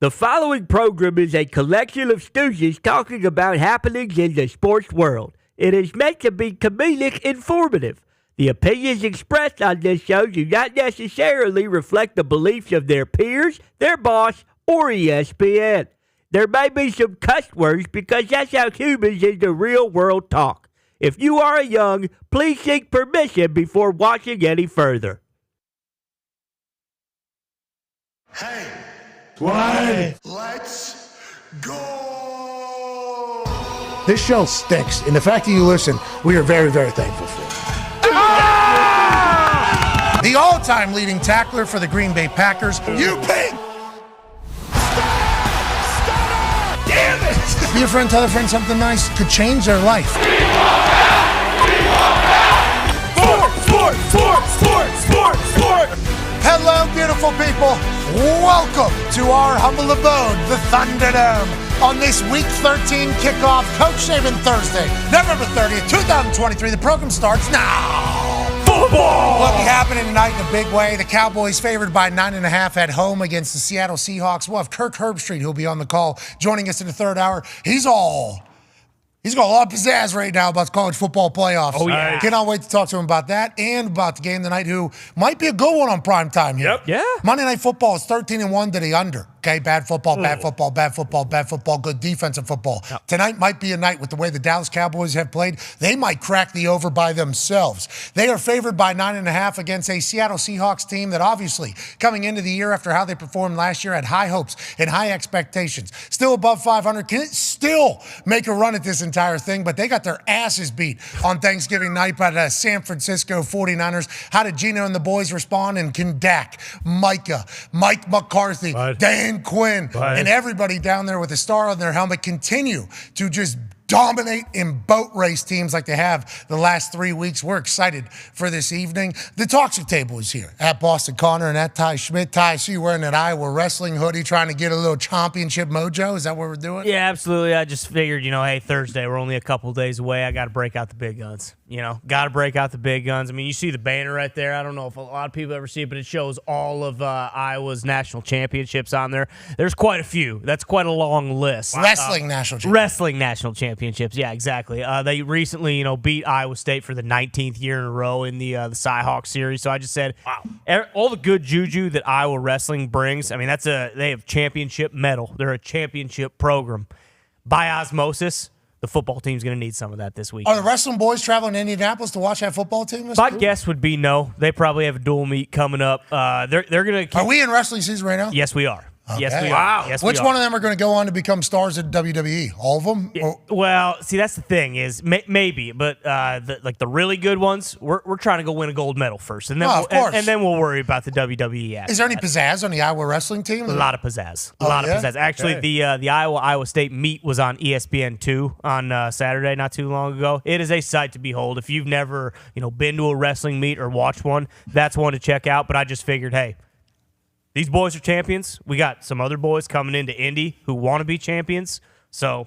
The following program is a collection of stooges talking about happenings in the sports world. It is meant to be comedic informative. The opinions expressed on this show do not necessarily reflect the beliefs of their peers, their boss, or ESPN. There may be some cuss words because that's how humans in the real world talk. If you are young, please seek permission before watching any further. Hey. Why? Let's go! This show stinks, and the fact that you listen, we are very, very thankful for. Ah! The all-time leading tackler for the Green Bay Packers, You pig! Stop! Damn it! Be a friend, tell a friend something nice could change their life. We want out! Sport! Hello, beautiful people. Welcome to our humble abode, the Thunderdome. On this Week 13 kickoff, Coach Saban Thursday, November 30th, 2023. The program starts now. Football! What will be happening tonight in a big way? The Cowboys favored by 9.5 at home against the Seattle Seahawks. We'll have Kirk Herbstreit, who'll be on the call, joining us in the third hour. He's got a lot of pizzazz right now about the college football playoffs. Oh, yeah. Cannot wait to talk to him about that and about the game tonight, who might be a good one on prime time here. Yep. Yeah. Monday Night Football is 13-1 to the under. Okay, bad football, bad football, bad football, bad football, good defensive football. Yep. Tonight might be a night with the way the Dallas Cowboys have played. They might crack the over by themselves. They are favored by 9.5 against a Seattle Seahawks team that obviously, coming into the year after how they performed last year, had high hopes and high expectations. Still above 500, can still make a run at this entire thing, but they got their asses beat on Thanksgiving night by the San Francisco 49ers. How did Gino and the boys respond? And can Dak, Micah, Mike McCarthy, Dan Quinn, and everybody down there with a star on their helmet continue to just dominate in boat race teams like they have the last 3 weeks. We're excited for this evening. The Toxic Table is here at Boston Connor and at Ty Schmidt. Ty, I see you wearing that Iowa wrestling hoodie, trying to get a little championship mojo. Is that what we're doing? Yeah, absolutely. I just figured, hey, Thursday, we're only a couple days away. I got to break out the big guns. Got to break out the big guns. I mean, you see the banner right there. I don't know if a lot of people ever see it, but it shows all of Iowa's national championships on there. There's quite a few. That's quite a long list. Wrestling national championships. Wrestling national championships. Yeah, exactly. They recently, beat Iowa State for the 19th year in a row in the Seahawks series. So I just said, wow, all the good juju that Iowa wrestling brings. I mean, they have championship medal. They're a championship program. By osmosis, the football team's going to need some of that this week. Are the wrestling boys traveling to Indianapolis to watch that football team? My guess would be no. They probably have a dual meet coming up. They're going to. Are we in wrestling season right now? Yes, we are. Okay. Yes, we are. Wow. Yes, Which one of them are going to go on to become stars at WWE? All of them? Yeah, well, see, that's the thing is maybe, but the really good ones, we're trying to go win a gold medal first, and then and then we'll worry about the WWE. Is there any pizzazz on the Iowa wrestling team? A lot of pizzazz. A lot of pizzazz. Actually, the Iowa State meet was on ESPN2 on Saturday, not too long ago. It is a sight to behold. If you've never been to a wrestling meet or watched one, that's one to check out. But I just figured, hey, these boys are champions. We got some other boys coming into Indy who want to be champions. So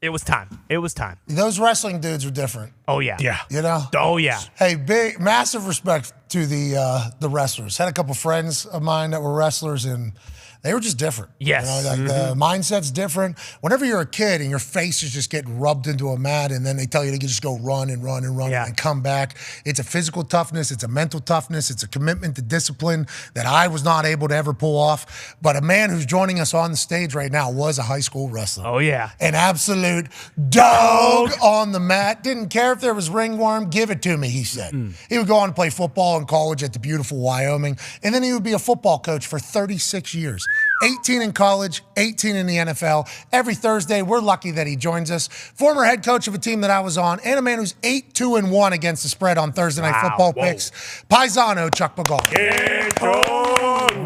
it was time. It was time. Those wrestling dudes are different. Oh, yeah. Yeah. Oh, yeah. Hey, massive respect to the wrestlers. Had a couple friends of mine that were wrestlers, and they were just different. Yes. The mindset's different. Whenever you're a kid and your face is just getting rubbed into a mat and then they tell you to just go run and run and run and come back, it's a physical toughness, it's a mental toughness, it's a commitment to discipline that I was not able to ever pull off. But a man who's joining us on the stage right now was a high school wrestler. Oh, yeah. An absolute dog on the mat. Didn't care if there was ringworm, give it to me, he said. He would go on to play football in college at the beautiful Wyoming, and then he would be a football coach for 36 years. 18 in college, 18 in the NFL. Every Thursday, we're lucky that he joins us. Former head coach of a team that I was on, and a man who's 8-2-1 against the spread on Thursday Night Football picks. Paisano, Chuck Pagano.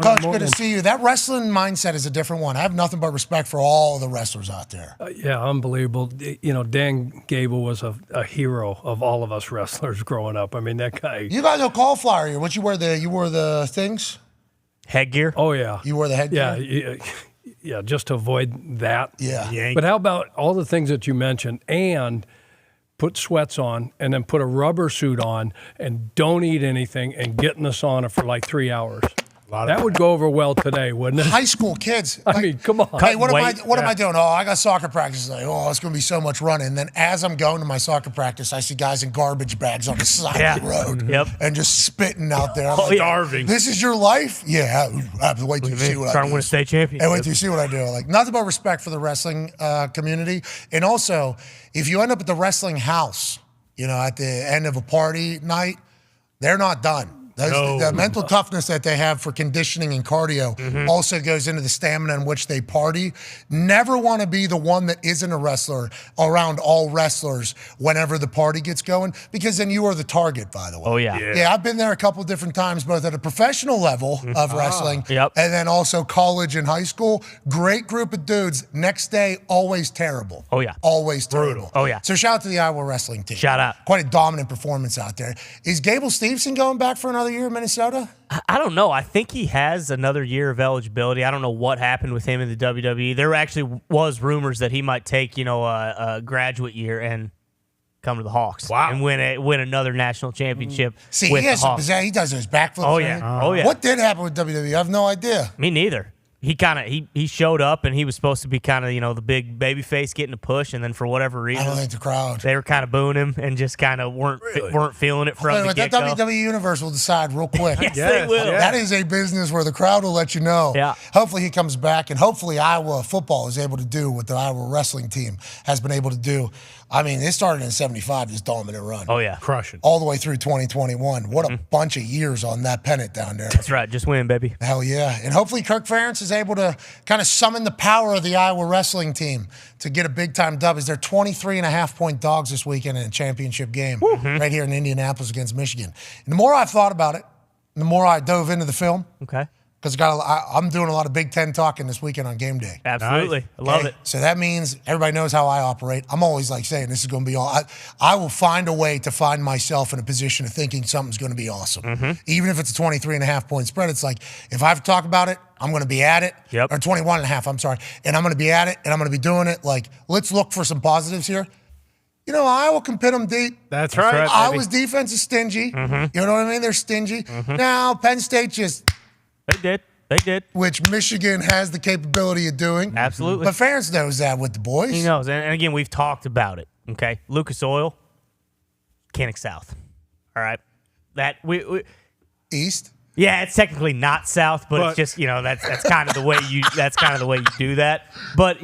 Coach, good to see you. That wrestling mindset is a different one. I have nothing but respect for all the wrestlers out there. Yeah, unbelievable. Dan Gable was a hero of all of us wrestlers growing up. I mean, that guy. You got no cauliflower here. What you wore the things? Headgear? Oh, yeah. You wore the headgear? Yeah, just to avoid that. Yeah. But how about all the things that you mentioned and put sweats on and then put a rubber suit on and don't eat anything and get in the sauna for like 3 hours? That would go over well today, wouldn't it? High school kids. I mean, come on. Hey, what am I doing? Oh, I got soccer practice. Like, oh, it's going to be so much running. And then as I'm going to my soccer practice, I see guys in garbage bags on the side of the road and just spitting out there. I'm like, starving. This is your life? Yeah. Wait till you see what I do. Trying to win a state championship. And wait till you see what I do. Like, nothing but respect for the wrestling community. And also, if you end up at the wrestling house, at the end of a party night, they're not done. The mental toughness that they have for conditioning and cardio also goes into the stamina in which they party. Never want to be the one that isn't a wrestler around all wrestlers whenever the party gets going, because then you are the target, by the way. Oh, yeah. Yeah, I've been there a couple different times, both at a professional level of wrestling and then also college and high school. Great group of dudes. Next day, always terrible. Oh, yeah. Always terrible. Oh, yeah. So shout out to the Iowa wrestling team. Shout out. Quite a dominant performance out there. Is Gable Stevenson going back for another year in Minnesota? I don't know. I think he has another year of eligibility. I don't know what happened with him in the WWE. There actually was rumors that he might take, a graduate year and come to the Hawks and win another national championship. See, with he has the Hawks. he does those backflips. Oh yeah, oh yeah. What did happen with WWE? I have no idea. Me neither. He showed up and he was supposed to be kind of the big baby face getting a push, and then for whatever reason, I don't think the crowd, they were kind of booing him and just kind of weren't feeling it from the get get-go. That WWE universe will decide real quick. Yes, they will. Yeah. That is a business where the crowd will let you know. Yeah. Hopefully he comes back, and hopefully Iowa football is able to do what the Iowa wrestling team has been able to do. I mean, it started in '75, this dominant run. Oh yeah, crushing all the way through 2021. What a bunch of years on that pennant down there. That's right, just win, baby. Hell yeah. And hopefully Kirk Ferentz is able to kind of summon the power of the Iowa wrestling team to get a big-time dub, as they're 23.5-point dogs this weekend in a championship game right here in Indianapolis against Michigan. And the more I've thought about it, the more I dove into the film. Okay. Because I'm doing a lot of Big Ten talking this weekend on game day. Absolutely. Nice. I love it. So that means everybody knows how I operate. I'm always saying this is going to be all. I will find a way to find myself in a position of thinking something's going to be awesome. Even if it's a 23.5-point spread, it's like, if I have to talk about it, I'm going to be at it. Yep. Or 21.5, I'm sorry. And I'm going to be at it, and I'm going to be doing it. Like, let's look for some positives here. Iowa can pin them deep. That's right. Iowa's defense is stingy. You know what I mean? They're stingy. Now, Penn State just... They did. Which Michigan has the capability of doing. Absolutely. But Ferentz knows that with the boys. He knows. And again, we've talked about it. Okay. Lucas Oil, Mechanic South. All right. That we East? Yeah, it's technically not South, but it's just, that's kind of the way you do that. But,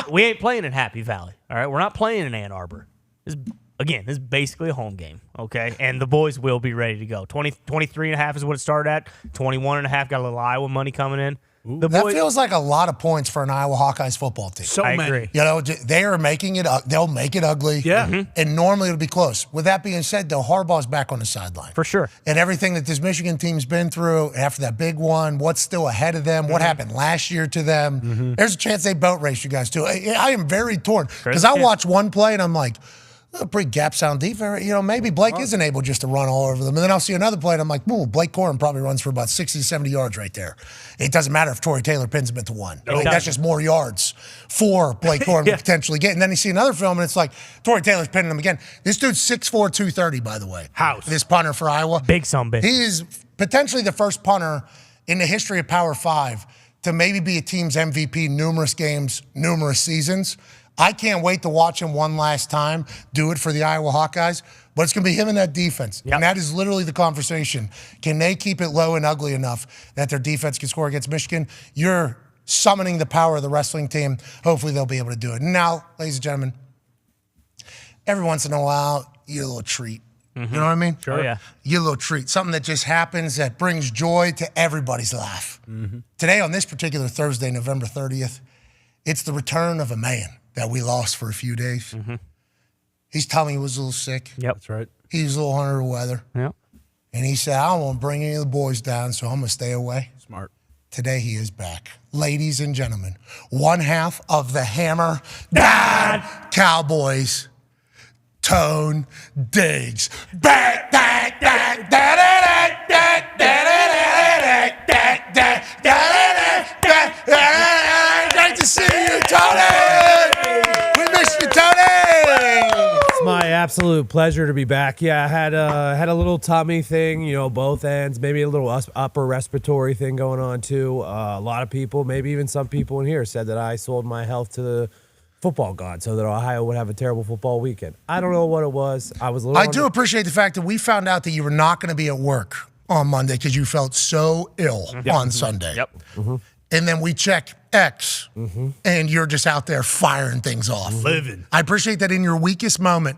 we ain't playing in Happy Valley. All right. We're not playing in Ann Arbor. This is basically a home game, okay? And the boys will be ready to go. 23.5 is what it started at. 21.5, got a little Iowa money coming in. That feels like a lot of points for an Iowa Hawkeyes football team. I agree. They are making it. They'll make it ugly. Yeah. And normally it'll be close. With that being said, though, Harbaugh's back on the sideline. For sure. And everything that this Michigan team's been through after that big one, what's still ahead of them, what happened last year to them, there's a chance they boat race you guys too. I am very torn. Because I watch one play and I'm like, a pretty gap sound defense. Maybe Blake isn't able just to run all over them. And then I'll see another play and I'm like, Blake Corum probably runs for about 60 to 70 yards right there. It doesn't matter if Torrey Taylor pins him into one. That's just more yards for Blake Corum to potentially get. And then you see another film and it's like, Torrey Taylor's pinning him again. This dude's 6'4", 230, by the way. House. This punter for Iowa. Big son bitch. He is potentially the first punter in the history of Power 5 to maybe be a team's MVP numerous games, numerous seasons. I can't wait to watch him one last time do it for the Iowa Hawkeyes, but it's going to be him and that defense. Yep. And that is literally the conversation. Can they keep it low and ugly enough that their defense can score against Michigan? You're summoning the power of the wrestling team. Hopefully they'll be able to do it. And now, ladies and gentlemen, every once in a while, you get a little treat. You know what I mean? Sure. Oh, yeah. You get a little treat. Something that just happens that brings joy to everybody's life. Today, on this particular Thursday, November 30th, it's the return of a man that we lost for a few days. His tummy was a little sick. Yep. That's right. He was a little under the weather. Yep. And he said, I don't want to bring any of the boys down, so I'm going to stay away. Smart. Today he is back. Ladies and gentlemen, one half of the Hammer Dahn Cowboys, Tone Diggs. Back, back, back, da da da da da da da da da da. Great to see you, Tony. We miss you, Tony. It's my absolute pleasure to be back. Yeah, I had a little tummy thing, both ends, maybe a little upper respiratory thing going on too. A lot of people, maybe even some people in here, said that I sold my health to the football god so that Ohio would have a terrible football weekend. I don't know what it was. I was a little. I do appreciate the fact that we found out that you were not going to be at work on Monday because you felt so ill on Sunday. Yep. Mm-hmm. And then we check X, and you're just out there firing things off. Living. I appreciate that in your weakest moment,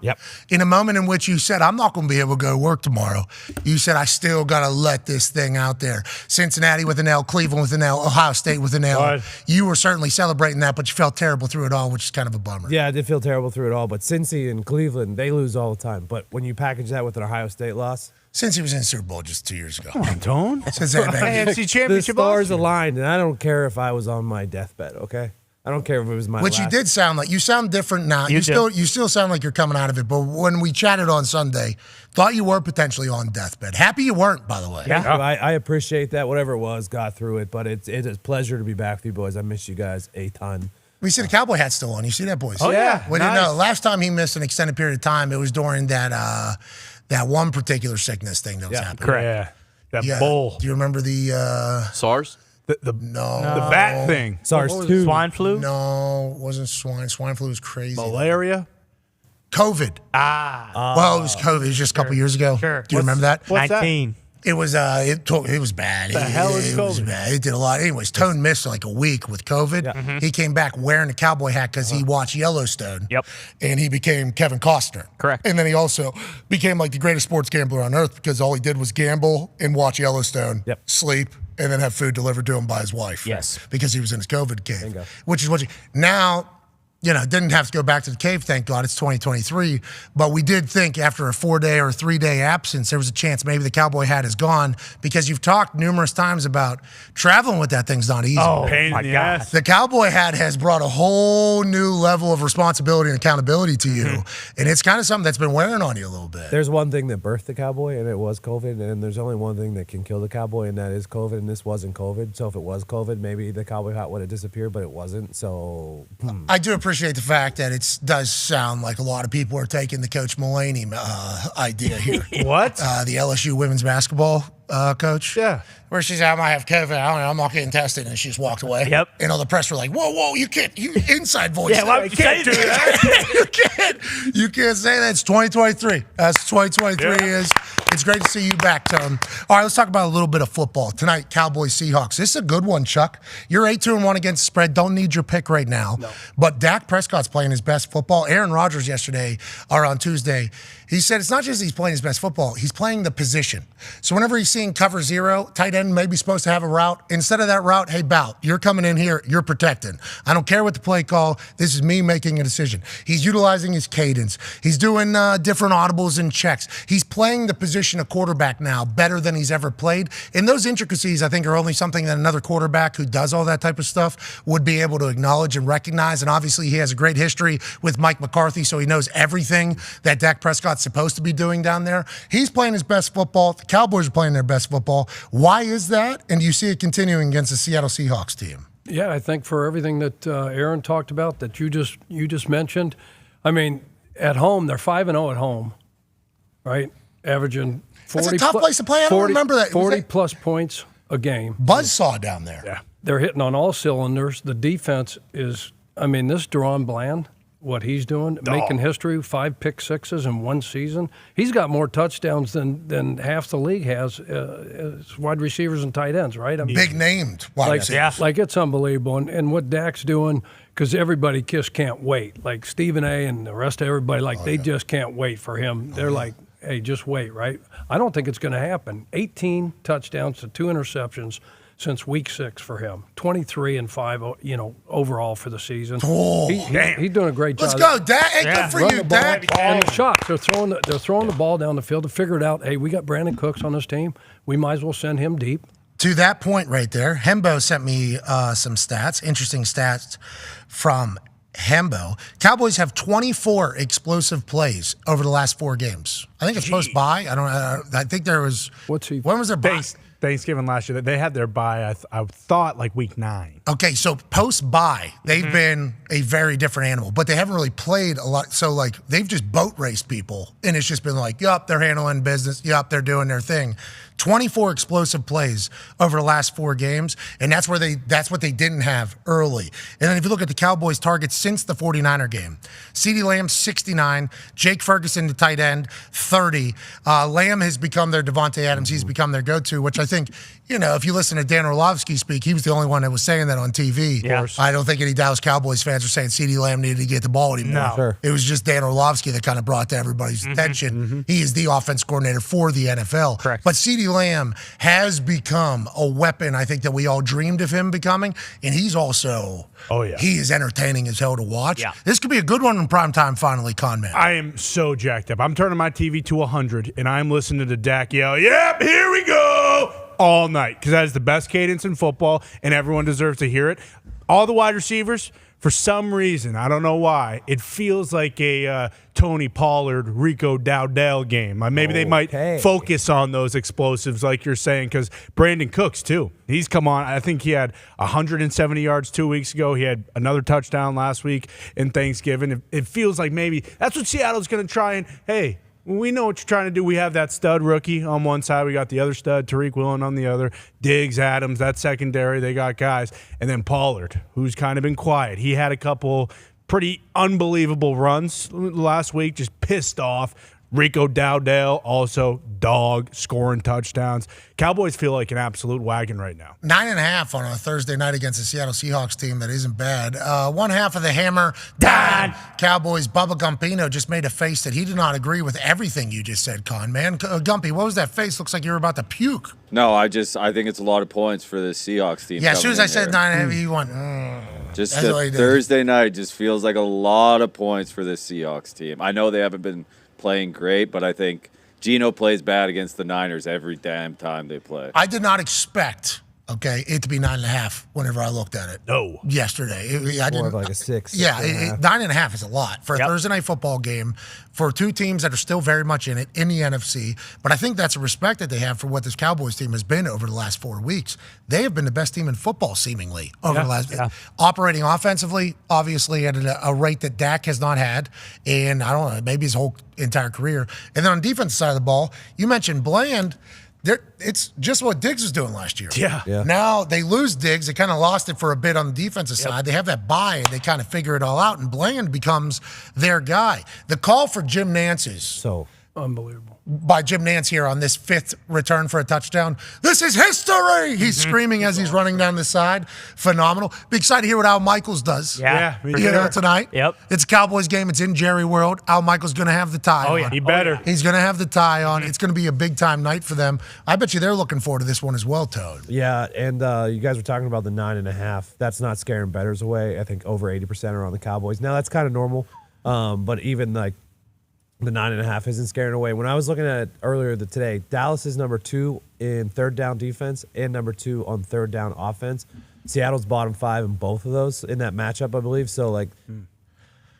in a moment in which you said, I'm not going to be able to go to work tomorrow, you said, I still got to let this thing out there. Cincinnati with an L, Cleveland with an L, Ohio State with an L. Right. You were certainly celebrating that, but you felt terrible through it all, which is kind of a bummer. Yeah, I did feel terrible through it all, but Cincy and Cleveland, they lose all the time. But when you package that with an Ohio State loss, Since he was in the Super Bowl just 2 years ago. Come on, Tone. Since that, AFC the Championship. stars aligned, and I don't care if I was on my deathbed, okay? I don't care if it was my Which last. you did sound like. You sound different now. You still sound like you're coming out of it. But when we chatted on Sunday, thought you were potentially on deathbed. Happy you weren't, by the way. Yeah, I appreciate that. Whatever it was, got through it. But it is a pleasure to be back with you boys. I miss you guys a ton. We see the cowboy hat still on. You see that, boys? Oh, yeah. We didn't Nice. know. Last time he missed an extended period of time, it was during that one particular sickness thing that was happening. Correct. That Yeah. bull. Do you remember the SARS? The no bat thing. SARS-2. Swine flu? No, it wasn't swine. Swine flu was crazy. Malaria. COVID. Well, it was COVID. It was just a couple years ago. Sure. Do you remember that? What's that? 19. It was it was bad. The hell is it was COVID? bad. It did a lot. Anyways, Tone missed like a week with COVID. He came back wearing a cowboy hat because he watched Yellowstone. Yep. And he became Kevin Costner. Correct. And then he also became like the greatest sports gambler on earth because all he did was gamble and watch Yellowstone, sleep, and then have food delivered to him by his wife. Yes. Because he was in his COVID cave. Which is what now. Didn't have to go back to the cave, thank God. It's 2023. But we did think after a 4-day or 3-day absence, there was a chance maybe the cowboy hat is gone because you've talked numerous times about traveling with that thing's not easy. Oh, Pain my in the God. ass. The cowboy hat has brought a whole new level of responsibility and accountability to you. And it's kind of something that's been wearing on you a little bit. There's one thing that birthed the cowboy, and it was COVID. And there's only one thing that can kill the cowboy, and that is COVID. And this wasn't COVID. So if it was COVID, maybe the cowboy hat would have disappeared, but it wasn't. So I do appreciate the fact that it does sound like a lot of people are taking the Coach Mulaney idea here. What? The LSU women's basketball coach. Yeah. Where she's at, I might have COVID. I don't know. I'm not getting tested. And she just walked away. Yep. And all the press were like, whoa, you can't. You inside voice. Yeah, why would you say that? You can't say that. It's 2023. That's what 2023 is. It's great to see you back, Tone. All right, let's talk about a little bit of football. Tonight, Cowboys, Seahawks. This is a good one, Chuck. You're 8-2-1 against the spread. Don't need your pick right now. No. But Dak Prescott's playing his best football. Aaron Rodgers on Tuesday, he said it's not just he's playing his best football, he's playing the position. So whenever he's seeing cover zero, tight end may be supposed to have a route. Instead of that route, hey, Bout, you're coming in here, you're protecting. I don't care what the play call. This is me making a decision. He's utilizing his cadence. He's doing different audibles and checks. He's playing the position of quarterback now better than he's ever played. And those intricacies, I think, are only something that another quarterback who does all that type of stuff would be able to acknowledge and recognize. And obviously, he has a great history with Mike McCarthy, so he knows everything that Dak Prescott's supposed to be doing down there. He's playing his best football. The Cowboys are playing their best football. Why is that? And do you see it continuing against the Seattle Seahawks team? Yeah, I think for everything that Aaron talked about that you just mentioned, I mean, at home they're 5-0 at home, right? Averaging 40. That's a tough place to play. I don't remember that. 40 plus points a game. Buzzsaw down there. Yeah. They're hitting on all cylinders. The defense is, I mean, this Deron Bland, what he's doing, making history, 5 pick sixes in one season. He's got more touchdowns than half the league has as wide receivers and tight ends, right? I mean, Big named wide receivers. like it's unbelievable. And what Dak's doing, because everybody just can't wait. Like Stephen A. and the rest of everybody, they just can't wait for him. They're like, hey, just wait, right? I don't think it's going to happen. 18 touchdowns to 2 interceptions since week 6 for him. 23-5, overall for the season. Oh, he's doing a great job. Let's go, Dak. Hey, good for Run you, the ball. Dak. And the shots, they're throwing the ball down the field to figure it out. Hey, we got Brandon Cooks on this team. We might as well send him deep. To that point right there, Hembo sent me some stats, interesting stats from Hembo. Cowboys have 24 explosive plays over the last 4 games. I think it's post-bye. I think there was. What's he? When was their bye? Thanksgiving last year. They had their bye, I thought, like week 9. Okay, so post-bye, they've been a very different animal, but they haven't really played a lot. So, like, they've just boat raced people, and it's just been like, yup, they're handling business. Yup, they're doing their thing. 24 explosive plays over the last 4 games, and that's what they didn't have early. And then if you look at the Cowboys' targets since the 49er game, CeeDee Lamb, 69, Jake Ferguson, the tight end, 30. Lamb has become their Devontae Adams. He's become their go-to, which I think, if you listen to Dan Orlovsky speak, he was the only one that was saying that on TV. Yeah. I don't think any Dallas Cowboys fans are saying CeeDee Lamb needed to get the ball anymore. No. Sure. It was just Dan Orlovsky that kind of brought to everybody's attention. He is the offense coordinator for the NFL. Correct. But CeeDee Lamb has become a weapon, I think, that we all dreamed of him becoming. And he's also, he is entertaining as hell to watch. Yeah. This could be a good one in prime time finally, Conman. I am so jacked up. I'm turning my TV to 100, and I'm listening to Dak yell, "Yep, here we go," all night, because that is the best cadence in football, and everyone deserves to hear it. All the wide receivers, for some reason, I don't know why, it feels like a Tony Pollard, Rico Dowdell game. Maybe they might focus on those explosives like you're saying, because Brandon Cooks, too. He's come on. I think he had 170 yards 2 weeks ago. He had another touchdown last week in Thanksgiving. It feels like maybe that's what Seattle's going to try and, hey, we know what you're trying to do. We have that stud rookie on one side. We got the other stud, Tariq Woolen, on the other. Diggs, Adams, that secondary. They got guys. And then Pollard, who's kind of been quiet. He had a couple pretty unbelievable runs last week, just pissed off. Rico Dowdell, also dog, scoring touchdowns. Cowboys feel like an absolute wagon right now. 9.5 on a Thursday night against the Seattle Seahawks team that isn't bad. One half of the hammer, Dahn. Cowboys, Bubba Gumpino just made a face that he did not agree with everything you just said, Con, man. Gumpy, what was that face? Looks like you were about to puke. No, I think it's a lot of points for the Seahawks team. Yeah, as soon as I said 9.5, he went, Just Thursday night just feels like a lot of points for the Seahawks team. I know they haven't been playing great, but I think Geno plays bad against the Niners every damn time they play. I did not expect, it to be 9.5 whenever I looked at it. No. Yesterday. I More didn't. of like a 6. Yeah, 9.5 is a lot for a Thursday night football game for 2 teams that are still very much in it in the NFC. But I think that's a respect that they have for what this Cowboys team has been over the last 4 weeks. They have been the best team in football, seemingly, over the last operating offensively, obviously at a rate that Dak has not had, and I don't know, maybe his whole entire career. And then on the defensive side of the ball, you mentioned Bland. It's just what Diggs was doing last year. Yeah. Now they lose Diggs. They kind of lost it for a bit on the defensive side. They have that bye, and they kind of figure it all out, and Bland becomes their guy. The call for Jim Nance's. So unbelievable. By Jim Nance here on this 5th return for a touchdown. This is history! He's screaming as he's running down the side. Phenomenal. Be excited to hear what Al Michaels does. Yeah, Tonight. Yep. It's a Cowboys game. It's in Jerry World. Al Michaels going to have the tie on. He better. He's going to have the tie on. It's going to be a big-time night for them. I bet you they're looking forward to this one as well, Toad. Yeah, and you guys were talking about the 9.5. That's not scaring bettors away. I think over 80% are on the Cowboys. Now, that's kind of normal, but even like the 9.5 isn't scaring away. When I was looking at it earlier today, Dallas is number 2 in third down defense and number 2 on third down offense. Seattle's bottom 5 in both of those in that matchup, I believe. So, like,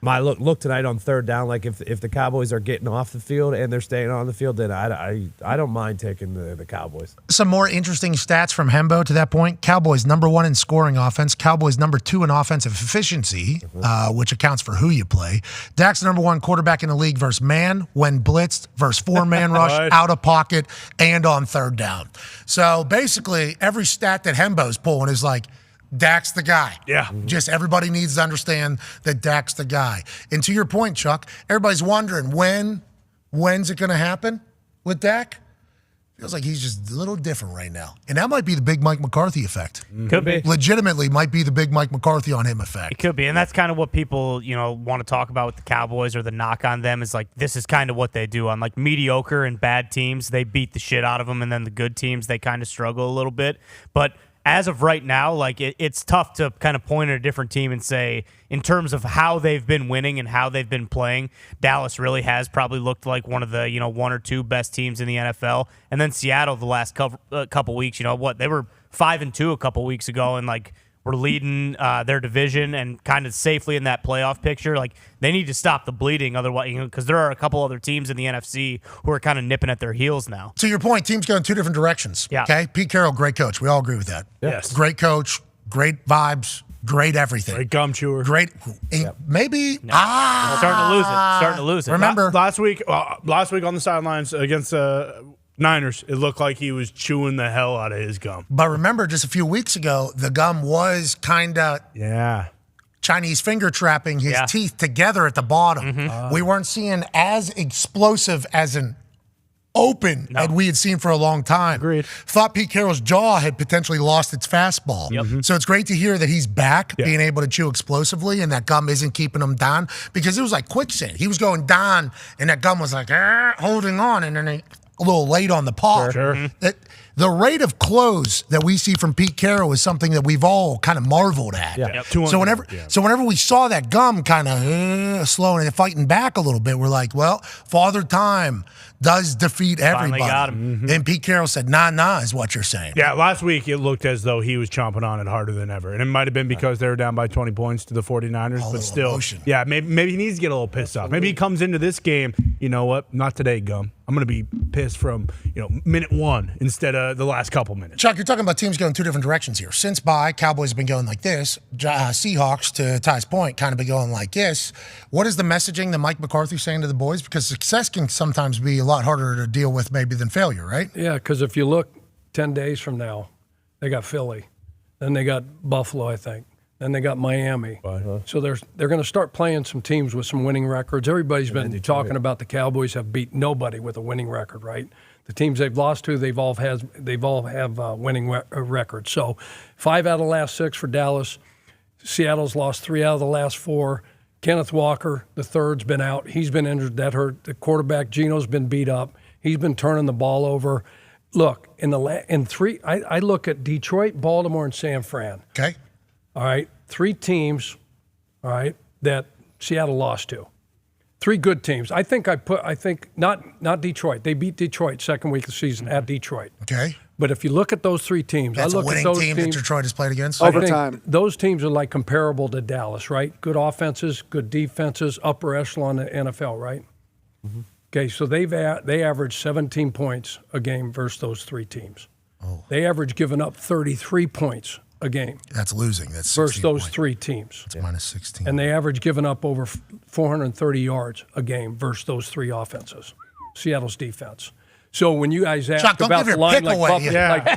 my look tonight on third down, like if the Cowboys are getting off the field and they're staying on the field, then I don't mind taking the Cowboys. Some more interesting stats from Hembo to that point. Cowboys number 1 in scoring offense. Cowboys number 2 in offensive efficiency, which accounts for who you play. Dak's number 1 quarterback in the league versus man when blitzed, versus 4-man rush, out of pocket, and on third down. So basically, every stat that Hembo's pulling is like, Dak's the guy. Yeah. Just everybody needs to understand that Dak's the guy. And to your point, Chuck, everybody's wondering when's it going to happen with Dak? Feels like he's just a little different right now. And that might be the big Mike McCarthy effect. Could be. Legitimately might be the big Mike McCarthy on him effect. It could be. And that's kind of what people, want to talk about with the Cowboys, or the knock on them is like, this is kind of what they do on like mediocre and bad teams. They beat the shit out of them. And then the good teams, they kind of struggle a little bit. But as of right now, like it's tough to kind of point at a different team and say, in terms of how they've been winning and how they've been playing, Dallas really has probably looked like one of the 1 or 2 best teams in the NFL. And then Seattle the last couple weeks, they were 5-2 a couple weeks ago, and like were leading their division and kind of safely in that playoff picture. Like, they need to stop the bleeding, otherwise, because there are a couple other teams in the NFC who are kind of nipping at their heels now. To your point, teams go in two different directions. Yeah. Okay, Pete Carroll, great coach. We all agree with that. Yes. Great coach, great vibes, great everything. Great gum chewer. Great. Maybe. Starting to lose it. Remember last week on the sidelines against Niners, it looked like he was chewing the hell out of his gum. But remember, just a few weeks ago, the gum was kind of Chinese finger trapping his teeth together at the bottom. We weren't seeing as explosive as an open that we had seen for a long time. Agreed. Thought Pete Carroll's jaw had potentially lost its fastball. So it's great to hear that he's back, being able to chew explosively, and that gum isn't keeping him down, because it was like quicksand. He was going down, and that gum was like holding on, and then a little late on the paw. The rate of close that we see from Pete Carroll is something that we've all kind of marveled at. So whenever we saw that gum kind of slowing and fighting back a little bit, we're like, well, Father Time does defeat everybody. Finally got him. And Pete Carroll said, nah, is what you're saying. Yeah, last week it looked as though he was chomping on it harder than ever. And it might have been because they were down by 20 points to the 49ers, but still. Emotion. Yeah, maybe he needs to get a little pissed off. Maybe he comes into this game, you know what? Not today, gum. I'm going to be pissed from, minute one instead of the last couple minutes. Chuck, you're talking about teams going two different directions here. Since bye, Cowboys have been going like this. Seahawks, to Ty's point, kind of been going like this. What is the messaging that Mike McCarthy's saying to the boys? Because success can sometimes be a lot harder to deal with maybe than failure, right? Yeah, because if you look 10 days from now, they got Philly. Then they got Buffalo, I think. Then they got Miami. So they're going to start playing some teams with some winning records. Everybody's been talking about the Cowboys have beat nobody with a winning record, right? The teams they've lost to, they've all have winning records. So 5 out of the last 6 for Dallas. Seattle's lost 3 out of the last 4. Kenneth Walker, the third's been out. He's been injured. That hurt. The quarterback, Geno's been beat up. He's been turning the ball over. Look, in 3, I look at Detroit, Baltimore, and San Fran. Okay. All right, 3 teams, all right, that Seattle lost to. 3 good teams. I think not Detroit. They beat Detroit second week of the season at Detroit. Okay. But if you look at those 3 teams, That's I look a winning at those team teams, that Detroit has played against. Overtime. Those teams are like comparable to Dallas, right? Good offenses, good defenses, upper echelon in the NFL, right? Mm-hmm. Okay, so they average 17 points a game versus those 3 teams. They average giving up 33 points a game. That's losing. That's versus those 3 teams. That's minus 16. And they average giving up over 430 yards a game versus those 3 offenses. Seattle's defense. So when you guys ask Chuck, about the line,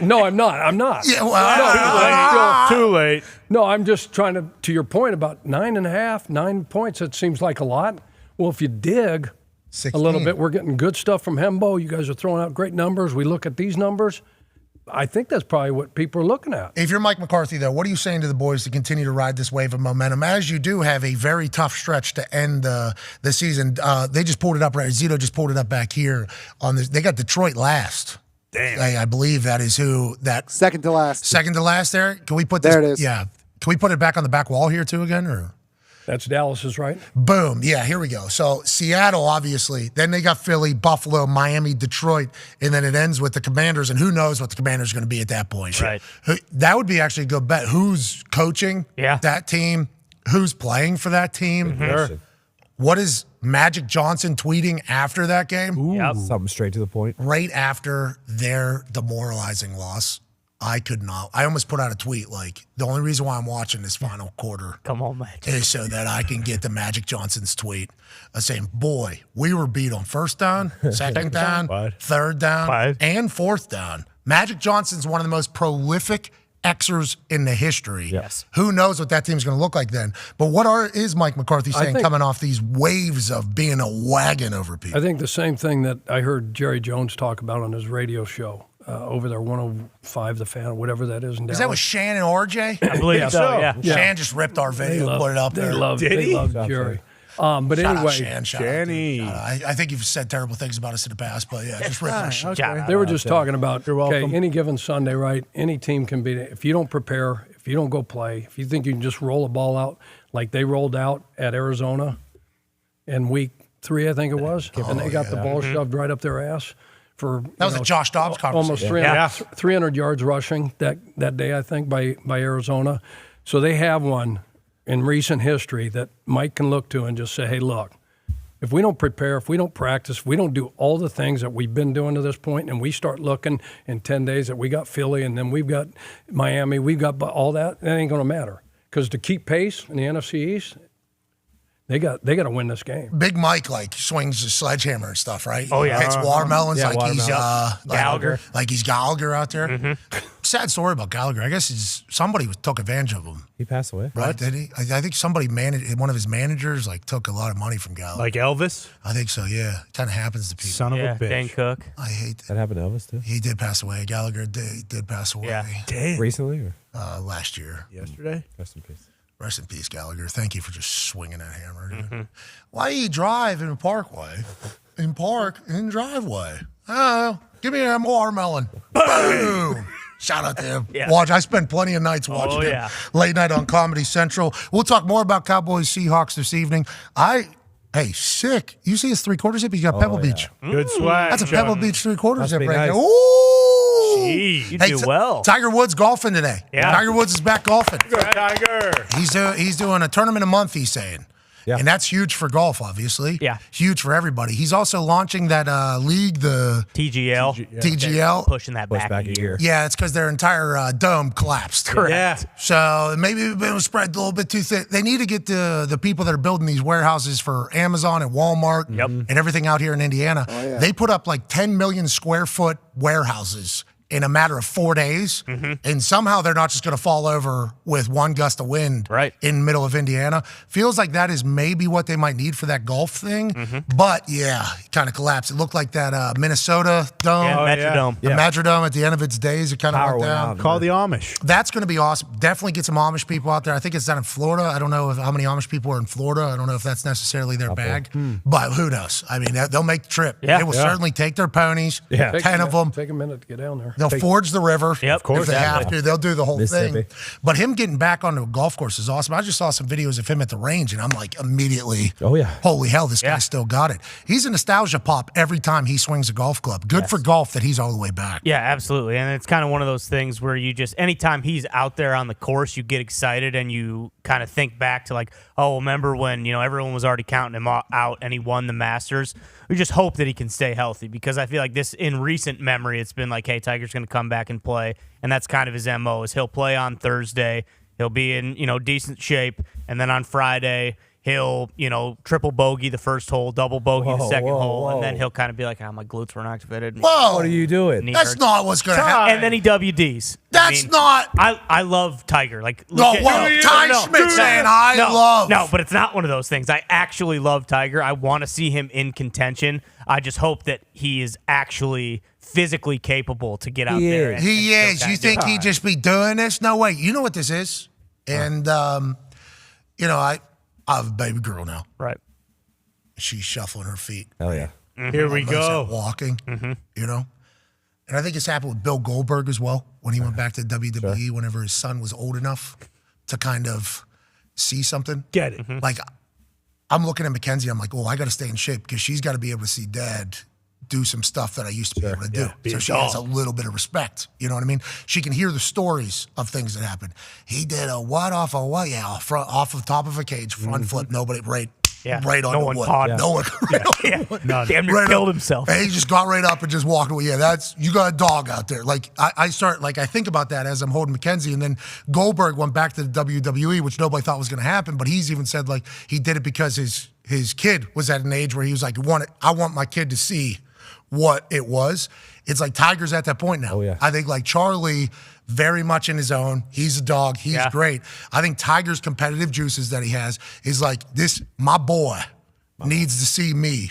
no, I'm not. Yeah, well, too late. No, I'm just trying to your point about 9.5, 9 points. It seems like a lot. Well, if you dig 16. a little bit, we're getting good stuff from Hembo. You guys are throwing out great numbers. We look at these numbers. I think that's probably what people are looking at. If you're Mike McCarthy, though, what are you saying to the boys to continue to ride this wave of momentum as you do have a very tough stretch to end the season? They just pulled it up right. Zito just pulled it up back here on this. They got Detroit last. Damn. I believe that is who that second to last. Second to last there. Can we put this? There it is. Yeah. Can we put it back on the back wall here too again, or? That's Dallas's, right? Boom. Yeah, here we go. So Seattle, obviously. Then they got Philly, Buffalo, Miami, Detroit, and then it ends with the Commanders, and who knows what the Commanders are going to be at that point. Right. That would be actually a good bet. Who's coaching that team? Who's playing for that team? Mm-hmm. Sure. What is Magic Johnson tweeting after that game? Something straight to the point. Right after their demoralizing loss. I could not. I almost put out a tweet like, the only reason why I'm watching this final quarter is so that I can get the Magic Johnson's tweet saying, boy, we were beat on first down, second down, third down, and fourth down. Magic Johnson's one of the most prolific Xers in the history. Yes. Who knows what that team's going to look like then? But what is Mike McCarthy saying coming off these waves of being a wagon over people? I think the same thing that I heard Jerry Jones talk about on his radio show. Over there, 105 The Fan, whatever that is in Dallas. Is that with Shan and RJ? I believe so, yeah. Shan just ripped our video and put it up there. They love Jerry. But shout anyway, out Shan, I think you've said terrible things about us in the past, but yeah, just ripping our shit. They were just talking about, any given Sunday, right, any team can beat it. If you don't prepare, if you don't go play, if you think you can just roll a ball out like they rolled out at Arizona in week 3, I think it was, and they got the ball shoved right up their ass. That was a Josh Dobbs conversation. Almost 300 yards rushing that day, I think, by Arizona. So they have one in recent history that Mike can look to and just say, hey, look, if we don't prepare, if we don't practice, if we don't do all the things that we've been doing to this point, and we start looking in 10 days that we got Philly and then we've got Miami, we've got all that ain't going to matter. Because to keep pace in the NFC East, they got to win this game. Big Mike swings a sledgehammer and stuff, right? Oh, yeah. Hits watermelons he's Gallagher. like he's Gallagher out there. Mm-hmm. Sad story about Gallagher. I guess somebody took advantage of him. He passed away. Right? Did he? I think somebody one of his managers took a lot of money from Gallagher. Like Elvis? I think so. Yeah, it kind of happens to people. Son of a bitch. Dan Cook. I hate that. That happened to Elvis too. He did pass away. Gallagher did pass away. Yeah. Damn. Recently or last year. Yesterday? rest in peace. Rest in peace, Gallagher. Thank you for just swinging that hammer. Dude. Why do you drive in a parkway? In driveway? Oh, give me a watermelon. Boom. Shout out to him. Yeah. Watch. I spent plenty of nights watching him. Late night on Comedy Central. We'll talk more about Cowboys Seahawks this evening. Hey, sick. You see his 3/4 zip? He's got Pebble Beach. Good swag. That's a Pebble Beach 3/4 zip right nice. there. Ooh. You do well. Tiger Woods golfing today. Yeah. Tiger Woods is back golfing. Good Tiger. He's doing a tournament a month, he's saying. Yeah. And that's huge for golf, obviously. Yeah. Huge for everybody. He's also launching that league, the TGL. Pushing that back a year. Yeah, it's because their entire dome collapsed. Correct. Yeah. So maybe it was spread a little bit too thick. They need to get the people that are building these warehouses for Amazon and Walmart and everything out here in Indiana. Oh, yeah. They put up 10 million square foot warehouses in a matter of 4 days, and somehow they're not just going to fall over with one gust of wind in the middle of Indiana. Feels like that is maybe what they might need for that golf thing, but yeah, it kind of collapsed. It looked like that Minnesota dome. Yeah, Metrodome. The Metrodome at the end of its days, it kind of went down. Call the Amish. That's going to be awesome. Definitely get some Amish people out there. I think it's down in Florida. I don't know how many Amish people are in Florida. I don't know if that's necessarily their bag, but who knows? I mean, they'll make the trip. Yeah. They will certainly take their ponies, 10 of them. Take a minute to get down there. They'll forge the river. Yep, of course. If they have to, they'll do the whole thing. Mississippi. But him getting back onto a golf course is awesome. I just saw some videos of him at the range, and I'm like, immediately, oh, yeah. Holy hell, this guy still got it. He's a nostalgia pop every time he swings a golf club. Good for golf that he's all the way back. Yeah, absolutely. And it's kind of one of those things where you just, anytime he's out there on the course, you get excited and you kind of think back to remember when, everyone was already counting him out and he won the Masters. We just hope that he can stay healthy because I feel like this, in recent memory, it's been like, hey, Tiger's going to come back and play. And that's kind of his MO is he'll play on Thursday. He'll be in, decent shape. And then on Friday, he'll, triple bogey the first hole, double bogey the second hole. And then he'll kind of be like, my glutes weren't activated. Whoa. What are you doing? That's not what's going to happen. And then he WDs. That's not. I love Tiger. Ty Schmidt saying love. No, but it's not one of those things. I actually love Tiger. I want to see him in contention. I just hope that he is actually physically capable to get out there. He is. You think he'd just be doing this? No way. You know what this is? And, I have a baby girl now. Right. She's shuffling her feet. Hell yeah. Here we go. Walking, And I think it's happened with Bill Goldberg as well when he went back to WWE whenever his son was old enough to kind of see something. Get it. Like, I'm looking at Mackenzie. I'm like, I got to stay in shape because she's got to be able to see Dad do some stuff that I used to be able to do. So she has a little bit of respect. You know what I mean? She can hear the stories of things that happened. He did a what off a what? Yeah, off the top of a cage, front flip, nobody, right on no the one wood. caught No one. Damn near killed himself. And he just got right up and just walked away. Yeah, you got a dog out there. I think about that as I'm holding Mackenzie, and then Goldberg went back to the WWE, which nobody thought was going to happen, but he's even said he did it because his kid was at an age where he was like, I want my kid to see what it was. It's like Tiger's at that point now. Oh, yeah. I think Charlie, very much in his own. He's a dog. He's great. I think Tiger's competitive juices that he has is this, my boy needs to see me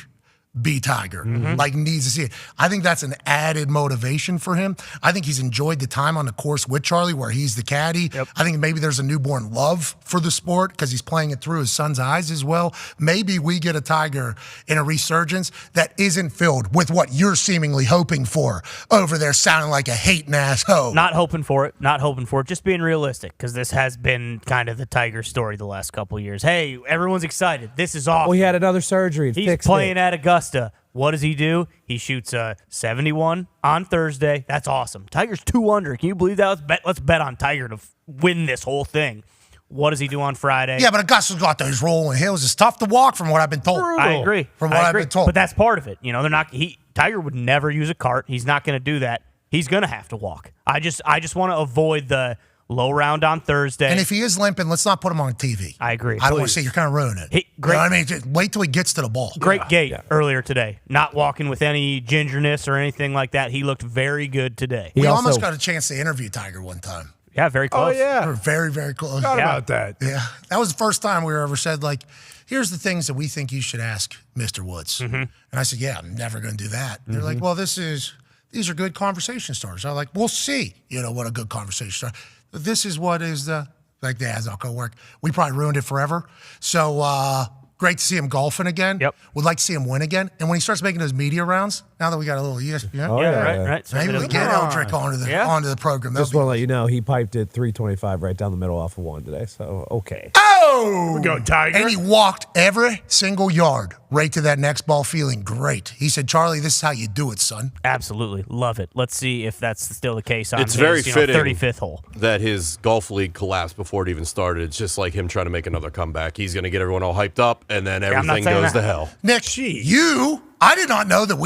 be Tiger. Needs to see it. I think that's an added motivation for him. I think he's enjoyed the time on the course with Charlie where he's the caddy. Yep. I think maybe there's a newborn love for the sport because he's playing it through his son's eyes as well. Maybe we get a Tiger in a resurgence that isn't filled with what you're seemingly hoping for over there sounding like a hating asshole. Not hoping for it. Just being realistic because this has been kind of the Tiger story the last couple of years. Hey, everyone's excited. This is awesome. Well, he had another surgery. He's playing at Augusta. What does he do? He shoots a 71 on Thursday. That's awesome. Tiger's 2 under. Can you believe that? Let's bet on Tiger to win this whole thing. What does he do on Friday? Yeah, but Augusta's got those rolling hills. It's tough to walk from what I've been told. I agree. From what I've been told. But that's part of it. They're not. Tiger would never use a cart. He's not going to do that. He's going to have to walk. I just want to avoid the low round on Thursday. And if he is limping, let's not put him on TV. I agree. I don't want to say you're kind of ruining it. Great. You know what I mean? Just wait till he gets to the ball. Great gait earlier today. Not walking with any gingerness or anything like that. He looked very good today. We almost got a chance to interview Tiger one time. Yeah, very close. Oh, yeah. We were very, very close. Forgot about that. Yeah. That was the first time we were ever said, like, here's the things that we think you should ask Mr. Woods. Mm-hmm. And I said, yeah, I'm never going to do that. Mm-hmm. They're like, well, these are good conversation starters. I'm like, we'll see, what a good conversation starter. This is what is that's not going to work. We probably ruined it forever. So, great to see him golfing again. Yep. Would like to see him win again. And when he starts making those media rounds, now that we got a little ESPN, Right. So maybe we get Eldrick onto the program. Just want to let you know, he piped it 325 right down the middle off of one today. So, okay. Oh! We go, Tiger. And he walked every single yard right to that next ball feeling great. He said, Charlie, this is how you do it, son. Absolutely. Love it. Let's see if that's still the case on it's his very fitting 35th hole. That his golf league collapsed before it even started. It's just like him trying to make another comeback. He's going to get everyone all hyped up, and then everything goes to hell. Nick, I did not know that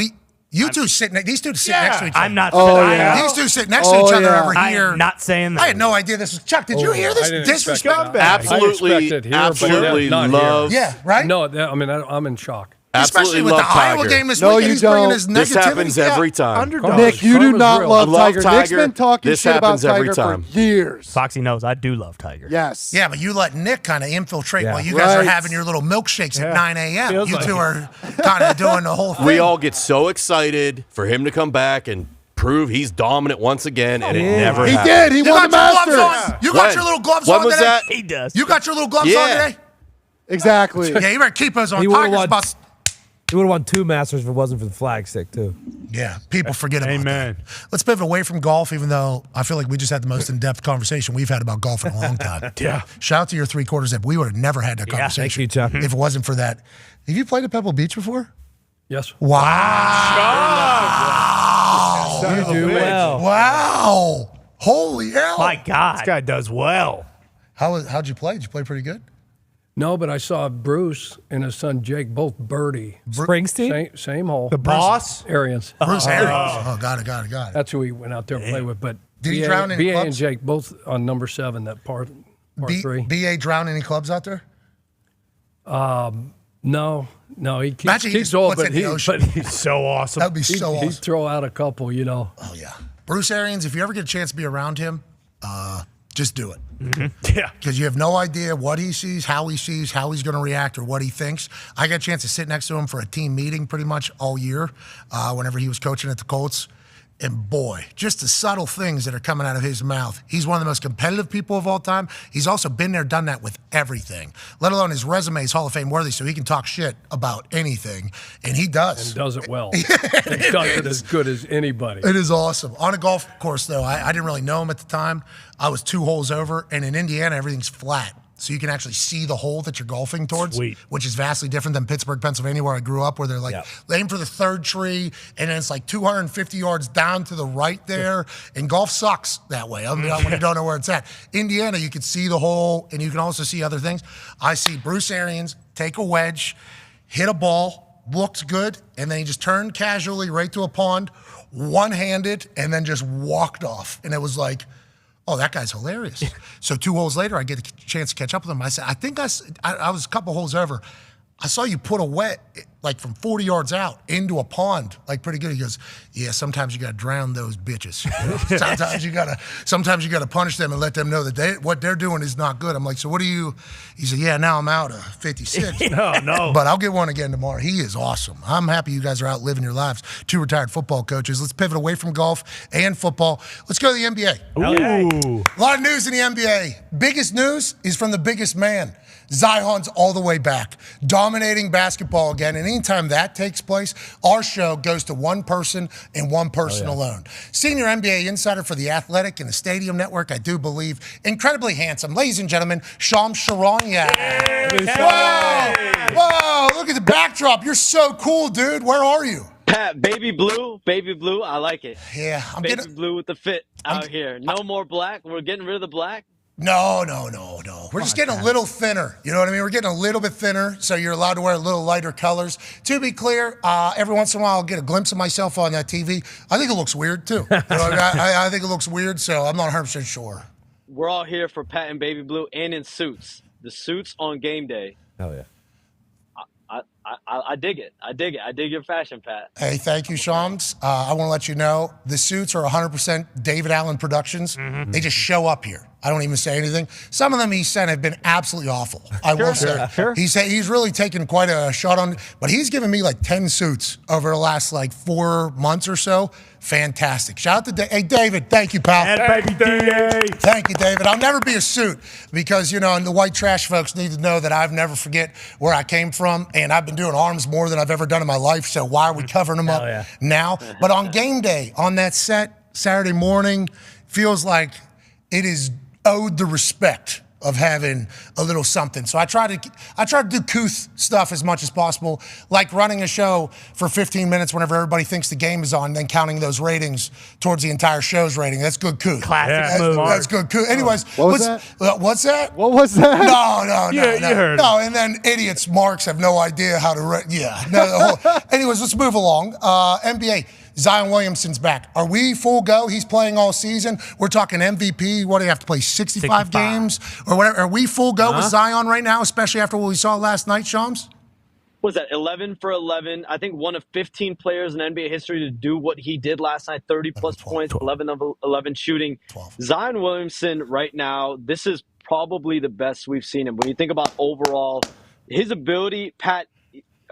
these two sit next to each other. I'm not These two sit next to each other over here. I'm not saying that. I had no idea this was Chuck. Did you hear this disrespect? Absolutely love. Yeah, right? No, I'm in shock. Especially Absolutely with the love Iowa Tiger. game this No, weekend. you He's bringing don't. his This negativity. happens every time. Underdog. Nick, you do not love Love Tiger. Nick's Tiger. been talking This shit about happens every Tiger time. for years. Foxy knows I do love Tiger. Yes. Yeah, but you let Nick kind of infiltrate while you guys are having your little milkshakes at 9 a.m. Feels You like two are kind of doing the whole thing. We all get so excited for him to come back and prove he's dominant once again, and it never He happened. did. He You won got the your gloves Masters. on. You got When? your little gloves When on was today? that? He does. You got your little gloves Yeah. on today? Exactly. Yeah, you better keep those on. He would've Tiger's won. about. He would have won 2 Masters if it wasn't for the flag stick, too. Yeah, people forget about Amen. that. Let's pivot away from golf, even though I feel like we just had the most in-depth conversation we've had about golf in a long time. Yeah. Shout out to your three-quarters zip. We would have never had that conversation Thank you, Chuck. if it wasn't for that. Have you played at Pebble Beach before? Yes. Wow. Son of a do bitch. well. Wow. Holy hell. My God. This guy does well. How'd you play? Did you play pretty good? No, but I saw Bruce and his son Jake both birdie. Springsteen? Same hole. The boss? Arians. Bruce Arians. Oh, got it. That's who he went out there and played with. But Did he drown any BA and clubs? Jake both on number 7, that par 3. BA drown any clubs out there? No, he Imagine he keeps just old, puts it but in the he, ocean. but He's so awesome. That would be so he'd awesome. throw out a couple, Oh, yeah. Bruce Arians, if you ever get a chance to be around him, just do it. Yeah. Because you have no idea what he sees, how he's going to react, or what he thinks. I got a chance to sit next to him for a team meeting pretty much all year whenever he was coaching at the Colts. And boy, just the subtle things that are coming out of his mouth. He's one of the most competitive people of all time. He's also been there, done that with everything, let alone his resume is Hall of Fame worthy, so he can talk shit about anything. And he does. and does it well. He does it as good as anybody. It is awesome. On a golf course, though, I didn't really know him at the time. I was 2 holes over, and in Indiana, everything's flat. So you can actually see the hole that you're golfing towards, Sweet. which is vastly different than Pittsburgh, Pennsylvania, where I grew up, where they're like, aim for the 3rd tree, and then it's like 250 yards down to the right there. And golf sucks that way. I mean, when you don't know where it's at. Indiana, you can see the hole, and you can also see other things. I see Bruce Arians take a wedge, hit a ball, looks good, and then he just turned casually right to a pond, one-handed, and then just walked off. And it was like, oh, that guy's hilarious. So 2 holes later, I get a chance to catch up with him. I said, I think I was a couple holes over. I saw you put a wet, like from 40 yards out into a pond, like pretty good. He goes, yeah, sometimes you got to drown those bitches. Sometimes you got to punish them and let them know that what they're doing is not good. I'm like, so what do you, he said, yeah, now I'm out of 56. No. But I'll get one again tomorrow. He is awesome. I'm happy you guys are out living your lives. 2 retired football coaches. Let's pivot away from golf and football. Let's go to the NBA. Ooh. A lot of news in the NBA. Biggest news is from the biggest man. Zion's all the way back, dominating basketball again. And anytime that takes place, our show goes to one person and one person alone. Senior NBA insider for The Athletic and the Stadium Network, I do believe. Incredibly handsome. Ladies and gentlemen, Charania. Whoa, look at the backdrop. You're so cool, dude. Where are you? Baby blue, I like it. Yeah, I'm Baby blue with the fit out here. No more black. We're getting rid of the black. No. We're just getting a little thinner. You know what I mean? We're getting a little bit thinner, so you're allowed to wear a little lighter colors. To be clear, every once in a while I'll get a glimpse of myself on that TV. I think it looks weird, too. I think it looks weird, so I'm not 100% sure. We're all here for Pat and Baby Blue and in suits. The suits on game day. Hell yeah. I dig it. I dig your fashion, Pat. Hey, thank you, Shams. I want to let you know the suits are 100% David Allen Productions. Mm-hmm. They just show up here. I don't even say anything. Some of them he sent have been absolutely awful. I will say. Sure. He's really taken quite a shot on, but he's given me like 10 suits over the last 4 months or so. Fantastic. Shout out to Hey, David. Thank you, pal. Baby DA. Thank you, David. I'll never be a suit because, and the white trash folks need to know that I've never forget where I came from, and I've been doing arms more than I've ever done in my life, so why are we covering them up now? But on game day, on that set, Saturday morning, feels like it is owed the respect of having a little something. So I try to do couth stuff as much as possible, like running a show for 15 minutes whenever everybody thinks the game is on, then counting those ratings towards the entire show's rating. That's good couth. Classic move. That's good couth. Anyways, what's that? What's that? What was that? No. You heard No, and then idiots, marks, have no idea how to anyways, let's move along. NBA. Zion Williamson's back. Are we full go? He's playing all season. We're talking MVP. What do you have to play, 65 games? Or whatever. Are we full go with Zion right now, especially after what we saw last night, Shams? What was that, 11 for 11? I think one of 15 players in NBA history to do what he did last night, 30-plus points, 11 of 11 shooting. 12. Zion Williamson right now, this is probably the best we've seen him. When you think about overall, his ability, Pat,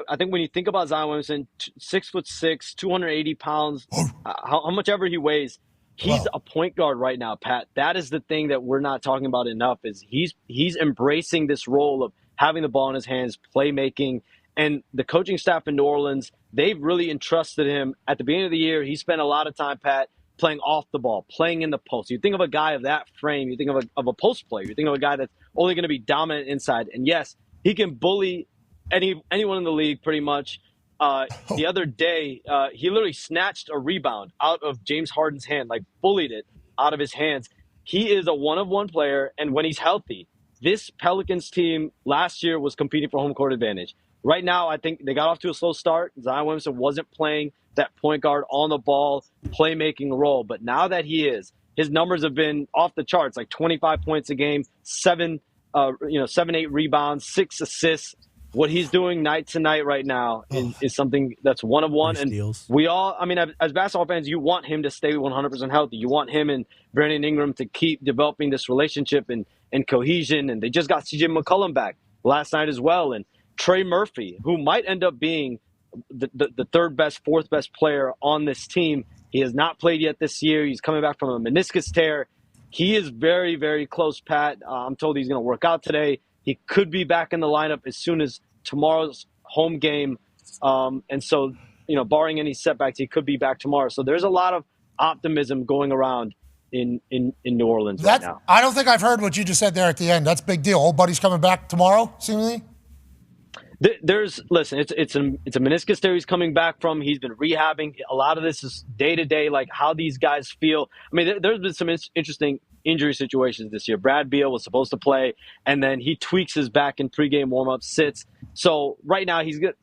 I think when you think about Zion Williamson, 6'6", 280 pounds, how much ever he weighs, he's a point guard right now, Pat. That is the thing that we're not talking about enough is he's embracing this role of having the ball in his hands, playmaking, and the coaching staff in New Orleans, they've really entrusted him. At the beginning of the year, he spent a lot of time, Pat, playing off the ball, playing in the post. You think of a guy of that frame, you think of a post player, you think of a guy that's only going to be dominant inside. And yes, he can bully anyone in the league pretty much. The other day, he literally snatched a rebound out of James Harden's hand, bullied it out of his hands. He is a one-of-one player, and when he's healthy, this Pelicans team last year was competing for home court advantage. Right now, I think they got off to a slow start. Zion Williamson wasn't playing that point guard on the ball, playmaking role, but now that he is, his numbers have been off the charts, 25 points a game, 7, 8 rebounds, 6 assists. What he's doing night to night right now is something that's one of one. And we all, as basketball fans, you want him to stay 100% healthy. You want him and Brandon Ingram to keep developing this relationship and cohesion. And they just got CJ McCollum back last night as well. And Trey Murphy, who might end up being the third best, fourth best player on this team. He has not played yet this year. He's coming back from a meniscus tear. He is very, very close, Pat. I'm told he's going to work out today. He could be back in the lineup as soon as tomorrow's home game. And so, barring any setbacks, he could be back tomorrow. So there's a lot of optimism going around in New Orleans right now. I don't think I've heard what you just said there at the end. That's a big deal. Old buddy's coming back tomorrow, seemingly? Listen, it's a meniscus tear he's coming back from. He's been rehabbing. A lot of this is day-to-day, how these guys feel. There's been some interesting injury situations this year. Brad Beal was supposed to play, and then he tweaks his back in pregame warm-up, sits. So right now,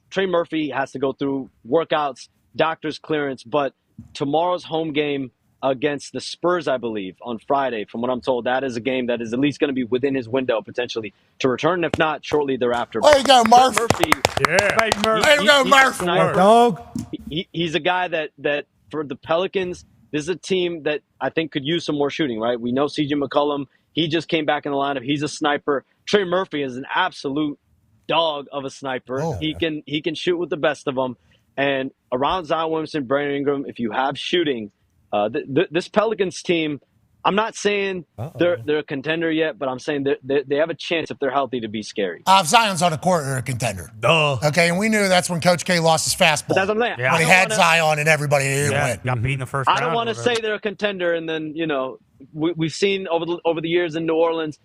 Trey Murphy has to go through workouts, doctor's clearance, but tomorrow's home game against the Spurs, I believe, on Friday, from what I'm told, that is a game that is at least going to be within his window, potentially, to return, if not shortly thereafter. There you go, Murph. Murphy, There you go, Murph. Dog. He's a guy that for the Pelicans, this is a team that I think could use some more shooting, right? We know CJ McCollum. He just came back in the lineup. He's a sniper. Trey Murphy is an absolute dog of a sniper. He can shoot with the best of them. And around Zion Williamson, Brandon Ingram, if you have shooting, this Pelicans team, I'm not saying they're a contender yet, but I'm saying they have a chance if they're healthy to be scary. If Zion's on the court, they're a contender. Duh. Okay, and we knew that's when Coach K lost his fastball. But that's what I'm saying. When he had Zion and everybody didn't win. Got beat in the first round. I don't want to say they're a contender, and then we've seen over the years in New Orleans.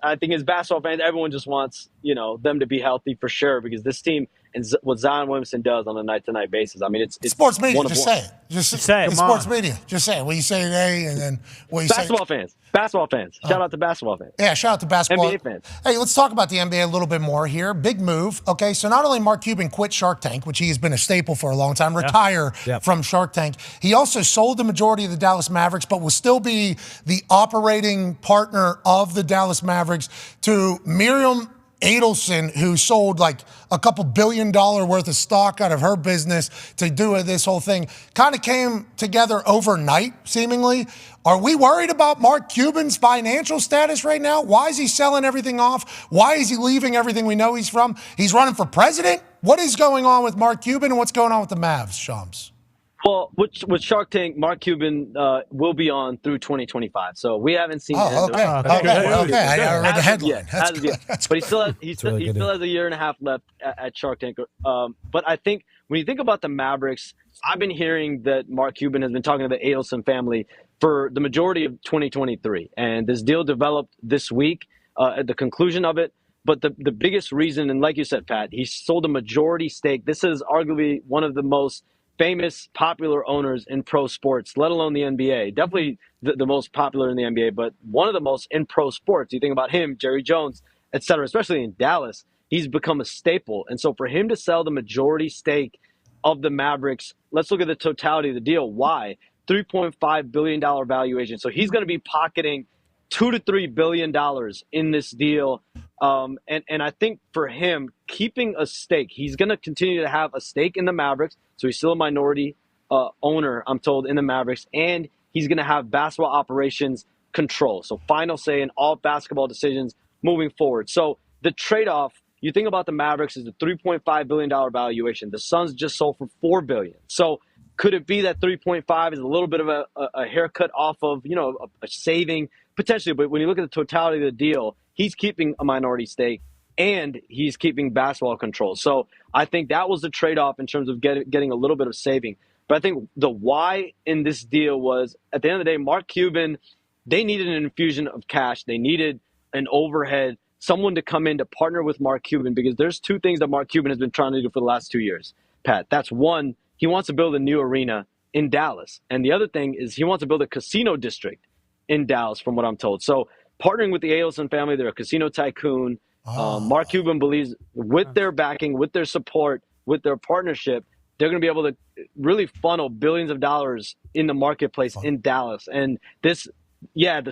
I think as basketball fans, everyone just wants them to be healthy for sure, because this team and what Zion Williamson does on a night-to-night basis. It's sports media. One just one. say it. Just say it. It's sports media. Just say it. What you say today, and then what you say. Basketball fans. Basketball fans. Shout out to basketball fans. Yeah, shout out to basketball. NBA fans. Hey, let's talk about the NBA a little bit more here. Big move. Okay, so not only Mark Cuban quit Shark Tank, which he has been a staple for a long time, retire from Shark Tank, he also sold the majority of the Dallas Mavericks, but will still be the operating partner of the Dallas Mavericks to Miriam Adelson, who sold like a couple $1 billion worth of stock out of her business to do this whole thing. Kind of came together overnight, seemingly. Are we worried about Mark Cuban's financial status right now? Why is he selling everything off? Why is he leaving everything we know he's from? He's running for president? What is going on with Mark Cuban and what's going on with the Mavs, Shams? Well, with Shark Tank, Mark Cuban will be on through 2025. So we haven't seen. Okay. I read the headline. That's good. But he still has a year and a half left at Shark Tank. But I think when you think about the Mavericks, I've been hearing that Mark Cuban has been talking to the Adelson family for the majority of 2023, and this deal developed this week at the conclusion of it. But the biggest reason, and like you said, Pat, he sold a majority stake. This is arguably one of the most famous, popular owners in pro sports, let alone the NBA. Definitely the most popular in the NBA, but one of the most in pro sports. You think about him, Jerry Jones, et cetera, especially in Dallas, he's become a staple. And so for him to sell the majority stake of the Mavericks, let's look at the totality of the deal. Why? $3.5 billion valuation. So he's going to be pocketing $2 to $3 billion in this deal. And I think for him, keeping a stake, he's going to continue to have a stake in the Mavericks. So he's still a minority owner, I'm told, in the Mavericks. And he's going to have basketball operations control. So final say in all basketball decisions moving forward. So the trade-off, you think about the Mavericks, is the $3.5 billion valuation. The Suns just sold for $4 billion. So could it be that 3.5 is a little bit of a haircut off of, a saving potentially? But when you look at the totality of the deal, he's keeping a minority stake and he's keeping basketball control. So I think that was the trade-off in terms of getting a little bit of saving. But I think the why in this deal was, at the end of the day, Mark Cuban, they needed an infusion of cash. They needed an overhead, someone to come in to partner with Mark Cuban, because there's two things that Mark Cuban has been trying to do for the last 2 years, Pat. That's one, he wants to build a new arena in Dallas. And the other thing is he wants to build a casino district in Dallas, from what I'm told. So partnering with the Adelson family, they're a casino tycoon. Mark Cuban believes with their backing, with their support, with their partnership, they're going to be able to really funnel billions of dollars in the marketplace in Dallas. And this, the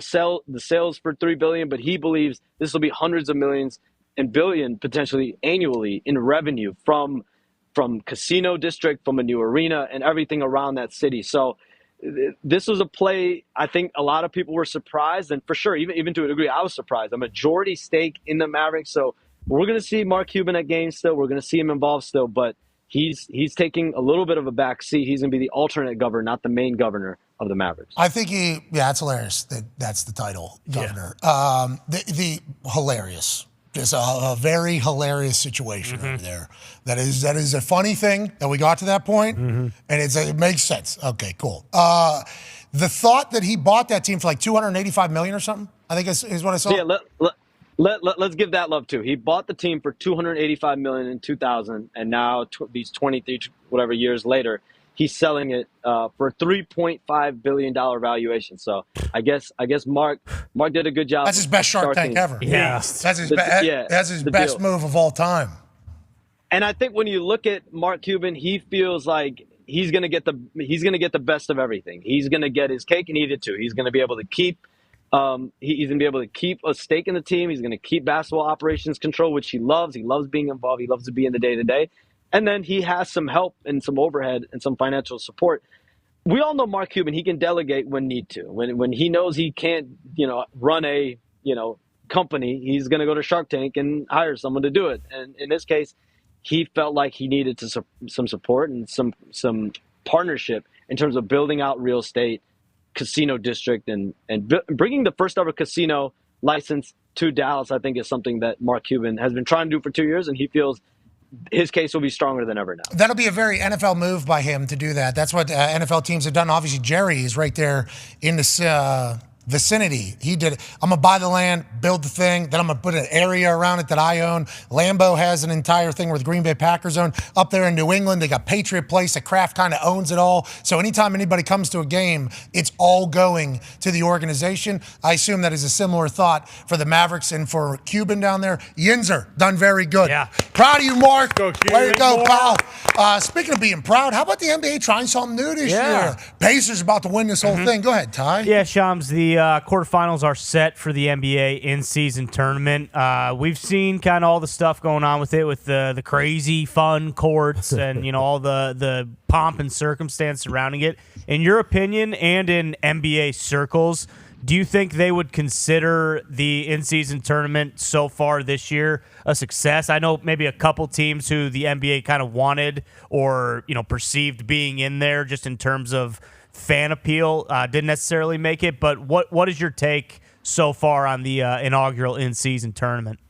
sales for $3 billion, but he believes this will be hundreds of millions and billion potentially annually in revenue from casino district, from a new arena, and everything around that city. So this was a play. I think a lot of people were surprised, and for sure, even to a degree, I was surprised. A majority stake in the Mavericks. So we're going to see Mark Cuban at games still. We're going to see him involved still, but he's taking a little bit of a back seat. He's going to be the alternate governor, not the main governor of the Mavericks. I think that's hilarious. That's the title, governor. The hilarious. Just a very hilarious situation over there. That is a funny thing that we got to that point, and it makes sense. Okay, cool. The thought that he bought that team for like $285 million or something, I think is what I saw. Yeah, let's give that love too. He bought the team for $285 million in 2000, and now these 23 whatever years later, he's selling it for $3.5 billion valuation. So I guess Mark did a good job. That's his best Shark Tank ever. Yes. That's his best deal. move of all time. And I think when you look at Mark Cuban, he feels like he's going to get the best of everything. He's going to get his cake and eat it too. He's going to be able to keep he's going to be able to keep a stake in the team. He's going to keep basketball operations control, which he loves. He loves being involved. He loves to be in the day-to-day. And then he has some help and some overhead and some financial support. We all know Mark Cuban, he can delegate when need to. When he knows he can't, run a, company, he's going to go to Shark Tank and hire someone to do it. And in this case, he felt like he needed some support and some partnership in terms of building out real estate, casino district, and bringing the first ever casino license to Dallas. I think is something that Mark Cuban has been trying to do for 2 years, and he feels his case will be stronger than ever now. That'll be a very NFL move by him to do that. That's what NFL teams have done. Obviously, Jerry is right there in the vicinity. He did it. I'm going to buy the land, build the thing, then I'm going to put an area around it that I own. Lambeau has an entire thing where the Green Bay Packers own. Up there in New England, they got Patriot Place. The Kraft kind of owns it all. So anytime anybody comes to a game, it's all going to the organization. I assume that is a similar thought for the Mavericks and for Cuban down there. Yinzer, done very good. Yeah. Proud of you, Mark. Go, Way to go, Cuban. pal. Speaking of being proud, how about the NBA trying something new this year? Pacers about to win this whole thing. Go ahead, Ty. Yeah, Shams, the quarterfinals are set for the NBA in-season tournament. We've seen kind of all the stuff going on with it, with the crazy fun courts and, all the pomp and circumstance surrounding it. In your opinion, and in NBA circles, do you think they would consider the in-season tournament so far this year a success? I know maybe a couple teams who the NBA kind of wanted or, perceived being in there just in terms of fan appeal didn't necessarily make it. But what is your take so far on the inaugural in-season tournament?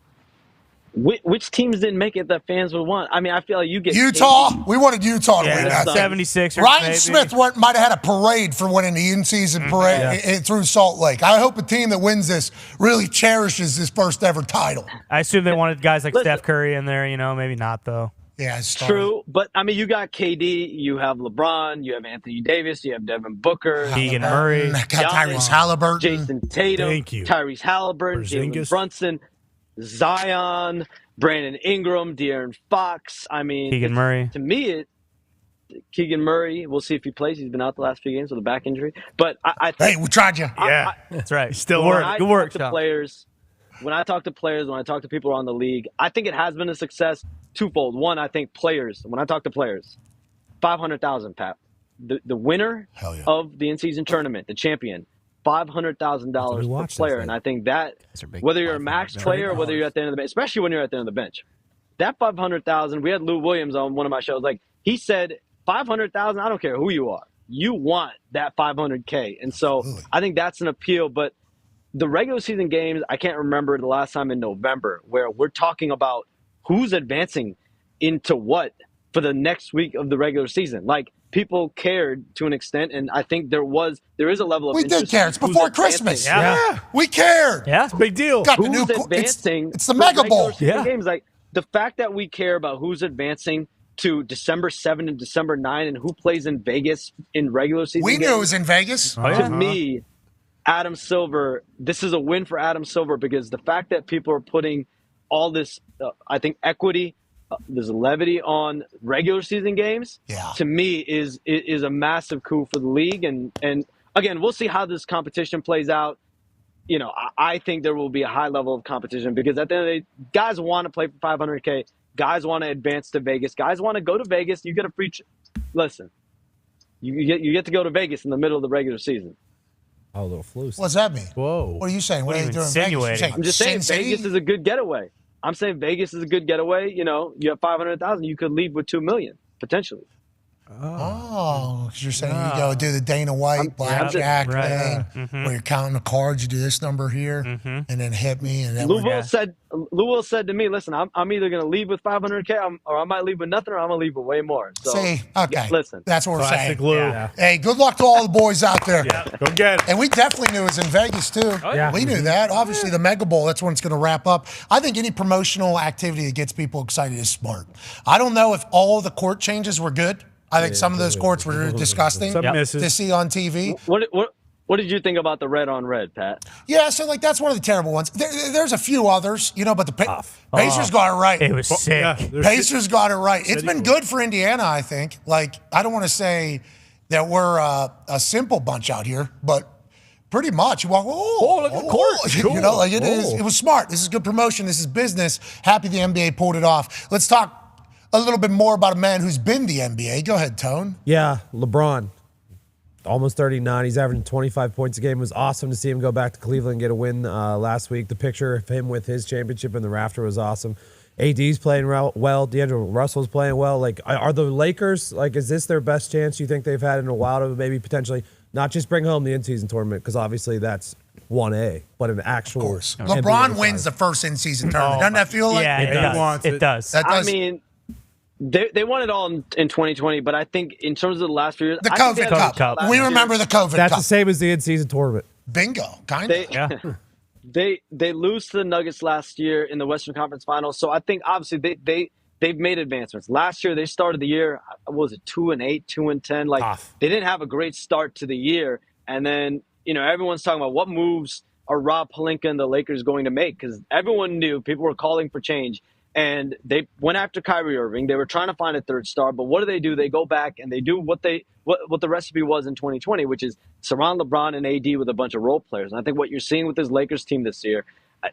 Which teams didn't make it that fans would want? I mean, I feel like you get Utah. We wanted Utah to win that. 76ers. Ryan maybe. Smith might have had a parade for winning the in-season parade through Salt Lake. I hope a team that wins this really cherishes this first ever title. I assume they wanted guys like Steph Curry in there. Maybe not though. Yeah, it's true. But I mean, you got KD, you have LeBron, you have Anthony Davis, you have Devin Booker, Keegan Murray, Tyrese Halliburton, Jason Tatum, Tyrese Halliburton, Jalen Brunson, Zion, Brandon Ingram, De'Aaron Fox. I mean, Keegan Murray. To me, Keegan Murray. We'll see if he plays. He's been out the last few games with a back injury. But I think, hey, we tried you. That's right. Still Good work. When I talk to players, when I talk to people around the league, I think it has been a success twofold. One, I think players. When I talk to players, 500,000, Pat. The winner of the in-season tournament, the champion. $500,000 per player, and I think that whether you're a max player or whether you're at the end of the bench, especially when you're at the end of the bench, that $500,000. We had Lou Williams on one of my shows. Like he said, $500,000. I don't care who you are, you want that $500K, and so I think that's an appeal. But the regular season games, I can't remember the last time in November where we're talking about who's advancing into what for the next week of the regular season. Like. People cared to an extent, and I think there is a level of interest. We did care. It's before Christmas. Yeah. We cared. Yeah, it's a big deal. Got who's the new advancing? It's the Mega Bowl. Games. Like the fact that we care about who's advancing to December 7 and December 9 and who plays in Vegas in regular season. We knew it was in Vegas. To me, Adam Silver. This is a win for Adam Silver because the fact that people are putting all this, I think, equity. There's levity on regular season games. To me is a massive coup for the league, and again, we'll see how this competition plays out. I think there will be a high level of competition because at the end of the day, guys want to play for $500K. Guys want to advance to Vegas. Guys want to go to Vegas. You get a free. Listen, you get to go to Vegas in the middle of the regular season. Oh, a little flu. What's that mean? Whoa. What are you saying? What are you doing? Insinuating. I'm just saying Vegas is a good getaway. I'm saying Vegas is a good getaway. You have 500,000. You could leave with $2 million potentially. Oh, because you're saying you go do the Dana White blackjack thing, where you're counting the cards. You do this number here, and then hit me. And then Lou Will said to me, "Listen, I'm either going to leave with $500K, or I might leave with nothing, or I'm going to leave with way more." So, okay, listen, that's what we're saying. Lou. Yeah. Hey, good luck to all the boys out there. Go get it. And we definitely knew it was in Vegas too. We knew that. Obviously, the Mega Bowl. That's when it's going to wrap up. I think any promotional activity that gets people excited is smart. I don't know if all the court changes were good. I think some of those courts were disgusting to see on TV. What did you think about the red on red, Pat? Yeah, so that's one of the terrible ones. There's a few others, but the Pacers got it right. It was sick. Pacers got it right. It's been good for Indiana, I think. I don't want to say that we're a simple bunch out here, but pretty much. You walk, look at the court. Cool. It is. It was smart. This is good promotion. This is business. Happy the NBA pulled it off. Let's talk a little bit more about a man who's been the NBA. Go ahead, Tone. Yeah, LeBron. Almost 39. He's averaging 25 points a game. It was awesome to see him go back to Cleveland and get a win last week. The picture of him with his championship in the rafter was awesome. AD's playing well. D'Angelo Russell's playing well. Are the Lakers, is this their best chance you think they've had in a while to maybe potentially not just bring home the in-season tournament, because obviously that's 1A, but an actual. Of course. LeBron wins the first in-season tournament. Doesn't that feel like? Yeah, it does. I mean, they won it all in 2020, but I think in terms of the last few years, the COVID Cup. We remember the COVID Cup. That's the same as the in-season tournament. Bingo, kind of. They lose to the Nuggets last year in the Western Conference Finals, so I think obviously they've made advancements. Last year they started the year, what was it, 2-8, 2-10? Like Tough. They didn't have a great start to the year, and then everyone's talking about what moves are Rob Pelinka and the Lakers going to make, because everyone knew people were calling for change. And they went after Kyrie Irving. They were trying to find a third star, but what do? They go back and they do what the recipe was in 2020, which is surround LeBron and AD with a bunch of role players. And I think what you're seeing with this Lakers team this year,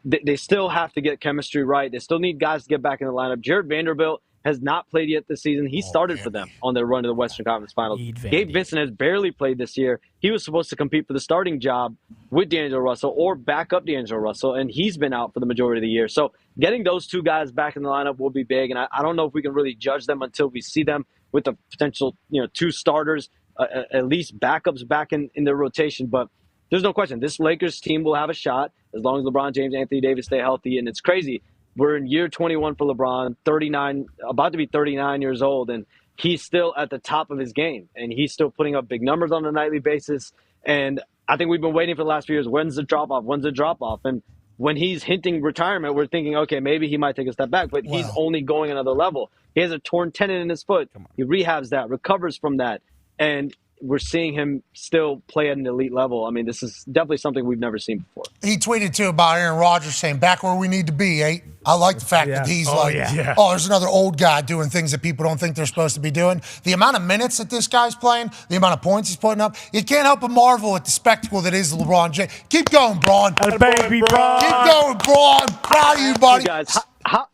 they still have to get chemistry right. They still need guys to get back in the lineup. Jared Vanderbilt has not played yet this season. He started for them on their run to the Western Conference Finals. Gabe Vincent has barely played this year. He was supposed to compete for the starting job with D'Angelo Russell or back up D'Angelo Russell, and he's been out for the majority of the year. So getting those two guys back in the lineup will be big, and I don't know if we can really judge them until we see them with the potential, two starters, at least backups back in their rotation. But there's no question, this Lakers team will have a shot as long as LeBron James, Anthony Davis stay healthy, and it's crazy. We're in year 21 for LeBron, 39, about to be 39 years old, and he's still at the top of his game, and he's still putting up big numbers on a nightly basis. And I think we've been waiting for the last few years. When's the drop-off? When's the drop-off? And when he's hinting retirement, we're thinking, okay, maybe he might take a step back, but he's only going another level. He has a torn tendon in his foot. He rehabs that, recovers from that, and we're seeing him still play at an elite level. I mean, this is definitely something we've never seen before. He tweeted, too, about Aaron Rodgers saying, back where we need to be, eh? I like the fact that he's there's another old guy doing things that people don't think they're supposed to be doing. The amount of minutes that this guy's playing, the amount of points he's putting up, you can't help but marvel at the spectacle that is LeBron James. Keep going, Braun. Baby, Braun. Keep going, Braun. Proud of you, buddy. Hey guys,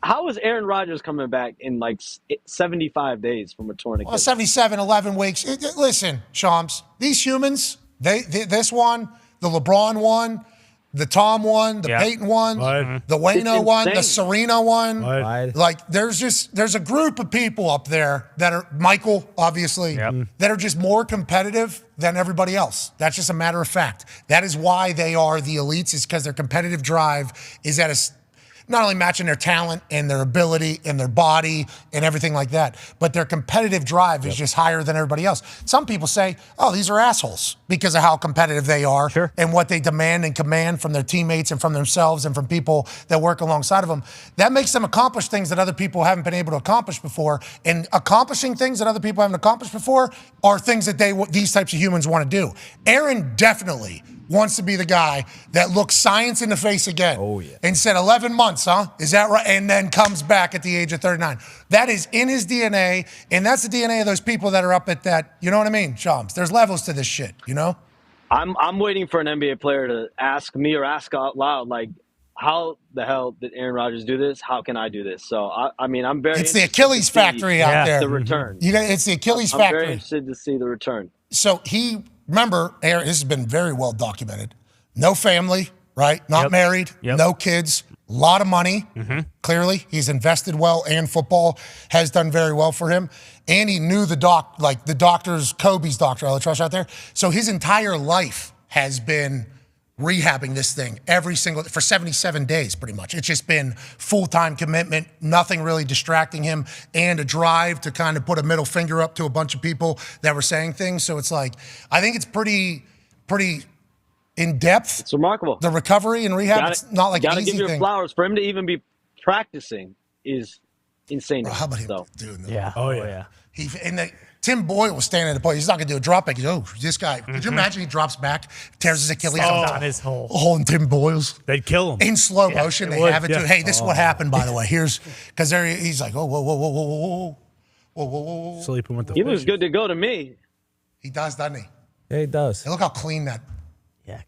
how is Aaron Rodgers coming back in like 75 days from a torn Achilles? 77, 11 weeks. Listen, Shams, these humans, this one, the LeBron one, the Tom one, the Peyton one, the Wayno one, the Serena one. Like, there's a group of people up there that are, Michael, obviously, that are just more competitive than everybody else. That's just a matter of fact. That is why they are the elites, is because their competitive drive is at not only matching their talent and their ability and their body and everything like that, but their competitive drive is just higher than everybody else. Some people say, oh, these are assholes because of how competitive they are and what they demand and command from their teammates and from themselves and from people that work alongside of them. That makes them accomplish things that other people haven't been able to accomplish before. And accomplishing things that other people haven't accomplished before are things that these types of humans want to do. Aaron definitely wants to be the guy that looks science in the face again and said 11 months, huh? Is that right? And then comes back at the age of 39. That is in his DNA, and that's the DNA of those people that are up at that, you know what I mean, Shams? There's levels to this shit, you know? I'm waiting for an NBA player to ask me or ask out loud, like, how the hell did Aaron Rodgers do this? How can I do this? So, I mean, I'm very It's the Achilles factory out there. The return. It's the Achilles factory. I'm very interested to see the return. So remember, Aaron, this has been very well documented. No family, right? Not married, no kids, a lot of money. Clearly, he's invested well, and football has done very well for him. And he knew the doctors, Kobe's doctor, all the trust out there. So his entire life has been rehabbing this thing for 77 days, pretty much. It's just been full-time commitment, nothing really distracting him, and a drive to kind of put a middle finger up to a bunch of people that were saying things. So it's like, I think it's pretty in depth. It's remarkable. The recovery and rehab, it's not like an easy thing. Gotta give your flowers. For him to even be practicing is insane. Bro, how about him doing that? Yeah. Oh, yeah. Tim Boyle was standing at the point. He's not going to do a drop back. He's, this guy. Could you imagine he drops back, tears his Achilles on his hole. In Tim Boyle's. They'd kill him. In slow motion, they have it too. Hey, this is what happened, by the way. Because he's like, whoa. Sleeping with the He looks good to go to me. He does, doesn't he? Yeah, he does. Hey, look how clean that.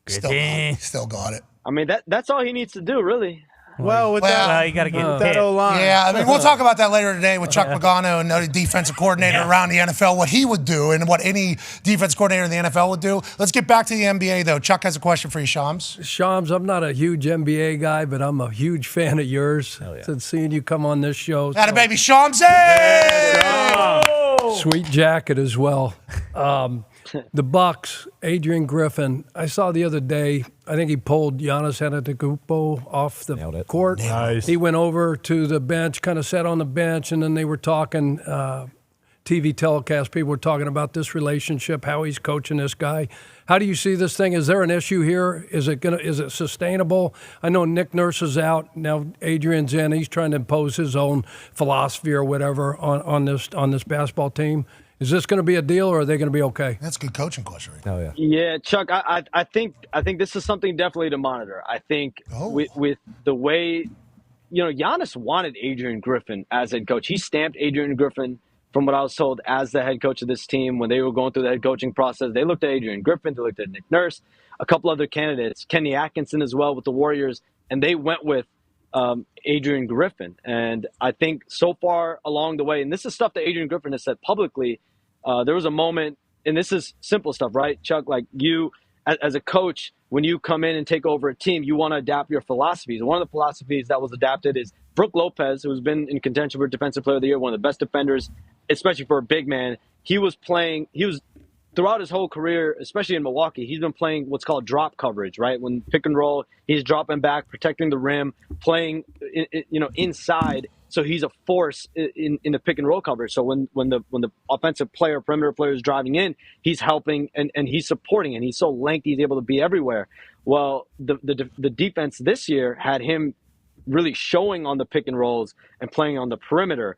Still got it. I mean, that's all he needs to do, really. Well, with that, you got to get that O-line. Yeah, I mean, we'll talk about that later today with Chuck Pagano, and defensive coordinator around the NFL, what he would do and what any defense coordinator in the NFL would do. Let's get back to the NBA, though. Chuck has a question for you, Shams. Shams, I'm not a huge NBA guy, but I'm a huge fan of yours. Since seeing you come on this show. Atta baby, Shams! Sweet jacket as well. The Bucks, Adrian Griffin. I saw the other day, I think he pulled Giannis Antetokounmpo off the court. Nice. He went over to the bench, kind of sat on the bench, and then they were talking. TV telecast, people were talking about this relationship, how he's coaching this guy. How do you see this thing? Is there an issue here? Is it sustainable? I know Nick Nurse is out now. Adrian's in. He's trying to impose his own philosophy or whatever on this basketball team. Is this going to be a deal, or are they going to be okay? That's a good coaching question. Right? Oh yeah. Yeah, Chuck. I think this is something definitely to monitor. I think with the way, Giannis wanted Adrian Griffin as head coach. He stamped Adrian Griffin, from what I was told, as the head coach of this team. When they were going through the head coaching process, they looked at Adrian Griffin, they looked at Nick Nurse, a couple other candidates, Kenny Atkinson as well with the Warriors, and they went with Adrian Griffin. And I think so far along the way, and this is stuff that Adrian Griffin has said publicly, there was a moment, and this is simple stuff, right, Chuck? Like you, as a coach, when you come in and take over a team, you want to adapt your philosophies. One of the philosophies that was adapted is Brook Lopez, who's been in contention for Defensive Player of the Year, one of the best defenders, especially for a big man. He was throughout his whole career, especially in Milwaukee, he's been playing what's called drop coverage, right? When pick and roll, he's dropping back, protecting the rim, playing, inside. So he's a force in the pick and roll coverage. So when the offensive player, perimeter player is driving in, he's helping and he's supporting, and he's so lengthy, he's able to be everywhere. Well, the defense this year had him really showing on the pick and rolls and playing on the perimeter.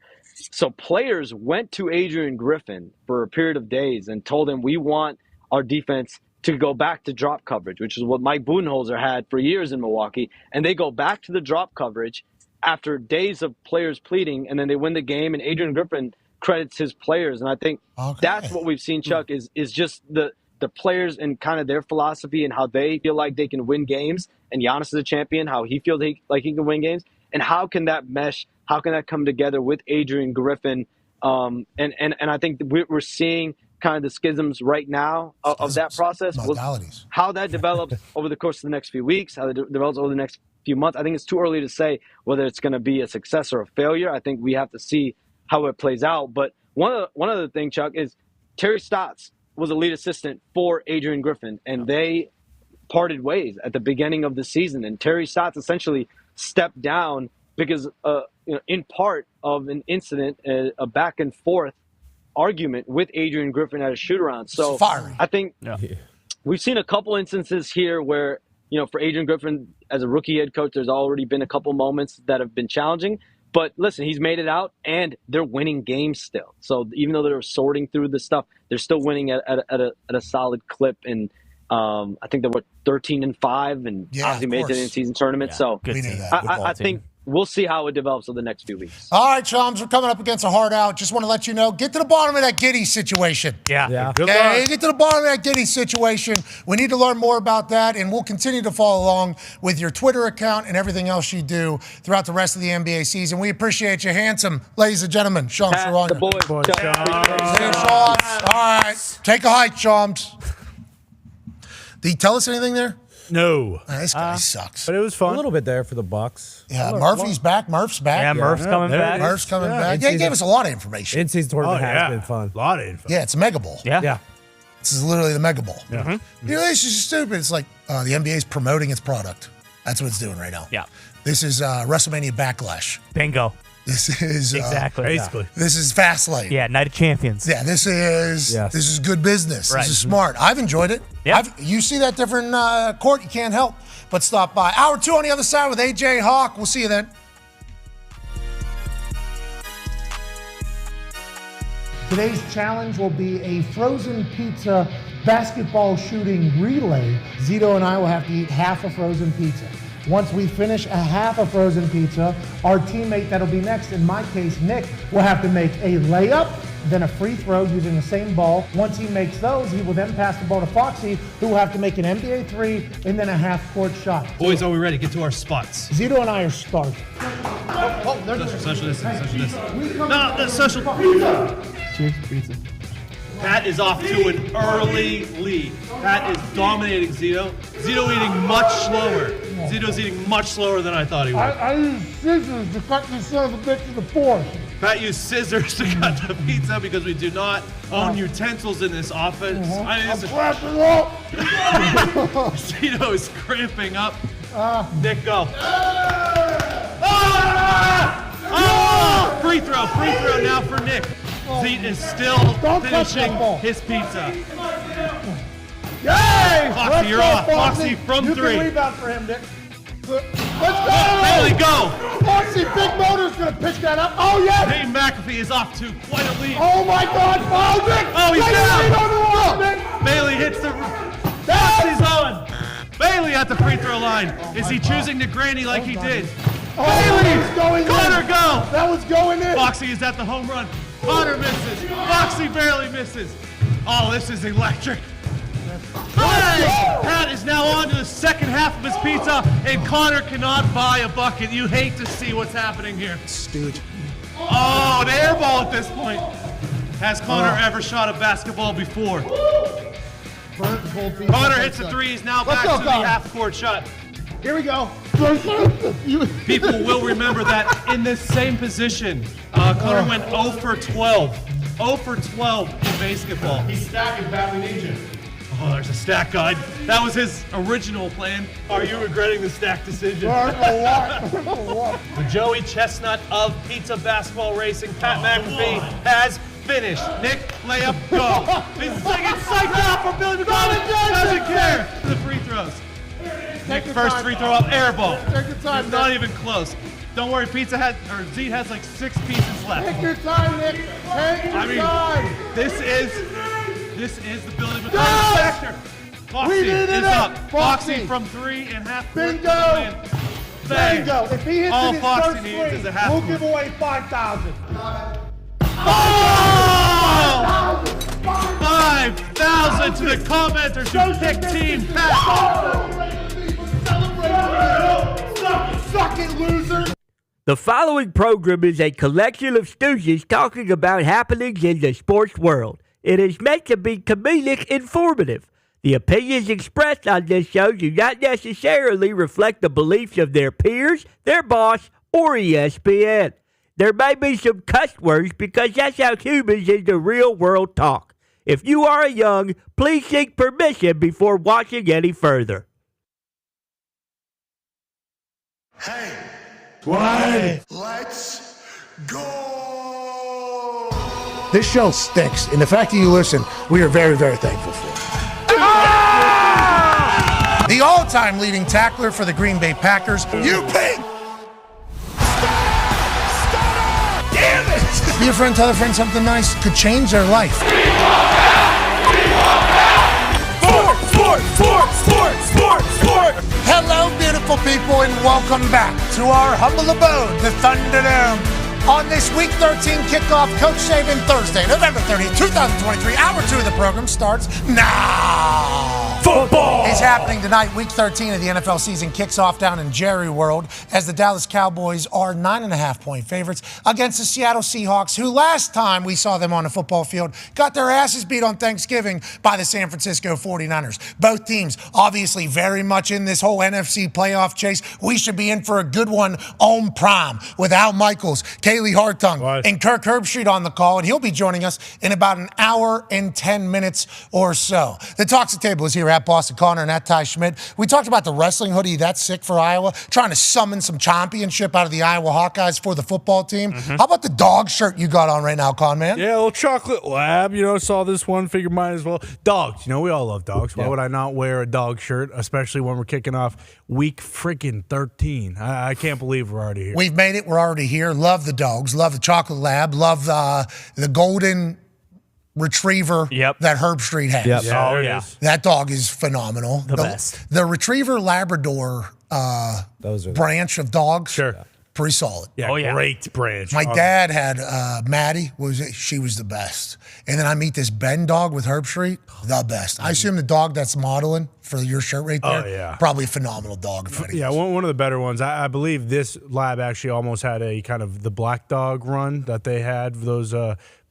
So players went to Adrian Griffin for a period of days and told him, we want our defense to go back to drop coverage, which is what Mike Budenholzer had for years in Milwaukee. And they go back to the drop coverage after days of players pleading, and then they win the game, and Adrian Griffin credits his players. And I think that's what we've seen, Chuck, is just the players and kind of their philosophy and how they feel like they can win games. And Giannis is a champion, how he feels like he can win games. And how can that mesh? How can that come together with Adrian Griffin? And I think we're seeing kind of the schisms right now of that process. How that develops over the course of the next few weeks, how that develops over the next few months. I think it's too early to say whether it's going to be a success or a failure. I think we have to see how it plays out. But one other thing, Chuck, is Terry Stotts was a lead assistant for Adrian Griffin, and they parted ways at the beginning of the season. And Terry Stotts essentially stepped down because, in part of an incident, a back and forth argument with Adrian Griffin at a shoot-around. So I think we've seen a couple instances here where, for Adrian Griffin as a rookie head coach, there's already been a couple moments that have been challenging. But listen, he's made it out, and they're winning games still. So even though they're sorting through the stuff, they're still winning at a solid clip. And I think they were 13-5, and obviously made it to the in-season tournament. So I think we'll see how it develops over the next few weeks. All right, chums, we're coming up against a hard out. Just want to let you know, get to the bottom of that Giddey situation. Yeah. Good luck. Get to the bottom of that Giddey situation. We need to learn more about that, and we'll continue to follow along with your Twitter account and everything else you do throughout the rest of the NBA season. We appreciate you, handsome, ladies and gentlemen. Shams Charania. The boys. All right. Take a hike, Shams. Did he tell us anything there? No. This guy sucks. But it was fun. A little bit there for the Bucks. Yeah, Murphy's back. Murph's back. Yeah, Murph's coming back. Murph's coming back. Yeah, he gave us a lot of information. In-season tournament has been fun. A lot of info. Yeah, it's a Mega Bowl. Yeah. This is literally the Mega Bowl. Yeah. This is stupid. It's like the NBA is promoting its product. That's what it's doing right now. Yeah. This is WrestleMania Backlash. Bingo. This is Exactly. Basically. This is Fastlane. Yeah, Night of Champions. Yeah, this is good business. Right. This is smart. I've enjoyed it. Yeah. You see that different court, you can't help but stop by. Hour 2 on the other side with AJ Hawk. We'll see you then. Today's challenge will be a frozen pizza basketball shooting relay. Zito and I will have to eat half a frozen pizza. Once we finish a half a frozen pizza, our teammate that'll be next, in my case, Nick, will have to make a layup, then a free throw using the same ball. Once he makes those, he will then pass the ball to Foxy, who will have to make an NBA three and then a half-court shot. Boys, are we ready? Get to our spots. Zito and I are starving. Social distance. No, social. Cheers, pizza. Pat is off to an early lead. Pat is dominating Zito. Zito eating much slower. Zito's eating much slower than I thought he would. I used scissors to cut this son of a bitch to the fork. Pat used scissors to cut the pizza because we do not own utensils in this office. I mean, I'm cramping up. Zito is cramping up. Nick, go. Free throw now for Nick. Zeke is still finishing his pizza. Yay! Foxy, you're off. Foxy from you 3. You can rebound for him, Nick. Let's go! Bailey, go! Foxy, Big Motor's going to pitch that up. Oh, yes! Hey, McAfee is off to quite a lead. Oh, my God! Oh, Nick! Oh, he's Take down! a lead on the wall, Nick! Bailey hits the... Foxy's on! Bailey at the free throw line. Is he choosing to granny like he did? Oh, Bailey! Going Connor, in. go! That was going in. Foxy is at the home run. Connor misses. Foxy barely misses. Oh, this is electric. Pat is now on to the second half of his pizza, and Connor cannot buy a bucket. You hate to see what's happening here. Stooge. Oh, an air ball at this point. Has Connor ever shot a basketball before? Connor hits the 3. He's now back to the half-court shot. Here we go. People will remember that in this same position, Connor went 0 for 12. 0 for 12 in basketball. He's stacking badly agent. Oh, there's a stack guide. That was his original plan. Are you regretting the stack decision? The Joey Chestnut of pizza basketball racing, Pat McAfee, has finished. Nick, layup, go. He's getting psyched out for Billy McCollum. Doesn't care. To the free throws. Nick, first free throw up, air ball. Take your time, It's not even close. Don't worry, Zeke has like 6 pieces left. Take your time, Nick. Take your time. This is the Billy McCollum factor. Foxy is up. Foxy from 3 and half. Bingo. Bingo. If he hits all in his Foxy first needs swing, is a half. we'll give away 5,000. Oh! 5,000 to the commenters who picked Team Pat. Suck it, loser. The following program is a collection of stooges talking about happenings in the sports world. It is meant to be comedic informative. The opinions expressed on this show do not necessarily reflect the beliefs of their peers, their boss, or ESPN. There may be some cuss words because that's how humans in the real world talk. If you are young, please seek permission before watching any further. Hey, what? Let's go. This show stinks, and the fact that you listen, we are very, very thankful for. The all-time leading tackler for the Green Bay Packers, You pig! Damn it! be a friend, tell a friend something nice, could change their life. Sport! Hello, beautiful people, and welcome back to our humble abode, the Thunderdome. On this Week 13 kickoff, Coach Saban Thursday, November 30th, 2023, Hour 2 of the program starts now. Football is happening tonight. Week 13 of the NFL season kicks off down in Jerry World as the Dallas Cowboys are 9.5-point favorites against the Seattle Seahawks, who last time we saw them on the football field got their asses beat on Thanksgiving by the San Francisco 49ers. Both teams obviously very much in this whole NFC playoff chase. We should be in for a good one on Prime with Al Michaels, Kaylee Hartung, and Kirk Herbstreit on the call, and he'll be joining us in about an hour and 10 minutes or so. The Talks the Table is here at Boston Connor and at Ty Schmidt. We talked about the wrestling hoodie that's sick for Iowa, trying to summon some championship out of the Iowa Hawkeyes for the football team. How about the dog shirt you got on right now, Con Man? Yeah, a little chocolate lab. Saw this one, figured might as well. Dogs. We all love dogs. Why would I not wear a dog shirt, especially when we're kicking off week freaking 13? I can't believe we're already here. We've made it. We're already here. Love the dogs. Love the chocolate lab. Love the golden retriever that Herbstreit has. Yep. Yeah, oh, yeah. That dog is phenomenal. The best. The retriever Labrador branch of dogs. Sure. Pretty solid. Yeah, great branch. My dad had Maddie. She was the best. And then I meet this Ben dog with Herbstreit. The best. I assume the dog that's modeling for your shirt right there. Oh, yeah. Probably a phenomenal dog. Yeah, one of the better ones. I believe this lab actually almost had a kind of the black dog run that they had, those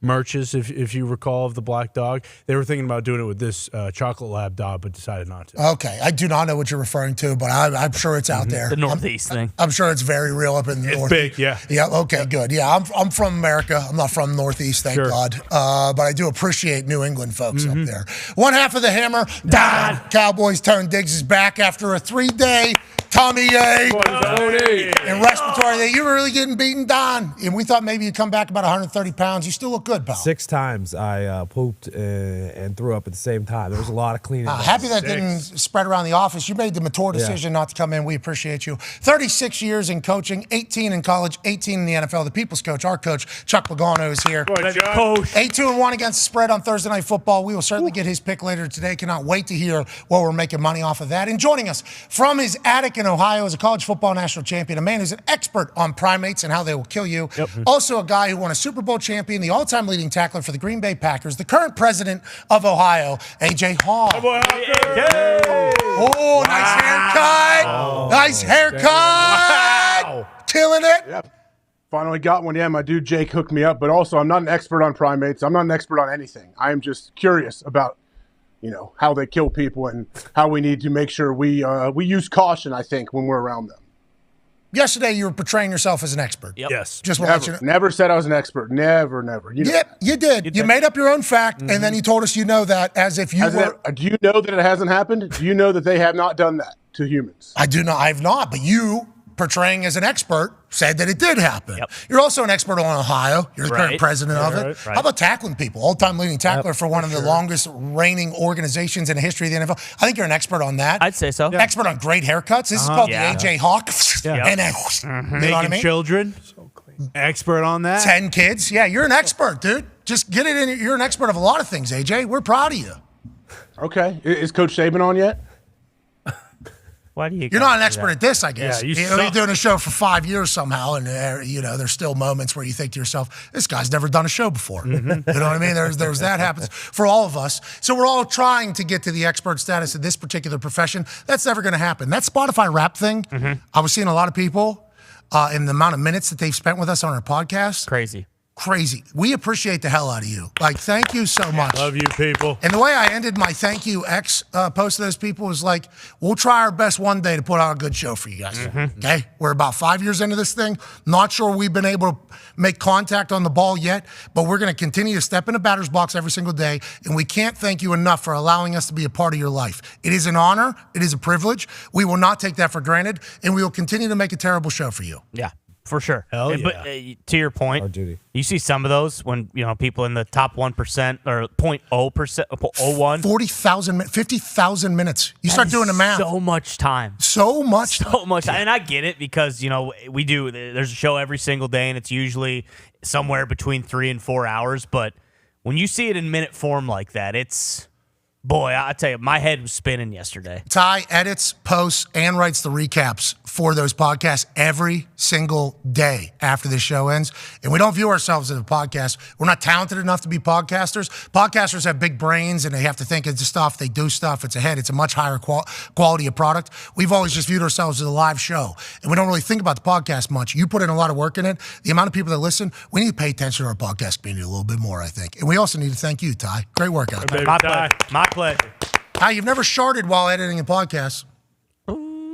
merches, if you recall, of the black dog. They were thinking about doing it with this chocolate lab dog, but decided not to. Okay. I do not know what you're referring to, but I'm sure it's out there. The Northeast thing. I'm sure it's very real up in the It's Northeast. big, yeah. Yeah, okay, good. Yeah, I'm from America. I'm not from Northeast, thank God. But I do appreciate New England folks up there. One half of the hammer, Dahn. Cowboys turn. Diggs is back after a 3-day tummy ache and respiratory ache. You were really getting beaten down. And we thought maybe you'd come back about 130 pounds. You still look good, pal. 6 times I pooped and threw up at the same time. There was a lot of cleaning. Happy that didn't spread around the office. You made the mature decision not to come in. We appreciate you. 36 years in coaching, 18 in college, 18 in the NFL. The people's coach, our coach, Chuck Pagano, is here. 8-2-1 against the spread on Thursday Night Football. We will certainly get his pick later today. Cannot wait to hear what we're making money off of that. And joining us from his attic in Ohio is a college football national champion, a man who's an expert on primates and how they will kill you. Also a guy who won a Super Bowl champion, the all-time leading tackler for the Green Bay Packers, the current president of Ohio, AJ Hall. Oh, nice haircut. Nice haircut. Wow. Killing it. Yep. Finally got one. Yeah, my dude Jake hooked me up, but also I'm not an expert on primates. I'm not an expert on anything. I am just curious about, how they kill people and how we need to make sure we use caution, I think, when we're around them. Yesterday, you were portraying yourself as an expert. Yes. Just never said I was an expert. Never. You did. You made up your own fact, and then you told us you know that as if you were. Do you know that it hasn't happened? Do you know that they have not done that to humans? I do not. I have not. But you, portraying as an expert, said that it did happen. You're also an expert on Ohio. You're the current president of it. How about tackling people? All-time leading tackler for one of the longest reigning organizations in the history of the NFL. I think you're an expert on that. I'd say so. Expert on great haircuts. This is called the AJ Hawk. And then, you know what I mean? Children. So clean. Expert on that. 10 kids. Yeah, you're an expert, dude. Just get it in. You're an expert of a lot of things, AJ. We're proud of you. Okay. Is Coach Saban on yet? Why do you? You're not an expert at this, I guess. Yeah, you're doing a show for 5 years somehow, and there's still moments where you think to yourself, "This guy's never done a show before." You know what I mean? There's that happens for all of us. So we're all trying to get to the expert status of this particular profession. That's never going to happen. That Spotify rap thing. I was seeing a lot of people in the amount of minutes that they've spent with us on our podcast. Crazy. We appreciate the hell out of you. Thank you so much. Love you, people. And the way I ended my thank you X post to those people was like, we'll try our best one day to put out a good show for you guys. Okay? We're about 5 years into this thing. Not sure we've been able to make contact on the ball yet, but we're going to continue to step in the batter's box every single day, and we can't thank you enough for allowing us to be a part of your life. It is an honor. It is a privilege. We will not take that for granted, and we will continue to make a terrible show for you. Yeah. For sure. Hell yeah. But to your point, you see some of those when people in the top 1% or 0.0%, 0.01, 50,000 minutes. You start doing the math. So much time. So much. And I get it because we do. There's a show every single day, and it's usually somewhere between 3 and 4 hours. But when you see it in minute form like that, it's. Boy, I tell you, my head was spinning yesterday. Ty edits, posts, and writes the recaps for those podcasts every single day after this show ends. And we don't view ourselves as a podcast. We're not talented enough to be podcasters. Podcasters have big brains, and they have to think of stuff. They do stuff. It's ahead. It's a much higher quality of product. We've always just viewed ourselves as a live show, and we don't really think about the podcast much. You put in a lot of work in it. The amount of people that listen, we need to pay attention to our podcast community a little bit more, I think. And we also need to thank you, Ty. Great work out there. My pleasure. Ty, you've never sharded while editing a podcast.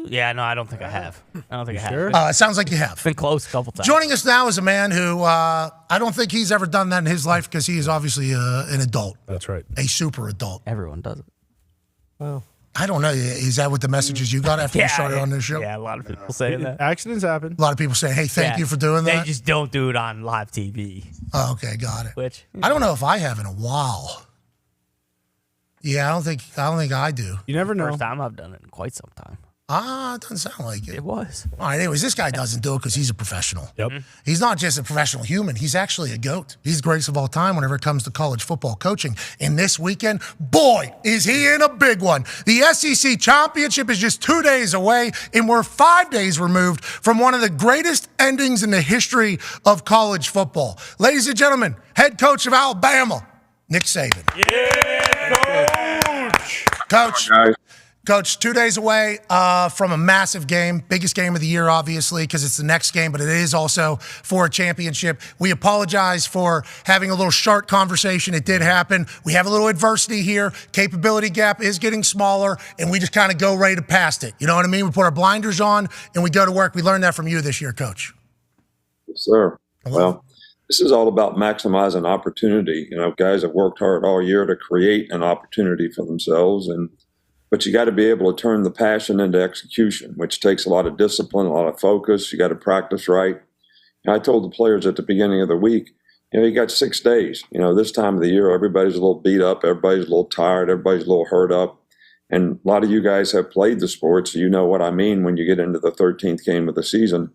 Yeah, no, I don't think I have. It sounds like you have. Been close a couple times. Joining us now is a man who I don't think he's ever done that in his life because he is obviously an adult. That's right. A super adult. Everyone does it. Well, I don't know. Is that what the messages you got after you started on this show? Yeah, a lot of people say that. Accidents happen. A lot of people say, hey, thank you for doing that. They just don't do it on live TV. Oh, okay, got it. Which I don't know if I have in a while. Yeah, I don't think I do. You never know. First time I've done it in quite some time. It doesn't sound like it. It was. All right, anyways, this guy doesn't do it because he's a professional. Yep. He's not just a professional human. He's actually a GOAT. He's the greatest of all time whenever it comes to college football coaching. And this weekend, boy, is he in a big one. The SEC championship is just 2 days away, and we're 5 days removed from one of the greatest endings in the history of college football. Ladies and gentlemen, head coach of Alabama, Nick Saban. Yeah, Coach. Coach, 2 days away from a massive game, biggest game of the year, obviously, because it's the next game, but it is also for a championship. We apologize for having a little short conversation. It did happen. We have a little adversity here. Capability gap is getting smaller, and we just kind of go right past it. You know what I mean? We put our blinders on, and we go to work. We learned that from you this year, Coach. Yes, sir. Well, this is all about maximizing opportunity. Guys have worked hard all year to create an opportunity for themselves, and but you got to be able to turn the passion into execution, which takes a lot of discipline, a lot of focus. You got to practice right. And I told the players at the beginning of the week, you got 6 days. This time of the year, everybody's a little beat up, everybody's a little tired, everybody's a little hurt up. And a lot of you guys have played the sport, so you know what I mean when you get into the 13th game of the season.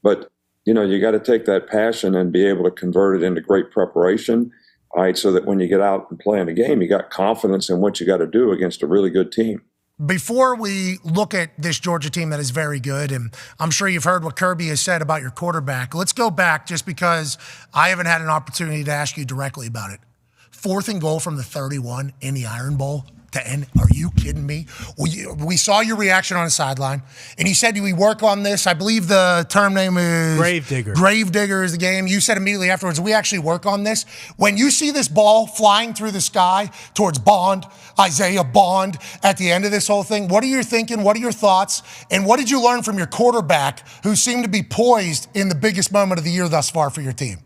But, you got to take that passion and be able to convert it into great preparation, all right, so that when you get out and play in a game, you got confidence in what you got to do against a really good team. Before we look at this Georgia team that is very good, and I'm sure you've heard what Kirby has said about your quarterback, let's go back just because I haven't had an opportunity to ask you directly about it. 4th and goal from the 31 in the Iron Bowl to end. Are you kidding me? We saw your reaction on the sideline, and he said we work on this. I believe the term name is Gravedigger. Gravedigger is the game. You said immediately afterwards, we actually work on this. When you see this ball flying through the sky towards Isaiah Bond at the end of this whole thing, what are you thinking? What are your thoughts? And what did you learn from your quarterback who seemed to be poised in the biggest moment of the year thus far for your team?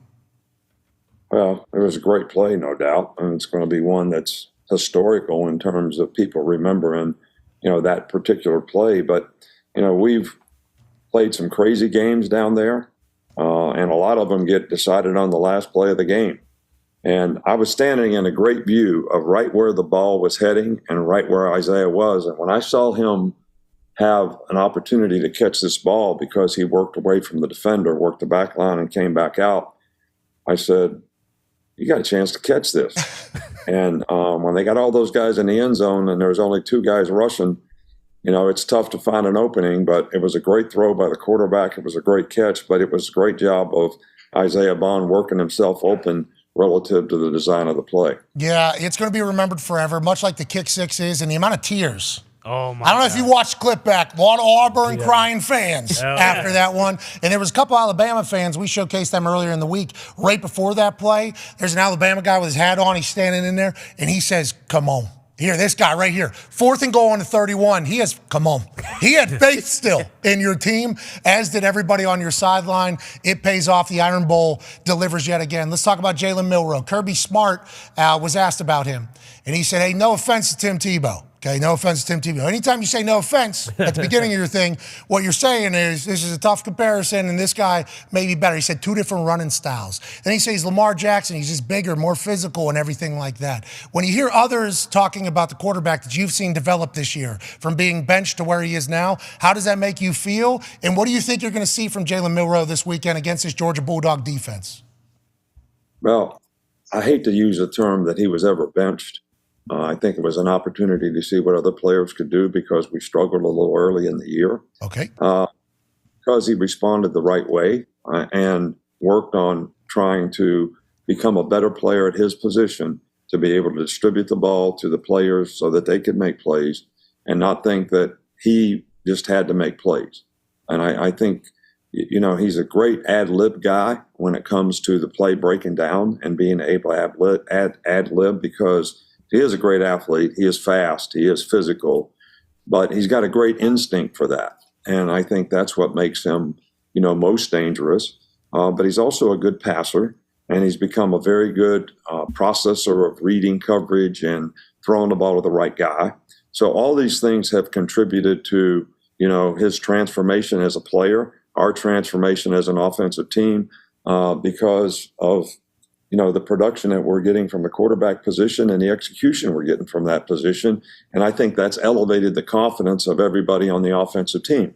Well, it was a great play, no doubt, and it's going to be one that's historical in terms of people remembering, that particular play. But, we've played some crazy games down there, and a lot of them get decided on the last play of the game. And I was standing in a great view of right where the ball was heading and right where Isaiah was. And when I saw him have an opportunity to catch this ball because he worked away from the defender, worked the back line and came back out, I said, you got a chance to catch this. And when they got all those guys in the end zone and there was only 2 guys rushing, it's tough to find an opening, but it was a great throw by the quarterback. It was a great catch, but it was a great job of Isaiah Bond working himself open relative to the design of the play. Yeah, it's going to be remembered forever, much like the kick six is, and the amount of tears. Oh my! I don't know if you watched the clip back. A lot of Auburn crying fans after that one. And there was a couple Alabama fans. We showcased them earlier in the week. Right before that play, there's an Alabama guy with his hat on. He's standing in there, and he says, come on. Here, this guy right here. 4th and goal on the 31. He had faith still in your team, as did everybody on your sideline. It pays off. The Iron Bowl delivers yet again. Let's talk about Jalen Milroe. Kirby Smart was asked about him, and he said, hey, no offense to Tim Tebow. Okay, no offense to Tim Tebow. Anytime you say no offense at the beginning of your thing, what you're saying is this is a tough comparison and this guy may be better. He said 2 different running styles. Then he says Lamar Jackson, he's just bigger, more physical and everything like that. When you hear others talking about the quarterback that you've seen develop this year from being benched to where he is now, how does that make you feel? And what do you think you're going to see from Jalen Milroe this weekend against this Georgia Bulldog defense? Well, I hate to use a term that he was ever benched. I think it was an opportunity to see what other players could do because we struggled a little early in the year. Okay. Because he responded the right way and worked on trying to become a better player at his position to be able to distribute the ball to the players so that they could make plays and not think that he just had to make plays. And I think, he's a great ad-lib guy when it comes to the play breaking down and being able to ad-lib because he is a great athlete. He is fast. He is physical, but he's got a great instinct for that. And I think that's what makes him, most dangerous. But he's also a good passer, and he's become a very good processor of reading coverage and throwing the ball to the right guy. So all these things have contributed to, his transformation as a player, our transformation as an offensive team, because of the production that we're getting from the quarterback position and the execution we're getting from that position. And I think that's elevated the confidence of everybody on the offensive team.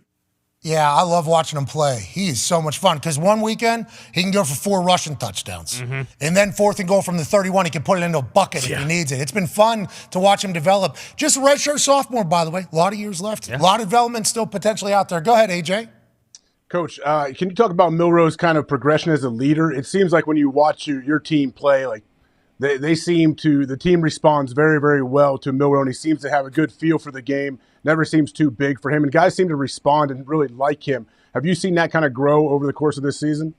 Yeah, I love watching him play. He is so much fun because one weekend he can go for 4 rushing touchdowns. Mm-hmm. And then 4th and goal from the 31, he can put it into a bucket if he needs it. It's been fun to watch him develop. Just a redshirt sophomore, by the way. A lot of years left. A lot of development still potentially out there. Go ahead, AJ. Coach, can you talk about Milroe's kind of progression as a leader? It seems like when you watch your team play, like the team responds very, very well to Milroe, and he seems to have a good feel for the game, never seems too big for him, and guys seem to respond and really like him. Have you seen that kind of grow over the course of this season?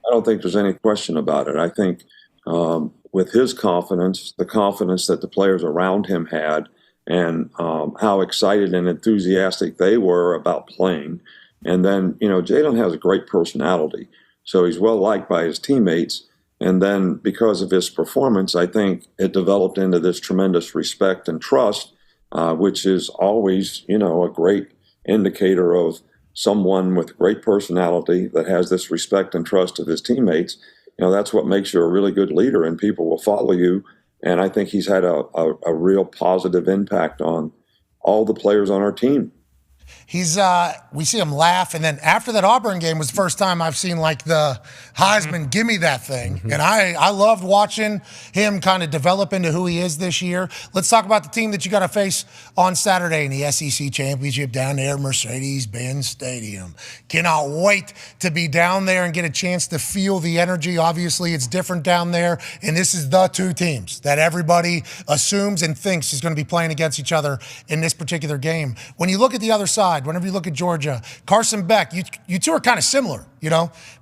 I don't think there's any question about it. I think with his confidence, the confidence that the players around him had, and how excited and enthusiastic they were about playing. And then, Jalen has a great personality, so he's well liked by his teammates. And then because of his performance, I think it developed into this tremendous respect and trust which is always, a great indicator of someone with great personality that has this respect and trust of his teammates. That's what makes you a really good leader, and people will follow you. And I think he's had a real positive impact on all the players on our team. We see him laugh, and then after that Auburn game was the first time I've seen like the Heisman gimme that thing. And I loved watching him kind of develop into who he is this year. Let's talk about the team that you got to face on Saturday in the SEC Championship down there at Mercedes-Benz Stadium. Cannot wait to be down there and get a chance to feel the energy. Obviously, it's different down there, and this is the two teams that everybody assumes and thinks is going to be playing against each other in this particular game. When you look at the other side, whenever you look at Georgia, Carson Beck, you two are kind of similar,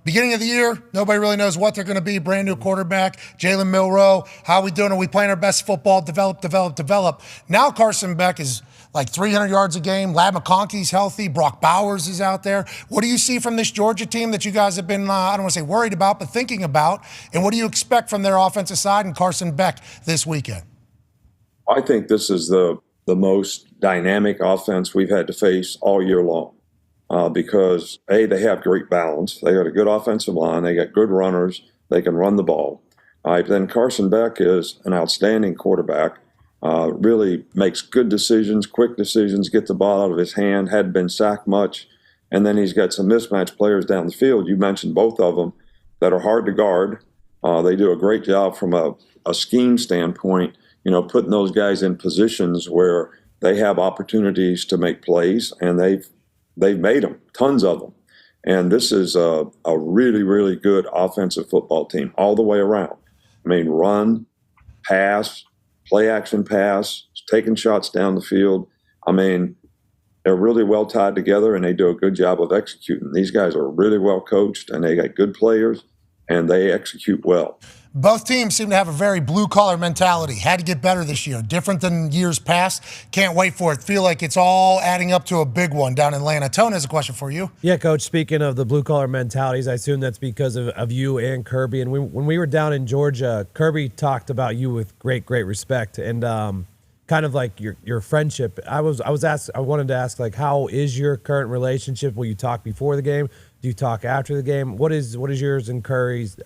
Beginning of the year, nobody really knows what they're going to be. Brand new quarterback, Jalen Milroe. How are we doing? Are we playing our best football? Develop. Now Carson Beck is like 300 yards a game. Lad McConkey's healthy. Brock Bowers is out there. What do you see from this Georgia team that you guys have been, I don't want to say worried about, but thinking about? And what do you expect from their offensive side and Carson Beck this weekend? I think this is the most dynamic offense we've had to face all year long because, A, they have great balance. They got a good offensive line. They got good runners. They can run the ball. Then Carson Beck is an outstanding quarterback, really makes good decisions, quick decisions, get the ball out of his hand, hadn't been sacked much. And then he's got some mismatched players down the field. You mentioned both of them that are hard to guard. They do a great job from a scheme standpoint, putting those guys in positions where they have opportunities to make plays, and they've made them, tons of them. And this is a really, really good offensive football team all the way around. Run, pass, play action pass, taking shots down the field. They're really well tied together, and they do a good job of executing. These guys are really well coached, and they got good players, and they execute well. Both teams seem to have a very blue-collar mentality. Had to get better this year. Different than years past. Can't wait for it. Feel like it's all adding up to a big one down in Atlanta. Tone has a question for you. Yeah, Coach, speaking of the blue-collar mentalities, I assume that's because of you and Kirby. And when we were down in Georgia, Kirby talked about you with great, great respect and kind of like your friendship. I wanted to ask, like, how is your current relationship? Will you talk before the game? Do you talk after the game? What is yours and Kirby's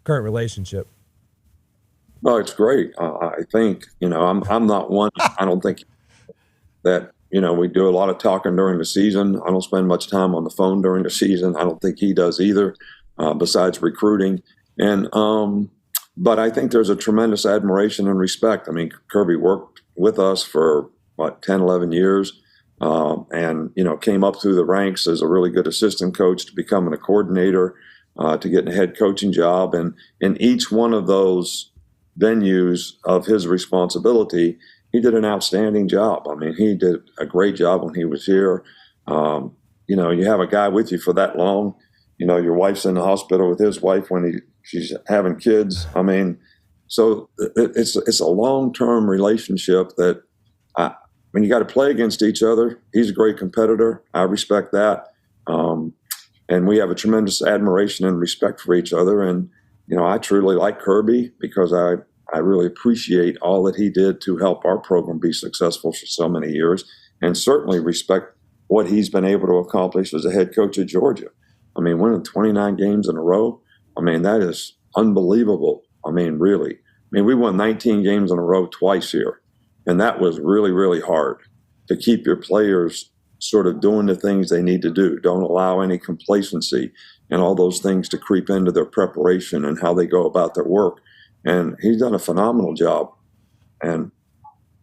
current relationship? Well, it's great. I think, I'm not one. I don't think that, we do a lot of talking during the season. I don't spend much time on the phone during the season. I don't think he does either, besides recruiting. And, but I think there's a tremendous admiration and respect. Kirby worked with us for 10, 11 years. And came up through the ranks as a really good assistant coach to becoming a coordinator, to getting a head coaching job. And in each one of those venues of his responsibility, he did an outstanding job. He did a great job when he was here. You have a guy with you for that long. Your wife's in the hospital with his wife when she's having kids. So it's a long-term relationship that when you got to play against each other, he's a great competitor. I respect that. And we have a tremendous admiration and respect for each other. And, I truly like Kirby because I really appreciate all that he did to help our program be successful for so many years, and certainly respect what he's been able to accomplish as a head coach at Georgia. Winning 29 games in a row, that is unbelievable. Really. We won 19 games in a row twice here. And that was really, really hard to keep your players sort of doing the things they need to do. Don't allow any complacency and all those things to creep into their preparation and how they go about their work. And he's done a phenomenal job. And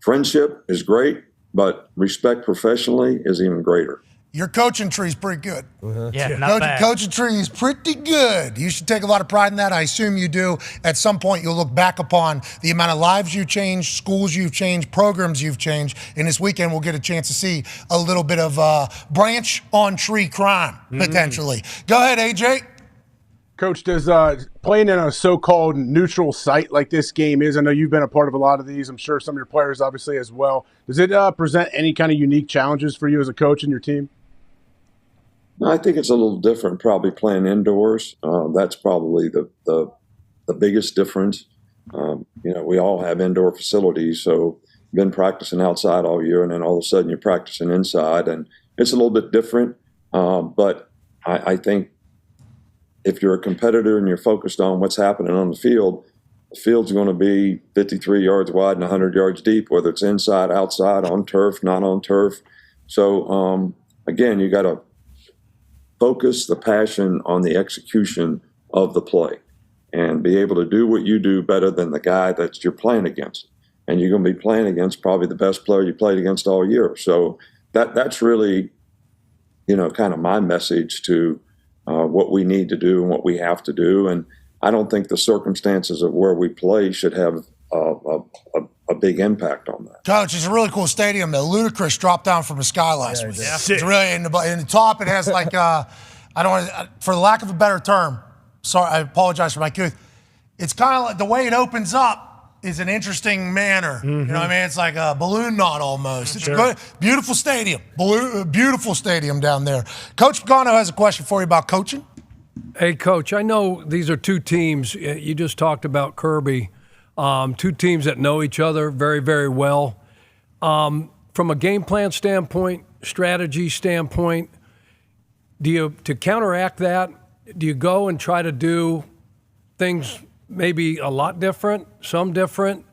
friendship is great, but respect professionally is even greater. Your coaching tree is pretty good. Yeah, not bad. Coaching tree is pretty good. You should take a lot of pride in that. I assume you do. At some point, you'll look back upon the amount of lives you've changed, schools you've changed, programs you've changed. And this weekend, we'll get a chance to see a little bit of branch on tree crime, potentially. Go ahead, AJ. Coach, does playing in a so-called neutral site like this game is, I know you've been a part of a lot of these, I'm sure some of your players obviously as well, does it present any kind of unique challenges for you as a coach and your team? I think it's a little different probably playing indoors. That's probably the biggest difference. We all have indoor facilities, so been practicing outside all year, and then all of a sudden you're practicing inside, and it's a little bit different. But I think if you're a competitor and you're focused on what's happening on the field's going to be 53 yards wide and 100 yards deep, whether it's inside, outside, on turf, not on turf. So, again, you got to focus the passion on the execution of the play and be able to do what you do better than the guy that you're playing against. And you're going to be playing against probably the best player you played against all year. So that's really, kind of my message to what we need to do and what we have to do. And I don't think the circumstances of where we play should have a big impact on that. Coach, it's a really cool stadium. The Ludacris dropped down from the sky last week. Yeah. It's really in the top. It has like I don't want, for the lack of a better term. Sorry, I apologize for my couth. It's kind of like the way it opens up is an interesting manner. You know what I mean? It's like a balloon knot almost. It's a good, beautiful stadium. Beautiful stadium down there. Coach Pagano has a question for you about coaching. Hey, Coach, I know these are two teams. You just talked about Kirby. Two teams that know each other very, very well. From a game plan standpoint, strategy standpoint, to counteract that, do you go and try to do things maybe a lot different, some different,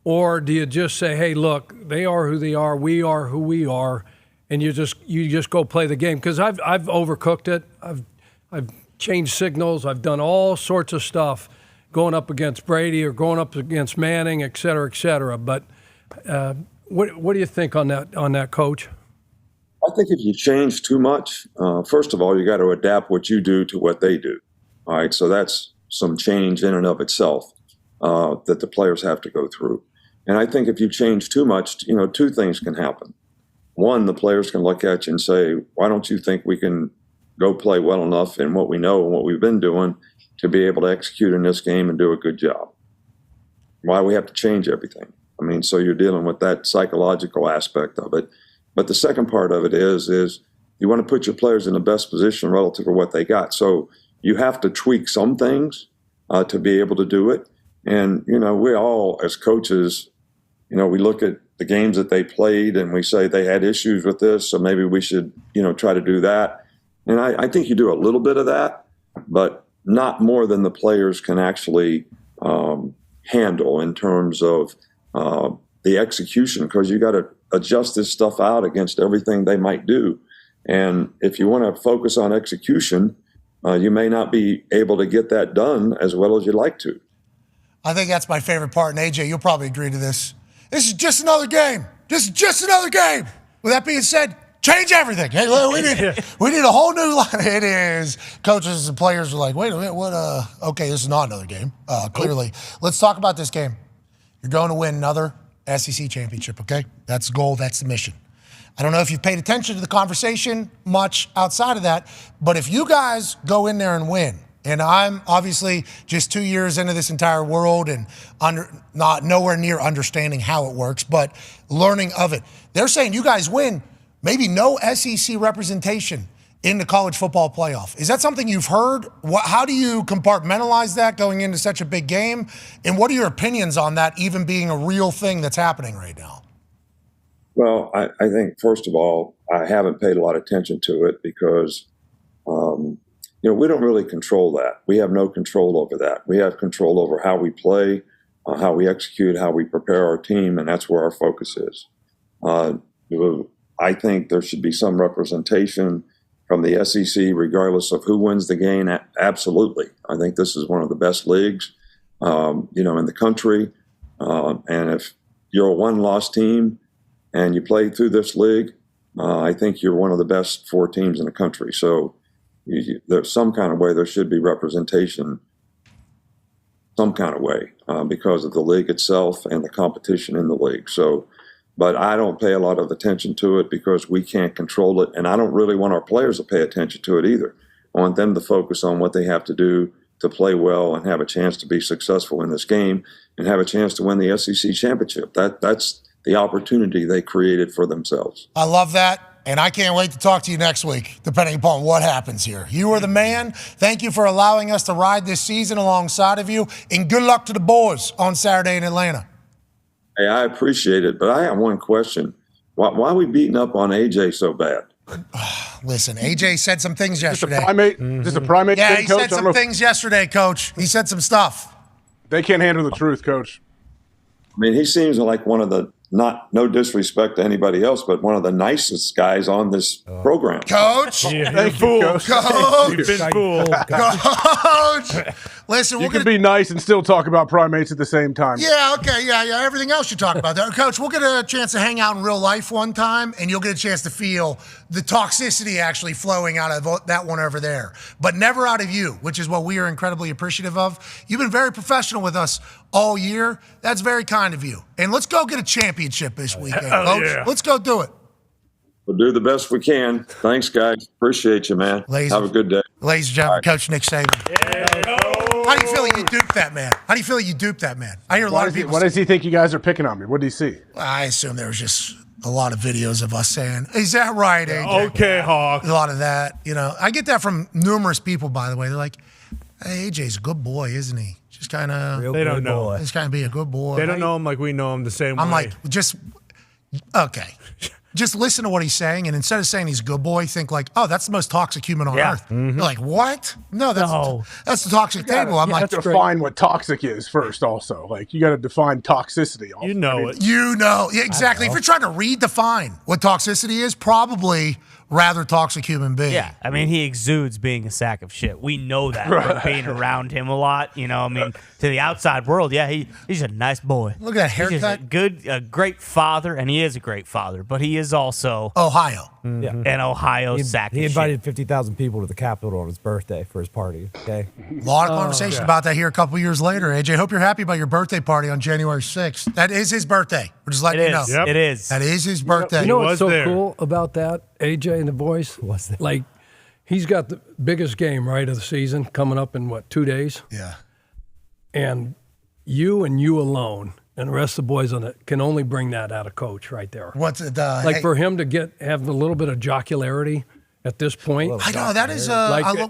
or do you just say, hey, look, they are who they are, we are who we are, and you just go play the game? Because I've overcooked it. I've changed signals. I've done all sorts of stuff going up against Brady or going up against Manning, et cetera, et cetera. But what do you think on that, Coach? I think if you change too much, first of all, you got to adapt what you do to what they do. All right, so that's some change in and of itself that the players have to go through. And I think if you change too much, two things can happen. One, the players can look at you and say, why don't you think we can go play well enough in what we know and what we've been doing to be able to execute in this game and do a good job? Why we have to change everything? I mean, so you're dealing with that psychological aspect of it. But the second part of it is you want to put your players in the best position relative to what they got. So you have to tweak some things to be able to do it. And, we all, as coaches, we look at the games that they played and we say they had issues with this, so maybe we should, try to do that. And I think you do a little bit of that, but not more than the players can actually handle in terms of the execution, because you got to adjust this stuff out against everything they might do. And if you want to focus on execution, you may not be able to get that done as well as you'd like to. I think that's my favorite part. And AJ, you'll probably agree to this. This is just another game. This is just another game. With that being said, change everything. Hey, we need a whole new line. It is. Coaches and players are like, wait a minute, what? Okay, this is not another game, clearly. Let's talk about this game. You're going to win another SEC championship, okay? That's the goal. That's the mission. I don't know if you've paid attention to the conversation much outside of that, but if you guys go in there and win, and I'm obviously just 2 years into this entire world and not nowhere near understanding how it works, but learning of it. They're saying you guys win, maybe no SEC representation in the college football playoff. Is that something you've heard? How do you compartmentalize that going into such a big game? And what are your opinions on that even being a real thing that's happening right now? Well, I think, first of all, I haven't paid a lot of attention to it because, we don't really control that. We have no control over that. We have control over how we play, how we execute, how we prepare our team, and that's where our focus is. I think there should be some representation from the SEC regardless of who wins the game. Absolutely. I think this is one of the best leagues, in the country. And if you're a one-loss team, and you play through this league, I think you're one of the best 4 teams in the country. So there's some kind of way there should be representation, some kind of way, because of the league itself and the competition in the league. So, but I don't pay a lot of attention to it because we can't control it, and I don't really want our players to pay attention to it either. I want them to focus on what they have to do to play well and have a chance to be successful in this game and have a chance to win the SEC championship. That's the opportunity they created for themselves. I love that, and I can't wait to talk to you next week, depending upon what happens here. You are the man. Thank you for allowing us to ride this season alongside of you, and good luck to the boys on Saturday in Atlanta. Hey, I appreciate it, but I have one question. Why are we beating up on AJ so bad? Listen, AJ said some things yesterday. Just a primate Yeah, thing, he Coach? said some things yesterday, Coach. He said some stuff. They can't handle the truth, Coach. I mean, he seems like one of the, no disrespect to anybody else, but one of the nicest guys on this program. Coach. Thank you, Coach. Coach. You've been fooled. Coach. Listen, You can be nice and still talk about primates at the same time. Yeah, okay, yeah. Everything else you talk about. Coach, we'll get a chance to hang out in real life one time, and you'll get a chance to feel the toxicity actually flowing out of that one over there. But never out of you, which is what we are incredibly appreciative of. You've been very professional with us all year. That's very kind of you. And let's go get a championship this weekend, Coach. Yeah. Let's go do it. We'll do the best we can. Thanks, guys. Appreciate you, man. Have a good day. Ladies and gentlemen, Coach Nick Saban. How do you feel you duped that man? How do you feel you duped that man? I hear a lot of people. Why does he think you guys are picking on me? What did he see? I assume there was just a lot of videos of us saying, "Is that right, AJ?" Okay, Hawk. A lot of that. I get that from numerous people, by the way. They're like, "Hey, AJ's a good boy, isn't he? Just kind of." They don't know. Just kind of be a good boy. They don't know him like we know him the same way. I'm like, okay. Just listen to what he's saying, and instead of saying he's a good boy, think like, "Oh, that's the most toxic human on earth." Mm-hmm. You're like, "What? No, that's the toxic table." I'm like, define what toxic is first. Also, like you got to define toxicity. Also. You know it. You know, yeah, exactly. If you're trying to redefine what toxicity is, probably rather toxic human being. Yeah, I mean, he exudes being a sack of shit. We know that from being around him a lot. I mean, to the outside world, yeah, he's a nice boy. Look at that He's just haircut. a great father, and he is a great father, but he is also Ohio. an Ohio sack of He shit. invited 50,000 people to the Capitol on his birthday for his party. Okay, A lot of conversation about that here a couple years later. AJ, hope you're happy about your birthday party on January 6th. That is his birthday. We're just letting you know. It is. That is his birthday. You know what's so cool about that, AJ and the boys? What's that? Like, he's got the biggest game, right, of the season coming up in, 2 days? Yeah. And you alone and the rest of the boys on it can only bring that out of Coach right there. What's it? Like, for him to have a little bit of jocularity at this point. I know, that is,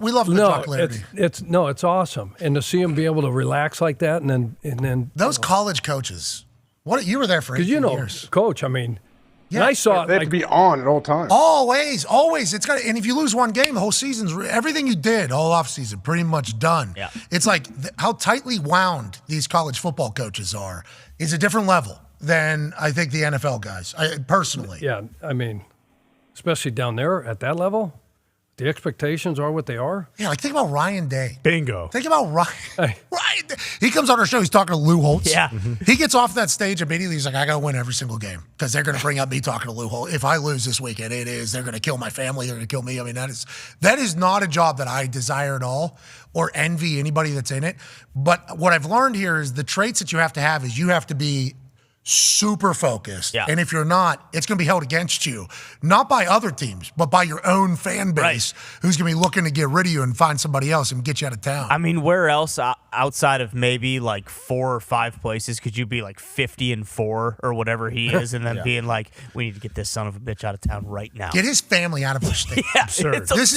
we love the jocularity. It's awesome. And to see him be able to relax like that and then Those college coaches, you were there for 18 years. Coach, I mean, Yeah. and I saw They have to be on at all times. Always. It's got. And if you lose one game, the whole season's everything you did all off season pretty much done. Yeah. It's like how tightly wound these college football coaches are is a different level than I think the NFL guys. Personally. Yeah, I mean, especially down there at that level, the expectations are what they are. Yeah, like think about Ryan Day. Bingo. Think about Ryan. Ryan Day. He comes on our show. He's talking to Lou Holtz. Yeah. He gets off that stage immediately. He's like, I got to win every single game because they're going to bring up me talking to Lou Holtz. If I lose this weekend, they're going to kill my family. They're going to kill me. I mean, that is not a job that I desire at all or envy anybody that's in it. But what I've learned here is the traits that you have to have is you have to be super focused. Yeah. And if you're not, it's going to be held against you, not by other teams, but by your own fan base who's going to be looking to get rid of you and find somebody else and get you out of town. I mean, where else outside of maybe like 4 or 5 places could you be like 50-4 or whatever he is, and then being like, we need to get this son of a bitch out of town right now. Get his family out of our state. It's This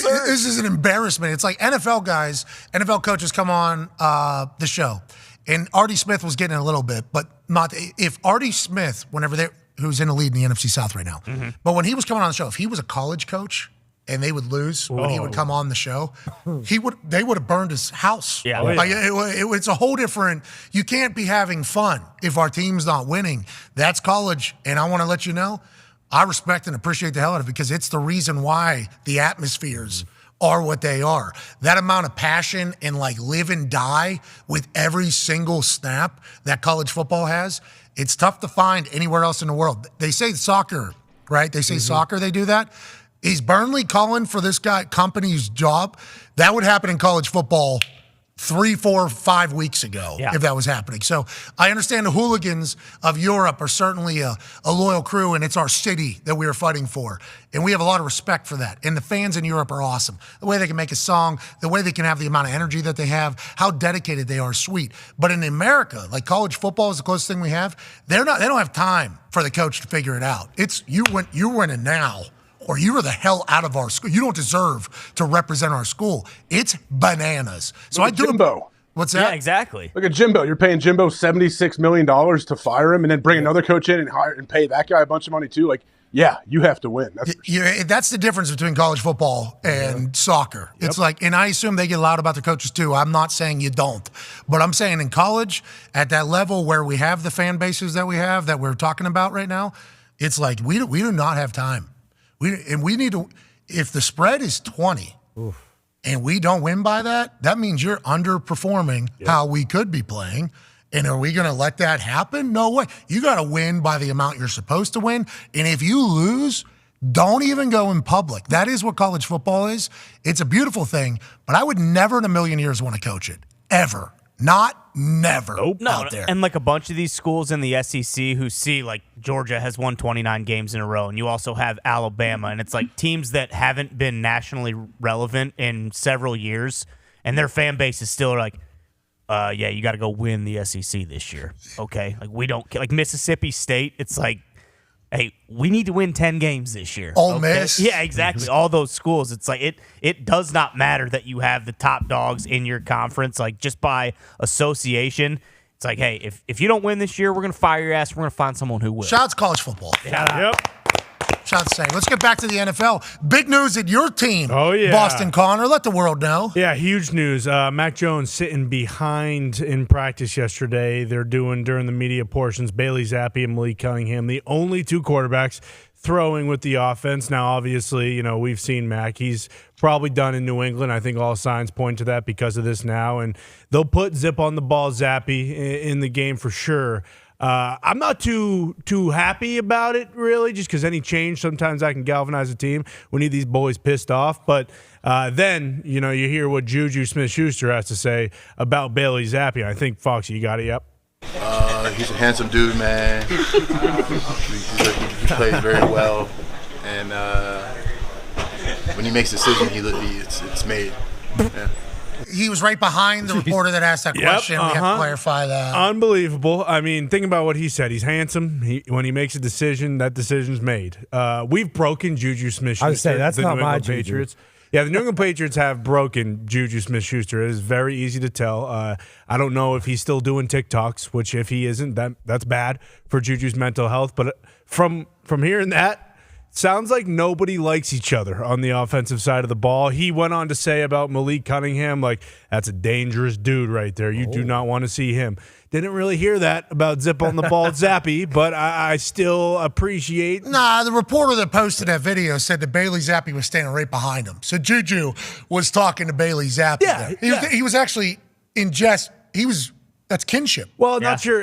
is an embarrassment. It's like NFL coaches come on the show. And Artie Smith was getting it a little bit, but not if Artie Smith, who's in the lead in the NFC South right now, but when he was coming on the show, if he was a college coach and they would lose when he would come on the show, they would have burned his house. Yeah. Like, it's a whole different. You can't be having fun if our team's not winning. That's college, and I want to let you know, I respect and appreciate the hell out of it because it's the reason why the atmospheres are what they are. That amount of passion and like live and die with every single snap that college football has, it's tough to find anywhere else in the world. They say soccer, right? They say soccer, they do that. Is Burnley calling for this company's job? That would happen in college football 3, 4, 5 weeks ago if that was happening. So I understand the hooligans of Europe are certainly a loyal crew, and it's our city that we are fighting for. And we have a lot of respect for that. And the fans in Europe are awesome. The way they can make a song, the way they can have the amount of energy that they have, how dedicated they are, sweet. But in America, like college football is the closest thing we have. They don't have time for the coach to figure it out. It's you're winning now, or you are the hell out of our school. You don't deserve to represent our school. It's bananas. So Look at Jimbo. What's that? Yeah, exactly. Look at Jimbo. You're paying Jimbo $76 million to fire him and then bring another coach in and pay that guy a bunch of money too. Like, yeah, you have to win. That's the difference between college football and soccer. Yep. It's like, and I assume they get loud about their coaches too. I'm not saying you don't, but I'm saying in college, at that level where we have the fan bases that we have that we're talking about right now, it's like we do not have time. We need to. If the spread is 20. Oof. And we don't win by that, that means you're underperforming how we could be playing. And are we going to let that happen? No way. You got to win by the amount you're supposed to win. And if you lose, don't even go in public. That is what college football is. It's a beautiful thing, but I would never in a million years want to coach it. Ever. Never out there. And like a bunch of these schools in the SEC who see like Georgia has won 29 games in a row, and you also have Alabama, and it's like teams that haven't been nationally relevant in several years, and their fan base is still like, yeah, you got to go win the SEC this year. Okay, like we don't like Mississippi State. It's like, hey, we need to win 10 games this year. Ole Miss. Yeah, exactly. All those schools. It's like it does not matter that you have the top dogs in your conference. Like just by association, it's like, hey, if you don't win this year, we're going to fire your ass. We're going to find someone who will. Shout out to college football. Shout out. Yep. Shout out to say. Let's get back to the NFL. Big news at your team. Oh, yeah. Boston Connor. Let the world know. Yeah, huge news. Mac Jones sitting behind in practice yesterday. They're doing during the media portions Bailey Zappi and Malik Cunningham, the only two quarterbacks throwing with the offense. Now, obviously, you know, we've seen Mac. He's probably done in New England. I think all signs point to that because of this now. And they'll put Zip on the ball, Zappi, in the game for sure. I'm not too happy about it, really, just because any change, sometimes I can galvanize a team. We need these boys pissed off. But then, you know, you hear what Juju Smith-Schuster has to say about Bailey Zappi. I think, Foxy, you got it, yep. He's a handsome dude, man. He plays very well. And when he makes a decision, it's made. Yeah. He was right behind the reporter that asked that question. We have to clarify that. Unbelievable. I mean, think about what he said. He's handsome. When he makes a decision, that decision's made. We've broken Juju Smith-Schuster. I would say that's not my Patriots. Yeah, the New England Patriots have broken Juju Smith-Schuster. It is very easy to tell. I don't know if he's still doing TikToks, which if he isn't, that's bad for Juju's mental health. But from hearing that, sounds like nobody likes each other on the offensive side of the ball. He went on to say about Malik Cunningham, like, that's a dangerous dude right there. You do not want to see him. Didn't really hear that about Zip on the ball Zappi, but I still appreciate. Nah, the reporter that posted that video said that Bailey Zappi was standing right behind him. So Juju was talking to Bailey Zappi. Yeah, he was actually in jest. That's kinship. Well, I'm not sure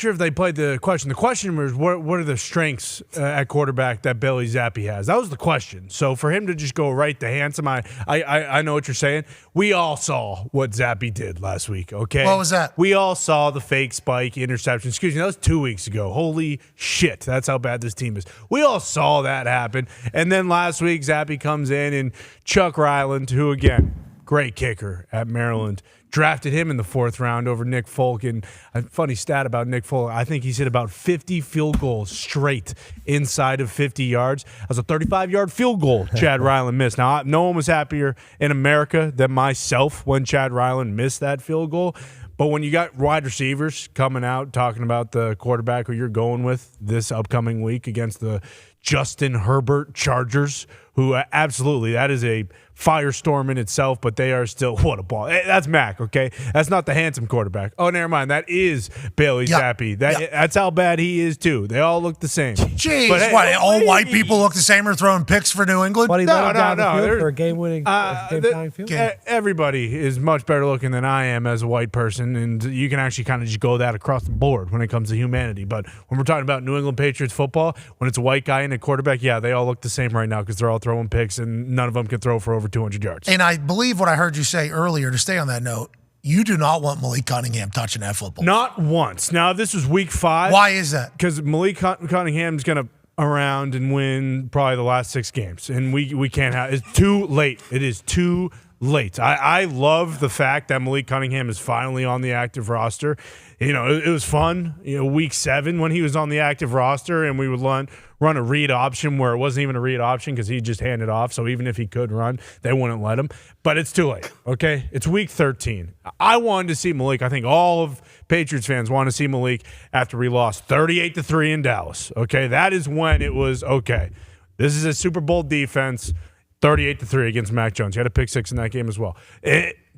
if they played the question. The question was, what are the strengths at quarterback that Bailey Zappi has? That was the question. So for him to just go right to handsome, I know what you're saying. We all saw what Zappi did last week, okay? What was that? We all saw the fake spike interception. Excuse me, that was 2 weeks ago. Holy shit, that's how bad this team is. We all saw that happen. And then last week, Zappi comes in, and Chuck Ryland, who, again, great kicker at Maryland, drafted him in the 4th round over Nick Folk. And a funny stat about Nick Folk, I think he's hit about 50 field goals straight inside of 50 yards. That was a 35-yard field goal Chad Ryland missed. Now, no one was happier in America than myself when Chad Ryland missed that field goal. But when you got wide receivers coming out talking about the quarterback who you're going with this upcoming week against the Justin Herbert Chargers, who absolutely, that is a firestorm in itself, but they are still, what a ball. That's Mac, okay? That's not the handsome quarterback. Oh, never mind. That is Bailey Zappi. That's how bad he is, too. They all look the same. Jeez, but all white people look the same or throwing picks for New England? But he let him down the field for a game-winning game-tying field. Everybody is much better looking than I am as a white person, and you can actually kind of just go that across the board when it comes to humanity. But when we're talking about New England Patriots football, when it's a white guy and a quarterback, yeah, they all look the same right now because they're all throwing picks, and none of them can throw for over 200 yards. And I believe what I heard you say earlier, to stay on that note, you do not want Malik Cunningham touching that football. Not once. Now, this was week 5. Why is that? Because Malik Cunningham's going to around and win probably the last 6 games. And we can't have – it's too late. It is too late. I love the fact that Malik Cunningham is finally on the active roster. It was fun, week 7 when he was on the active roster, and we would run a read option where it wasn't even a read option because he just handed off. So even if he could run, they wouldn't let him. But it's too late, okay? It's week 13. I wanted to see Malik. I think all of Patriots fans want to see Malik after we lost 38-3 in Dallas, okay? That is when it was, okay, this is a Super Bowl defense. 38-3 against Mac Jones. He had a pick 6 in that game as well.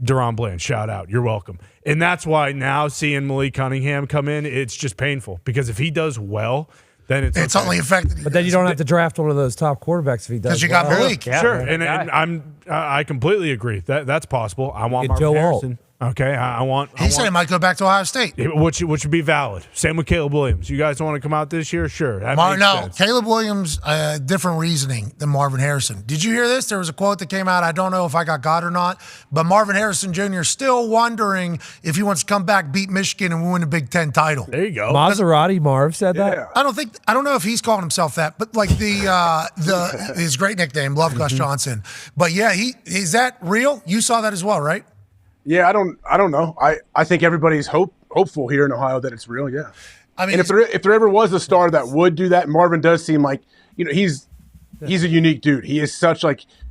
Deron Bland, shout out. You're welcome. And that's why now seeing Malik Cunningham come in, it's just painful. Because if he does well, then it's only affected. But then you don't have to draft one of those top quarterbacks if he does. Because you got Malik. Yeah, sure, and I completely agree. That's possible. I want Marvin Harrison. Okay, I want. He said he might go back to Ohio State, which would be valid. Same with Caleb Williams. You guys want to come out this year? Sure. Caleb Williams, different reasoning than Marvin Harrison. Did you hear this? There was a quote that came out. I don't know if I got or not, but Marvin Harrison Jr. is still wondering if he wants to come back, beat Michigan, and win a Big Ten title. There you go. Maserati Marv said that. I don't know if he's calling himself that, but like his great nickname, Love Gus Johnson. But yeah, is that real? You saw that as well, right? Yeah, I don't know. I think everybody's hopeful here in Ohio that it's real. Yeah, I mean, and if there ever was a star that would do that, Marvin does seem like he's a unique dude. He is such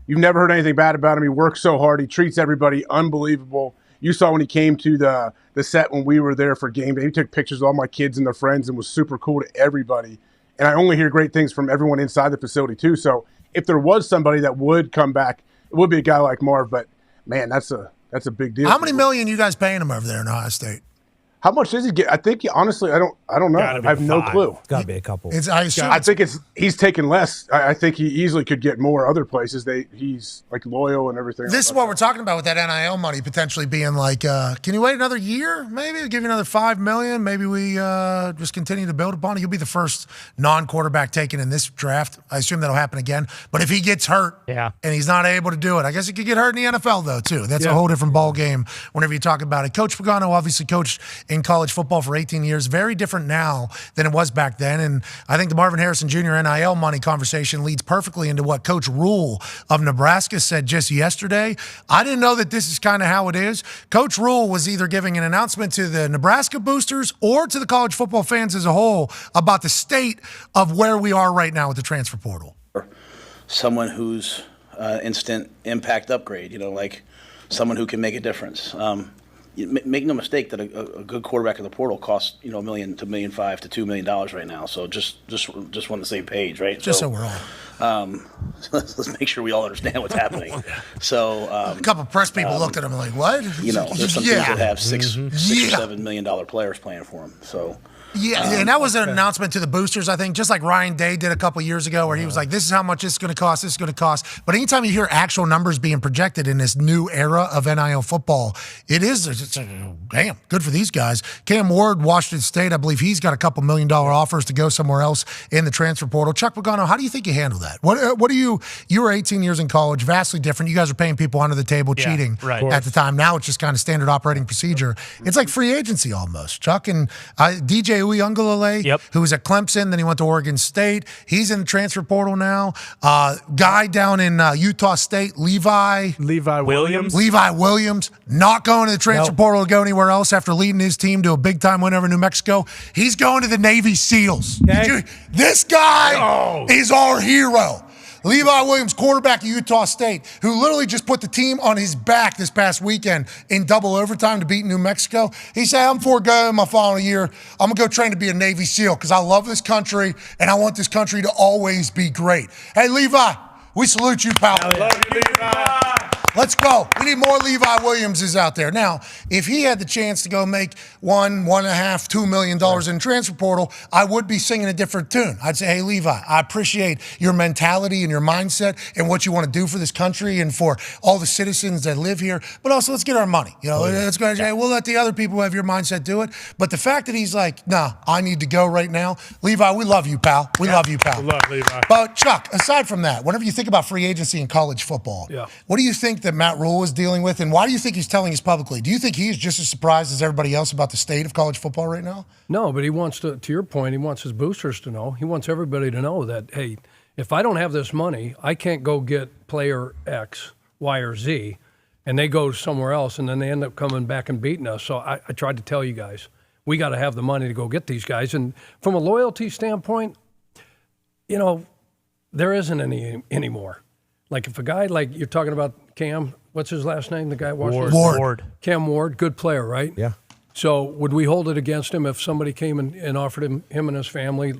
you've never heard anything bad about him. He works so hard. He treats everybody unbelievable. You saw when he came to the set when we were there for game day. He took pictures of all my kids and their friends and was super cool to everybody. And I only hear great things from everyone inside the facility too. So if there was somebody that would come back, it would be a guy like Marv. But man, that's a big deal. How many million you guys paying him over there in Ohio State? How much does he get? I think honestly, I don't know. I have no clue. It's got to be a couple. I think he's taken less. I think he easily could get more other places. He's like loyal and everything. This is what we're talking about with that NIL money potentially being like, can you wait another year? Maybe we'll give you another $5 million. Maybe we just continue to build upon it. He'll be the first non-quarterback taken in this draft. I assume that'll happen again. But if he gets hurt and he's not able to do it, I guess he could get hurt in the NFL though too. That's a whole different ball game whenever you talk about it. Coach Pagano obviously coached in college football for 18 years. Very different now than it was back then. And I think the Marvin Harrison Jr. NIL money conversation leads perfectly into what Coach Rule of Nebraska said just yesterday. I didn't know that this is kind of how it is. Coach Rule was either giving an announcement to the Nebraska boosters or to the college football fans as a whole about the state of where we are right now with the transfer portal. Someone who's instant impact upgrade, like someone who can make a difference. Make no mistake that a good quarterback in the portal costs $1 million to $1.5 million to $2 million right now. So just on the same page, right? Just so we're all. Let's make sure we all understand what's happening. So a couple of press people looked at him like, "What?" There's some teams that have six or $7 million players playing for them. So. Yeah, and that was an announcement to the boosters, I think, just like Ryan Day did a couple years ago where he was like, this is how much it's going to cost, this is going to cost. But anytime you hear actual numbers being projected in this new era of NIL football, it's damn, good for these guys. Cam Ward, Washington State, I believe he's got a couple $1 million offers to go somewhere else in the transfer portal. Chuck Pagano, how do you think you handle that? What do you were 18 years in college, vastly different. You guys are paying people under the table cheating at the time. Now it's just kind of standard operating procedure. It's like free agency almost. Chuck and DJ Uiagalelei, who was at Clemson, then he went to Oregon State. He's in the transfer portal now. Guy down in Utah State, Levi Williams. Levi Williams, not going to the transfer portal to go anywhere else after leading his team to a big-time win over New Mexico. He's going to the Navy SEALs. This guy is our hero. Levi Williams, quarterback of Utah State, who literally just put the team on his back this past weekend in double overtime to beat New Mexico. He said, I'm foregoing my final year. I'm going to go train to be a Navy SEAL because I love this country and I want this country to always be great. Hey, Levi, we salute you, pal. Love you, Levi. Let's go. We need more Levi Williamses out there. Now, if he had the chance to go make $1.5 million, $2 million in transfer portal, I would be singing a different tune. I'd say, hey, Levi, I appreciate your mentality and your mindset and what you want to do for this country and for all the citizens that live here. But also, let's get our money. Let's go. Hey, we'll let the other people who have your mindset do it. But the fact that he's like, nah, I need to go right now. Levi, we love you, pal. We love you, pal. We love Levi. But Chuck, aside from that, whenever you think about free agency in college football, what do you think that Matt Rule is dealing with, and why do you think he's telling us publicly? Do you think he's just as surprised as everybody else about the state of college football right now? No, but he wants to your point, he wants his boosters to know. He wants everybody to know that, hey, if I don't have this money, I can't go get player X, Y, or Z. and they go somewhere else, and then they end up coming back and beating us. So I tried to tell you guys, we got to have the money to go get these guys. And from a loyalty standpoint, there isn't any anymore. Like if a guy like you're talking about Cam, what's his last name? The guy Ward. Cam Ward, good player, right? Yeah. So would we hold it against him if somebody came and offered him and his family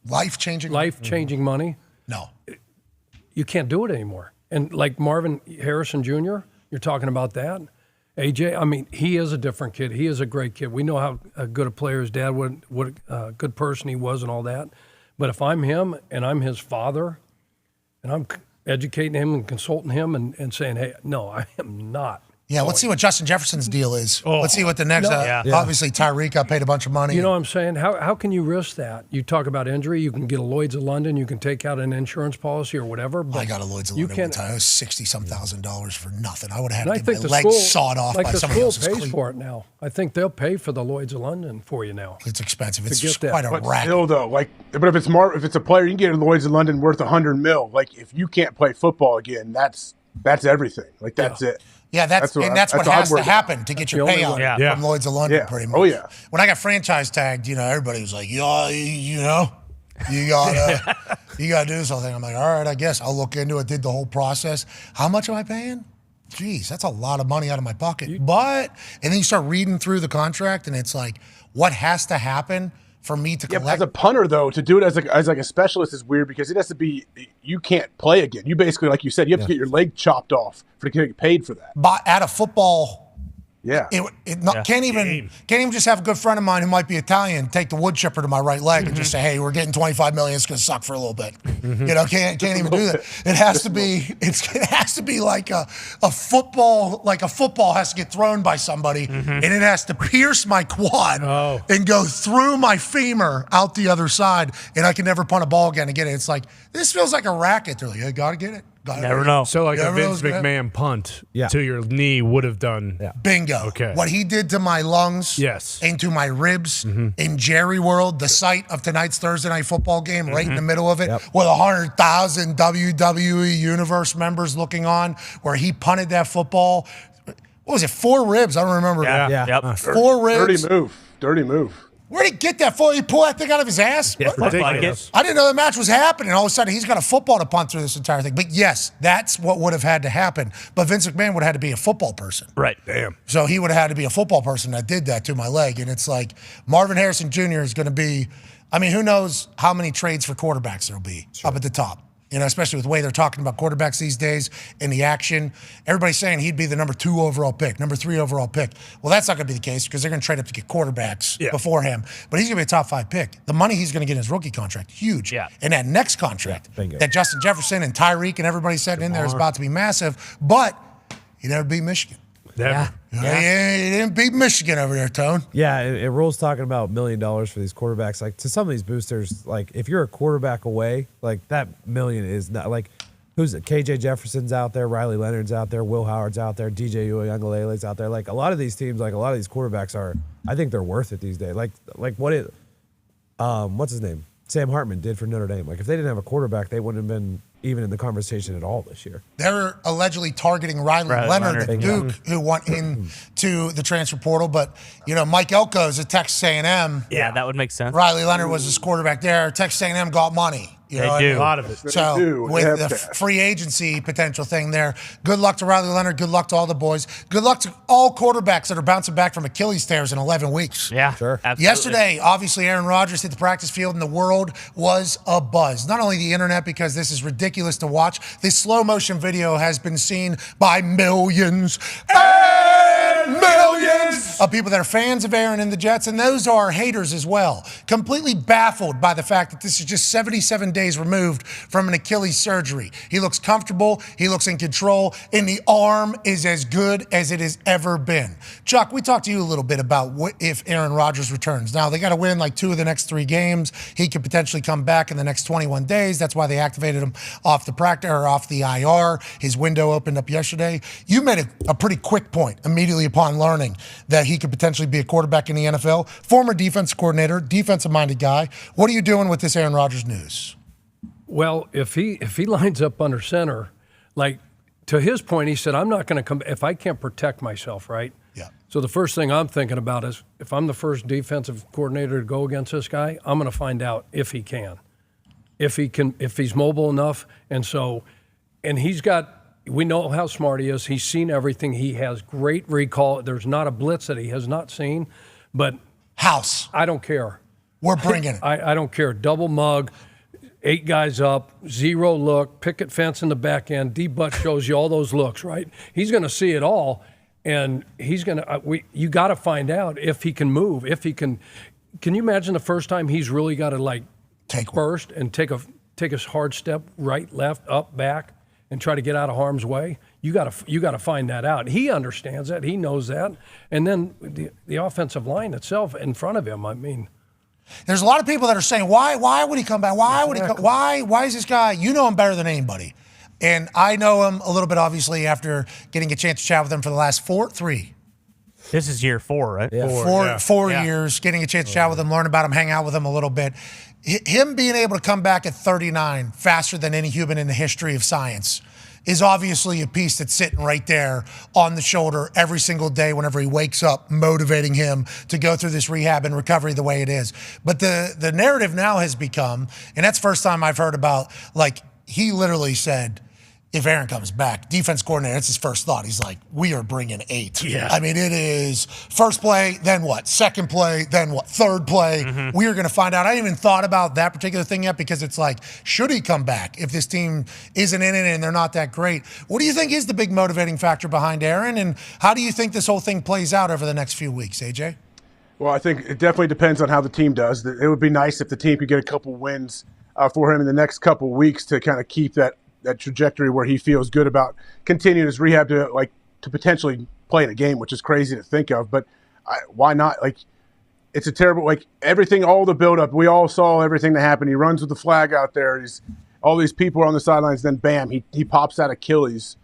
life-changing money? No. You can't do it anymore. And like Marvin Harrison Jr., you're talking about that. AJ, I mean, he is a different kid. He is a great kid. We know how good a player his dad was, what a good person he was and all that. But if I'm him and I'm his father and I'm educating him and consulting him and saying, hey, no, I am not. Yeah, let's see what Justin Jefferson's deal is. Let's see what the next. No. Obviously, Tyreek got paid a bunch of money. You know what I'm saying? How can you risk that? You talk about injury. You can get a Lloyd's of London. You can take out an insurance policy or whatever. But I got a Lloyd's of London one time. It was $60-some thousand for nothing. I would have and had to get my legs sawed off by somebody else's the school pays cleat. for it now. I think they'll pay for the Lloyd's of London for you now. It's expensive. It's get just that. quite a But racket. still, though, but if it's a player, you can get a Lloyd's of London worth $100 million. Like if you can't play football again, that's everything. Like that's it. Yeah, that's what has to happen to get your payout from Lloyd's of London, pretty much. Oh, yeah. When I got franchise tagged, everybody was like, you gotta do this whole thing. I'm like, all right, I guess I'll look into it. Did the whole process. How much am I paying? Jeez, that's a lot of money out of my pocket. And then you start reading through the contract, and it's like, what has to happen for me to collect? As a punter, though, to do it as a specialist is weird because it has to be you can't play again. You basically, like you said, you have to get your leg chopped off to get paid for that. But at a football. Yeah. Can't even just have a good friend of mine who might be Italian take the wood chipper to my right leg and just say, hey, we're getting $25 million. It's going to suck for a little bit. Can't even do that. It has to be like a football, like a football has to get thrown by somebody and it has to pierce my quad and go through my femur out the other side and I can never punt a ball again and get it. It's like, this feels like a racket. They're like, you got to get it. Never know. So like a Vince McMahon punt to your knee would have done. Yeah. Bingo. Okay. What he did to my lungs and to my ribs in Jerry World, the site of tonight's Thursday Night Football game, right in the middle of it, with 100,000 WWE Universe members looking on, where he punted that football. What was it, 4 ribs? I don't remember. Yeah. 4 ribs. Dirty move. Where did he get that for? He pulled that thing out of his ass? Yeah, ridiculous. I didn't know the match was happening. All of a sudden, he's got a football to punt through this entire thing. But yes, that's what would have had to happen. But Vince McMahon would have had to be a football person. Right. Damn. So he would have had to be a football person that did that to my leg. And it's like Marvin Harrison Jr. is going to be, who knows how many trades for quarterbacks there'll be up at the top. Especially with the way they're talking about quarterbacks these days in the action. Everybody's saying he'd be the number 2 overall pick, number 3 overall pick. Well, that's not going to be the case because they're going to trade up to get quarterbacks before him. But he's going to be a top 5 pick. The money he's going to get in his rookie contract, huge. Yeah. And that next contract that Justin Jefferson and Tyreek and everybody said in there is about to be massive. But he never beat Michigan. Never. He didn't beat Michigan over there, Tone. Yeah, and Rule's talking about $1 million for these quarterbacks. Like, to some of these boosters, like, if you're a quarterback away, like, that $1 million is not, like, who's it? KJ Jefferson's out there, Riley Leonard's out there, Will Howard's out there, DJ Uiagalele's out there. Like, a lot of these teams, like, a lot of these quarterbacks are, I think they're worth it these days. Like what's his name? Sam Hartman did for Notre Dame. Like, if they didn't have a quarterback, they wouldn't have been even in the conversation at all this year. They're allegedly targeting Riley Leonard at Duke, who went into the transfer portal. But, Mike Elko's at Texas A&M. Yeah, that would make sense. Riley Leonard was his quarterback there. Texas A&M got money. They do. A lot of it. So with the free agency potential thing there, good luck to Riley Leonard. Good luck to all the boys. Good luck to all quarterbacks that are bouncing back from Achilles tears in 11 weeks. Yeah, sure. Absolutely. Yesterday, obviously, Aaron Rodgers hit the practice field and the world was abuzz. Not only the internet, because this is ridiculous to watch. This slow motion video has been seen by millions and millions of people that are fans of Aaron and the Jets, and those are haters as well. Completely baffled by the fact that this is just 77 days removed from an Achilles surgery. He looks comfortable, he looks in control, and the arm is as good as it has ever been. Chuck, we talked to you a little bit about what if Aaron Rodgers returns. Now, they got to win like 2 of the next 3 games. He could potentially come back in the next 21 days. That's why they activated him off the practice or off the IR. His window opened up yesterday. You made a pretty quick point immediately upon learning that he could potentially be a quarterback in the NFL. Former defense coordinator, defensive-minded guy. What are you doing with this Aaron Rodgers news? Well, if he lines up under center, like to his point, he said, I'm not going to come if I can't protect myself, right? Yeah. So the first thing I'm thinking about is if I'm the first defensive coordinator to go against this guy, I'm going to find out if he can, if he's mobile enough. And we know how smart he is. He's seen everything. He has great recall. There's not a blitz that he has not seen, but house. I don't care. We're bringing it. I don't care. Double mug, 8 guys up, 0 look, picket fence in the back end. D-Butt shows you all those looks, right? He's going to see it all, and he's going to you got to find out if he can move, if he can. Can you imagine the first time he's really got to take burst and take a hard step right, left, up, back, and try to get out of harm's way? You got to find that out. He understands that. He knows that. And then the offensive line itself in front of him, I mean. There's a lot of people that are saying, why would he come back? Why is this guy, you know him better than anybody. And I know him a little bit, obviously, after getting a chance to chat with him for the last 3. This is year 4, right? Yeah. Four years, getting a chance to chat with him, learn about him, hang out with him a little bit. Him being able to come back at 39 faster than any human in the history of science is obviously a piece that's sitting right there on the shoulder every single day whenever he wakes up, motivating him to go through this rehab and recovery the way it is. But the narrative now has become, and that's the first time I've heard about, he literally said, if Aaron comes back, defense coordinator, that's his first thought. He's like, we are bringing 8. Yeah. I mean, it is first play, then what? Second play, then what? Third play. Mm-hmm. We are going to find out. I haven't even thought about that particular thing yet because it's like, should he come back if this team isn't in it and they're not that great? What do you think is the big motivating factor behind Aaron, and how do you think this whole thing plays out over the next few weeks, AJ? Well, I think it definitely depends on how the team does. It would be nice if the team could get a couple wins for him in the next couple weeks to kind of keep that trajectory where he feels good about continuing his rehab to potentially play in a game, which is crazy to think of. But why not? It's a terrible, everything, all the buildup. We all saw everything that happened. He runs with the flag out there. All these people are on the sidelines. Then bam, he pops out Achilles.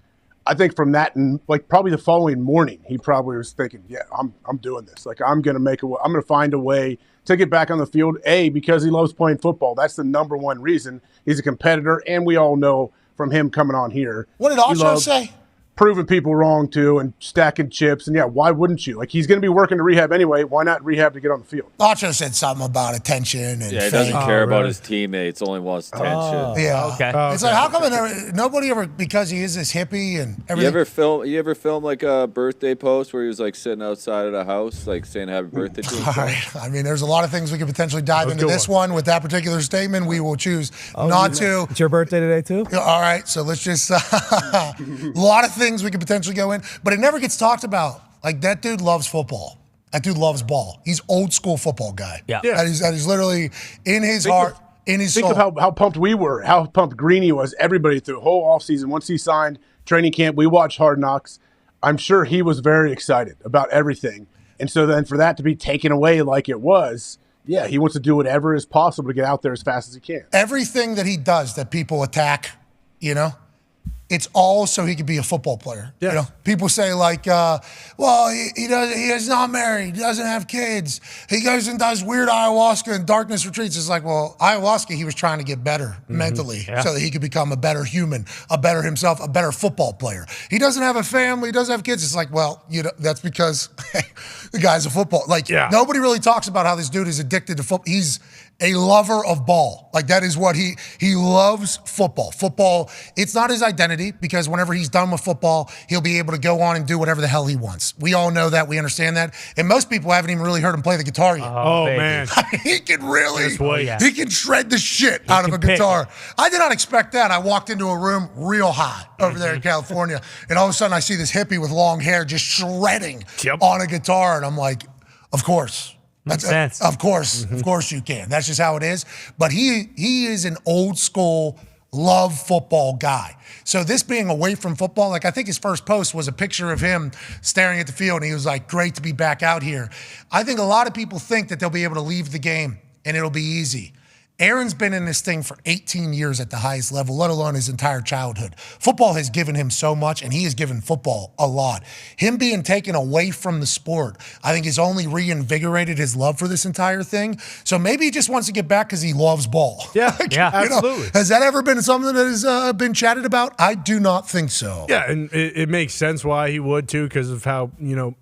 I think from that and probably the following morning, he probably was thinking, yeah, I'm doing this. I'm going to find a way to get back on the field. Because he loves playing football. That's the number one reason. He's a competitor, and we all know from him coming on here. What did Ocho say? Proving people wrong too and stacking chips. And yeah, why wouldn't you? He's going to be working to rehab anyway. Why not rehab to get on the field? Ocho said something about attention. And he doesn't care about his teammates, only wants attention. Yeah. Okay. It's how come nobody ever, because he is this hippie and everything. You ever film a birthday post where he was sitting outside of the house, saying happy birthday to himself? All right. I mean, there's a lot of things we could potentially dive into this one. With that particular statement, we will choose not to. It's your birthday today too? All right. So let's just, a lot of things we could potentially go in, but it never gets talked about. That dude loves football. That dude loves ball. He's old school football guy. Yeah. That is literally in his heart, in his soul. Think of how pumped we were, how pumped Greeny was, everybody through the whole offseason. Once he signed training camp, we watched Hard Knocks. I'm sure he was very excited about everything. And so then for that to be taken away like it was, yeah, he wants to do whatever is possible to get out there as fast as he can. Everything that he does that people attack, it's all so he could be a football player. Yes. People say he's not married, he doesn't have kids. He goes and does weird ayahuasca and darkness retreats. It's ayahuasca, he was trying to get better mentally so that he could become a better human, a better himself, a better football player. He doesn't have a family, he doesn't have kids. It's that's because the guy's a football. Nobody really talks about how this dude is addicted to football. He's a lover of ball. That is what he loves football. Football, it's not his identity because whenever he's done with football, he'll be able to go on and do whatever the hell he wants. We all know that. We understand that. And most people haven't even really heard him play the guitar yet. Oh man. He can really, he can shred the shit out of a guitar. I did not expect that. I walked into a room real hot over there in California, and all of a sudden I see this hippie with long hair just shredding on a guitar, and I'm like, of course. Makes sense. Of course you can. That's just how it is. But he is an old school love football guy. So this being away from football, I think his first post was a picture of him staring at the field, and he was like, great to be back out here. I think a lot of people think that they'll be able to leave the game and it'll be easy. Aaron's been in this thing for 18 years at the highest level, let alone his entire childhood. Football has given him so much, and he has given football a lot. Him being taken away from the sport, I think, has only reinvigorated his love for this entire thing. So maybe he just wants to get back because he loves ball. Yeah, absolutely. Has that ever been something that has been chatted about? I do not think so. Yeah, and it makes sense why he would too, because of how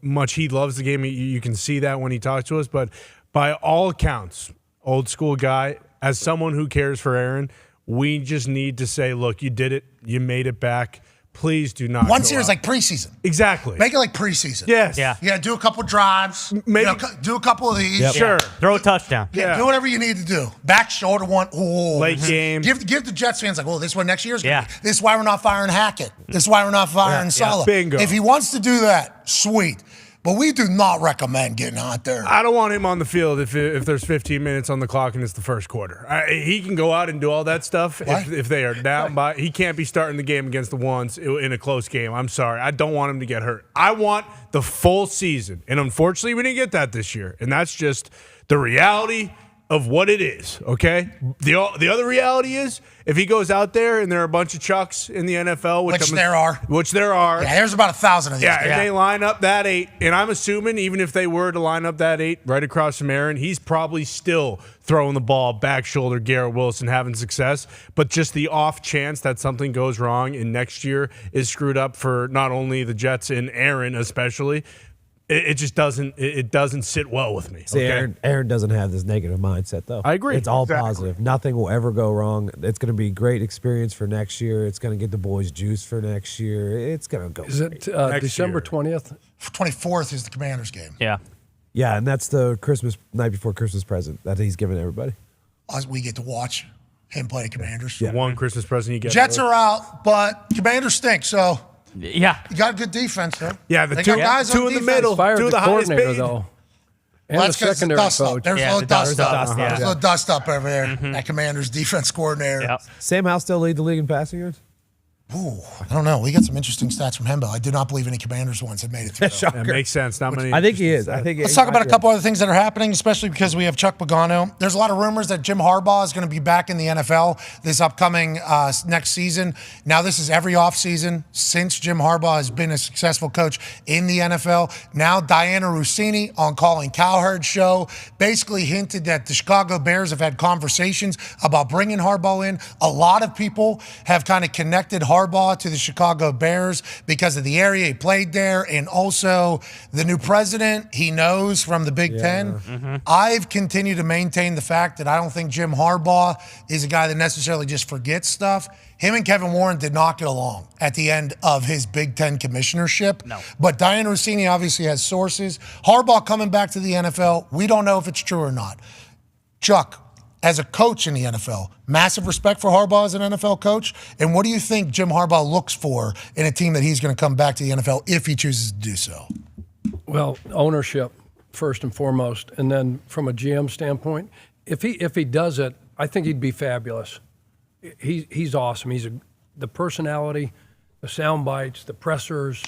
much he loves the game. You can see that when he talks to us. But by all accounts, old school guy. As someone who cares for Aaron, we just need to say, look, you did it. You made it back. Please do not. Once a year is like preseason. Exactly. Make it like preseason. Yes. Yeah. Do a couple drives. Maybe do a couple of these. Yep. Sure. Throw a touchdown. Yeah. Do whatever you need to do. Back shoulder one. Oh, late game. Give the Jets fans like, well, this is what next year's going to be. This is why we're not firing Hackett. This is why we're not firing Saleh. Bingo. If he wants to do that, sweet. But we do not recommend getting out there. I don't want him on the field if there's 15 minutes on the clock and it's the first quarter. He can go out and do all that stuff if they are down by. He can't be starting the game against the ones in a close game. I'm sorry. I don't want him to get hurt. I want the full season. And unfortunately, we didn't get that this year. And that's just the reality of what it is, okay? The other reality is if he goes out there and there are a bunch of Chucks in the NFL. Which there are. Yeah, there's about 1,000 of these. Yeah, and they line up that 8. And I'm assuming even if they were to line up that 8 right across from Aaron, he's probably still throwing the ball back shoulder, Garrett Wilson, having success. But just the off chance that something goes wrong and next year is screwed up for not only the Jets and Aaron especially, it just doesn't sit well with me. See, okay? Aaron doesn't have this negative mindset, though. I agree. It's all Exactly. positive. Nothing will ever go wrong. It's going to be a great experience for next year. It's going to get the boys juice for next year. It's going to go. Is it December 20th? 24th is the Commanders game. Yeah. Yeah, and that's the night before Christmas present that he's giving everybody. We get to watch him play the Commanders. The one Christmas present you get. Jets are out, but Commanders stink, so... Yeah. You got a good defense, though. Yeah, They got guys two on in the defense. middle, Fired two of the the highest coordinator, paid. though. And Well, the that's 'cause secondary dust up. coach. There's a little dust up. yeah. There's a little dust up over there. That Commanders defense coordinator. Yep. Sam Howell still lead the league in passing yards? Ooh, I don't know. We got some interesting stats from Hembo. I do not believe any Commanders ones have made it through. That makes sense. Not many. I think he is. Let's talk about a couple other things that are happening, especially because we have Chuck Pagano. There's a lot of rumors that Jim Harbaugh is going to be back in the NFL this upcoming next season. Now, this is every offseason since Jim Harbaugh has been a successful coach in the NFL. Now, Diana Rossini on Calling Cowherd Show basically hinted that the Chicago Bears have had conversations about bringing Harbaugh in. A lot of people have kind of connected Harbaugh to the Chicago Bears because of the area he played there and also the new president he knows from the Big Ten. I've continued to maintain the fact that I don't think Jim Harbaugh is a guy that necessarily just forgets stuff. Him and Kevin Warren did not get along at the end of his Big Ten commissionership. No. But Diana Rossini obviously has sources. Harbaugh coming back to the NFL, we don't know if it's true or not. Chuck, as a coach in the NFL, massive respect for Harbaugh as an NFL coach. And what do you think Jim Harbaugh looks for in a team that he's going to come back to the NFL if he chooses to do so? Well, ownership first and foremost, and then from a GM standpoint, if he does it, I think he'd be fabulous. He's awesome. The personality, the sound bites, the pressers,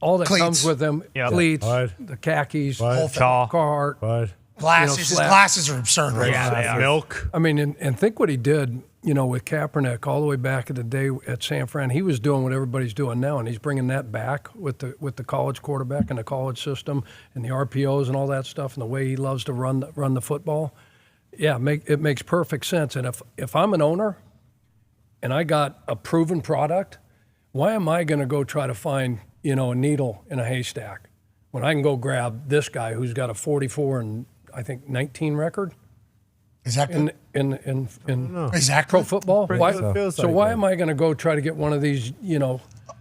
all that comes with him. Yep. Cleats, Right. the khakis, Right. Carhartt. Right. Glasses, his glasses are absurd right now. Milk. I mean, and think what he did, with Kaepernick all the way back in the day at San Fran. He was doing what everybody's doing now, and he's bringing that back with the college quarterback and the college system and the RPOs and all that stuff and the way he loves to run the football. Yeah, it makes perfect sense. And if I'm an owner and I got a proven product, why am I going to go try to find a needle in a haystack when I can go grab this guy who's got a 44 and I think 19 record? Is that in Is that pro football? Why, so why am I going to go try to get one of these?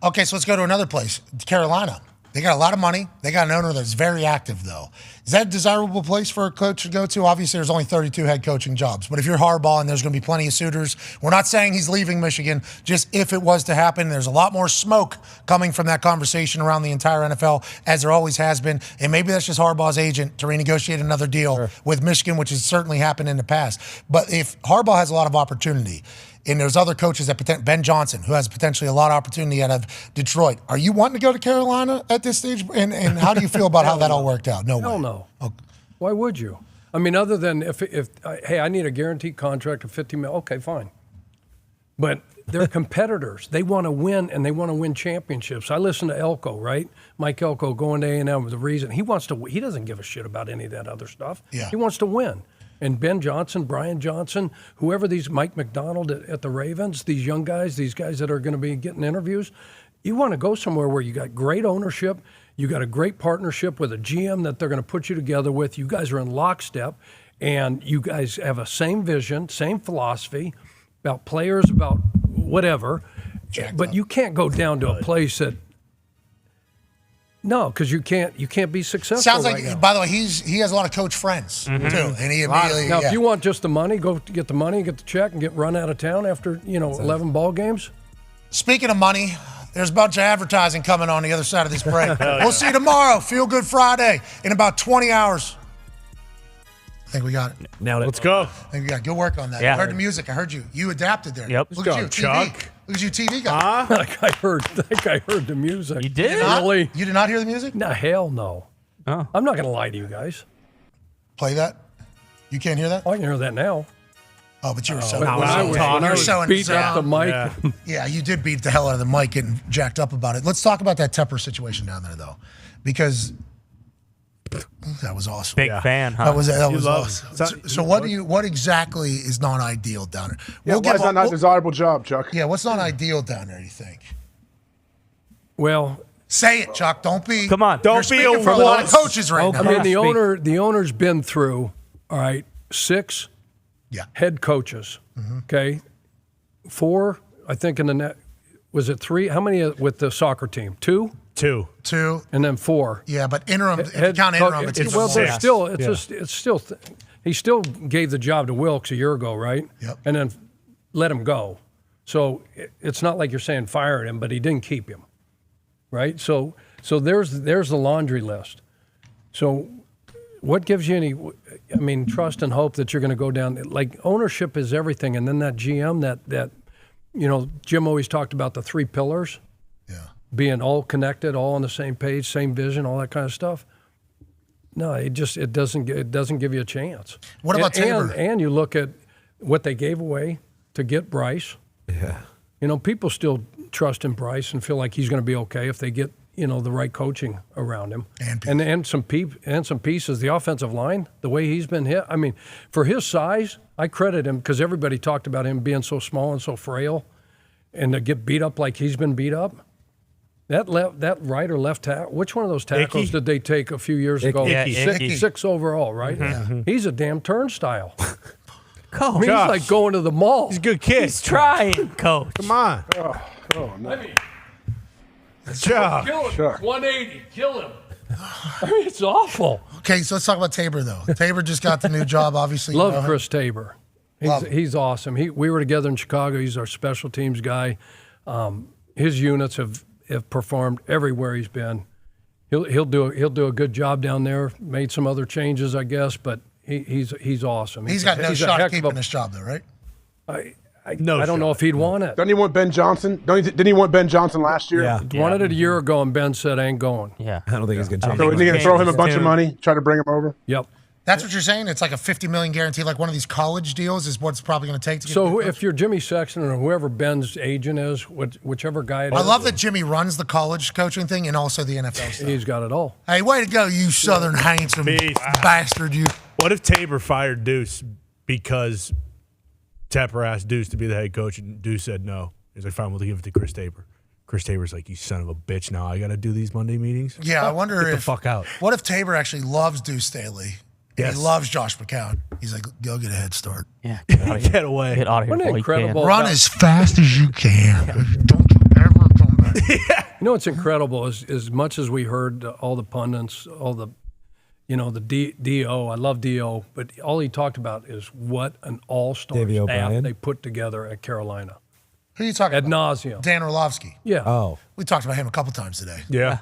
Okay, so let's go to another place, Carolina. They got a lot of money. They got an owner that's very active, though. Is that a desirable place for a coach to go to? Obviously, there's only 32 head coaching jobs. But if you're Harbaugh and there's going to be plenty of suitors, we're not saying he's leaving Michigan. Just if it was to happen, there's a lot more smoke coming from that conversation around the entire NFL, as there always has been. And maybe that's just Harbaugh's agent to renegotiate another deal with Michigan, which has certainly happened in the past. But if Harbaugh has a lot of opportunity, and there's other coaches that Ben Johnson, who has potentially a lot of opportunity out of Detroit. Are you wanting to go to Carolina at this stage? And how do you feel about how that all worked out? No Hell way. no. Okay. Why would you? I mean, other than if hey, I need a guaranteed contract of $50 million. Okay, fine. But they're competitors. They want to win, and they want to win championships. I listen to Elko, right? Mike Elko going to A&M. The reason he wants to, he doesn't give a shit about any of that other stuff. Yeah. He wants to win. And Ben Johnson, Brian Johnson, whoever these, Mike McDonald at the Ravens, these young guys, these guys that are going to be getting interviews, you want to go somewhere where you got great ownership, you got a great partnership with a GM that they're going to put you together with. You guys are in lockstep, and you guys have a same vision, same philosophy about players, about whatever. But you can't go down to a place that no, because you can't be successful. Sounds like, right now. by the way, he has a lot of coach friends too, and he immediately. Now, if you want just the money, go get the money, get the check, and get run out of town after 11 ball games. Speaking of money, there's a bunch of advertising coming on the other side of this break. We'll see you tomorrow. Feel Good Friday in about 20 hours. I think we got it. Now let's go. I think we got it. Good work on that. Yeah. I heard the music. I heard you. You adapted there. Yep. Look Let's at go, you, Chuck. TV. Look at you, TV guy. I heard the music. You did? Really? You did not hear the music? No, hell no. Oh. I'm not going to lie to you guys. Play that. You can't hear that? I can hear that now. Oh, but you were so. When I was beat up the mic. Yeah. Yeah, you did beat the hell out of the mic, getting jacked up about it. Let's talk about that Tepper situation down there, though, because that was awesome. Big fan, huh? That was love awesome. So what exactly is not ideal down there? Yeah, why is that not a desirable job, Chuck? Yeah, what's not ideal down there, you think? Well, say it, Chuck. Don't be. Come on. Don't be a for a lot of coaches right now. I mean, the owner's been through, all right, 6 head coaches, okay? 4, I think in the net, was it 3? How many with the soccer team? 2? 2. And then 4. Yeah, but interim, if you count interim, it's well, six. there's still, it's still, he still gave the job to Wilkes a year ago, right? Yep. And then let him go. So it's not like you're saying fired him, but he didn't keep him, right? So there's the laundry list. So what gives you any, I mean, trust and hope that you're going to go down? Like, ownership is everything, and then that GM, that Jim always talked about the 3 pillars. Being all connected, all on the same page, same vision, all that kind of stuff. No, it doesn't give you a chance. What about Tabor? And you look at what they gave away to get Bryce. Yeah. People still trust in Bryce and feel like he's going to be okay if they get the right coaching around him. And some pieces. The offensive line, the way he's been hit. I mean, for his size, I credit him because everybody talked about him being so small and so frail, and to get beat up like he's been beat up. That right or left tackle, which one of those tackles did they take a few years ago? Six overall, right? Mm-hmm. He's a damn turnstile. Coach. He's like going to the mall. He's a good kid. He's trying, Coach. Come on. Oh no. Chuck. Kill him. 180. Kill him. I mean, it's awful. Okay, so let's talk about Tabor, though. Tabor just got the new job, obviously. Love Chris Tabor. He's awesome. We were together in Chicago. He's our special teams guy. His units have performed everywhere he's been. He'll do a good job down there. Made some other changes, I guess, but he's awesome. He's got no shot at keeping his job, though, right? I don't know if he'd want it. Doesn't he want Ben Johnson? Didn't he want Ben Johnson last year? Yeah. Wanted it a year ago, and Ben said, I ain't going. Yeah. I don't think he's going to change. So is he going to throw him a bunch of money, try to bring him over? Yep. That's what you're saying? It's like a $50 million guarantee, like one of these college deals is what it's probably going to take to get So if you're Jimmy Sexton or whoever Ben's agent is, whichever guy it is. I love that Jimmy runs the college coaching thing and also the NFL stuff. He's got it all. Hey, way to go, you Southern handsome bastard, you. What if Tabor fired Deuce because Tepper asked Deuce to be the head coach and Deuce said no? He's like, fine, we'll give it to Chris Tabor. Chris Tabor's like, you son of a bitch, now I got to do these Monday meetings? Yeah, I wonder Get the fuck out. What if Tabor actually loves Deuce Staley? Yes. He loves Josh McCown. He's like, go get a head start. Yeah. Get away. Get out of here. Wasn't it incredible? Run as fast as you can. Don't you ever come back. You know what's incredible is as much as we heard all the pundits, all the, the D.O., I love D.O., but all he talked about is what an all-star Davey staff O'Brien. they put together at Carolina. Who are you talking Ad about? nauseum. Dan Orlovsky. Yeah. Oh. We talked about him a couple times today. Yeah.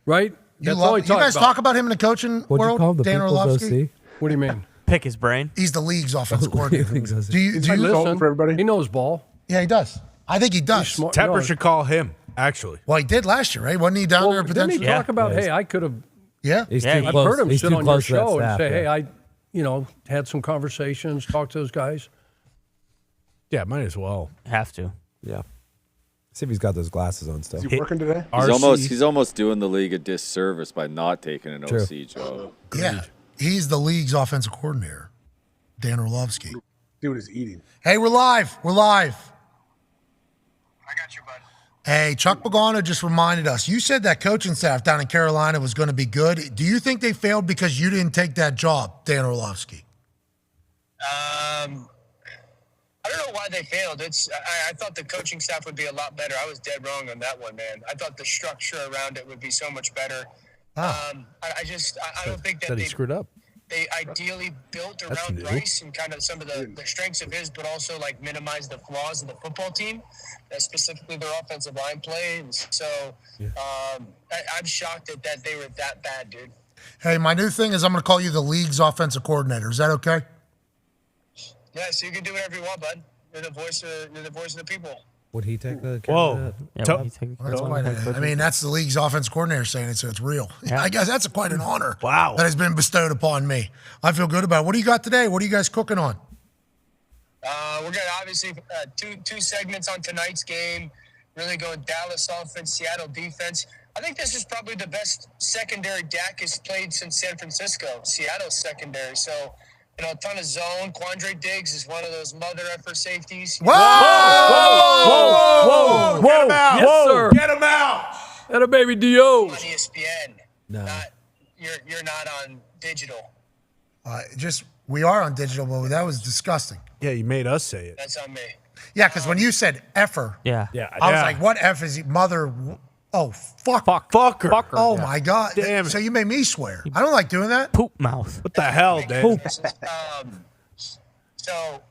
Right? You That's all he talked guys about. talk about him in the coaching What'd you world? call him, the Dan people's Orlovsky? OC? What do you mean? Pick his brain. He's the league's offensive coordinator. Exactly. Do you Listen, for everybody? he knows ball. Yeah, he does. I think he does. Smart. Tepper No, should call him, actually. Well, he did last year, right? Wasn't he down there didn't potentially? he talk about, hey, I could have, Yeah. He's Yeah, too I've close. heard him He's sit too on your close to that show and staff, say, yeah. hey, had some conversations, talked to those guys? Yeah, might as well. Have to. Yeah. See if he's got those glasses on still. Is he working today? He's almost doing the league a disservice by not taking an True. OC job. Yeah, he's the league's offensive coordinator, Dan Orlovsky. Dude is eating. Hey, we're live. We're live. I got you, bud. Hey, Chuck Pagano just reminded us. You said that coaching staff down in Carolina was going to be good. Do you think they failed because you didn't take that job, Dan Orlovsky? I don't know why they failed. I thought the coaching staff would be a lot better. I was dead wrong on that one, man. I thought the structure around it would be so much better. I don't think that he screwed up. They ideally built around Bryce and kind of some of the strengths of his, but also like minimize the flaws of the football team, specifically their offensive line play. And so I'm shocked that they were that bad, dude. Hey, my new thing is I'm going to call you the league's offensive coordinator. Is that okay? Yeah, so you can do whatever you want, bud. You're the voice of the people. Would he take the Whoa. That's the league's offense coordinator saying it, so it's real. Yeah. I guess that's quite an honor Wow. that has been bestowed upon me. I feel good about it. What do you got today? What are you guys cooking on? We're going to obviously two segments on tonight's game, really going Dallas offense, Seattle defense. I think this is probably the best secondary Dak has played since San Francisco, Seattle's secondary. So, a ton of zone. Quandre Diggs is one of those mother effer safeties. Whoa! Whoa! Get him out! Yes, sir. Get him out! That a baby D.O. On ESPN. No. You're not on digital. We are on digital, but that was disgusting. Yeah, you made us say it. That's on me. Yeah, because when you said effer, Yeah. I was like, what F is he? Mother? Oh, fuck. Fucker. Oh, my God. Damn it. So you made me swear. I don't like doing that. Poop mouth. What the hell, Dan? So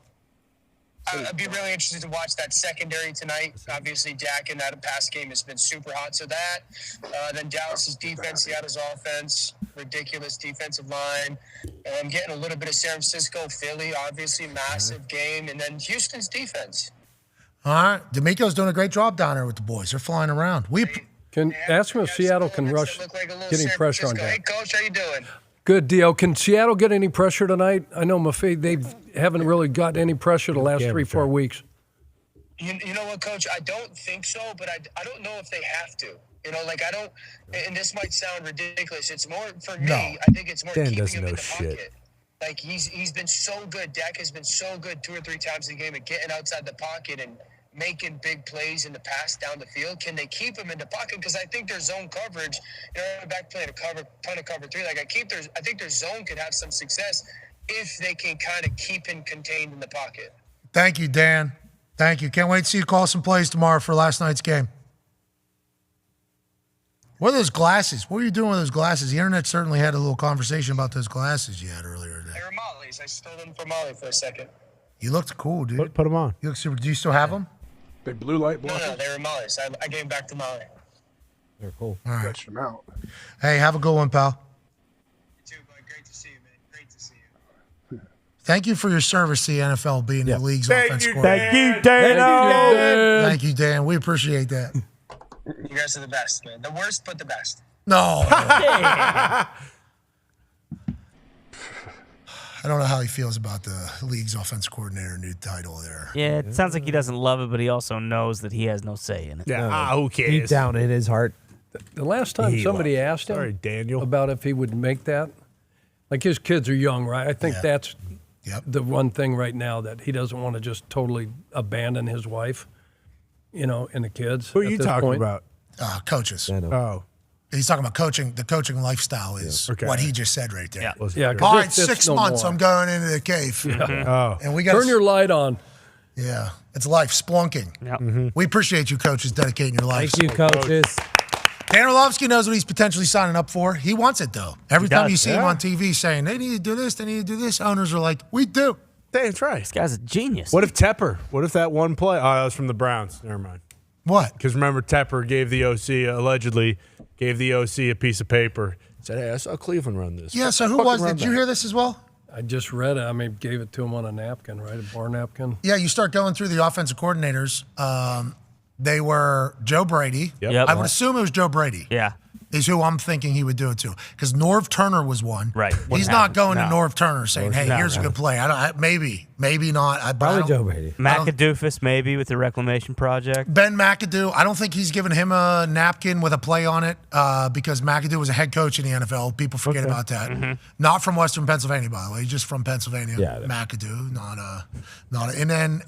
I'd be really interested to watch that secondary tonight. Obviously, Dak in that pass game has been super hot. So that, then Dallas's defense, Seattle's offense, ridiculous defensive line. I'm getting a little bit of San Francisco, Philly, obviously massive game, and then Houston's defense. All right. D'Amico's doing a great job down there with the boys. They're flying around. Can ask him if Seattle can rush, getting pressure on Hey, Dak. Coach, how you doing? Good deal. Can Seattle get any pressure tonight? I know McAfee, they haven't really got any pressure the last 3-4 weeks. You know what, Coach? I don't think so, but I don't know if they have to. I don't, and this might sound ridiculous. It's more, for me, I think it's more Dan keeping doesn't him in know the shit. pocket. Like, he's been so good. Dak has been so good 2 or 3 times a game at getting outside the pocket and making big plays in the pass down the field. Can they keep him in the pocket? Because I think their zone coverage, back playing a ton of cover 3. Like, I think their zone could have some success if they can kind of keep him contained in the pocket. Thank you, Dan. Thank you. Can't wait to see you call some plays tomorrow for last night's game. What are those glasses? What were you doing with those glasses? The internet certainly had a little conversation about those glasses you had earlier today. They were Molly's. I stole them from Molly for a second. You looked cool, dude. Put them on. You look super. Do you still have them? They blue light blockers. No, they were Molly's. I gave them back to Molly. They're cool. All right. Stretched them out. Hey, have a good one, pal. You too, bud. Great to see you, man. Great to see you. Thank you for your service to the NFL, being the league's offense coordinator. Thank you, Dan. Thank you, Dan. We appreciate that. You guys are the best, man. The worst, but the best. No. I don't know how he feels about the league's offense coordinator new title there. Yeah, it sounds like he doesn't love it, but he also knows that he has no say in it. Yeah, who cares? Deep down in his heart. The last time somebody asked him about if he would make that, like his kids are young, right? I think that's the one thing right now that he doesn't want to just totally abandon his wife, and the kids. Who are you talking about? Coaches. Oh. He's talking about coaching. The coaching lifestyle is what he just said right there. Yeah. All right, 6 months. I'm going into the cave. And we got turn your light on. Yeah, it's life splunking. Yeah. We appreciate you, coaches, dedicating your life. Thank you, coaches. Dan Orlovsky knows what he's potentially signing up for. He wants it though. Every time you see him on TV saying they need to do this, they need to do this, owners are like, we do. That's right. This guy's a genius. What if Tepper? What if that one play? Oh, that was from the Browns. Never mind. What? Because remember, Tepper gave the OC, allegedly, gave the OC a piece of paper. Said, hey, I saw Cleveland run this. Yeah, so who was it? Did you hear this as well? I just read it. I mean, gave it to him on a napkin, right? A bar napkin. Yeah, you start going through the offensive coordinators. They were Joe Brady. Yep. I would assume it was Joe Brady. Yeah. is who I'm thinking he would do it to. Because Norv Turner was one. Right. He's not going to Norv Turner saying, hey, here's a good play. Maybe not. Probably Joe Brady. McAdoofus maybe with the reclamation project. Ben McAdoo, I don't think he's given him a napkin with a play on it because McAdoo was a head coach in the NFL. People forget about that. Mm-hmm. Not from Western Pennsylvania, by the way. He's just from Pennsylvania. Yeah, McAdoo, and then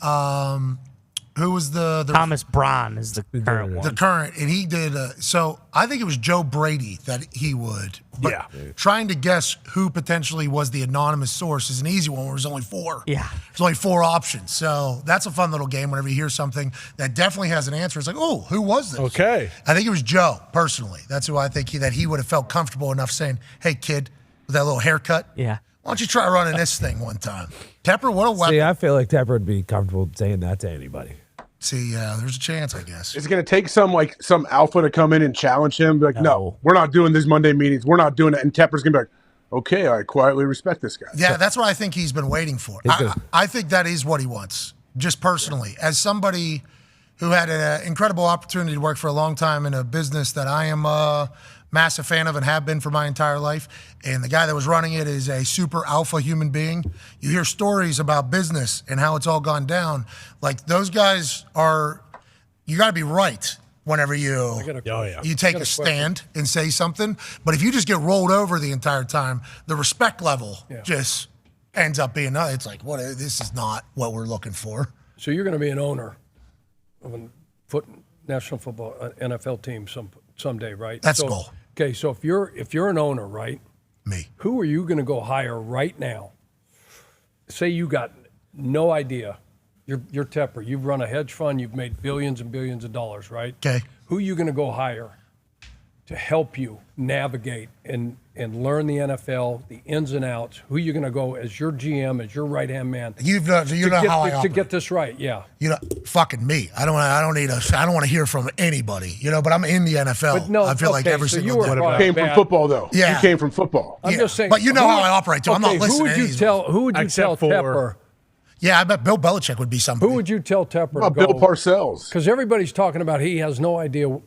who was the Thomas Braun is the current one. The current, and he did. So I think it was Joe Brady that he would. But trying to guess who potentially was the anonymous source is an easy one. Where there's only 4. Yeah, there's only 4 options. So that's a fun little game. Whenever you hear something that definitely has an answer, it's like, oh, who was this? Okay, I think it was Joe personally. That's who I think that he would have felt comfortable enough saying, "Hey, kid, with that little haircut, yeah, why don't you try running this thing one time?" Tepper, what a weapon! See, I feel like Tepper would be comfortable saying that to anybody. See, there's a chance, I guess. Is it going to take some alpha to come in and challenge him? Be like, no, we're not doing these Monday meetings. We're not doing it. And Tepper's going to be like, okay, I quietly respect this guy. Yeah, that's what I think he's been waiting for. I think that is what he wants, just personally. As somebody who had an incredible opportunity to work for a long time in a business that I am a massive fan of and have been for my entire life, and the guy that was running it is a super alpha human being. You hear stories about business and how it's all gone down. Like, those guys are, you got to be right whenever you take a stand and say something. But if you just get rolled over the entire time, the respect level just ends up being, it's like, this is not what we're looking for. So you're going to be an owner of a national football NFL team someday, right? That's the goal. Okay, so if you're an owner, right? Me. Who are you going to go hire right now? Say you got no idea. You're Tepper. You've run a hedge fund. You've made billions and billions of dollars, right? Okay. Who are you going to go hire to help you navigate and learn the NFL, the ins and outs? Who are you going to go as your GM, as your right-hand man? You know how I to operate. get this right, yeah. Fucking me. I don't want to hear from anybody. But I'm in the NFL. But no, I feel like every single day. You came from football, though. Yeah. You came from football. I'm just saying. But you know how I operate, too. I'm not listening to these. Who would you tell Tepper? Yeah, I bet Bill Belichick would be somebody. Who would you tell Tepper to go? Bill Parcells. Because everybody's talking about he has no idea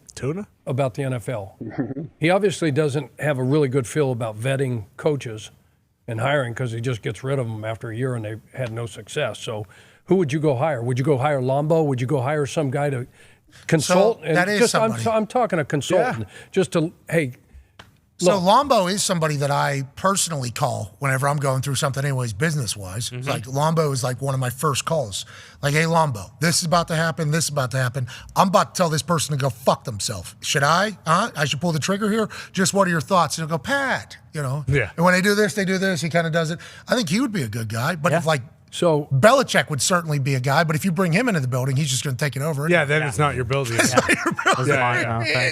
about the NFL. He obviously doesn't have a really good feel about vetting coaches and hiring because he just gets rid of them after a year and they had no success. So who would you go hire? Would you go hire Lombo? Would you go hire some guy to consult? So that is somebody. I'm talking a consultant just to, hey, So Lombo is somebody that I personally call whenever I'm going through something anyways, business-wise. It's like Lombo is like one of my first calls. Like, hey, Lombo, this is about to happen, this is about to happen. I'm about to tell this person to go fuck themselves. Should I? I should pull the trigger here? Just what are your thoughts? And he'll go, Pat, Yeah. And when they do this, he kind of does it. I think he would be a good guy. But if So Belichick would certainly be a guy, but if you bring him into the building, he's just going to take it over. Yeah, then it's not your building. Thank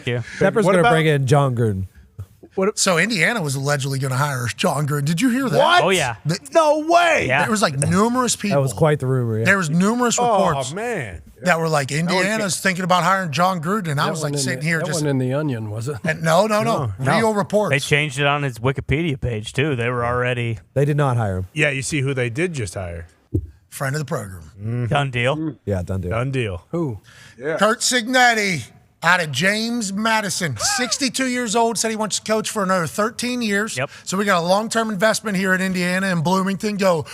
you. Tepper's going to bring in John Gruden. So Indiana was allegedly going to hire John Gruden. Did you hear that? What? Oh, yeah. No way. There was like numerous people. That was quite the rumor. Yeah. There was numerous reports. Oh, man. That were like, Indiana's thinking about hiring John Gruden. And I was like sitting here that just. wasn't in the Onion, was it? And no. Real reports. They changed it on his Wikipedia page, too. They were already. They did not hire him. Yeah, you see who they did just hire. Friend of the program. Done deal. Yeah, done deal. Done deal. Who? Yeah. Kurt Cignetti out of James Madison. 62 years old, said he wants to coach for another 13 years. Yep. So we got a long-term investment here in Indiana and Bloomington. Go,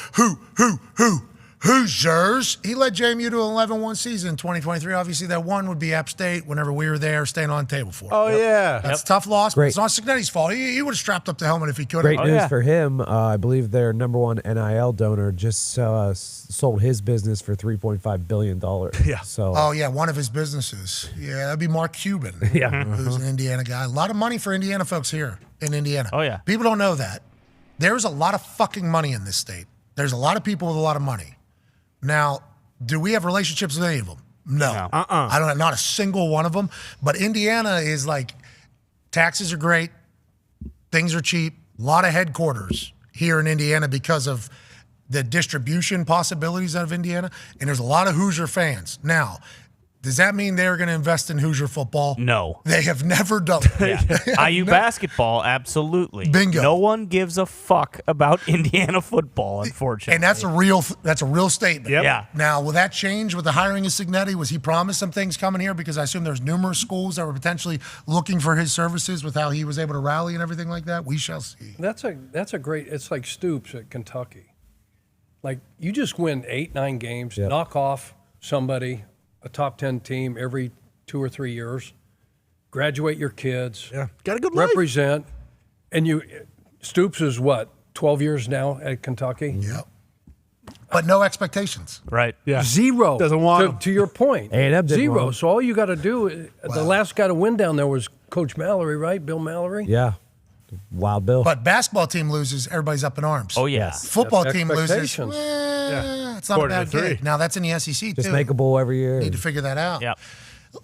Hoosiers. He led JMU to an 11-1 season in 2023. Obviously, that one would be App State whenever we were there, staying on the table for it. Oh, yeah. That's a tough loss, but Great. it's not Cignetti's fault. He would have strapped up the helmet if he could. Great news for him. I believe their number one NIL donor just sold his business for $3.5 billion. Yeah. So. Oh, yeah, one of his businesses. Yeah, that'd be Mark Cuban. Yeah. Who's an Indiana guy. A lot of money for Indiana folks here in Indiana. Oh, yeah. People don't know that. There's a lot of fucking money in this state. There's a lot of people with a lot of money. Now, do we have relationships with any of them? No. I don't have not a single one of them. But Indiana is like, taxes are great, things are cheap, a lot of headquarters here in Indiana because of the distribution possibilities out of Indiana, and there's a lot of Hoosier fans. Now, Does that mean they're going to invest in Hoosier football? No. They have never done it. IU basketball, absolutely. Bingo. No one gives a fuck about Indiana football, unfortunately. And that's a real statement. Yep. Yeah. Now, will that change with the hiring of Signetti? Was he promised some things coming here? Because I assume there's numerous schools that were potentially looking for his services with how he was able to rally and everything like that. We shall see. That's a great. It's like Stoops at Kentucky. Like you just win 8-9 games, knock off somebody, a top 10 team every 2 or 3 years, graduate your kids, got a good life. represent, and Stoops is what 12 years now at Kentucky. Yep. But no expectations. Right. Yeah. Zero. Doesn't want to your point. A&M didn't Zero. want So all you got to do, the last guy to win down there was Coach Mallory, right? Bill Mallory. Yeah. Wild Bill. But basketball team loses, everybody's up in arms. Oh, yeah. Football That's team loses. expectations. It's not a bad gig. Now, that's in the SEC, Just too. make a bowl every year. Need to figure that out. Yep.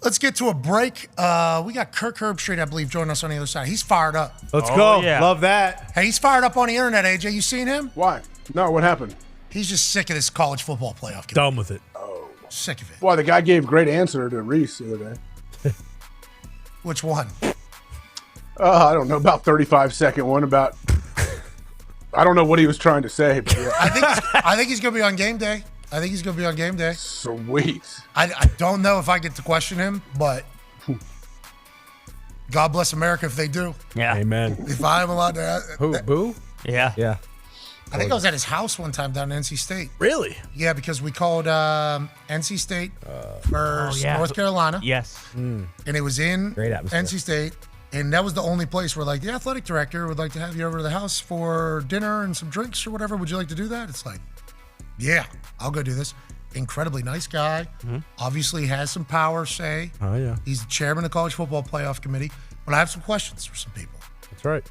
Let's get to a break. We got Kirk Herbstreit, I believe, joining us on the other side. He's fired up. Let's go. yeah. Love that. Hey, he's fired up on the internet, AJ. You seen him? Why? No, what happened? He's just sick of this college football playoff game. Done with it. Sick of it. Why, the guy gave great answer to Reese the other day. Which one? I don't know, about 35-second one about I don't know what he was trying to say, but yeah. I think he's going to be on game day. Sweet. I don't know if I get to question him, but God bless America if they do. Yeah. Amen. If I'm allowed to. Who? Boo? Yeah. Yeah. I think I was at his house one time down in NC State. Really? Yeah, because we called NC State versus North Carolina. Yes. And it was in Great atmosphere. NC State. And that was the only place where, like, the athletic director would like to have you over to the house for dinner and some drinks or whatever. Would you like to do that? It's like, yeah, I'll go do this. Incredibly nice guy. Obviously has some power, say. Oh, yeah. He's the chairman of the College Football Playoff Committee. But I have some questions for some people. That's right.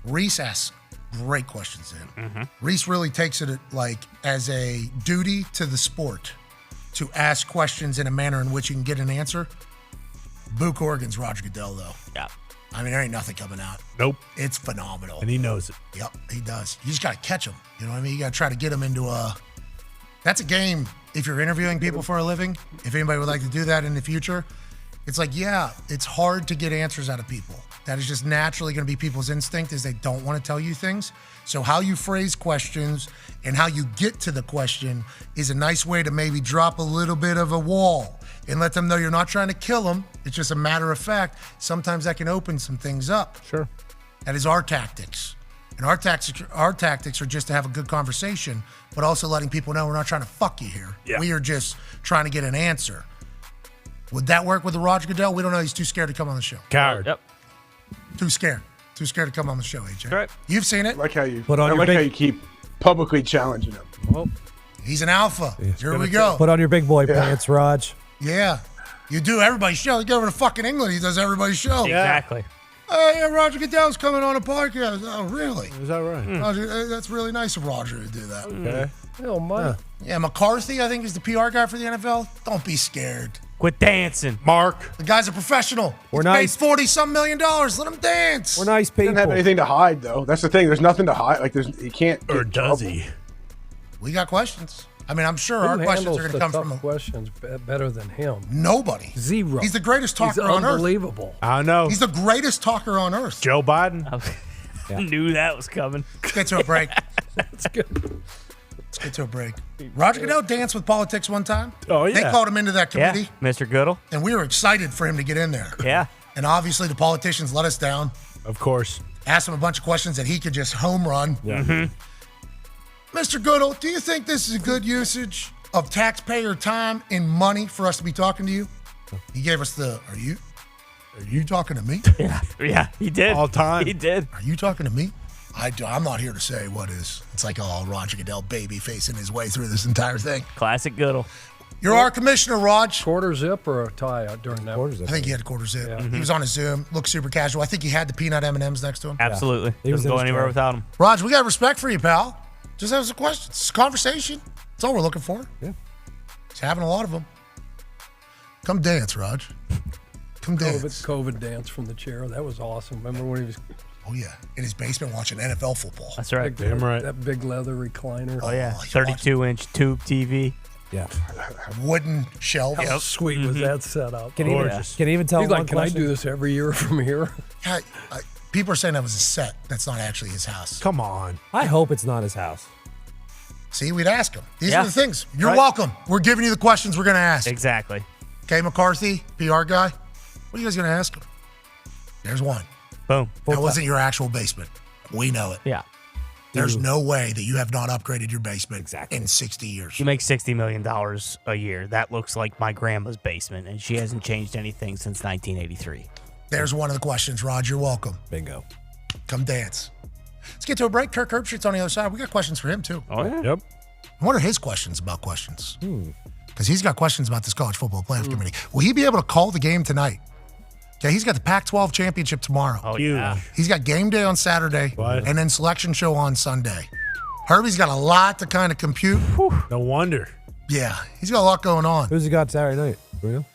Reese asks great questions in. Reese really takes it like as a duty to the sport to ask questions in a manner in which you can get an answer. Boo Corrigan's Roger Goodell, though. Yeah. I mean, there ain't nothing coming out. Nope. It's phenomenal. And he knows it. Yep, he does. You just got to catch him. You know what I mean? You got to try to get him into a... That's a game, if you're interviewing people for a living, if anybody would like to do that in the future, it's like, yeah, it's hard to get answers out of people. That is just naturally going to be people's instinct is they don't want to tell you things. So how you phrase questions and how you get to the question is a nice way to maybe drop a little bit of a wall and let them know you're not trying to kill them. It's just a matter of fact. Sometimes that can open some things up. Sure. That is our tactics. And our tactics are just to have a good conversation, but also letting people know we're not trying to fuck you here. Yeah. We are just trying to get an answer. Would that work with the Roger Goodell? We don't know. He's too scared to come on the show. Coward. Yep. Too scared to come on the show, AJ. Right. You've seen it. I like how you how you keep publicly challenging him. Well, He's an alpha. Here we go. Put on your big boy pants, Raj. Yeah. You do everybody's show. You go over to fucking England. He does everybody's show. Exactly. Yeah, Roger Goodell's coming on a podcast. Oh, really? Is that right? Roger, that's really nice of Roger to do that. Okay. oh my. Yeah, McCarthy, I think, is the PR guy for the NFL. Don't be scared. Quit dancing. Mark. The guy's a professional. We're He's nice. paid $40-some million. Let him dance. We're nice He people. doesn't have anything to hide, though. That's the thing. There's nothing to hide. Like, he can't. Or get does trouble. he? We got questions. I mean, I'm sure Who our questions handles are going the to come tough from questions better than him? nobody. Zero. He's the greatest He's talker on earth. unbelievable. I know. He's the greatest talker on earth. Joe Biden. I knew that was coming. Let's get to a break. That's good. Let's get to a break. Roger Goodell danced with politics one time. Oh, yeah. They called him into that Yeah. committee, Mr. Goodell. and we were excited for him to get in there. Yeah. And obviously, the politicians let us down. Of course. Asked him a bunch of questions that he could just home run. Yeah. Mr. Goodell, do you think this is a good usage of taxpayer time and money for us to be talking to you? He gave us the, are you talking to me? Yeah, he did. All time. He did. Are you talking to me? I'm not here to say what is. It's like all Roger Goodell baby facing his way through this entire thing. Classic Goodell. You're our commissioner, Raj. Quarter zip or a tie out during that? Quarter zip. I think he had a quarter zip. Yeah. He was on his Zoom, looked super casual. I think he had the peanut M&Ms next to him. Absolutely. He was Doesn't in go his anywhere car. without him. Raj, we got respect for you, pal. Just have some questions. It's a conversation. That's all we're looking for. Yeah. He's having a lot of them. Come dance, Raj. Come dance. COVID dance from the chair. That was awesome. Remember when he was Oh, yeah. In his basement watching NFL football. That's right. Damn right. that big leather recliner? Oh, yeah. Oh, you 32-inch tube TV. Yeah. Wooden shelves. How sweet was that setup? Can you even tell He's one like, can I question? do this every year from here? People are saying that was a set. That's not actually his house. Come on. I hope it's not his house. See, we'd ask him. These are the things. You're welcome. We're giving you the questions we're going to ask. Exactly. Okay, McCarthy, PR guy, what are you guys going to ask him? There's one. Boom. That wasn't your actual basement. We know it. Yeah. There's no way that you have not upgraded your basement in 60 years. You make $60 million a year. That looks like my grandma's basement, and she hasn't changed anything since 1983. There's one of the questions, Rod. You're welcome. Bingo. Come dance. Let's get to a break. Kirk Herbstreit's on the other side. We got questions for him, too. Oh, yeah? Yep. What are his questions about questions? Because he's got questions about this college football playoff committee. Will he be able to call the game tonight? Okay, he's got the Pac-12 championship tomorrow. Oh, yeah. He's got game day on Saturday and then selection show on Sunday. Herbie's got a lot to kind of compute. No wonder. Yeah, he's got a lot going on. Who's he got Saturday night? I think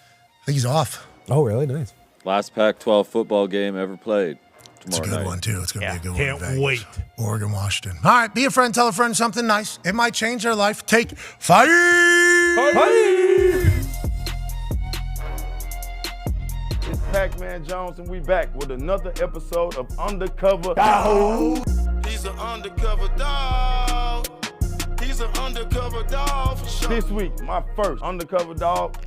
he's off. Oh, really? Nice. Last Pac-12 football game ever played. It's a good one, too. It's going to be a good one. Can't wait. Oregon, Washington. All right, be a friend, tell a friend something nice. It might change their life. Take 5. It's Pacman Jones, and we back with another episode of Undercover Dahn. He's an undercover dog. He's an undercover dog for sure. This week, my first undercover dog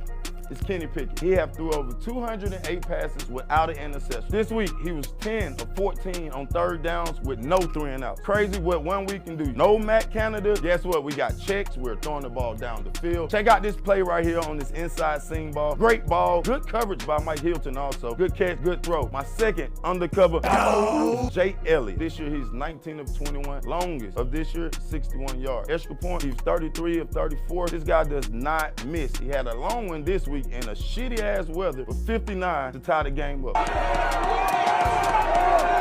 is Kenny Pickett. He have threw over 208 passes without an interception. This week, he was 10 of 14 on third downs with no 3 and outs. Crazy what 1 week can do. No Matt Canada. Guess what? We got checks. We're throwing the ball down the field. Check out this play right here on this inside seam ball. Great ball. Good coverage by Mike Hilton also. Good catch, good throw. My second undercover is Jay Elliott. This year, he's 19 of 21. Longest of this year, 61 yards. Extra point, he's 33 of 34. This guy does not miss. He had a long one this week in a shitty-ass weather with 59 to tie the game up.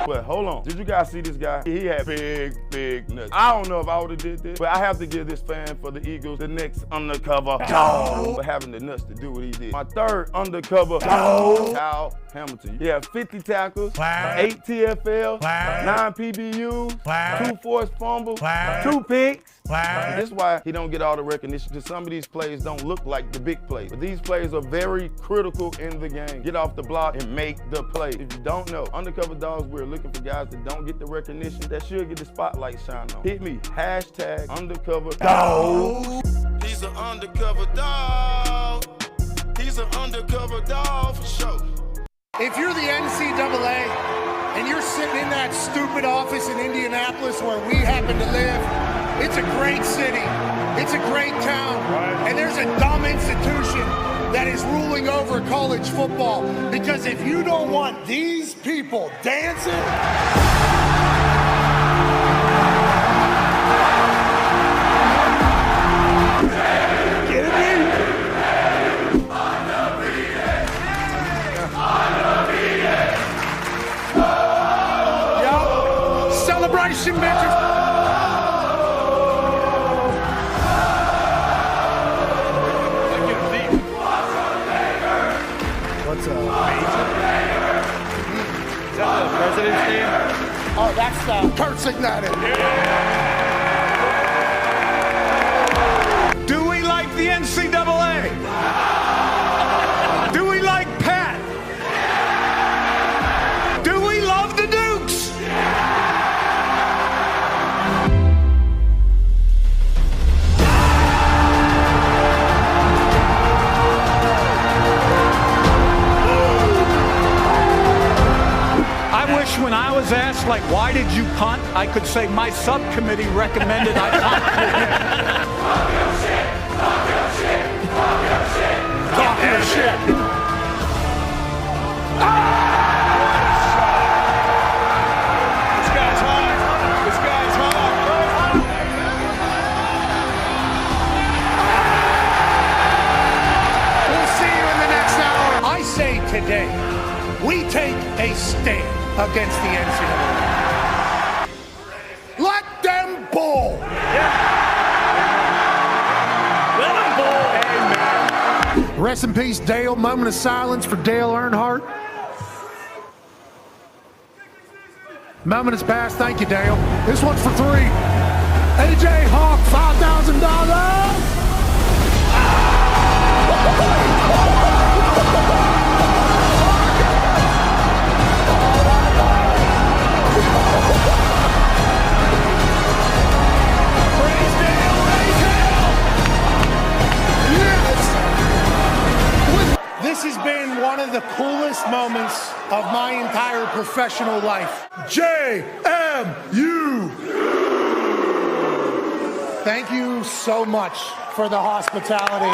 But hold on, did you guys see this guy? He had big nuts. I don't know if I would've did this, but I have to give this fan for the Eagles the next undercover dog for having the nuts to do what he did. My third undercover dog, Kyle Hamilton. He had 50 tackles, 8 TFL, 9 PBUs, 2 forced fumbles, 2 picks. And this is why he don't get all the recognition, because some of these plays don't look like the big plays. But these plays are very critical in the game. Get off the block and make the play. If you don't know, undercover dogs, we're looking for guys that don't get the recognition, that should get the spotlight shine on. Hit me, hashtag undercover dog. He's an undercover dog. He's an undercover dog for sure. If you're the NCAA and you're sitting in that stupid office in Indianapolis where we happen to live, it's a great city, it's a great town, and there's a dumb institution that is ruling over college football. Because if you don't want these people dancing, celebration, bitches. What's up? Is that the president's name? Oh, that's the cursing that is. Do we like the NCAA? Do we like Pat? Do we love the Dukes? I wish when I was asked, like, why did you punt? I could say my subcommittee recommended I punt. Talk your shit. This guy's hot. This guy's hot. We'll see you in the next hour. I say today, we take a stand against the NCAA. Let them bull. Let them bull. Amen. Rest in peace, Dale. Moment of silence for Dale Earnhardt. Moment has passed. Thank you, Dale. This one's for 3. AJ Hawk, $5,000. This has been one of the coolest moments of my entire professional life. JMU! Thank you so much for the hospitality.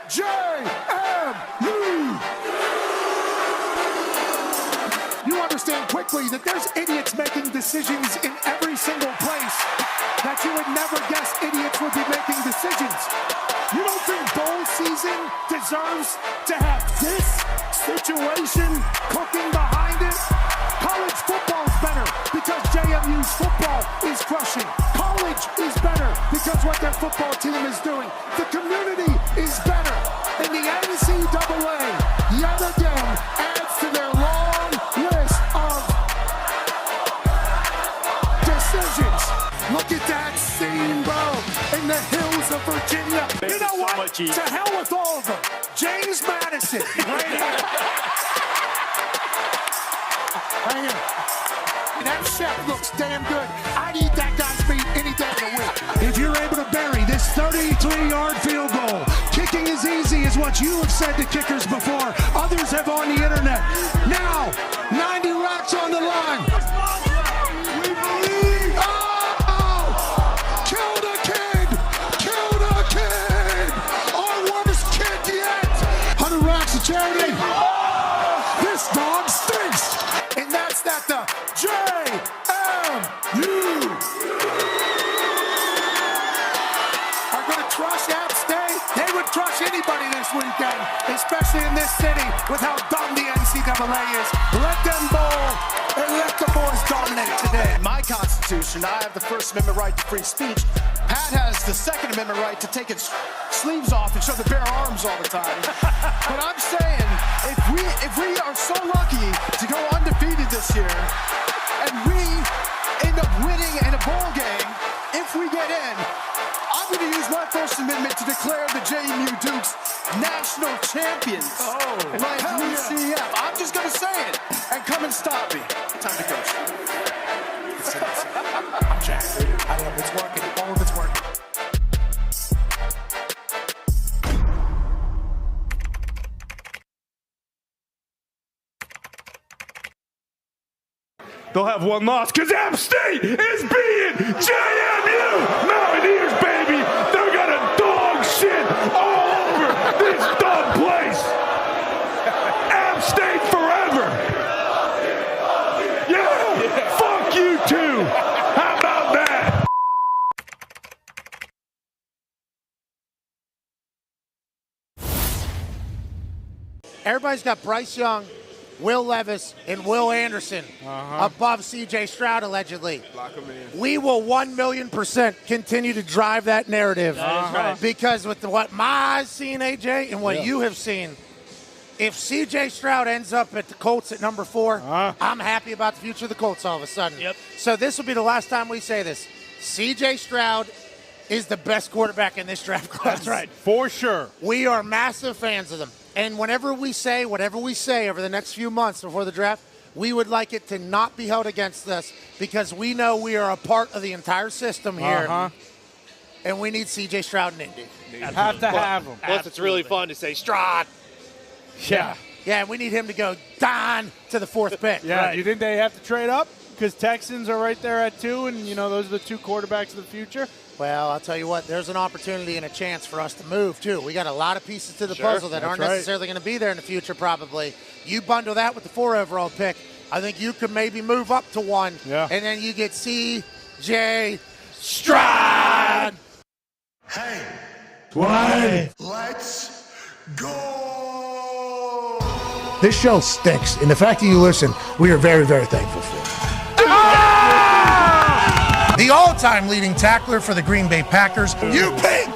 JMU! You understand quickly that there's idiots making decisions in every single place that you would never guess idiots would be making decisions. You don't think bowl season deserves to have this situation cooking behind it? College football is better because JMU's football is crushing. College is better because what their football team is doing. The community is better. And the NCAA, yet again, adds to their long list of decisions. Look at that steamboat in the hills of Virginia. You know what? To hell with all of them. James Madison, right here. Right here. That chef looks damn good. I'd eat that guy's meat any day of the week. If you're able to bury this 33-yard field goal, kicking is easy is what you have said to kickers before. Others have on the internet. Now, 90 racks on the line. We believe. Oh! Kill the kid! Kill the kid! Our worst kid yet! 100 racks of charity. This dog stinks! And that's that the JMU are going to crush App State. They would crush anybody this weekend, especially in this city with how dumb the NCAA is. Let them bowl and let the boys dominate today. My Constitution, I have the First Amendment right to free speech. Pat has the Second Amendment right to take its sleeves off and show the bare arms all the time. But I'm saying, if we are so lucky to go undefeated this year, and we end up winning in a bowl game, if we get in, I'm going to use my First Amendment to declare the JMU Dukes national champions. Like UCF. I'm just going to say it, and come and stop me. Time to go. I'm jacked. I don't know if it's working. All of it's working. They'll have one loss because App State is beating JMU Mountaineers, baby. They're gonna dog shit all over this dumb place. App State forever. Yeah, fuck you too. How about that? Everybody's got Bryce Young, Will Levis, and Will Anderson above C.J. Stroud, allegedly. We will 1,000,000% continue to drive that narrative. That is right. Because with what I've seen, AJ, and what you have seen, if C.J. Stroud ends up at the Colts at number 4, I'm happy about the future of the Colts all of a sudden. Yep. So this will be the last time we say this. C.J. Stroud is the best quarterback in this draft class. That's right, for sure. We are massive fans of them. And whenever we say, whatever we say over the next few months before the draft, we would like it to not be held against us because we know we are a part of the entire system here. And we need C.J. Stroud and Indy. Have to have him. Plus, it's really fun to say Stroud. Yeah. Yeah, we need him to go Dahn to the 4th pick. Yeah, Right. do you think they have to trade up? Because Texans are right there at 2, and, you know, those are the 2 quarterbacks of the future. Well, I'll tell you what, there's an opportunity and a chance for us to move, too. We got a lot of pieces to the puzzle that aren't necessarily going to be there in the future, probably. You bundle that with the 4 overall pick, I think you could maybe move up to 1. Yeah. And then you get C.J. Stroud. Hey. Why? Let's go. This show stinks, and the fact that you listen, we are very, very thankful for. The all-time leading tackler for the Green Bay Packers, you pig!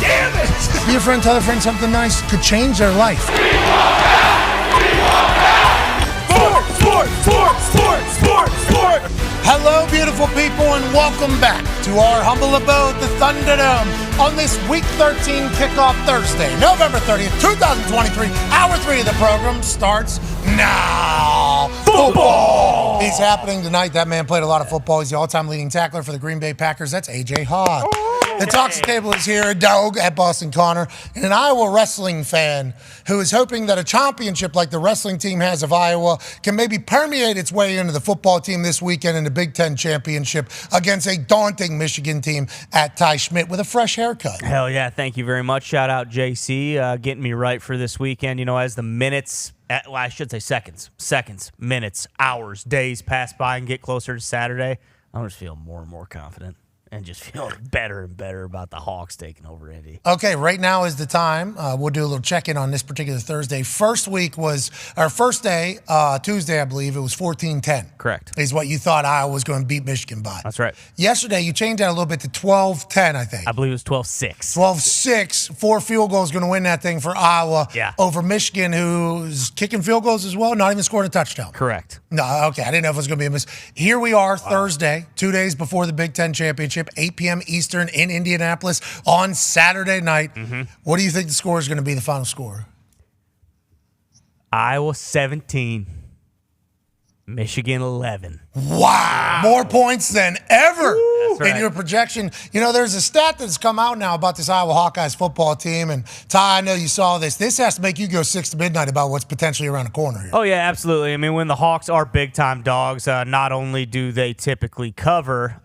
Damn it! Be a friend, tell a friend something nice could change their life. Sport! Hello, beautiful people, and welcome back to our humble abode, the Thunderdome, on this Week 13 Kickoff Thursday, November 30th, 2023. Hour 3 of the program starts now. Football is happening tonight. That man played a lot of football. He's the all-time leading tackler for the Green Bay Packers. That's A.J. Hawk. The Talks Table is here. Doug at Boston Connor, and an Iowa wrestling fan who is hoping that a championship like the wrestling team has of Iowa can maybe permeate its way into the football team this weekend in the Big Ten championship against a daunting Michigan team at Ty Schmidt with a fresh haircut. Hell yeah, thank you very much. Shout out JC, getting me right for this weekend. As the minutes, well, I should say seconds, minutes, hours, days pass by and get closer to Saturday, I'm just feeling more and more confident and just feeling better and better about the Hawks taking over Indy. Okay, right now is the time. We'll do a little check-in on this particular Thursday. First day, Tuesday, I believe, it was 14-10. Correct. Is what you thought Iowa was going to beat Michigan by. That's right. Yesterday, you changed that a little bit to 12-10, I think. I believe it was 12-6. 12-6. 4 field goals going to win that thing for Iowa over Michigan, who's kicking field goals as well, not even scoring a touchdown. Correct. No, okay. I didn't know if it was going to be a miss. Here we are, Thursday, 2 days before the Big Ten championship, 8 p.m. Eastern in Indianapolis on Saturday night. Mm-hmm. What do you think the score is going to be, the final score? Iowa 17, Michigan 11. Wow. More points than ever right. in your projection. There's a stat that's come out now about this Iowa Hawkeyes football team. And Ty, I know you saw this. This has to make you go 6 to midnight about what's potentially around the corner here. Oh, yeah, absolutely. I mean, when the Hawks are big-time dogs, not only do they typically cover,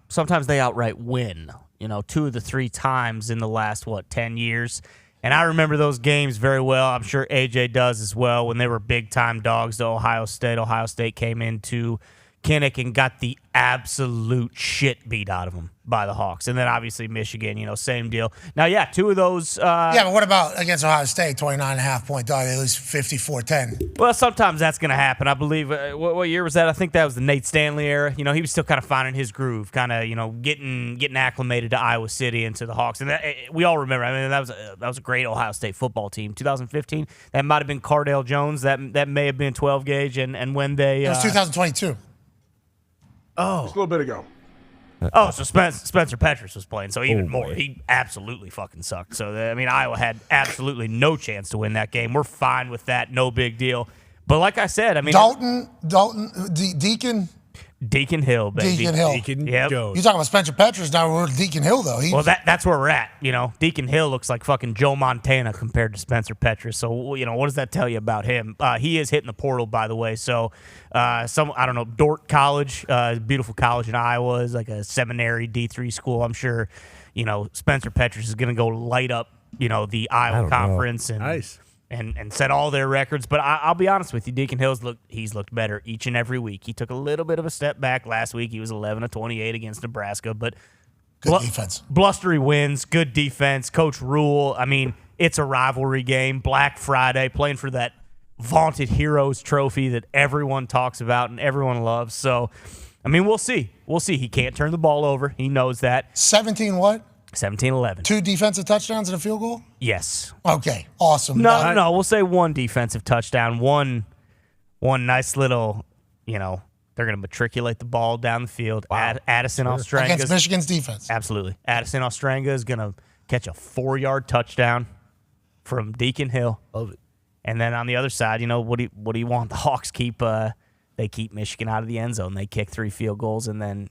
sometimes they outright win, 2 of the 3 times in the last, 10 years. And I remember those games very well. I'm sure AJ does as well. When they were big-time dogs to Ohio State. Ohio State came into Kinnick and got the absolute shit beat out of them by the Hawks. And then obviously Michigan, same deal. Now, 2 of those. Yeah, but what about against Ohio State, 29.5 point dog? They lose 54-10. Well, sometimes that's going to happen. I believe, what year was that? I think that was the Nate Stanley era. He was still kind of finding his groove, kind of, getting acclimated to Iowa City and to the Hawks. And we all remember, I mean, that was a great Ohio State football team. 2015, that might have been Cardale Jones. That may have been 12 gauge. And when they. It was 2022. Oh. Just a little bit ago. Oh, so Spencer Petras was playing, so even more. He absolutely fucking sucked. So, Iowa had absolutely no chance to win that game. We're fine with that. No big deal. But like I said, Deacon Hill, baby. Deacon Hill. Yep. You're talking about Spencer Petras now. We're Deacon Hill, though. Well, that's where we're at. Deacon Hill looks like fucking Joe Montana compared to Spencer Petras. So, what does that tell you about him? He is hitting the portal, by the way. So, I don't know, Dordt College, beautiful college in Iowa, is like a seminary D3 school. I'm sure, Spencer Petras is going to go light up, the Iowa Conference. And, nice. And set all their records. But I'll be honest with you, Deacon Hill's he's looked better each and every week. He took a little bit of a step back last week. He was 11-28 against Nebraska, but good defense. Blustery wins, good defense. Coach Rule, I mean, it's a rivalry game. Black Friday, playing for that vaunted Heroes trophy that everyone talks about and everyone loves. So, I mean, we'll see. We'll see. He can't turn the ball over. He knows that. 17 what? 17-11. 2 defensive touchdowns and a field goal? Yes. Okay, awesome. No, we'll say 1 defensive touchdown, one nice little, they're going to matriculate the ball down the field. Wow. Addison Ostranga. Against Michigan's defense. Absolutely. Addison Ostranga is going to catch a 4-yard touchdown from Deacon Hill. Love it. And then on the other side, what do you want? The Hawks keep Michigan out of the end zone. They kick 3 field goals, and then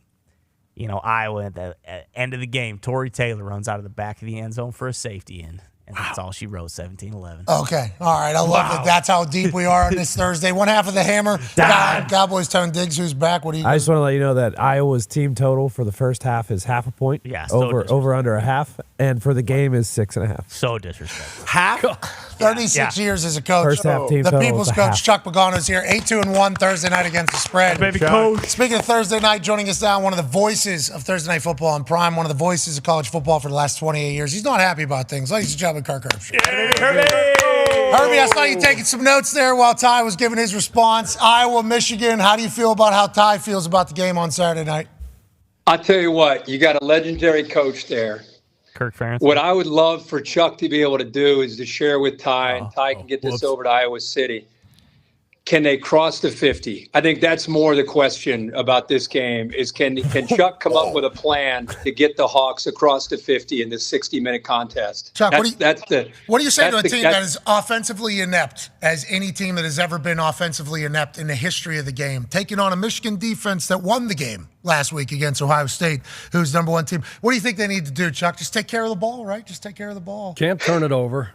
Iowa at the end of the game, Torrey Taylor runs out of the back of the end zone for a safety in. And that's all she wrote, 17-11. Okay. All right. I love that. That's how deep we are on this Thursday. One half of the hammer. Dahn. Cowboys, Tone Diggs, who's back. What do you I just want to let you know that Iowa's team total for the first half is 0.5 point. Yeah. So over under a half. And for the game is 6.5. So disrespectful. Half? 36 years as a coach. First half team the total people's is a coach, half. Chuck Pagano, is here. 8-2-1 Thursday night against the spread. Baby coach. Speaking of Thursday night, joining us now, one of the voices of Thursday Night Football on Prime, one of the voices of college football for the last 28 years. He's not happy about things. Ladies and gentlemen, Kirk Herbstreit. Herbie, I saw you taking some notes there while Ty was giving his response. Iowa, Michigan, how do you feel about how Ty feels about the game on Saturday night? I'll tell you what, you got a legendary coach there. Kirk Ferentz. What I would love for Chuck to be able to do is to share with Ty, and Ty can get this over to Iowa City. can they cross the 50? I think that's more the question about this game is can Chuck come up with a plan to get the Hawks across the 50 in this 60-minute contest? Chuck, what do you say to a team that is is offensively inept as any team that has ever been offensively inept in the history of the game, taking on a Michigan defense that won the game last week against Ohio State, who's number one team? What do you think they need to do, Chuck? Just take care of the ball, right? Just take care of the ball. Can't turn it over.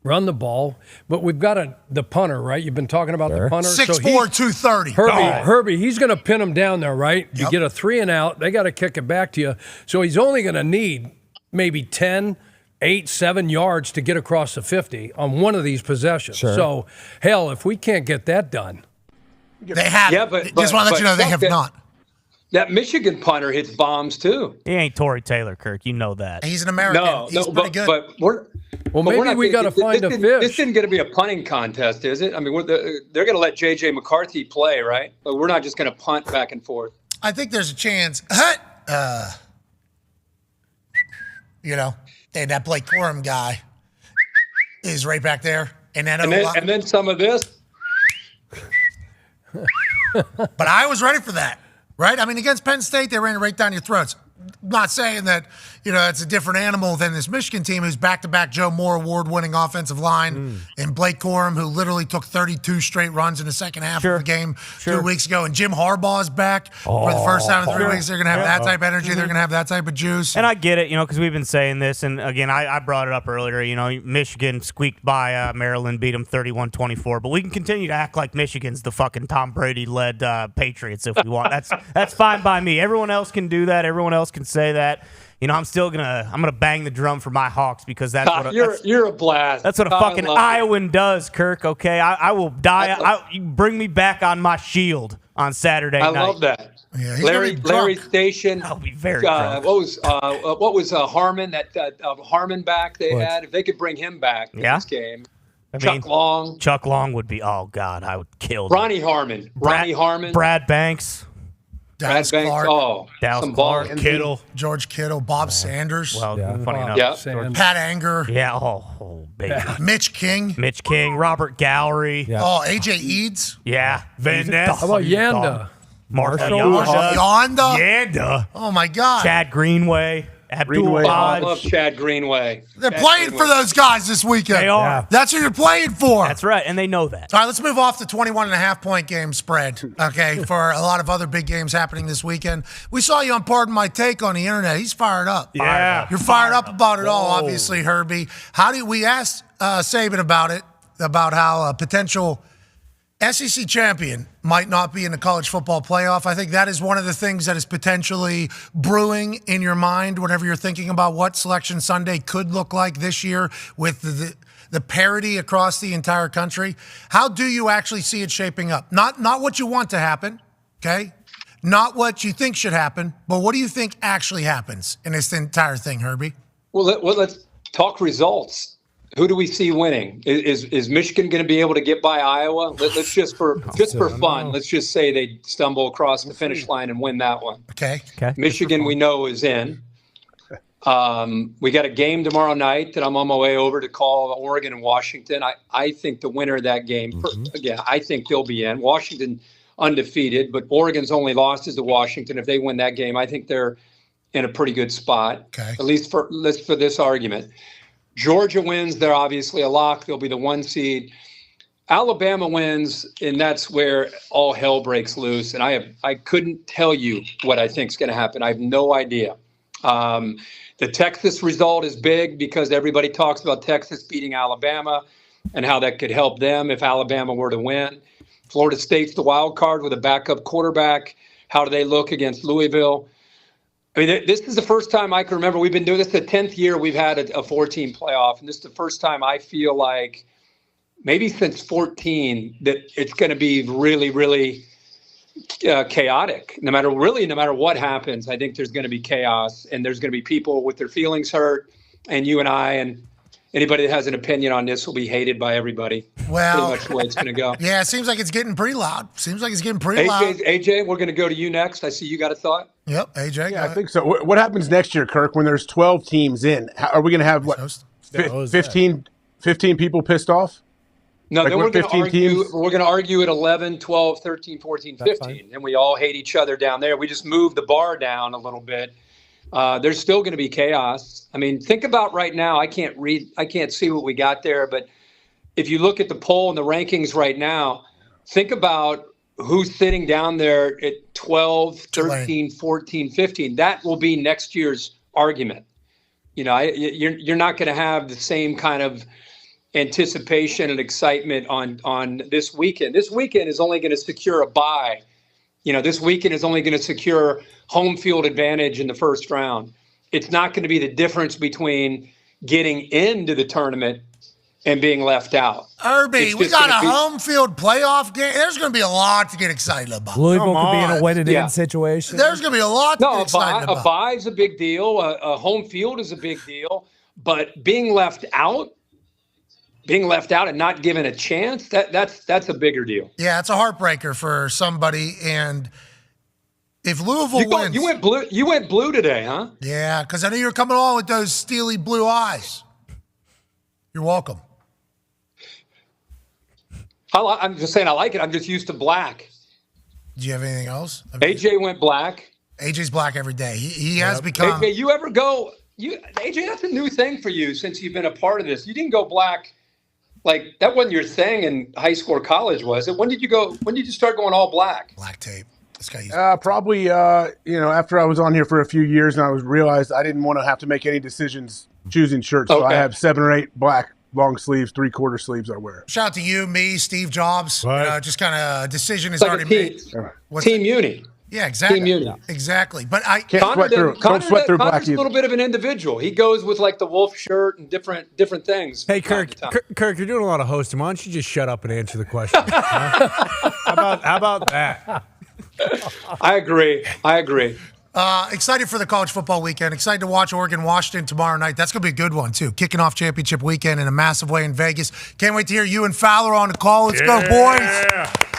Run the ball, but we've got the punter, right? You've been talking about the punter. 6'4", 230. Herbie, he's going to pin him down there, right? You get a 3 and out. They got to kick it back to you. So he's only going to need maybe 10, 8, 7 yards to get across the 50 on one of these possessions. Sure. So, hell, if we can't get that done. They have. Yeah, but just want to let you know they have not. That Michigan punter hits bombs, too. He ain't Torrey Taylor, Kirk. You know that. He's an American. He's pretty good. But we're... Well, but maybe we got to find a fish. This isn't going to be a punting contest, is it? I mean, they're going to let J.J. McCarthy play, right? But we're not just going to punt back and forth. I think there's a chance. And that Blake Corum guy is right back there. And then some of this. But I was ready for that, right? I mean, against Penn State, they ran it right down your throats. Not saying that, it's a different animal than this Michigan team who's back-to-back Joe Moore award-winning offensive line and Blake Corum, who literally took 32 straight runs in the second half of the game 2 weeks ago. And Jim Harbaugh's back for the first time in 3 weeks. They're going to have that type of energy. They're going to have that type of juice. And I get it, because we've been saying this. And, again, I brought it up earlier. Michigan squeaked by Maryland, beat them 31-24. But we can continue to act like Michigan's the fucking Tom Brady-led Patriots if we want. That's fine by me. Everyone else can do that. Everyone else can say that. I'm still gonna bang the drum for my Hawks because that's what you're a blast. That's what a fucking Iowan does, Kirk. Okay, I will die. You bring me back on my shield on Saturday night. I love that. Yeah, Larry Station. I'll be very drunk. What was Harmon? That Harmon back they had. If they could bring him back in this game. Chuck Long would be. Oh God, I would kill. Ronnie Harmon. Brad Banks. Dallas Clark. Dallas Clark. Kittle. George Kittle. Bob Sanders. Well, funny enough. Pat Anger. Yeah. Oh, baby. Mitch King. Robert Gallery. Yeah. Oh, AJ Eads. Yeah. Van Ness. How about Yanda? Marshall Yanda. Oh, my God. Chad Greenway. Abdul I love Chad Greenway. They're playing for those guys this weekend. They are. Yeah. That's who you're playing for. That's right, and they know that. All right, let's move off the 21.5-point game spread, okay, for a lot of other big games happening this weekend. We saw you on Pardon My Take on the internet. He's fired up. Yeah. You're fired up about it all, obviously, Herbie. We asked Saban about it, about how a potential SEC champion might not be in the college football playoff. I think that is one of the things that is potentially brewing in your mind whenever you're thinking about what Selection Sunday could look like this year with the parity across the entire country. How do you actually see it shaping up? Not what you want to happen, okay? Not what you think should happen, but what do you think actually happens in this entire thing, Herbie? Well, let's talk results. Who do we see winning? Is Michigan going to be able to get by Iowa? Let's just for fun. Let's just say they stumble across the finish line and win that one. Okay. Michigan, we know, is in. We got a game tomorrow night that I'm on my way over to call Oregon and Washington. I think the winner of that game, again, I think they'll be in. Washington undefeated, but Oregon's only lost is to Washington. If they win that game, I think they're in a pretty good spot. Okay. At least for this argument. Georgia wins, they're obviously a lock. They'll be the 1 seed. Alabama wins, and that's where all hell breaks loose. And I couldn't tell you what I think is going to happen. I have no idea. The Texas result is big because everybody talks about Texas beating Alabama and how that could help them if Alabama were to win. Florida State's the wild card with a backup quarterback. How do they look against Louisville? I mean, this is the first time I can remember. We've been doing this the 10th year we've had a 4-team playoff. And this is the first time I feel like maybe since 14 that it's going to be really, really chaotic. No matter what happens, I think there's going to be chaos and there's going to be people with their feelings hurt. And you and I and anybody that has an opinion on this will be hated by everybody. Well, pretty much the way it's going to go. Yeah, it seems like it's getting pretty loud. loud. AJ, we're going to go to you next. I see you got a thought. Yep, AJ. Yeah, I think so. What happens next year, Kirk, when there's 12 teams in? Are we going to have, 15 people pissed off? No, Like then we're going to 15 argue. teams? We're going to argue at 11, 12, 13, 14, 15, and we all hate each other down there. We just move the bar down a little bit. There's still going to be chaos. I mean, think about right now. I can't see what we got there, but if you look at the poll and the rankings right now, think about who's sitting down there at 12, 13, 14, 15. That will be next year's argument. You know, you're not going to have the same kind of anticipation and excitement on this weekend. This weekend is only going to secure a bye. You know, this weekend is only going to secure home field advantage in the first round. It's not going to be the difference between getting into the tournament and being left out. Irby, we got a home field playoff game. There's going to be a lot to get excited about. Louisville could be in a win-it-in situation. There's going to be a lot to get excited about. A bye is a big deal. A home field is a big deal. But being left out and not given a chance, that's a bigger deal. Yeah, it's a heartbreaker for somebody. And if Louisville wins, you went blue today, huh? Yeah, because I knew you were coming on with those steely blue eyes. You're welcome. I'm just saying I like it. I'm just used to black. Do you have anything else? AJ went black. AJ's black every day. He has become. AJ, you ever go? AJ, that's a new thing for you since you've been a part of this. You didn't go black. Like, that wasn't your thing in high school or college, was it? When did you start going all black? Black tape. This guy probably, after I was on here for a few years and I realized I didn't want to have to make any decisions choosing shirts. So I have 7 or 8 black long sleeves, 3/4 sleeves I wear. Shout out to you, me, Steve Jobs. Just kind of decision is Like already a made. Team Uni. Yeah, exactly. Team Uni. Exactly. But I can't sweat through black Connor's a either. little bit of an individual. He goes with like the wolf shirt and different things. Hey, Kirk, you're doing a lot of hosting. Why don't you just shut up and answer the question? How about that? I agree. Excited for the college football weekend. Excited to watch Oregon-Washington tomorrow night. That's going to be a good one, too. Kicking off championship weekend in a massive way in Vegas. Can't wait to hear you and Fowler on the call. Let's go, boys.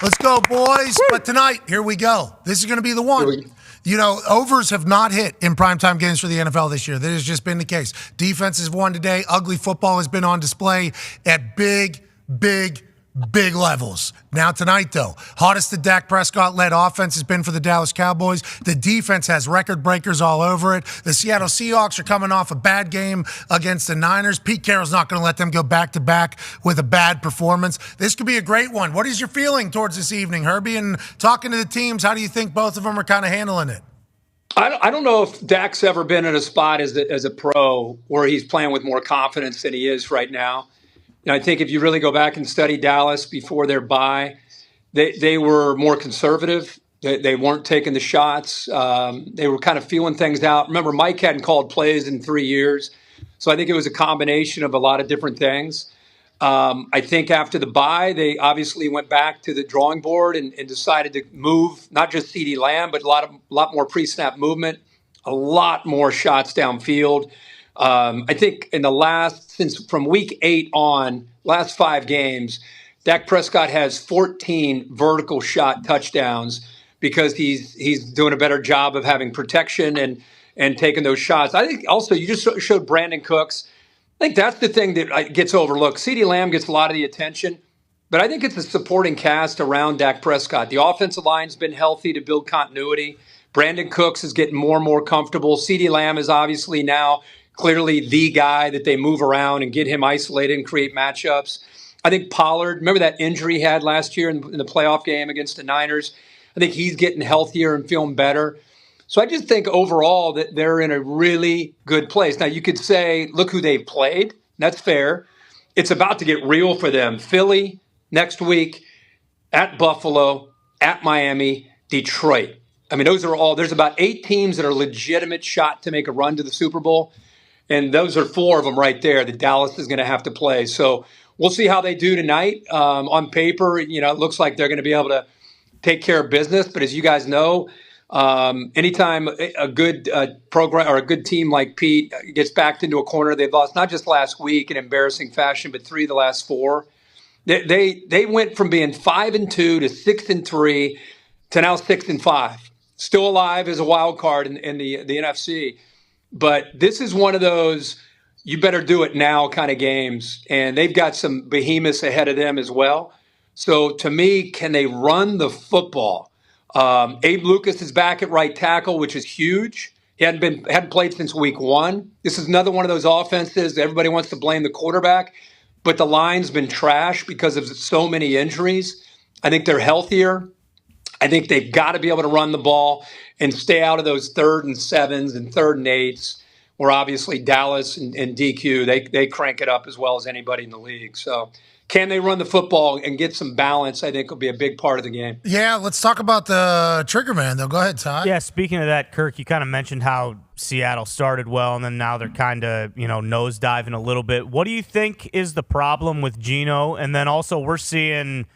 Let's go, boys. Woo. But tonight, here we go. This is going to be the one. You know, overs have not hit in primetime games for the NFL this year. That has just been the case. Defense has won today. Ugly football has been on display at big levels. Now tonight, though, hottest the Dak Prescott-led offense has been for the Dallas Cowboys. The defense has record breakers all over it. The Seattle Seahawks are coming off a bad game against the Niners. Pete Carroll's not going to let them go back-to-back with a bad performance. This could be a great one. What is your feeling towards this evening, Herbie? And talking to the teams, how do you think both of them are kind of handling it? I don't know if Dak's ever been in a spot as a pro where he's playing with more confidence than he is right now. I think if you really go back and study Dallas before their bye, they were more conservative. They weren't taking the shots. They were kind of feeling things out. Remember, Mike hadn't called plays in 3 years. So I think it was a combination of a lot of different things. I think after the bye, they obviously went back to the drawing board and decided to move not just CeeDee Lamb, but a lot more pre-snap movement, a lot more shots downfield. I think from week 8 on, last 5 games, Dak Prescott has 14 vertical shot touchdowns because he's doing a better job of having protection and taking those shots. I think also you just showed Brandon Cooks. I think that's the thing that gets overlooked. CeeDee Lamb gets a lot of the attention, but I think it's the supporting cast around Dak Prescott. The offensive line's been healthy to build continuity. Brandon Cooks is getting more and more comfortable. CeeDee Lamb is obviously now clearly the guy that they move around and get him isolated and create matchups. I think Pollard, remember that injury he had last year in the playoff game against the Niners? I think he's getting healthier and feeling better. So I just think overall that they're in a really good place. Now you could say, look who they've played. That's fair. It's about to get real for them. Philly next week, at Buffalo, at Miami, Detroit. I mean, there's about 8 teams that are legitimate shot to make a run to the Super Bowl. And those are 4 of them right there that Dallas is going to have to play. So we'll see how they do tonight. On paper, it looks like they're going to be able to take care of business. But as you guys know, anytime a good program or a good team like Pete gets backed into a corner, they've lost not just last week in embarrassing fashion, but 3 of the last 4. They went from being 5-2 to 6-3 to now 6-5. Still alive as a wild card in the NFC. But this is one of those you better do it now kind of games. And they've got some behemoths ahead of them as well. So to me, can they run the football? Abe Lucas is back at right tackle, which is huge. He hadn't played since week 1. This is another one of those offenses. Everybody wants to blame the quarterback, but the line's been trash because of so many injuries. I think they're healthier. I think they've got to be able to run the ball and stay out of those 3rd and 7s and 3rd and 8s, where obviously Dallas and DQ, they crank it up as well as anybody in the league. So can they run the football and get some balance, I think will be a big part of the game. Yeah, let's talk about the trigger man, though. Go ahead, Todd. Yeah, speaking of that, Kirk, you kind of mentioned how Seattle started well, and then now they're kind of, nosediving a little bit. What do you think is the problem with Geno? And then also we're seeing,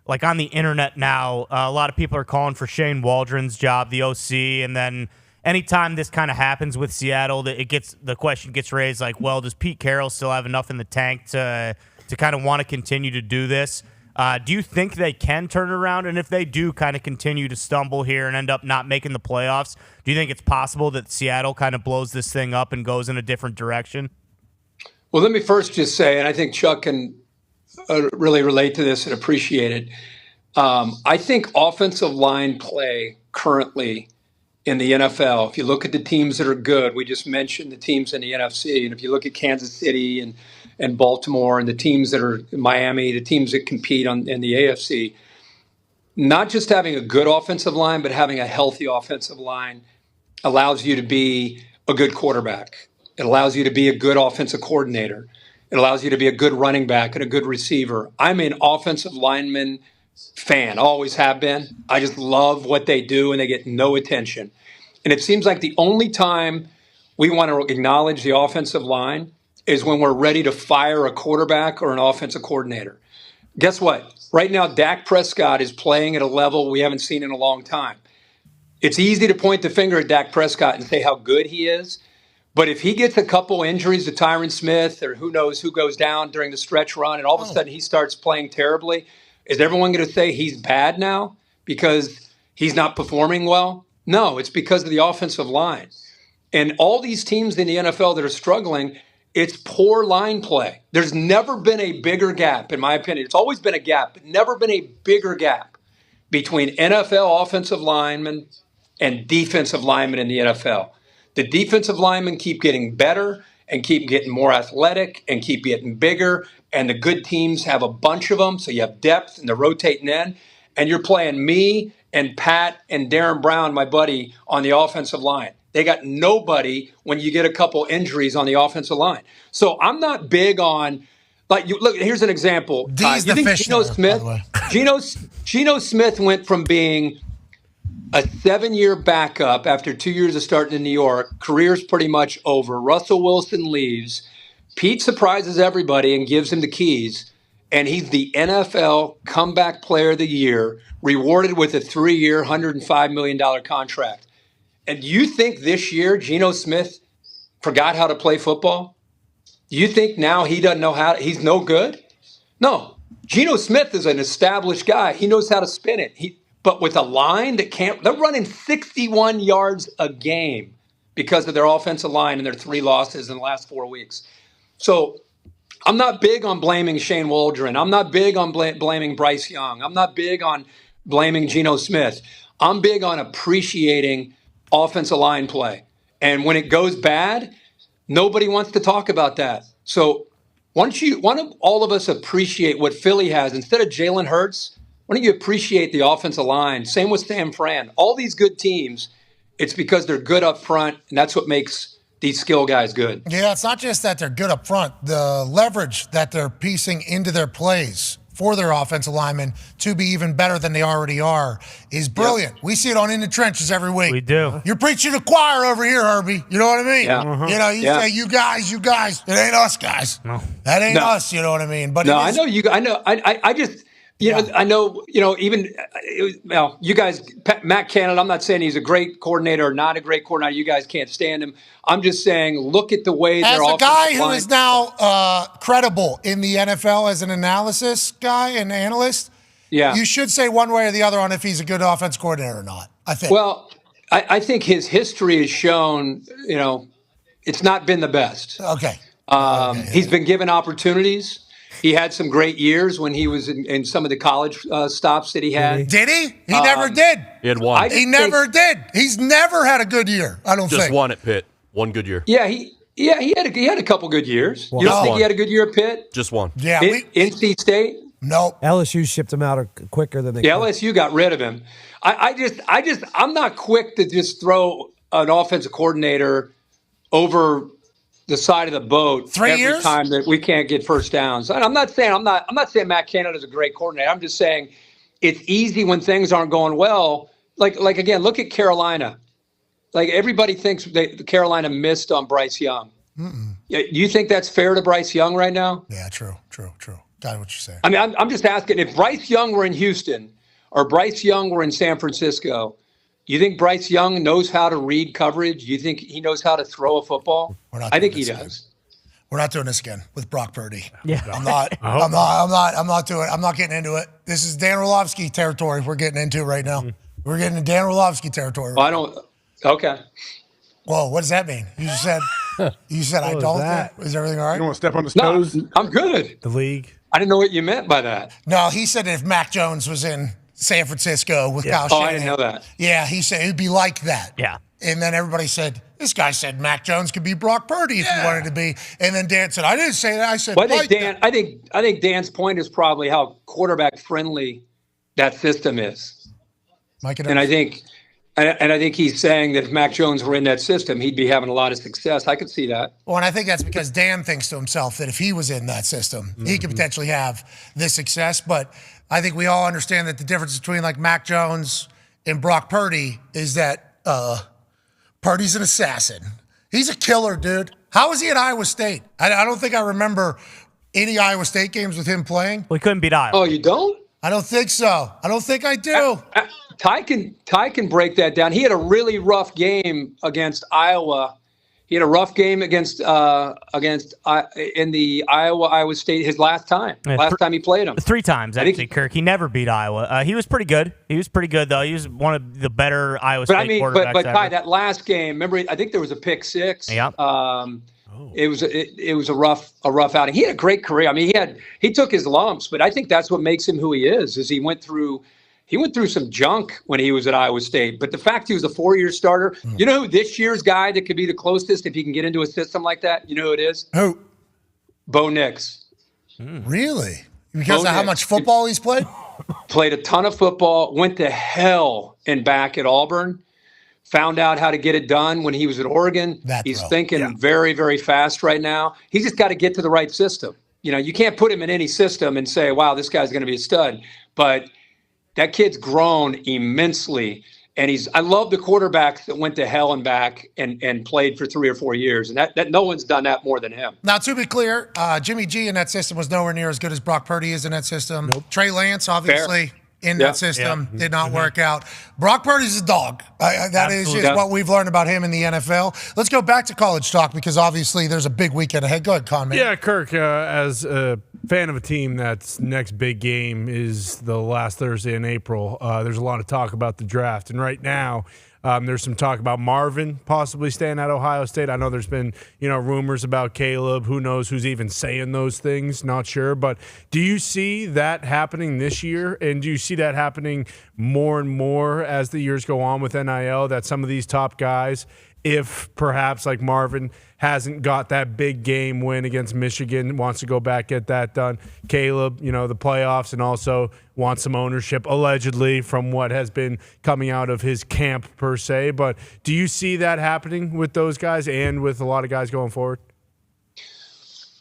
like on the internet now, a lot of people are calling for Shane Waldron's job, the OC, and then anytime this kind of happens with Seattle, the question gets raised like, well, does Pete Carroll still have enough in the tank to kind of want to continue to do this? Do you think they can turn it around? And if they do kind of continue to stumble here and end up not making the playoffs, do you think it's possible that Seattle kind of blows this thing up and goes in a different direction? Well, let me first just say, and I think Chuck can really relate to this and appreciate it. I think offensive line play currently in the NFL, if you look at the teams that are good, we just mentioned the teams in the NFC, and if you look at Kansas City and Baltimore and the teams that are in Miami, the teams that compete in the AFC, not just having a good offensive line, but having a healthy offensive line allows you to be a good quarterback. It allows you to be a good offensive coordinator. It allows you to be a good running back and a good receiver. I'm an offensive lineman fan, always have been. I just love what they do, and they get no attention. And it seems like the only time we want to acknowledge the offensive line is when we're ready to fire a quarterback or an offensive coordinator. Guess what? Right now, Dak Prescott is playing at a level we haven't seen in a long time. It's easy to point the finger at Dak Prescott and say how good he is, but if he gets a couple injuries to Tyron Smith or who knows who goes down during the stretch run and all of a sudden he starts playing terribly, is everyone going to say he's bad now because he's not performing well? No, it's because of the offensive line. And all these teams in the NFL that are struggling, it's poor line play. There's never been a bigger gap, in my opinion. It's always been a gap, but never been a bigger gap between NFL offensive linemen and defensive linemen in the NFL. The defensive linemen keep getting better and keep getting more athletic and keep getting bigger, and the good teams have a bunch of them, so you have depth and they're rotating in, and you're playing me and Pat and Darren Brown, my buddy, on the offensive line. They got nobody when you get a couple injuries on the offensive line. So I'm not big on, look, here's an example. D's You the think fish Geno there, Smith, by the way. Geno Smith went from being a 7-year backup after 2 years of starting in New York. Career's pretty much over. Russell Wilson leaves. Pete surprises everybody and gives him the keys. And he's the NFL Comeback Player of the Year, rewarded with a 3-year, $105 million contract. And you think this year Geno Smith forgot how to play football? You think now he doesn't know how? He's no good? No. Geno Smith is an established guy. He knows how to spin it. But with a line that can't, they're running 61 yards a game because of their offensive line and their 3 losses in the last 4 weeks. So I'm not big on blaming Shane Waldron. I'm not big on blaming Bryce Young. I'm not big on blaming Geno Smith. I'm big on appreciating offensive line play. And when it goes bad, nobody wants to talk about that. So why don't all of us appreciate what Philly has? Instead of Jalen Hurts, why don't you appreciate the offensive line? Same with San Fran. All these good teams, it's because they're good up front, and that's what makes these skill guys good. Yeah, it's not just that they're good up front. The leverage that they're piecing into their plays for their offensive linemen to be even better than they already are is brilliant. Yep. We see it on In the Trenches every week. We do. You're preaching to the choir over here, Herbie. You know what I mean? Yeah. You know, you say, you guys. It ain't us, guys. No. That ain't us, you know what I mean? But I know you. I know. I just. I know, even, you guys, Matt Canada, I'm not saying he's a great coordinator or not a great coordinator. You guys can't stand him. I'm just saying, look at the way as they're a guy who is now credible in the NFL as an analysis guy and analyst, you should say one way or the other on if he's a good offense coordinator or not, I think. Well, I think his history has shown, it's not been the best. Okay. He's been given opportunities. He had some great years when he was in some of the college stops that he had. Did he? He never did. He had one. He never did. He's never had a good year, I don't think. Just one at Pitt. One good year. Yeah, he had a couple good years. You don't think he had a good year at Pitt? Just one. Yeah. NC State? No. LSU shipped him out quicker than they Yeah, could. LSU got rid of him. I'm not quick to just throw an offensive coordinator over the side of the boat every time that we can't get first downs. And I'm not saying Matt Canada's a great coordinator. I'm just saying it's easy when things aren't going well. Like again, look at Carolina. Like everybody thinks that Carolina missed on Bryce Young. Do you think that's fair to Bryce Young right now? Yeah, true. Got what you're saying. I mean, I'm just asking, if Bryce Young were in Houston or Bryce Young were in San Francisco, you think Bryce Young knows how to read coverage? You think he knows how to throw a football? I think he does. We're not doing this again with Brock Purdy. Yeah. I'm not doing it. I'm not getting into it. This is Dan Orlovsky territory we're getting into right now. We're getting into Dan Orlovsky territory. Okay. Whoa, what does that mean? You said I don't think. Is everything all right? You don't want to step on his toes? I'm good. The league. I didn't know what you meant by that. No, he said if Mac Jones was in San Francisco with Kyle Shanahan. I didn't know that. Yeah, he said it'd be like that. Yeah. And then everybody said, this guy said Mac Jones could be Brock Purdy if he wanted to be. And then Dan said, I didn't say that. I said, well, I think Dan's point is probably how quarterback friendly that system is. And I think he's saying that if Mac Jones were in that system, he'd be having a lot of success. I could see that. Well, and I think that's because Dan thinks to himself that if he was in that system, he could potentially have this success. But I think we all understand that the difference between like Mac Jones and Brock Purdy is that Purdy's an assassin. He's a killer, dude. How was he at Iowa State? I don't think I remember any Iowa State games with him playing. We couldn't beat Iowa. Oh, you don't? I don't think so. I don't think I do. Ty can break that down. He had a really rough game against Iowa. He had a rough game against in the Iowa State his last time. Last time he played him. 3 times actually, Kirk. He never beat Iowa. He was pretty good. He was pretty good though. He was one of the better Iowa State quarterbacks. But Ty, ever. that last game, remember? I think there was a pick six. Yeah. It was a rough outing. He had a great career. I mean, he took his lumps, but I think that's what makes him who he is. Is he went through some junk when he was at Iowa State. But the fact he was a 4-year starter, you know who this year's guy that could be the closest if he can get into a system like that? You know who it is? Who? Bo Nix. Really? Because of how much football he's played? Played a ton of football, went to hell and back at Auburn, found out how to get it done when he was at Oregon. He's thinking very, very fast right now. He's just got to get to the right system. You know, you can't put him in any system and say, wow, this guy's going to be a stud. But that kid's grown immensely. And I love the quarterbacks that went to hell and back and played for 3 or 4 years. And that no one's done that more than him. Now, to be clear, Jimmy G in that system was nowhere near as good as Brock Purdy is in that system. Nope. Trey Lance, obviously, in that system did not work out. Brock Purdy's a dog. That is just what we've learned about him in the NFL. Let's go back to college talk because obviously there's a big weekend ahead. Go ahead, Con. Yeah, Kirk, as a fan of a team that's next big game is the last Thursday in April, there's a lot of talk about the draft. And right now, there's some talk about Marvin possibly staying at Ohio State. I know there's been, rumors about Caleb. Who knows who's even saying those things? Not sure. But do you see that happening this year? And do you see that happening more and more as the years go on with NIL, that some of these top guys, if perhaps like Marvin hasn't got that big game win against Michigan, wants to go back, get that done. Caleb, the playoffs, and also wants some ownership, allegedly, from what has been coming out of his camp per se. But do you see that happening with those guys and with a lot of guys going forward?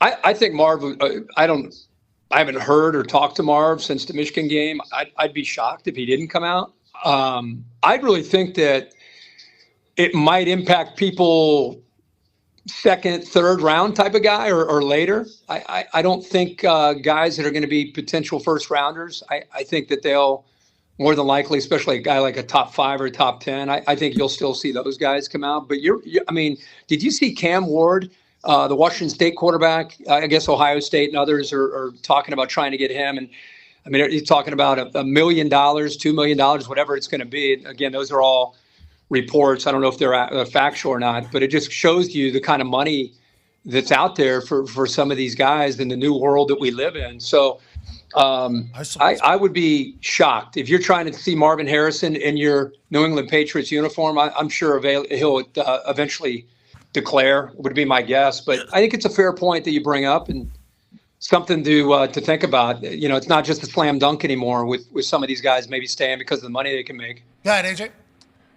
I think Marv, I haven't heard or talked to Marv since the Michigan game. I'd be shocked if he didn't come out. I really think that it might impact people second, third round type of guy or later. I don't think guys that are going to be potential first rounders, I think that they'll more than likely, especially a guy like a top 5 or top 10, I think you'll still see those guys come out. But did you see Cam Ward, the Washington State quarterback? I guess Ohio State and others are talking about trying to get him. And he's talking about $1 million, $2 million, whatever it's going to be. Again, those are all reports. I don't know if they're factual or not, but it just shows you the kind of money that's out there for some of these guys in the new world that we live in. So I would be shocked if you're trying to see Marvin Harrison in your New England Patriots uniform. I'm sure he'll eventually declare, would be my guess. But I think it's a fair point that you bring up and something to think about. It's not just a slam dunk anymore with some of these guys maybe staying because of the money they can make. Go ahead, AJ.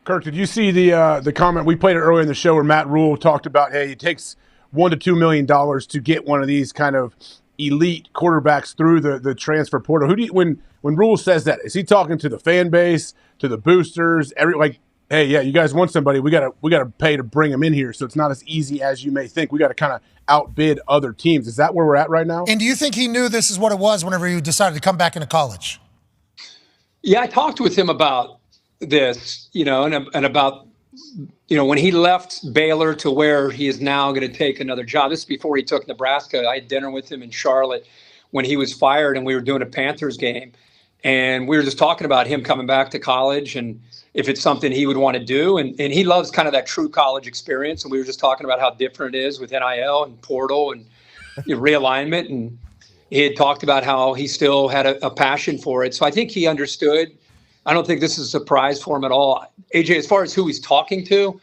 Kirk, did you see the comment? We played it earlier in the show where Matt Rule talked about, hey, it takes $1 to $2 million to get one of these kind of elite quarterbacks through the transfer portal. When Rule says that, is he talking to the fan base, to the boosters, hey, yeah, you guys want somebody, we gotta pay to bring them in here, so it's not as easy as you may think. We got to kind of outbid other teams. Is that where we're at right now? And do you think he knew this is what it was whenever he decided to come back into college? Yeah, I talked with him about this, and about, when he left Baylor to where he is now going to take another job. This is before he took Nebraska. I had dinner with him in Charlotte when he was fired, and we were doing a Panthers game. And we were just talking about him coming back to college and if it's something he would want to do. And he loves kind of that true college experience. And we were just talking about how different it is with NIL and portal and realignment. And he had talked about how he still had a passion for it. So I think he understood. I don't think this is a surprise for him at all. AJ, as far as who he's talking to,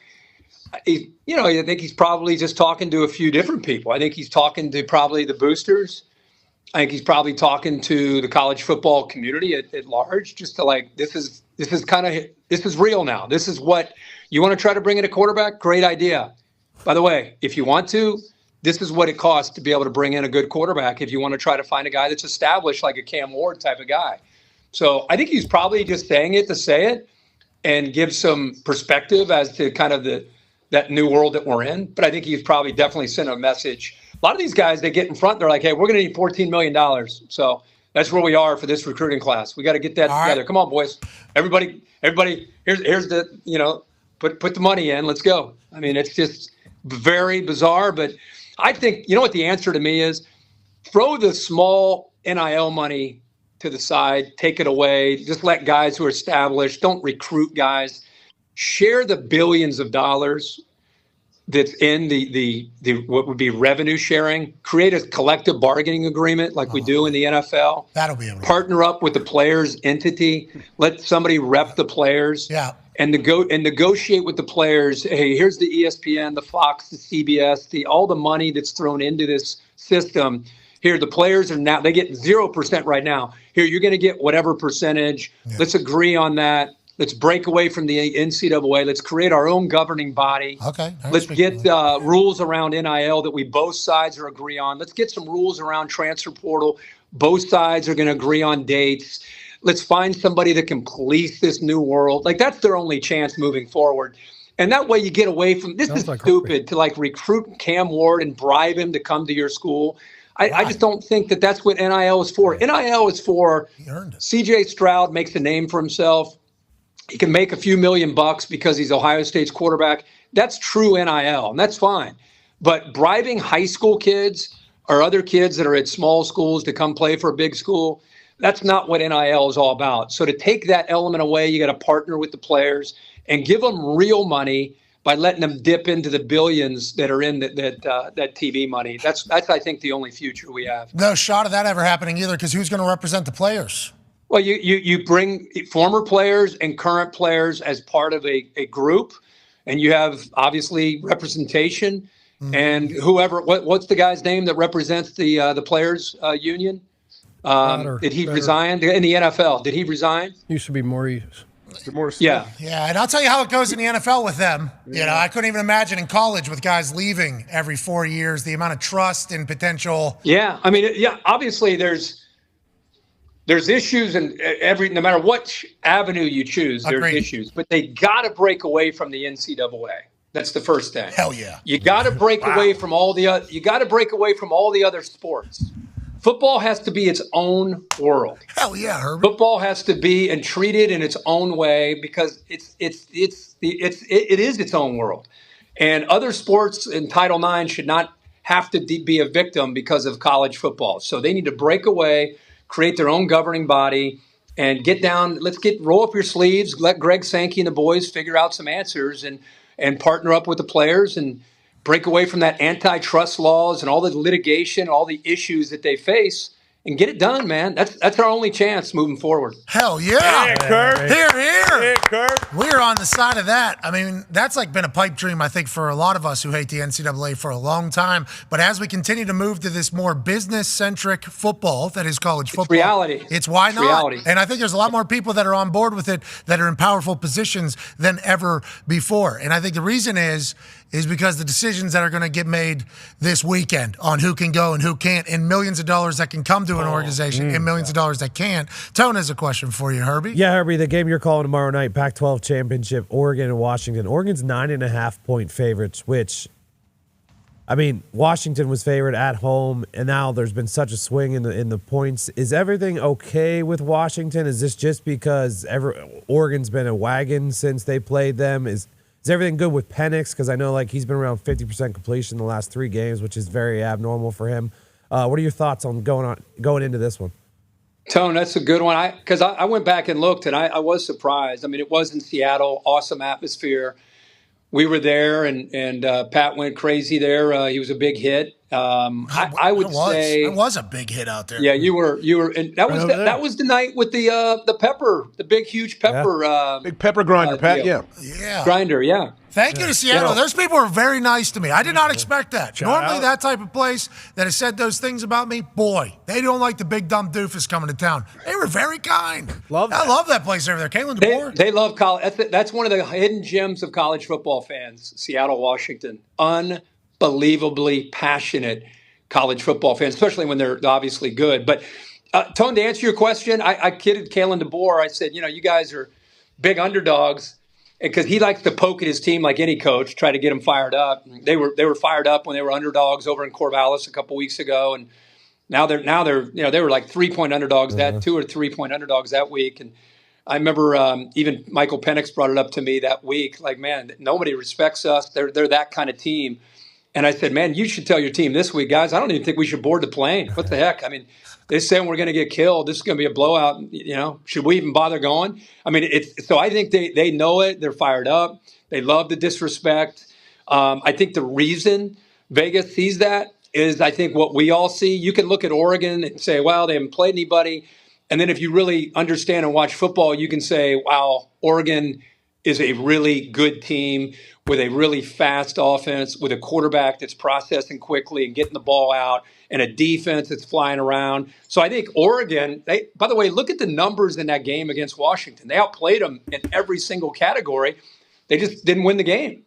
I think he's probably just talking to a few different people. I think he's talking to probably the boosters. I think he's probably talking to the college football community at large, just to this is real now. This is what you want to try to bring in a quarterback. Great idea. By the way, if you want to, this is what it costs to be able to bring in a good quarterback. If you want to try to find a guy that's established, like a Cam Ward type of guy. So I think he's probably just saying it to say it and give some perspective as to kind of that new world that we're in. But I think he's probably definitely sent a message. A lot of these guys, they get in front, they're like, hey, we're going to need $14 million. So that's where we are for this recruiting class. We got to get that together. Right. Come on, boys. Everybody, here's the, put the money in. Let's go. I mean, it's just very bizarre. But I think, what the answer to me is? Throw the small NIL money to the side, take it away. Just let guys who are established, don't recruit guys. Share the billions of dollars that's in the what would be revenue sharing. Create a collective bargaining agreement like we do in the NFL. That'll be able to partner up with the players' entity. Let somebody rep the players. Yeah. And negotiate with the players. Hey, here's the ESPN, the Fox, the CBS, all the money that's thrown into this system. Here, the players are now, they get 0% right now. Here, you're going to get whatever percentage. Yeah. Let's agree on that. Let's break away from the NCAA. Let's create our own governing body. Okay. Let's get rules around NIL that we both sides are agree on. Let's get some rules around transfer portal. Both sides are going to agree on dates. Let's find somebody that can police this new world. That's their only chance moving forward. And that way you get away from, this is stupid to recruit Cam Ward and bribe him to come to your school. I just don't think that that's what NIL is for. NIL is for C.J. Stroud makes a name for himself. He can make a few $million because he's Ohio State's quarterback. That's true NIL, and that's fine. But bribing high school kids or other kids that are at small schools to come play for a big school, that's not what NIL is all about. So to take that element away, you got to partner with the players and give them real money by letting them dip into the billions that are in that TV money. That's I think the only future we have. No shot of that ever happening either, because who's going to represent the players? Well, you bring former players and current players as part of a group, and you have obviously representation. Mm-hmm. And whoever, what's the guy's name that represents the players union? Did he resign in the NFL? Did he resign? Used to be Maurice. Yeah. Yeah, and I'll tell you how it goes in the NFL with them. Yeah. I couldn't even imagine in college with guys leaving every 4 years, the amount of trust and potential. Yeah, I mean, obviously there's issues in no matter what avenue you choose, there's issues. But they got to break away from the NCAA. That's the first thing. Hell yeah. You got to break away from all the other sports. Football has to be its own world. Hell yeah, Herbie. Football has to be and treated in its own way because it is its own world. And other sports in Title IX should not have to be a victim because of college football. So they need to break away, create their own governing body, and get down. Roll up your sleeves, let Greg Sankey and the boys figure out some answers and partner up with the players and break away from that antitrust laws and all the litigation, all the issues that they face, and get it done, man. That's our only chance moving forward. Hell yeah. Hey, Kurt. Here, here. Hey, Kurt. We're on the side of that. I mean, that's like been a pipe dream, I think, for a lot of us who hate the NCAA for a long time. But as we continue to move to this more business-centric football that is college football. It's reality. It's why It's not? reality. And I think there's a lot more people that are on board with it that are in powerful positions than ever before. And I think the reason is because the decisions that are going to get made this weekend on who can go and who can't, and millions of dollars that can come to an organization and millions of dollars that can't. Tone has a question for you, Herbie. Yeah, Herbie, the game you're calling tomorrow night, Pac-12 championship, Oregon and Washington. Oregon's 9.5-point favorites, which, I mean, Washington was favored at home, and now there's been such a swing in the points. Is everything okay with Washington? Is this just because Oregon's been a wagon since they played them? Is everything good with Penix? Because I know he's been around 50% completion the last 3 games, which is very abnormal for him. What are your thoughts on going into this one? Tone, that's a good one. Because I went back and looked, and I was surprised. I mean, it was in Seattle, awesome atmosphere. We were there, and Pat went crazy there. He was a big hit. I would say it was a big hit out there. Yeah, you were, and that was the night with the pepper, the big huge pepper, big pepper grinder, Pat. Deal. Yeah, grinder. Yeah. Thank you to Seattle. Those people were very nice to me. I did not expect that. Normally, that type of place that has said those things about me, boy, they don't like the big dumb doofus coming to town. They were very kind. I love that place over there. Caitlin DeBoer. They love college. That's one of the hidden gems of college football fans. Seattle, Washington. Unbelievably passionate college football fans, especially when they're obviously good. But Tone, to answer your question, I kidded Kalen DeBoer. I said, you guys are big underdogs, because he likes to poke at his team like any coach, try to get them fired up. They were fired up when they were underdogs over in Corvallis a couple weeks ago, and now they're they were like 3-point underdogs 2 or 3-point underdogs that week. And I remember even Michael Penix brought it up to me that week, like, man, nobody respects us. They're that kind of team. And I said, man, you should tell your team this week, guys, I don't even think we should board the plane. What the heck? I mean, they're saying we're going to get killed. This is going to be a blowout. Should we even bother going? I mean, so I think they know it. They're fired up. They love the disrespect. I think the reason Vegas sees that is, I think, what we all see. You can look at Oregon and say, well, they haven't played anybody. And then if you really understand and watch football, you can say, wow, Oregon is a really good team with a really fast offense, with a quarterback that's processing quickly and getting the ball out, and a defense that's flying around. So I think Oregon, by the way, look at the numbers in that game against Washington. They outplayed them in every single category. They just didn't win the game.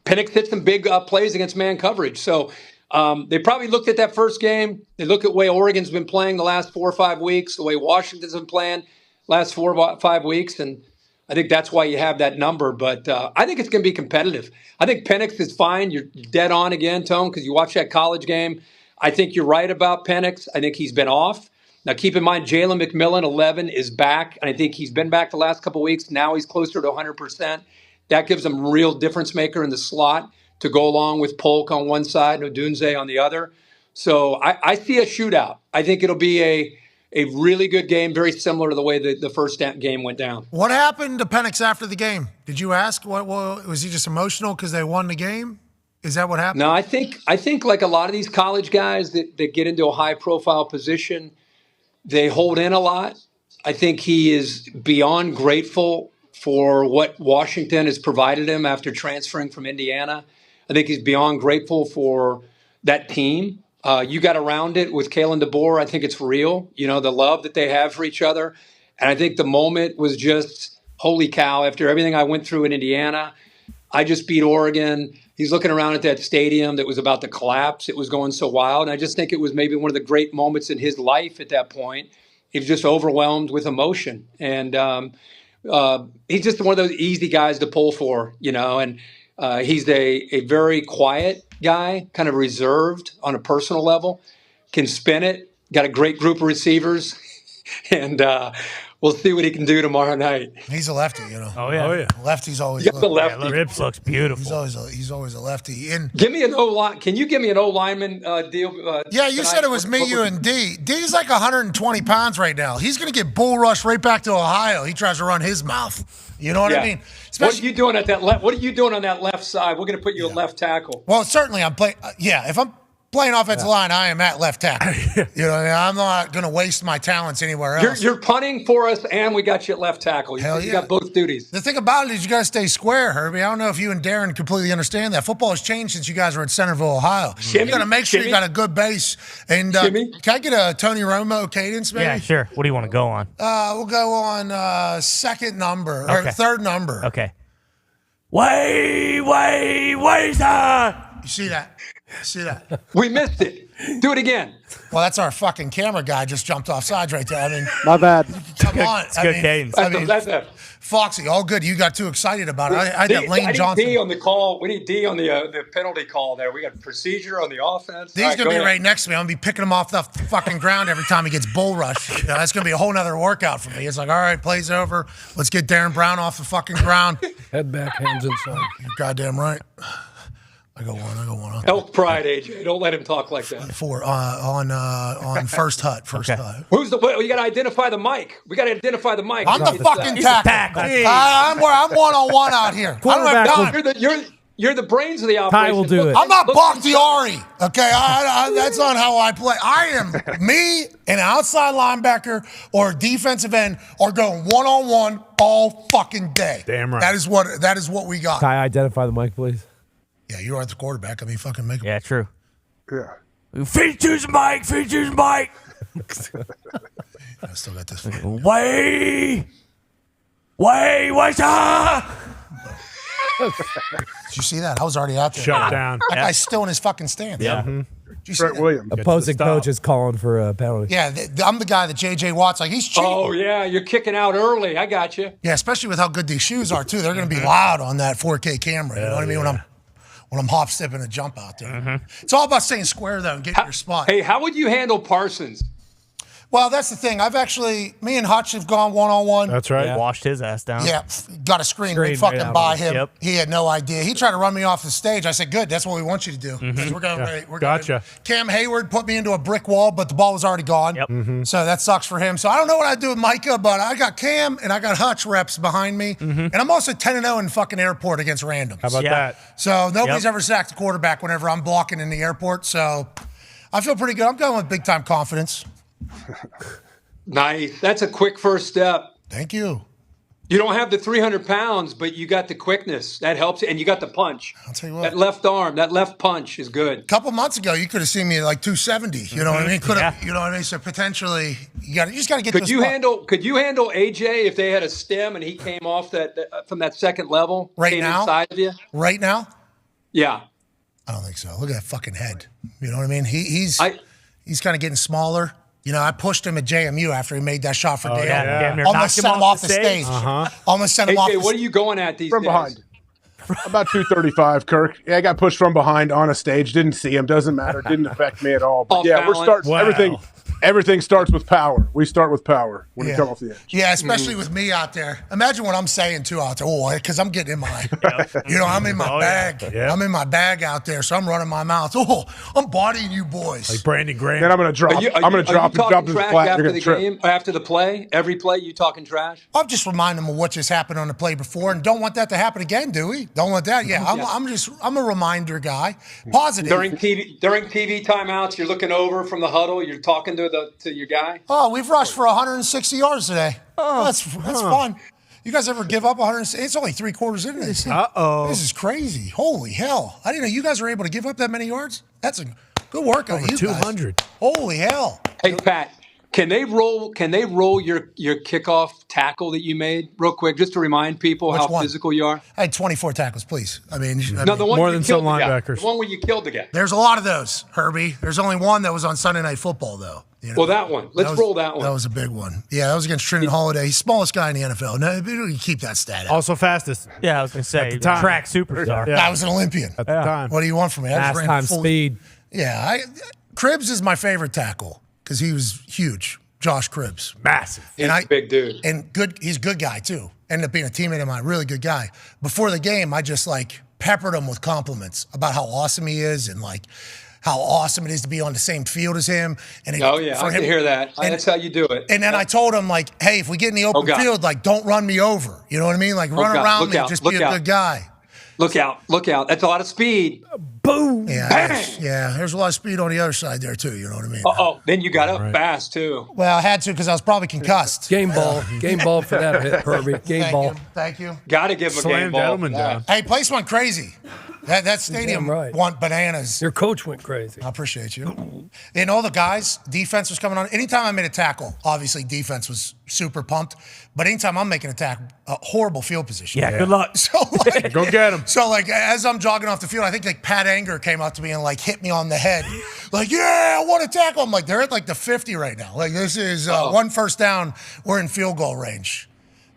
Penix hit some big plays against man coverage. So they probably looked at that first game. They look at the way Oregon's been playing the last 4 or 5 weeks, the way Washington's been playing last 4 or 5 weeks, and I think that's why you have that number. But I think it's going to be competitive. I think Penix is fine. You're dead on again, Tone, because you watch that college game. I think you're right about Penix. I think he's been off. Now, keep in mind, Jalen McMillan, 11, is back. And I think he's been back the last couple of weeks. Now he's closer to 100%. That gives him a real difference maker in the slot to go along with Polk on one side and Odunze on the other. So I see a shootout. I think it'll be a really good game, very similar to the way the first game went down. What happened to Penix after the game? Did you ask? Was he just emotional because they won the game? Is that what happened? No, I think like a lot of these college guys that get into a high-profile position, they hold in a lot. I think he is beyond grateful for what Washington has provided him after transferring from Indiana. I think he's beyond grateful for that team. You got around it with Kalen DeBoer. I think it's real, the love that they have for each other. And I think the moment was just, holy cow, after everything I went through in Indiana, I just beat Oregon. He's looking around at that stadium that was about to collapse. It was going so wild. And I just think it was maybe one of the great moments in his life at that point. He was just overwhelmed with emotion. And he's just one of those easy guys to pull for, and he's a very quiet guy, kind of reserved on a personal level, can spin it, got a great group of receivers. And We'll see what he can do tomorrow night. He's a lefty, you know. Oh yeah. Lefty's always. Yeah, the lefty. Yeah, Ribs looks beautiful. He's always a lefty. And give me an O line. Can you give me an O lineman deal? Yeah, you said it was me, you, and D. D's like 120 pounds right now. He's going to get bull rushed right back to Ohio. He tries to run his mouth. You know what I mean? What are you doing at that left? What are you doing on that left side? We're going to put you at left tackle. Well, certainly I'm playing. If I'm playing offensive line, I am at left tackle. You know what I mean? I'm not going to waste my talents anywhere else. You're punting for us, and we got you at left tackle. You got both duties. The thing about it is you got to stay square, Herbie. I don't know if you and Darren completely understand that. Football has changed since you guys were at Centerville, Ohio. You got to make sure you got a good base. And can I get a Tony Romo cadence, maybe? Yeah, sure. What do you want to go on? We'll go on second number, or third number. Okay. Wait, sir. You see that? See that? We missed it. Do it again. Well, that's our fucking camera guy just jumped off sides right there. I mean, my bad. Come on. It's good cadence. Foxy, all good. You got too excited about it. I got Lane Johnson. D on the call. We need D on the penalty call there. We got procedure on the offense. D's going to be right next to me. I'm going to be picking him off the fucking ground every time he gets bull rushed. That's going to be a whole nother workout for me. It's like, all right, play's over. Let's get Darren Brown off the fucking ground. Head back, hands inside. You're goddamn right. I go one. Elk pride, AJ. Don't let him talk like that. On first hut. Who's the? You got to identify the mic. We got to identify the mic. I'm the fucking tackle. I'm one-on-one out here. You're the brains of the operation. Ty will do it. I'm not Bakhtiari. Okay, that's not how I play. I am me, an outside linebacker or a defensive end, are going one-on-one all fucking day. Damn right. That is what we got. Ty, identify the mic, please. Yeah, you are the quarterback. I mean, fucking make it. Yeah, true. Yeah. Features Mike. I still got this. Wait, sir. Did you see that? I was already out there. Shut down. That guy's still in his fucking stance. Yeah. Did you see Brett that? Williams. Opposing coach is calling for a penalty. Yeah, I'm the guy that J.J. Watt's like, he's cheating. Oh, yeah, you're kicking out early. I got you. Yeah, especially with how good these shoes are, too. They're going to be loud on that 4K camera. You know what I mean? When I'm hop stepping a jump out there. It's all about staying square, though, and getting your spot. Hey, how would you handle Parsons? Well, that's the thing. Me and Hutch have gone one-on-one. That's right. Yeah. Washed his ass down. Yeah, got a screen right fucking by him. Yep. He had no idea. He tried to run me off the stage. I said, good, that's what we want you to do. We're Gotcha. Cam Hayward put me into a brick wall, but the ball was already gone. Yep. So that sucks for him. So I don't know what I'd do with Micah, but I got Cam and I got Hutch reps behind me. And I'm also 10-0 in fucking airport against randoms. How about that? So nobody's ever sacked the quarterback whenever I'm blocking in the airport. So I feel pretty good. I'm going with big-time confidence. Nice. That's a quick first step. Thank you. You don't have the 300 pounds, but you got the quickness. That helps. And you got the punch. I'll tell you what. That left arm, that left punch is good. A couple months ago, you could have seen me at like 270. You know what I mean? You know what I mean? So potentially, you just got to get Could you handle AJ if they had a stem and he came off from that second level? Right now? Inside of you? Right now? Yeah. I don't think so. Look at that fucking head. You know what I mean? He's kind of getting smaller. You know, I pushed him at JMU after he made that shot for Dale. Yeah. Almost sent him off the stage. Almost sent him off the stage. What are you going at these from days? behind? About 235, Kirk. Yeah, I got pushed from behind on a stage. Didn't see him. Doesn't matter. Didn't affect me at all. But yeah, we're starting. Wow. Everything starts with power. We start with power when we come off the edge. Yeah, especially with me out there. Imagine what I'm saying, too, out there. Oh, because I'm getting in my, I'm in my bag. Yeah. I'm in my bag out there, so I'm running my mouth. Oh, I'm bodying you boys. Like Brandon Graham. Then I'm going to drop. I'm going to drop talking his trash flat. after the game, after the play? Every play, you talking trash? I'm just reminding them of what just happened on the play before, and don't want that to happen again, do we? Don't want that. Yeah, I'm a reminder guy. Positive. During TV timeouts, you're looking over from the huddle. You're talking to your guy. Oh, we've rushed for 160 yards today. Oh, that's fun. You guys ever give up 160? It's only 3 quarters into this. This is crazy. Holy hell. I didn't know you guys were able to give up that many yards. That's a good work on you 200. Guys. Holy hell. Hey, Pat, can they roll your kickoff tackle that you made real quick, just to remind people how physical you are? I had 24 tackles, please. I mean, the one more than some linebackers. The one where you killed the guy. There's a lot of those, Herbie. There's only one that was on Sunday Night Football, though. Well, that one. Let's roll that one. That was a big one. Yeah, that was against Trinity Holiday. He's smallest guy in the NFL. No, you keep that stat out. Also fastest. Yeah, I was going to say, track superstar. I was an Olympian. At the time. What do you want from me? Fast time speed. Yeah, Cribbs is my favorite tackle because he was huge. Josh Cribbs. Massive. He's a big dude. And good. He's a good guy, too. Ended up being a teammate of mine, really good guy. Before the game, I just, peppered him with compliments about how awesome he is and, how awesome it is to be on the same field as him. And I can hear that. That's how you do it. And then I told him, hey, if we get in the open field, don't run me over. You know what I mean? Run around me and just be a good guy. Look out. That's a lot of speed. Boom. Yeah, there's a lot of speed on the other side there, too. You know what I mean? Uh-oh. Then you got up fast, too. Well, I had to because I was probably concussed. Game ball. Game ball for that hit, Herbie. Game ball. Thank you. Got to give him a game ball. Down. Hey, place went crazy. That stadium went bananas. Your coach went crazy. I appreciate you. And all the guys, defense was coming on. Anytime I made a tackle, obviously defense was super pumped. But anytime I'm making a tackle, a horrible field position. Yeah, good luck. So go get him. So as I'm jogging off the field, I think Pat Anger came up to me and hit me on the head. Yeah, I want to tackle. I'm they're at the 50 right now. This is one first down. We're in field goal range.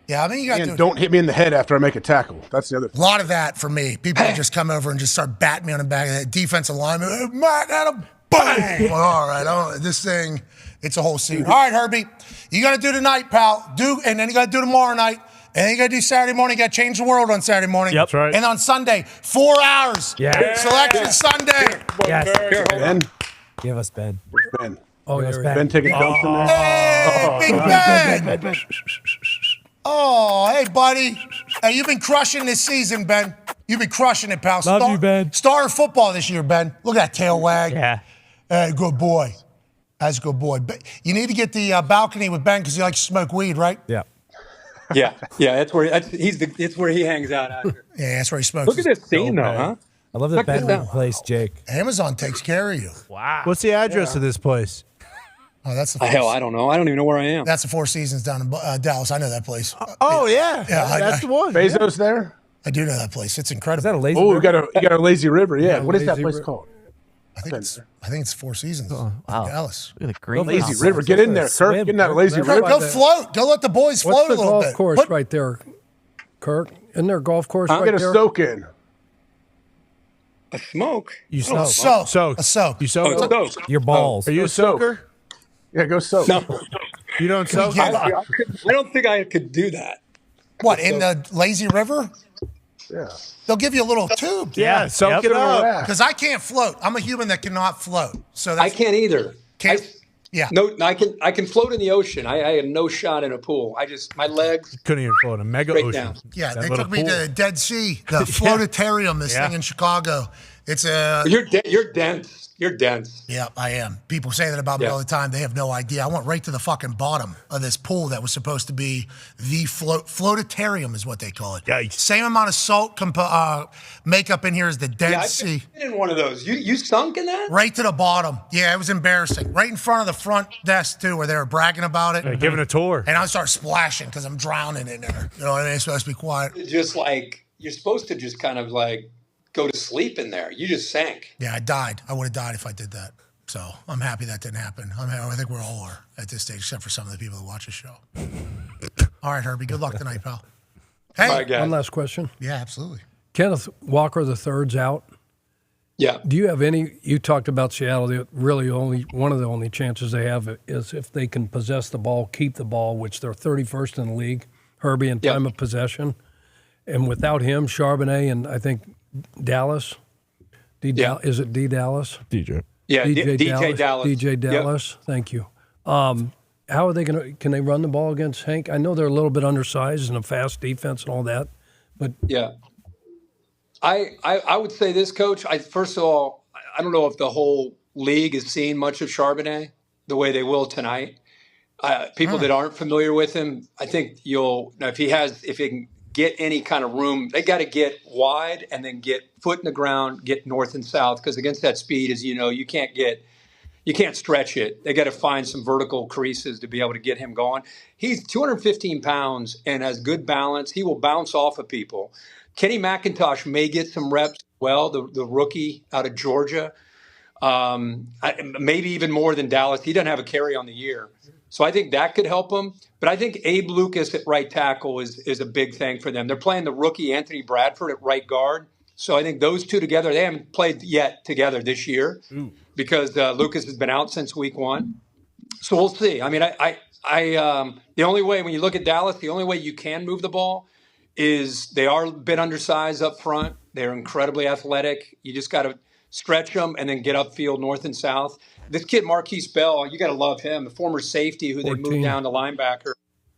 Yeah, I mean, you got to don't hit me in the head after I make a tackle. That's the other thing. A lot of that for me. People just come over and just start batting me on the back of the defensive lineman. Hey, Matt, had a bang. All right, this thing, it's a whole scene. All right, Herbie, you got to do tonight, pal. And then you got to do tomorrow night. And then you got to do Saturday morning. You got to change the world on Saturday morning. Yep, that's right. And on Sunday, 4 hours. Yeah. Selection Sunday. Yes. Ben? Give us Ben. Where's Ben? Oh, Give us Ben taking dumps in there? Hey, Big Ben. Oh, hey, buddy. Hey, you've been crushing this season, Ben. You've been crushing it, pal. Love you, Ben. Star of football this year, Ben. Look at that tail wag. Yeah. Hey, good boy. That's a good boy. But you need to get the balcony with Ben because he likes to smoke weed, right? Yeah. Yeah. That's where it's where he hangs out after. Yeah, that's where he smokes. Look at this scene, though, huh? I love that Ben replaced Jake. Amazon takes care of you. Wow. What's the address of this place? Oh, that's the hell, I don't know. I don't even know where I am. That's the Four Seasons down in Dallas. I know that place. Yeah, that's the one. Bezos there? I do know that place. It's incredible. Is that a lazy Oh, river? you got a lazy river. Yeah. What is that place River. called? I think it's Four Seasons in Dallas. Look at the green. Lazy river. Get in there, Kirk. Get in that lazy river. Go float. Go let the boys float What's a the little golf bit. course right there, Kirk? Isn't there a golf course right Get a there? soak in. A smoke? You soak. A soak. You soak? Soak. Your balls. Are you a soaker? Yeah, go soak. No. You don't soak? I don't think I could do that. What, in the lazy river? Yeah. They'll give you a little tube. Yeah, soak it up. Because I can't float. I'm a human that cannot float. So I can't either. Yeah. No, I can float in the ocean. I had no shot in a pool. My legs couldn't even float in a mega straight ocean. down. Yeah, That they little took me pool. to the Dead Sea, the floatarium, this thing in Chicago. It's a. You're dense. You're dense. Yeah, I am. People say that about me all the time. They have no idea. I went right to the fucking bottom of this pool that was supposed to be the floatarium is what they call it. Yikes. Same amount of salt makeup in here as the Dead Sea. I've been in one of those. You sunk in that? Right to the bottom. Yeah, it was embarrassing. Right in front of the front desk, too, where they were bragging about it. Giving a tour. And I start splashing because I'm drowning in there. You know what I mean? It's supposed to be quiet. Just you're supposed to just kind of go to sleep in there. You just sank. Yeah, I died. I would have died if I did that. So I'm happy that didn't happen. I think we're all are at this stage, except for some of the people that watch the show. All right, Herbie. Good luck tonight, pal. Hey. One last question. Yeah, absolutely. Kenneth Walker III's out. Yeah. Do you have any? You talked about Seattle. Really, one of the only chances they have is if they can possess the ball, keep the ball, which they're 31st in the league. Herbie in time of possession, and without him, Charbonnet and I think Dallas. Is it D Dallas? DJ. Yeah, DJ Dallas. DJ Dallas. Yep. Thank you. How are they going to? Can they run the ball against Hank? I know they're a little bit undersized and a fast defense and all that, but yeah. I would say this, Coach. First of all, I don't know if the whole league has seen much of Charbonnet the way they will tonight. People that aren't familiar with him, I think if he can get any kind of room, they got to get wide and then get foot in the ground, get north and south, because against that speed, as you know, you can't stretch it. They got to find some vertical creases to be able to get him going. He's 215 pounds and has good balance. He will bounce off of people. Kenny McIntosh may get some reps. Well, the rookie out of Georgia, maybe even more than Dallas. He doesn't have a carry on the year. So I think that could help them. But I think Abe Lucas at right tackle is a big thing for them. They're playing the rookie Anthony Bradford at right guard. So I think those two together, they haven't played yet together this year because Lucas has been out since week 1. So we'll see. I mean, the only way, when you look at Dallas, the only way you can move the ball is they are a bit undersized up front. They're incredibly athletic. You just got to stretch them and then get upfield north and south. This kid, Marquise Bell, you got to love him, the former safety who 14. They moved down to linebacker.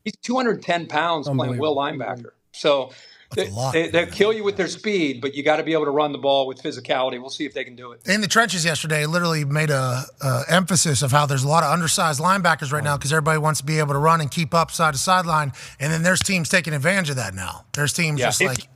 He's 210 pounds playing will linebacker. So they'll kill you with their speed, but you got to be able to run the ball with physicality. We'll see if they can do it. In the trenches yesterday, literally made a emphasis of how there's a lot of undersized linebackers right now because everybody wants to be able to run and keep up side to sideline, and then there's teams taking advantage of that now. There's teams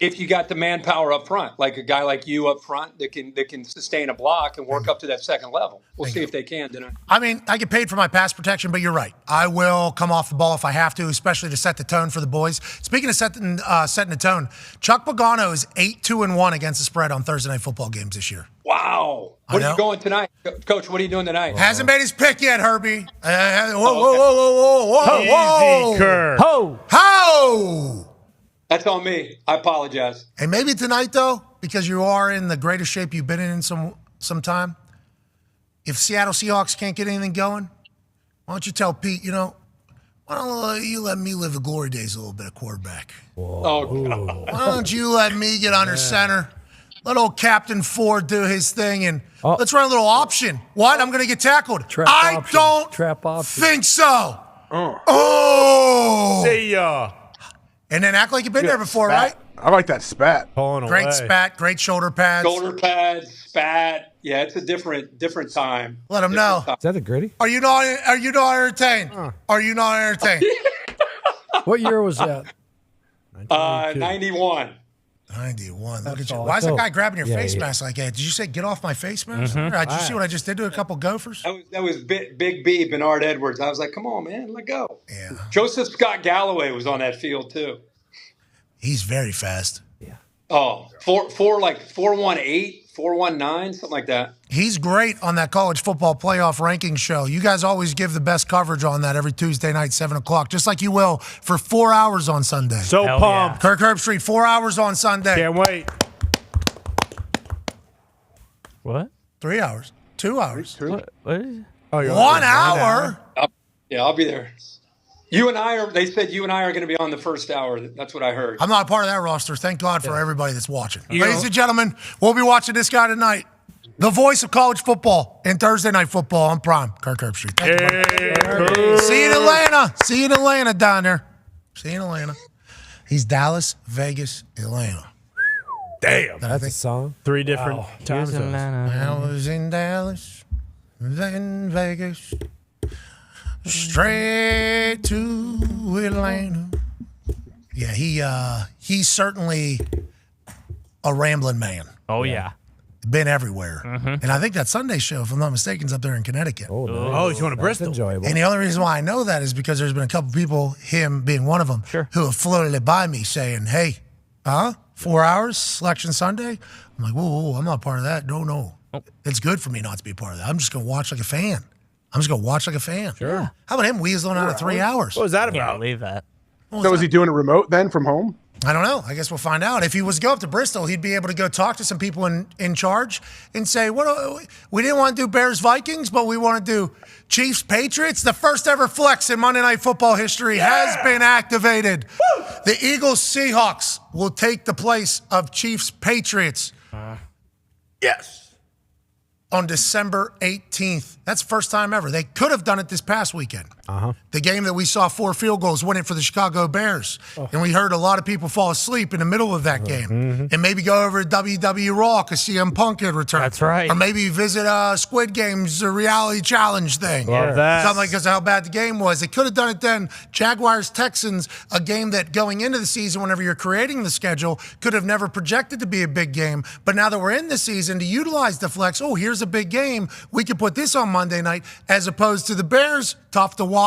if you got the manpower up front, like a guy like you up front that can sustain a block and work up to that second level. We'll see if they can tonight. I mean, I get paid for my pass protection, but you're right. I will come off the ball if I have to, especially to set the tone for the boys. Speaking of setting the tone, Chuck Pagano is 8-2-1 against the spread on Thursday night football games this year. Wow. What are you going tonight? Coach, what are you doing tonight? Hasn't made his pick yet, Herbie. Whoa. Easy, Kurt. Ho! That's on me. I apologize. Hey, maybe tonight, though, because you are in the greatest shape you've been in some time, if Seattle Seahawks can't get anything going, why don't you tell Pete, why don't you let me live the glory days a little bit of quarterback? Oh, why don't you let me get under center? Let old Captain Ford do his thing, and let's run a little option. What? I'm going to get tackled. I don't think so. Oh. See ya. And then act like you've been there before, spat. right? I like that spat. Great spat, great shoulder pads. Shoulder pads, spat. Yeah, it's a different time. Let them know. Is that the gritty? Are you not entertained? Are you not entertained? What year was that? 91. 91. Look at you. Why is that guy grabbing your face mask like that? Did you say get off my face mask? Did you see what I just did to a couple gophers? That was Big B, Bernard Edwards. I was like, come on, man, let go. Yeah. Joseph Scott Galloway was on that field too. He's very fast. Yeah. Oh, 418, 419, something like that. He's great on that college football playoff ranking show. You guys always give the best coverage on that every Tuesday night, 7 o'clock, just like you will for 4 hours on Sunday. So pumped. Kirk Herbstreit, 4 hours on Sunday. Can't wait. What? 3 hours. 2 hours. What is it? Oh, 1 hour? I'll be there. They said you and I are going to be on the first hour. That's what I heard. I'm not a part of that roster. Thank God for everybody that's watching. Ladies and gentlemen, we'll be watching this guy tonight. The voice of college football and Thursday night football on Prime. Kirk Herbstreit. Thank you. See you in Atlanta. See you in Atlanta down there. See you in Atlanta. He's Dallas, Vegas, Atlanta. Damn. That's a song. 3 different time zones. I was in Dallas, then Vegas, straight to Atlanta. Yeah, he's certainly a rambling man. Oh, yeah. Been everywhere. And I think that Sunday show, if I'm not mistaken, is up there in Connecticut. Oh, he's going to Bristol. Enjoyable. And the only reason why I know that is because there's been a couple people, him being one of them, who have floated it by me saying, hey, 4 hours, Selection Sunday? I'm like, whoa, I'm not part of that. No. It's good for me not to be part of that. I'm just going to watch like a fan. Sure. How about him weaseling out of 3 hours? What was that about? Can't believe that. So is he doing it remote then from home? I don't know. I guess we'll find out. If he was to go up to Bristol, he'd be able to go talk to some people in charge and say, we didn't want to do Bears-Vikings, but we want to do Chiefs-Patriots. The first ever flex in Monday Night Football history has been activated. Woo! The Eagles-Seahawks will take the place of Chiefs-Patriots. Yes. On December 18th. That's the first time ever. They could have done it this past weekend. The game that we saw 4 field goals win it for the Chicago Bears. And we heard a lot of people fall asleep in the middle of that game. And maybe go over to WWE Raw because CM Punk had returned. That's right. Or maybe visit Squid Game's reality challenge thing. Love that. Something like because of how bad the game was. They could have done it then. Jaguars-Texans, a game that going into the season, whenever you're creating the schedule, could have never projected to be a big game. But now that we're in the season, to utilize the flex, here's a big game. We could put this on Monday night as opposed to the Bears, tough to watch.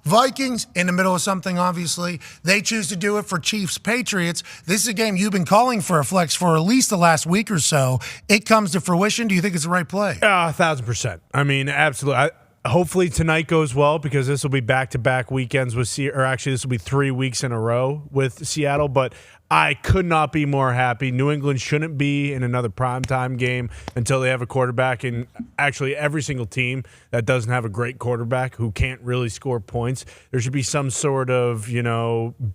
Vikings, in the middle of something, obviously. They choose to do it for Chiefs-Patriots. This is a game you've been calling for a flex for at least the last week or so. It comes to fruition. Do you think it's the right play? 1,000%. I mean, absolutely. Hopefully tonight goes well because this will be back-to-back weekends with this will be 3 weeks in a row with Seattle. But I could not be more happy. New England shouldn't be in another primetime game until they have a quarterback. And actually, every single team that doesn't have a great quarterback who can't really score points, there should be some sort of,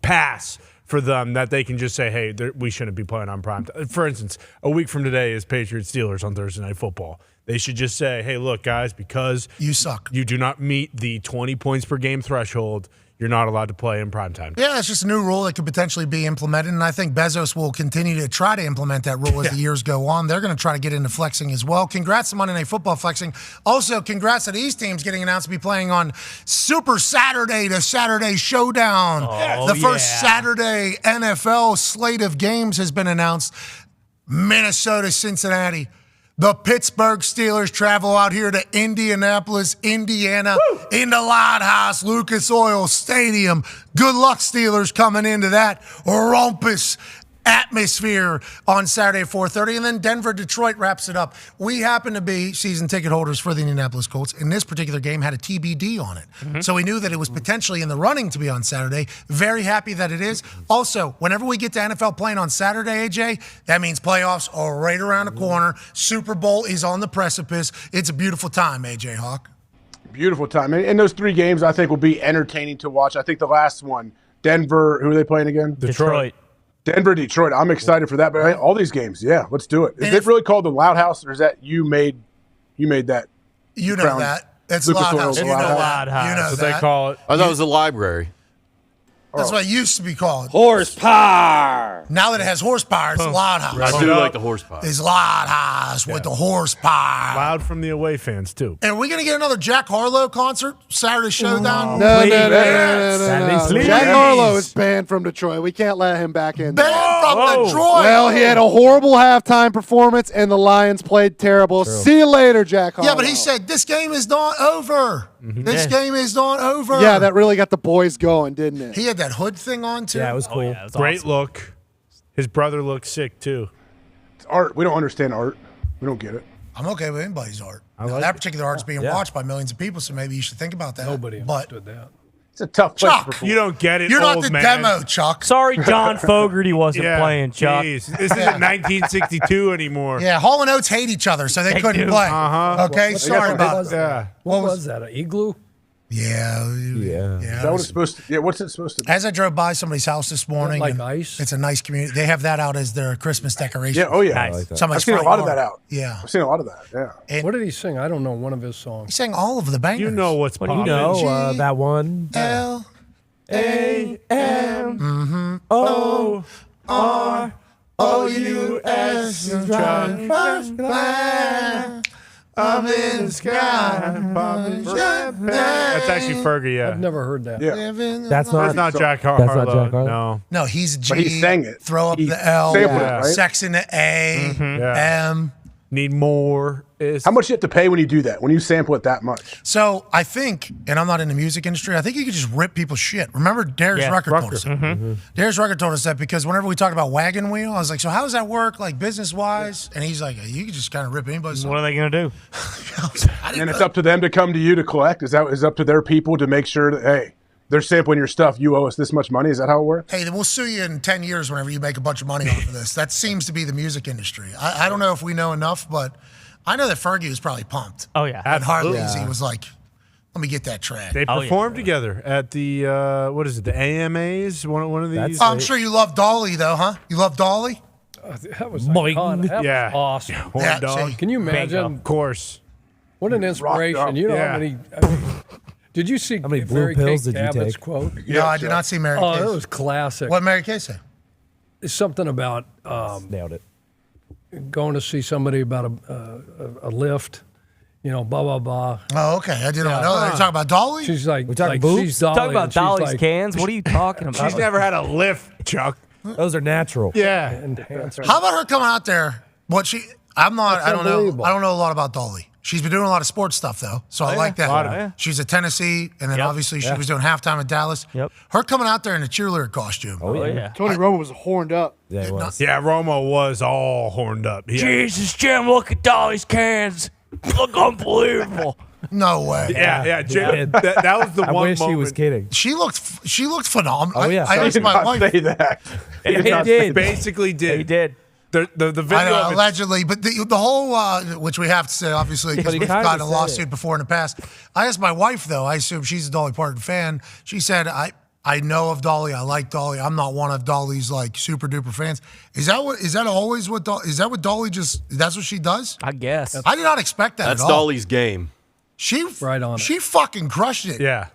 pass for them that they can just say, hey, we shouldn't be playing on primetime. For instance, a week from today is Patriots-Steelers on Thursday Night Football. They should just say, hey, look, guys, because you suck. You do not meet the 20 points per game threshold, you're not allowed to play in primetime. Yeah, it's just a new rule that could potentially be implemented, and I think Bezos will continue to try to implement that rule as the years go on. They're going to try to get into flexing as well. Congrats to Monday Night Football flexing. Also, congrats to these teams getting announced to be playing on Super Saturday, the Saturday Showdown. The first Saturday NFL slate of games has been announced. Minnesota, Cincinnati. The Pittsburgh Steelers travel out here to Indianapolis, Indiana, in the Lighthouse Lucas Oil Stadium. Good luck, Steelers, coming into that rumpus atmosphere on Saturday at 4:30. And then Denver, Detroit wraps it up. We happen to be season ticket holders for the Indianapolis Colts, and this particular game had a TBD on it. So we knew that it was potentially in the running to be on Saturday. Very happy that it is. Also, whenever we get to NFL playing on Saturday, AJ, that means playoffs are right around the corner. Super Bowl is on the precipice. It's a beautiful time, AJ Hawk. Beautiful time. And those 3 games, I think, will be entertaining to watch. I think the last one, Denver, who are they playing again? Detroit. Denver, Detroit. I'm excited for that. But all these games, let's do it. Is it really called the Loud House, or is that you made that? You know that. It's Loud House. You know that. That's what they call it. I thought it was a library. That's what it used to be called. Horsepower. Now that it has horsepower, it's Loud House. I do like the horsepower. It's Loud House with the horsepower. Loud from the away fans, too. And are we going to get another Jack Harlow concert? Saturday Showdown? No. Jack Harlow is banned from Detroit. We can't let him back in. Banned from Detroit? Well, he had a horrible halftime performance, and the Lions played terrible. True. See you later, Jack Harlow. Yeah, but he said, this game is not over. This game is not over. Yeah, that really got the boys going, didn't it? He had that hood thing on, too. Yeah, it was cool. It was Great awesome. look. His brother looked sick, too. It's art. We don't understand art. We don't get it. I'm okay with anybody's art. I like that it. particular art's being watched by millions of people, so maybe you should think about that. Nobody understood that. It's a tough place Chuck, to perform. You don't get it, You're not old the man. demo, Chuck. Sorry, John Fogerty wasn't playing, Chuck. Geez. This isn't 1962 anymore. Yeah, Hall and Oates hate each other, so they couldn't play. Okay, sorry about that. What was that, an igloo? Yeah. Is that what it's supposed to? Yeah, what's it supposed to be? As I drove by somebody's house this morning, Like and ice? It's a nice community. They have that out as their Christmas decoration. Yeah, oh yeah. Nice. I like that. Somebody's I've seen a front lot of yard. that out. Yeah. I've seen a lot of that, yeah. And What did he sing? I don't know one of his songs. he sang all of the bangers. You know what's What do you poppin'. know? That one. L A-M O-R-O-U-S First class up in the sky. That's actually Fergie, yeah. I've never heard that. Yeah. That's That's not Jack Harlow. That's not Jack Harlow? No. No, he's a G. But he sang it. Throw up He the L. sampled it, right? Sex in the A. Yeah. M. Need more. Is How much you have to pay when you do that? When you sample it that much? So I think, and I'm not in the music industry, I think you could just rip people's shit. Remember Darius Rucker told us that. Darius Rucker told us that because whenever we talked about Wagon Wheel, I was like, so how does that work, like business-wise? And he's like, you can just kind of rip anybody's song. What are they going to do? And it's up to them to come to you to collect? Is up to their people to make sure that, hey, they're sampling your stuff, you owe us this much money? Is that how it works? Hey, then we'll sue you in 10 years whenever you make a bunch of money off of this. That seems to be the music industry. I don't know if we know enough, but I know that Fergie was probably pumped. Oh, yeah. And Harley's, he was like, let me get that track. They performed together at the, what is it, the AMAs? One of these? I'm sure you love Dolly, though, huh? You love Dolly? That was iconic. That was awesome. Horn Yeah, dog. see. Can you imagine? Of course. What an inspiration. You know how many... did you see many blue Mary Kay pills did you Cabot's take? quote? No, I did not see Mary Kay. Oh, that was classic. What Mary Kay say? It's something about Nailed it. going to see somebody about a lift, blah, blah, blah. Oh, okay. I didn't know that. You're talking about Dolly? She's like, We talking boobs? she's Dolly. Talking about and she's Dolly's like, cans? What are you talking about? She's never had a lift, Chuck. Those are natural. Yeah. How about her coming out there? I don't know. unbelievable. I don't know a lot about Dolly. She's been doing a lot of sports stuff though, so I like that. A lot of it. She's at Tennessee, and then obviously she was doing halftime at Dallas. Yep. Her coming out there in a cheerleader costume. Oh, yeah. Tony Romo was horned up. Yeah, it was. Yeah, Romo was all horned up. Jesus, Jim, look at Dolly's cans. Look unbelievable. No way. Yeah. Jim, that was the I one wish moment. he was kidding. She looked phenomenal. Oh, yeah. I asked my wife. Say that. He did. Basically did. He did. The video I know, of it- allegedly, but the whole, which we have to say, obviously, because But he we've kinda gotten a said lawsuit it. before in the past. I asked my wife, though, I assume she's a Dolly Parton fan. She said, I know of Dolly. I like Dolly. I'm not one of Dolly's like super duper fans. Is that what Dolly that's what she does? I guess. I did not expect that That's at all. Dolly's game. She fucking crushed it. Yeah.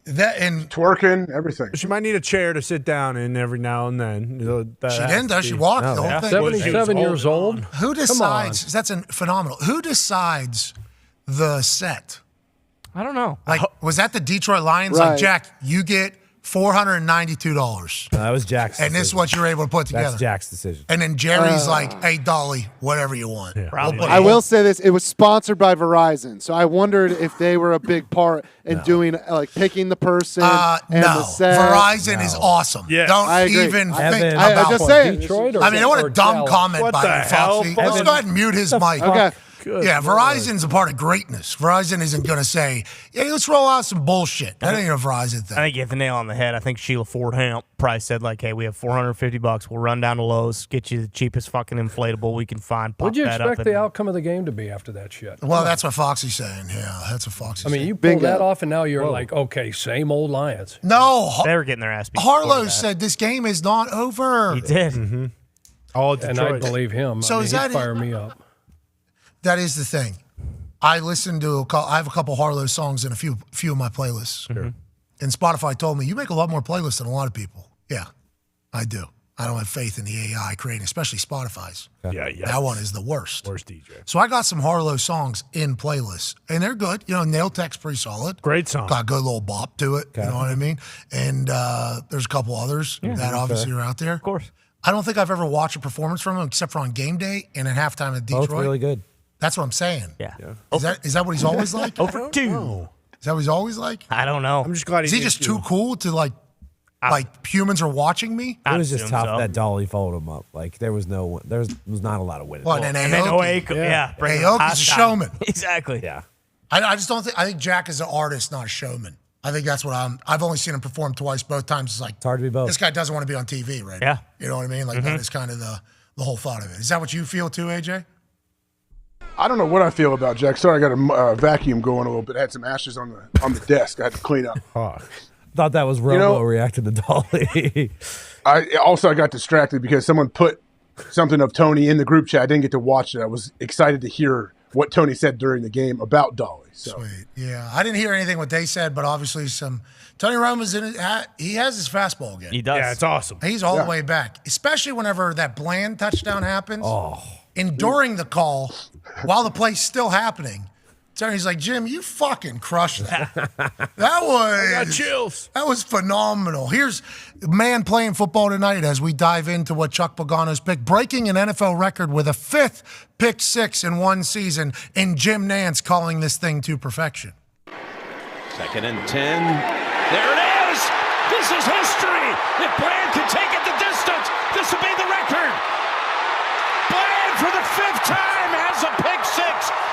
And twerking, everything. She might need a chair to sit down in every now and then. She didn't, though. She walked the whole thing. 77 years old. Who decides? That's phenomenal. Who decides the set? I don't know. Like, was that the Detroit Lions? Right. Like, Jack, you get $492. That was Jack's And this is what you're able to put together. That's Jack's decision. And then Jerry's like, hey, Dolly, whatever you want. Yeah, I will say this: it was sponsored by Verizon, so I wondered if they were a big part in doing like picking the person and the set. Verizon is awesome. Yeah. Don't I agree. even Evan, think I about just saying. Detroit I mean, what a dumb Dallas? comment What by the you, hell? Foxy. Let's go ahead and mute his mic. Okay. Good Yeah, Lord. Verizon's a part of greatness. Verizon isn't going to say, yeah, let's roll out some bullshit. That ain't a Verizon thing. I think you hit the nail on the head. I think Sheila Ford Hamp probably said, like, hey, we have $450. We'll run down to Lowe's, get you the cheapest fucking inflatable we can find. Pop What'd you that expect up the outcome of the game to be after that shit? Well, that's what Foxy's saying. Yeah, that's what Foxy's I mean, saying. you pulled Bingo. that off, and now you're like, okay, same old Lions. No, They were getting their ass beat. Harlow said this game is not over. He did. Mm-hmm. All at And I Detroit. believe him. So I mean, is he'd that it? fire me up. That is the thing. I listened to I have a couple Harlow songs in a few of my playlists. Sure. And Spotify told me, you make a lot more playlists than a lot of people. Yeah, I do. I don't have faith in the AI creating, especially Spotify's. Yeah. That one is the worst. Worst DJ. So I got some Harlow songs in playlists, and they're good. You know, Nail Tech's pretty solid. Great song. Got a good little bop to it. You know what I mean? And there's a couple others that obviously are out there. Of course. I don't think I've ever watched a performance from him except for on game day and at halftime at Detroit. Both really good. That's what I'm saying. Yeah. Is that what he's always like? Over 2. Is that what he's always like? I don't know. I'm just glad Is he just too cool to like humans are watching me? It was just assume tough so. that Dolly followed him up. Like there was not a lot of winning. Well, and And then Aoki. Oak, bring Aoki's a showman. Exactly. Yeah. I just don't think. I think Jack is an artist, not a showman. I think that's what I've only seen him perform twice. Both times it's like It's hard to be both. this guy doesn't want to be on TV right Yeah. now. You know what I mean? Like that is kind of the whole thought of it. Is that what you feel too, AJ? I don't know what I feel about Jack. Sorry, I got a vacuum going a little bit. I had some ashes on the desk. I had to clean up. Thought that was Robo reacting to Dolly. I got distracted because someone put something of Tony in the group chat. I didn't get to watch it. I was excited to hear what Tony said during the game about Dolly. So. Sweet. Yeah, I didn't hear anything what they said, but obviously Tony Romo's in it. He has his fastball again. He does. Yeah, it's awesome. He's all the way back, especially whenever that Bland touchdown happens. And during the call, while the play's still happening, Tony's like, Jim, you fucking crushed that. That was I got chills. That was phenomenal. Here's a man playing football tonight as we dive into what Chuck Pagano's picked, breaking an NFL record with a 5th pick 6 in one season, and Jim Nantz calling this thing to perfection. 2nd and 10. There it is. This is history. If Bland can take it the distance, this will be the record. Bland for the 5th time has a pick 6.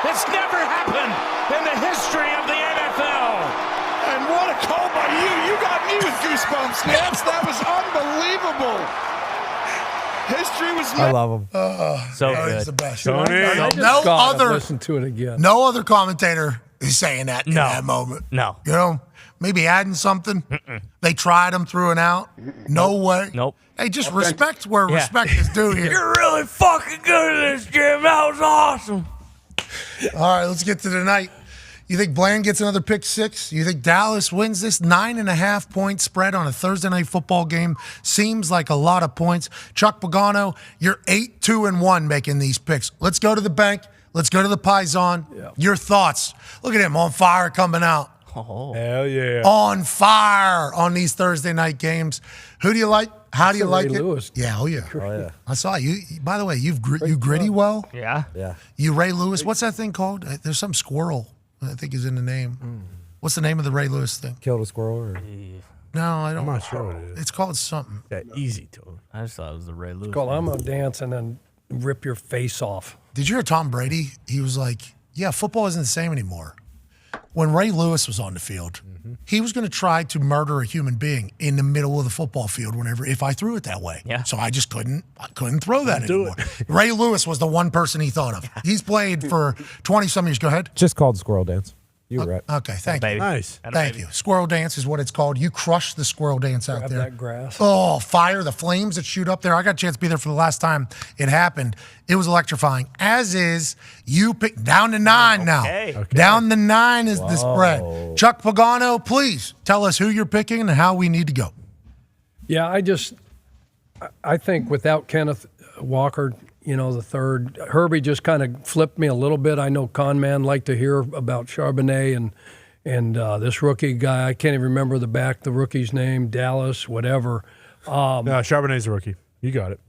It's never happened in the history of the NFL. And what a call by you. You got me with goosebumps, Nance. That was unbelievable. History was I love him. So that good. is the best. Tony. I just gotta listen to it again. No other commentator is saying that in No. that moment. No. You know, maybe adding something. They tried him, through and out. No way. Nope. Hey, just respect where respect is due here. You're really fucking good at this, Jim. That was awesome. All right, let's get to tonight. You think Bland gets another pick 6? You think Dallas wins this 9.5 point spread on a Thursday night football game? Seems like a lot of points. Chuck Pagano, you're 8-2-1 making these picks. Let's go to the bank. Let's go to the Paisan. Yeah. Your thoughts. Look at him on fire coming out. Oh. Hell yeah. On fire on these Thursday night games. Who do you like? How do you like Ray it? Lewis. Yeah, oh yeah. Oh yeah. I saw you. By the way, you gritty well. Yeah. Yeah. You Ray Lewis. What's that thing called? There's some squirrel I think is in the name. What's the name of the Ray Lewis thing? Killed a squirrel. Or... No, I don't. I'm not sure what it is. It's called something. Yeah, easy to. I just thought it was the Ray Lewis. Call I'm gonna dance and then rip your face off. Did you hear Tom Brady? He was like, "Yeah, football isn't the same anymore." when Ray Lewis was on the field, he was going to try to murder a human being in the middle of the football field if I threw it that way. Yeah. So I just couldn't throw that anymore. Ray Lewis was the one person he thought of. He's played for 20-some years. Go ahead. Just called squirrel dance. You were right. Okay, thank you. Nice. Thank you. Squirrel dance is what it's called. You crush the squirrel dance out Grab there. that grass. Oh, fire, the flames that shoot up there. I got a chance to be there for the last time it happened. It was electrifying, as is you pick down to 9 now. Okay. Down to 9 is the spread. Chuck Pagano, please tell us who you're picking and how we need to go. Yeah, I think without Kenneth Walker, the third, Herbie just kind of flipped me a little bit. I know con man like to hear about Charbonnet and this rookie guy. I can't even remember the rookie's name, Dallas, whatever. No, Charbonnet's a rookie. You got it.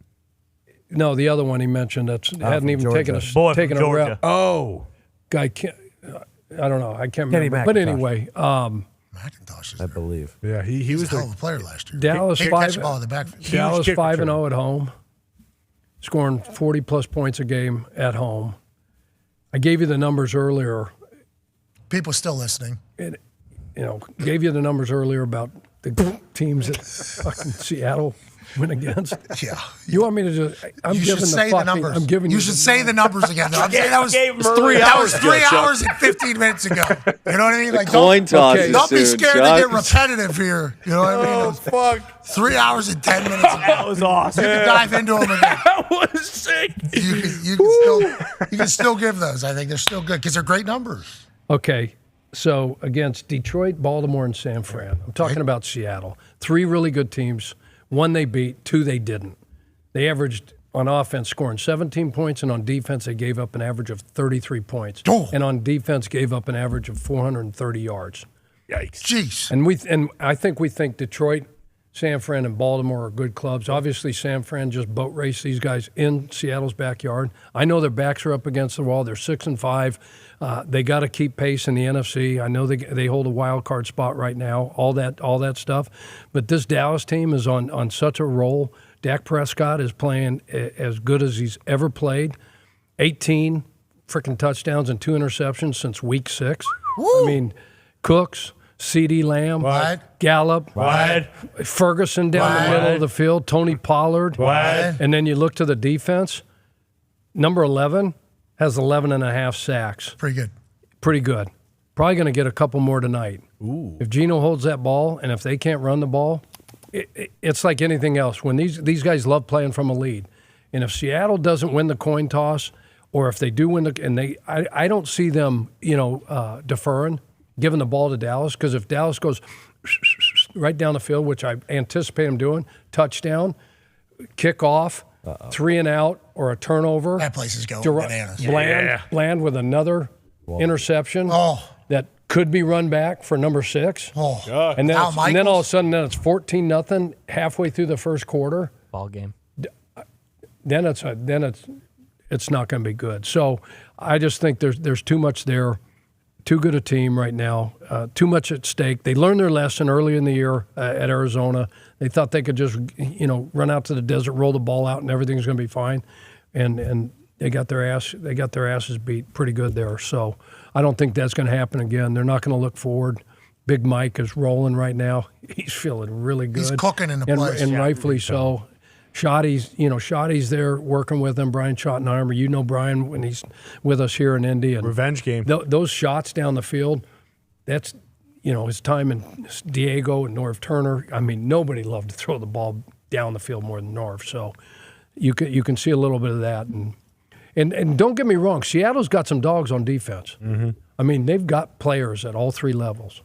No, the other one he mentioned hadn't even taken a rep. Oh, guy can't. I don't know. I can't remember. But anyway, McIntosh, I believe. Yeah, he was a hell of a player last year. Dallas He catch the ball in the backfield. Dallas 5-0 at home, scoring 40-plus points a game at home. I gave you the numbers earlier. People still listening. Gave you the numbers earlier about the teams that fucking Seattle went against. Yeah. You want me to just? You should say the numbers. I'm giving you. You should say the numbers again. That was 3 hours. 3 hours and 15 minutes ago. You know what I mean? Like Coin toss. Don't be scared to get repetitive here. You know what I mean? Oh, fuck. 3 hours and 10 minutes ago. That was awesome. You can dive into them again. That was sick. You can still give those. I think they're still good because they're great numbers. Okay. So against Detroit, Baltimore, and San Fran. I'm talking about Seattle. 3 really good teams. 1 they beat, 2 they didn't. They averaged on offense scoring 17 points, and on defense they gave up an average of 33 points. Oh. And on defense gave up an average of 430 yards. Yikes. Jeez. And I think Detroit, San Fran, and Baltimore are good clubs. Obviously, San Fran just boat raced these guys in Seattle's backyard. I know their backs are up against the wall. They're 6-5. They got to keep pace in the NFC. I know they hold a wild card spot right now. All that stuff. But this Dallas team is on such a roll. Dak Prescott is playing as good as he's ever played. 18 freaking touchdowns and 2 interceptions since week 6. Woo. I mean, Cooks, CeeDee Lamb, Gallup, Ferguson down the middle of the field, Tony Pollard. And then you look to the defense. Number 11 has 11.5 sacks. Pretty good. Probably going to get a couple more tonight. Ooh. If Geno holds that ball, and if they can't run the ball, it's like anything else. When these guys love playing from a lead. And if Seattle doesn't win the coin toss, or if they do win I don't see them, deferring, giving the ball to Dallas, because if Dallas goes right down the field, which I anticipate them doing, touchdown, kickoff, 3 and out, or a turnover. That place is going bananas. Bland with another interception that could be run back for number 6. And then all of a sudden, it's 14-0 halfway through the first quarter. Ball game. Then it's not going to be good. So I just think there's too much there. Too good a team right now. Too much at stake. They learned their lesson early in the year at Arizona. They thought they could just, run out to the desert, roll the ball out, and everything's going to be fine. And they got their asses beat pretty good there. So I don't think that's going to happen again. They're not going to look forward. Big Mike is rolling right now. He's feeling really good. He's cooking in the place, and rightfully so. Schotty's there working with him, Brian Schottenheimer. You know Brian when he's with us here in Indy. And revenge game. Those shots down the field, that's, his time in Diego and Norv Turner. I mean, nobody loved to throw the ball down the field more than Norv. So you can see a little bit of that. And don't get me wrong, Seattle's got some dogs on defense. Mm-hmm. I mean, they've got players at all 3 levels.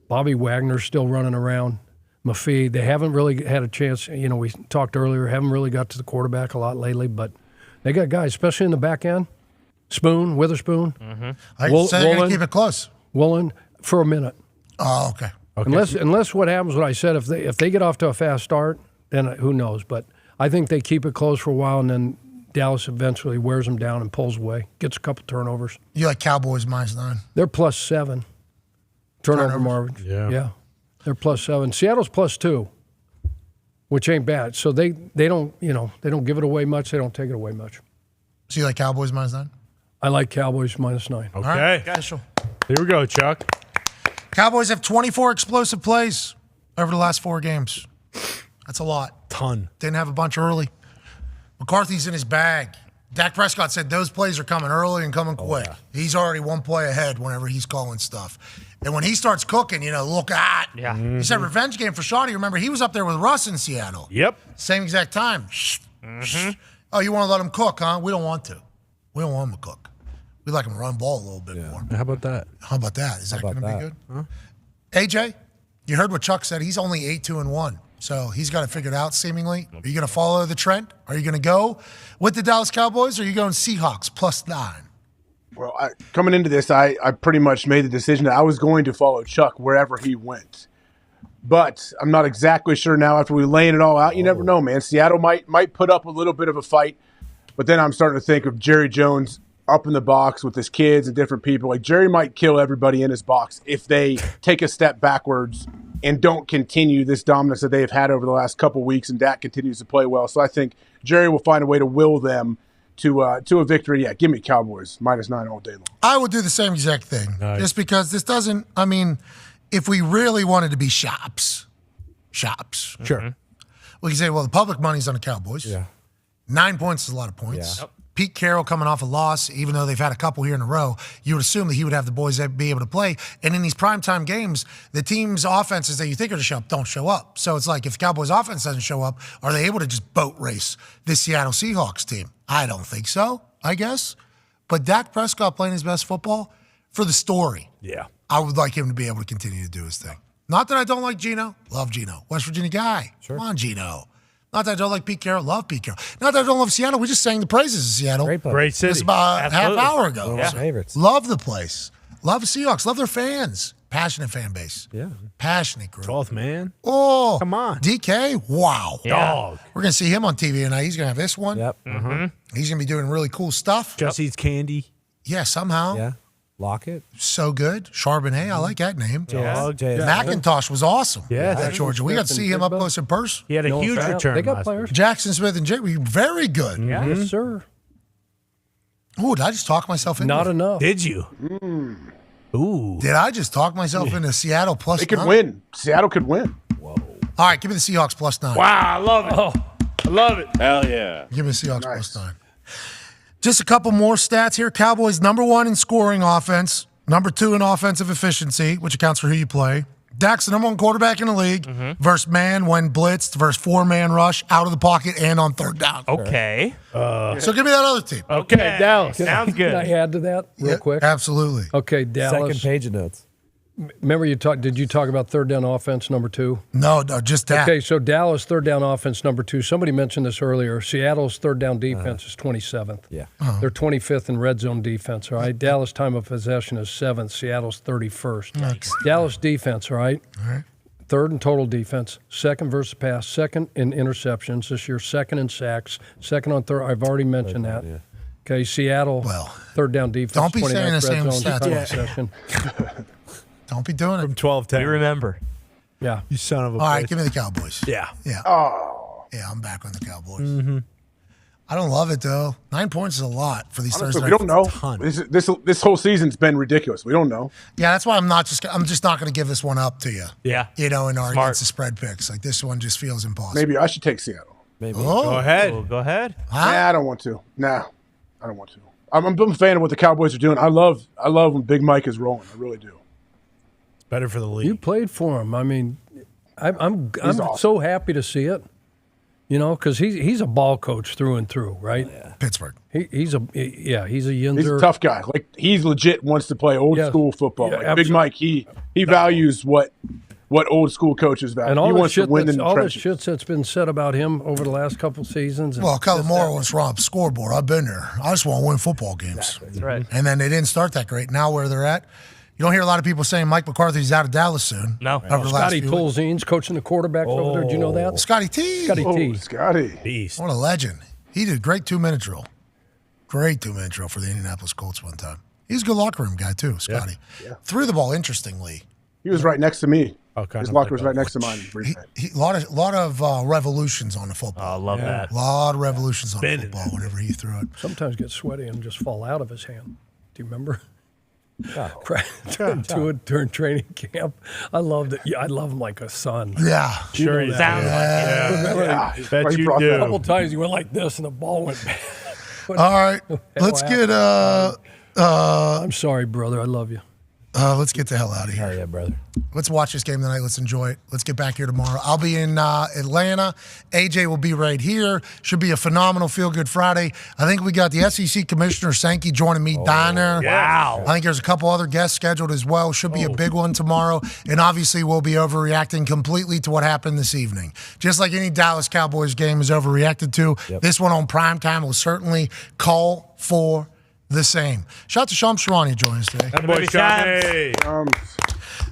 Bobby Wagner's still running around. McAfee, they haven't really had a chance. We talked earlier, haven't really got to the quarterback a lot lately, but they got guys, especially in the back end. Spoon, Witherspoon. Mm-hmm. I say they're going to keep it close. Woolen, for a minute. Oh, okay. Unless what happens, what I said, if they get off to a fast start, then who knows. But I think they keep it close for a while, and then Dallas eventually wears them down and pulls away, gets a couple turnovers. You like Cowboys -9? They're +7 turnover margin. Yeah. They're +7. Seattle's +2, which ain't bad. So they don't give it away much. They don't take it away much. So you like Cowboys -9? I like Cowboys -9. Okay. Official. Here we go, Chuck. Cowboys have 24 explosive plays over the last 4 games. That's a lot. Ton. Didn't have a bunch early. McCarthy's in his bag. Dak Prescott said those plays are coming early and coming quick. Yeah. He's already one play ahead whenever he's calling stuff. And when he starts cooking, look at. Yeah. He said revenge game for Shawnee. Remember, he was up there with Russ in Seattle. Yep. Same exact time. Oh, you want to let him cook, huh? We don't want to. We don't want him to cook. We like him to run ball a little bit more. How about that? How about that? Is that going to be good? Huh? AJ, you heard what Chuck said. He's only 8-2-1. So he's got it figured out, seemingly. Are you going to follow the trend? Are you going to go with the Dallas Cowboys, or are you going Seahawks +9? Well, coming into this, I pretty much made the decision that I was going to follow Chuck wherever he went. But I'm not exactly sure now after we laying it all out. You never know, man. Seattle might put up a little bit of a fight, but then I'm starting to think of Jerry Jones up in the box with his kids and different people. Like, Jerry might kill everybody in his box if they take a step backwards and don't continue this dominance that they've had over the last couple weeks, and Dak continues to play well. So I think Jerry will find a way to will them to a victory. Yeah, give me Cowboys -9 all day long. I would do the same exact thing. Nice. Just because this doesn't, if we really wanted to be shops. Sure. We can say, well, the public money's on the Cowboys. Yeah. 9 points is a lot of points. Yeah. Pete Carroll coming off a loss, even though they've had a couple here in a row, you would assume that he would have the boys that be able to play. And in these primetime games, the team's offenses that you think are to show up don't show up. So it's like, if the Cowboys' offense doesn't show up, are they able to just boat race this Seattle Seahawks team? I don't think so, I guess. But Dak Prescott playing his best football for the story. Yeah. I would like him to be able to continue to do his thing. Not that I don't like Geno. Love Geno. West Virginia guy. Sure. Come on, Geno. Not that I don't like Pete Carroll. Love Pete Carroll. Not that I don't love Seattle. We just sang the praises of Seattle. Great city. Just about a half hour ago. One of my favorites. Love the place. Love the Seahawks. Love their fans. Passionate fan base. Yeah. Passionate group. 12th man. Oh. Come on. DK. Wow. Yeah. Dog. We're going to see him on TV tonight. He's going to have this one. Yep. He's going to be doing really cool stuff. Just eats candy. Yeah, somehow. Yeah. Lockett. So good. Charbonnet. I like that name. Dog. McIntosh was awesome. Yeah. At Georgia. We got to see him up close in person. He had a huge return. They got last players. Jackson Smith and Jake were very good. Yeah. Yes, sir. Ooh, did I just talk myself into Not it? enough. Did you? Ooh. Did I just talk myself into Seattle +9? They could win. Seattle could win. All right, give me the Seahawks +9. Wow, I love it. I love it. Hell yeah. Give me the Seahawks +9. Just a couple more stats here. Cowboys #1 in scoring offense, #2 in offensive efficiency, which accounts for who you play. Dak's the #1 quarterback in the league versus man when blitzed versus 4-man rush out of the pocket and on third down. Okay. So give me that other team. Okay, Dallas. Sounds good. Can I add to that real quick? Absolutely. Okay, Dallas. Second page of notes. Remember did you talk about third down offense #2? No, just that. Okay, so Dallas third down offense #2. Somebody mentioned this earlier. Seattle's third down defense is 27th. Yeah. They're 25th in red zone defense, all right? Dallas time of possession is 7th. Seattle's 31st. Dallas defense, all right? Third in total defense, second versus pass, second in interceptions this year, second in sacks, second on third. I've already mentioned that. Yeah. Okay, Seattle, third down defense. Don't be saying the 29th same red zone, stats. time Yeah. of possession. Don't be doing it. From 12-10. You remember. Yeah. You son of a All right, bitch. give me the Cowboys. Yeah. Yeah. Oh. Yeah, I'm back on the Cowboys. I don't love it, though. 9 points is a lot for these Honestly, Thursday we night. don't know. This whole season's been ridiculous. We don't know. Yeah, that's why I'm just not going to give this one up to you. Yeah. In our Smart. against the spread picks. Like, this one just feels impossible. Maybe I should take Seattle. Maybe. Oh. Go ahead. Well, go ahead. Huh? Nah, I don't want to. Nah, I don't want to. I'm a fan of what the Cowboys are doing. I love when Big Mike is rolling. I really do. It's better for the league. You played for him. I mean, I'm awesome. so happy to see it. You know, because he's a ball coach through and through, right? Pittsburgh. He's a Yinzer. He's a tough guy. Like, he's legit wants to play old school football. Yeah, like Big Mike, he values what old school coaches value. And He all the wants to shit win in the all the trenches. shit that's been said about him over the last couple seasons. and Well, Kellen this, Moore that. wants to run up the scoreboard. I've been there. I just want to win football games. That's right. And then they didn't start that great. Now where they're at, you don't hear a lot of people saying Mike McCarthy's out of Dallas soon. No. Over the last Scotty few weeks. Tolzien's coaching the quarterbacks over there. Do you know that? Scotty T. Scotty T. Scotty. Beast. What a legend. He did a great 2-minute drill. Great 2-minute drill for the Indianapolis Colts one time. He's a good locker room guy, too, Scotty. Yeah. Threw the ball interestingly. He was right next to me. Okay. His locker was right next to mine. A lot of revolutions on the football. I love that. A lot of revolutions on the football whenever he threw it. Sometimes get sweaty and just fall out of his hand. Do you remember? During training camp. I loved it. Yeah, I love him like a son. Yeah. Sure you sounds like it. Bet you do. A couple times he went like this and the ball went back. All right. Let's get I'm sorry, brother. I love you. Let's get the hell out of here. Hell yeah, brother. Let's watch this game tonight. Let's enjoy it. Let's get back here tomorrow. I'll be in Atlanta. AJ will be right here. Should be a phenomenal feel-good Friday. I think we got the SEC Commissioner Sankey joining me down there. Wow. I think there's a couple other guests scheduled as well. Should be a big one tomorrow. And obviously we'll be overreacting completely to what happened this evening. Just like any Dallas Cowboys game is overreacted to, this one on primetime will certainly call for the same. Shout out to Sean Charania joining us today. That boy Johnny.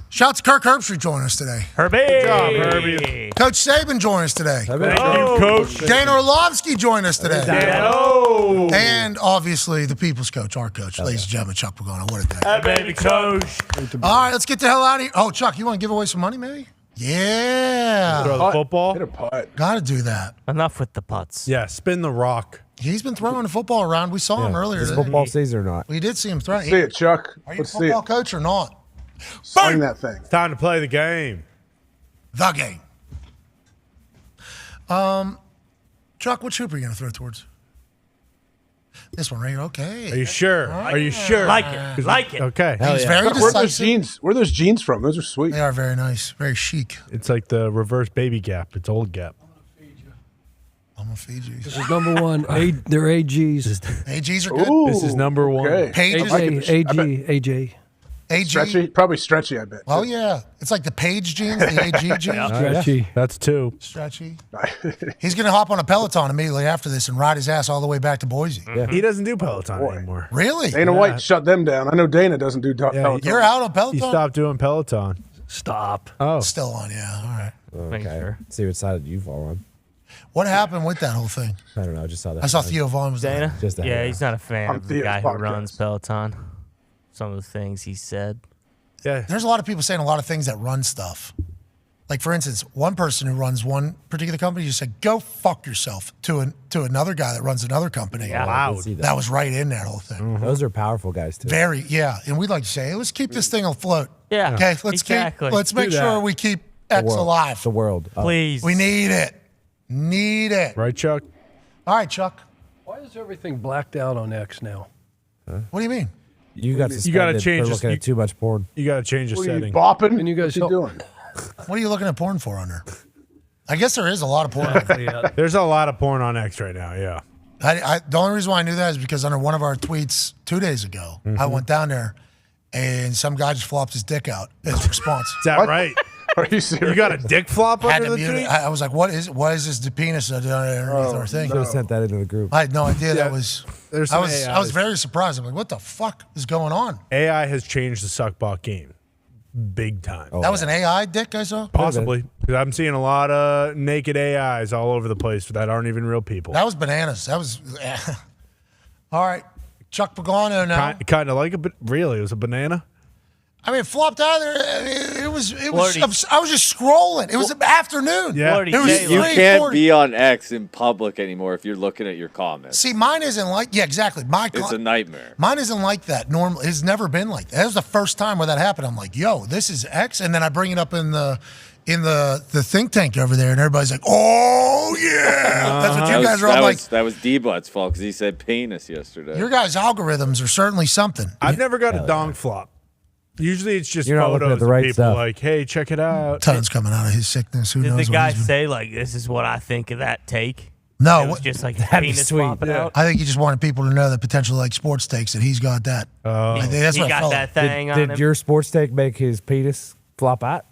Shout out to Kirk Herbstreit joining us today. Herbie. Good job, Herbie. Coach Saban joined us today. Thank you, Coach. Dan Orlovsky joined us today. Dan-o. And obviously the people's coach, our coach, ladies and gentlemen, Chuck Pagano. What a day. Hey, baby, Coach. All right, let's get the hell out of here. Oh, Chuck, you want to give away some money maybe? Yeah. Throw the football. Hit a putt. Got to do that. Enough with the putts. Yeah, spin the rock. He's been throwing the football around. We saw him earlier. Is it football season or not? We did see him throwing. See it, Chuck. Are you a Let's see football it. coach or not? Swing that thing. It's time to play the game. The game. Chuck, what hoop are you going to throw towards? This one right here. Okay. Are you sure? Are you sure? Like it. Like it. Okay. He's very Where are those decisive. jeans? Where are those jeans from? Those are sweet. They are very nice. Very chic. It's like the reverse baby gap. It's old gap. I'm going to feed you. This is number one. They're AGs. AGs are good. Ooh, This is number one. okay. Pages. AG. AG. Stretchy, probably stretchy, I bet. Oh, yeah. It's like the Page jeans, the AG jeans. Stretchy. That's two. Stretchy. He's going to hop on a Peloton immediately after this and ride his ass all the way back to Boise. He doesn't do Peloton anymore. Really? Dana White shut them down. I know Dana doesn't do Peloton. You're out on Peloton? He stopped doing Peloton. Stop. Oh. Still on, yeah. All right. Okay. See what side you fall on. What happened with that whole thing? I don't know. I just saw that. I saw Theo Vaughn was there. Dana? Just that, yeah, yeah. he's not a fan On of the Theo's guy podcast. who runs Peloton. Some of the things he said. Yeah. There's a lot of people saying a lot of things that run stuff. Like, for instance, one person who runs one particular company just said, go fuck yourself to another guy that runs another company. Yeah. I can see That was right in that whole thing. Those are powerful guys too. Very, yeah. And we'd like to say, hey, let's keep this thing afloat. Yeah. Okay, Exactly. let's make Do that. sure we keep X world. alive. The world. Please. We need it. Need it. Right, Chuck? All right, Chuck. Why is everything blacked out on X now? What do you mean? You got You gotta suspended change for this- looking at too much porn. You got to change the What are you setting. bopping? And you guys What's he doing? What are you looking at porn for under? I guess there is a lot of porn. on there. Yeah. There's a lot of porn on X right now, yeah. The only reason why I knew that is because under one of our tweets 2 days ago, I went down there and some guy just flopped his dick out as a response. Is that right? Are you serious? You got a dick flop Had under to the mute tweet? it. I was like, what is this penis underneath our thing? Should have sent that into the group. I had no idea Yeah, that was. there's I some was AI. very surprised. I'm like, what the fuck is going on? AI has changed the suckbot game big time. That was an AI dick I saw? Possibly. Because I'm seeing a lot of naked AIs all over the place that aren't even real people. That was bananas. That was. All right. Chuck Pagano now. Kind of like it, but really, it was a banana. I mean, it flopped out of there. I mean, it was. Flirty. I was just scrolling. It was afternoon. Yeah. Flirty It was Taylor. You 3:40. can't be on X in public anymore if you're looking at your comments. See, mine isn't like. Yeah, exactly. It's a nightmare. Mine isn't like that. Normally, it's never been like that. That was the first time where that happened. I'm like, yo, this is X, and then I bring it up in the think tank over there, and everybody's like, oh yeah, that's what you guys are all like. That was D-But's fault because he said penis yesterday. Your guys' algorithms are certainly something. I've never got a dong flop. Usually it's just You're not looking photos at the of right people stuff. like, hey, check it out. Tons coming out of his sickness. Who Did knows? the what guy he's been- say, like, this is what I think of that take? No, It was just like That'd be penis sweet. flopping Yeah. out. I think he just wanted people to know that potential like sports takes that he's got that. I think that's He what I got felt. that thing on Did him. your sports take make his penis flop out?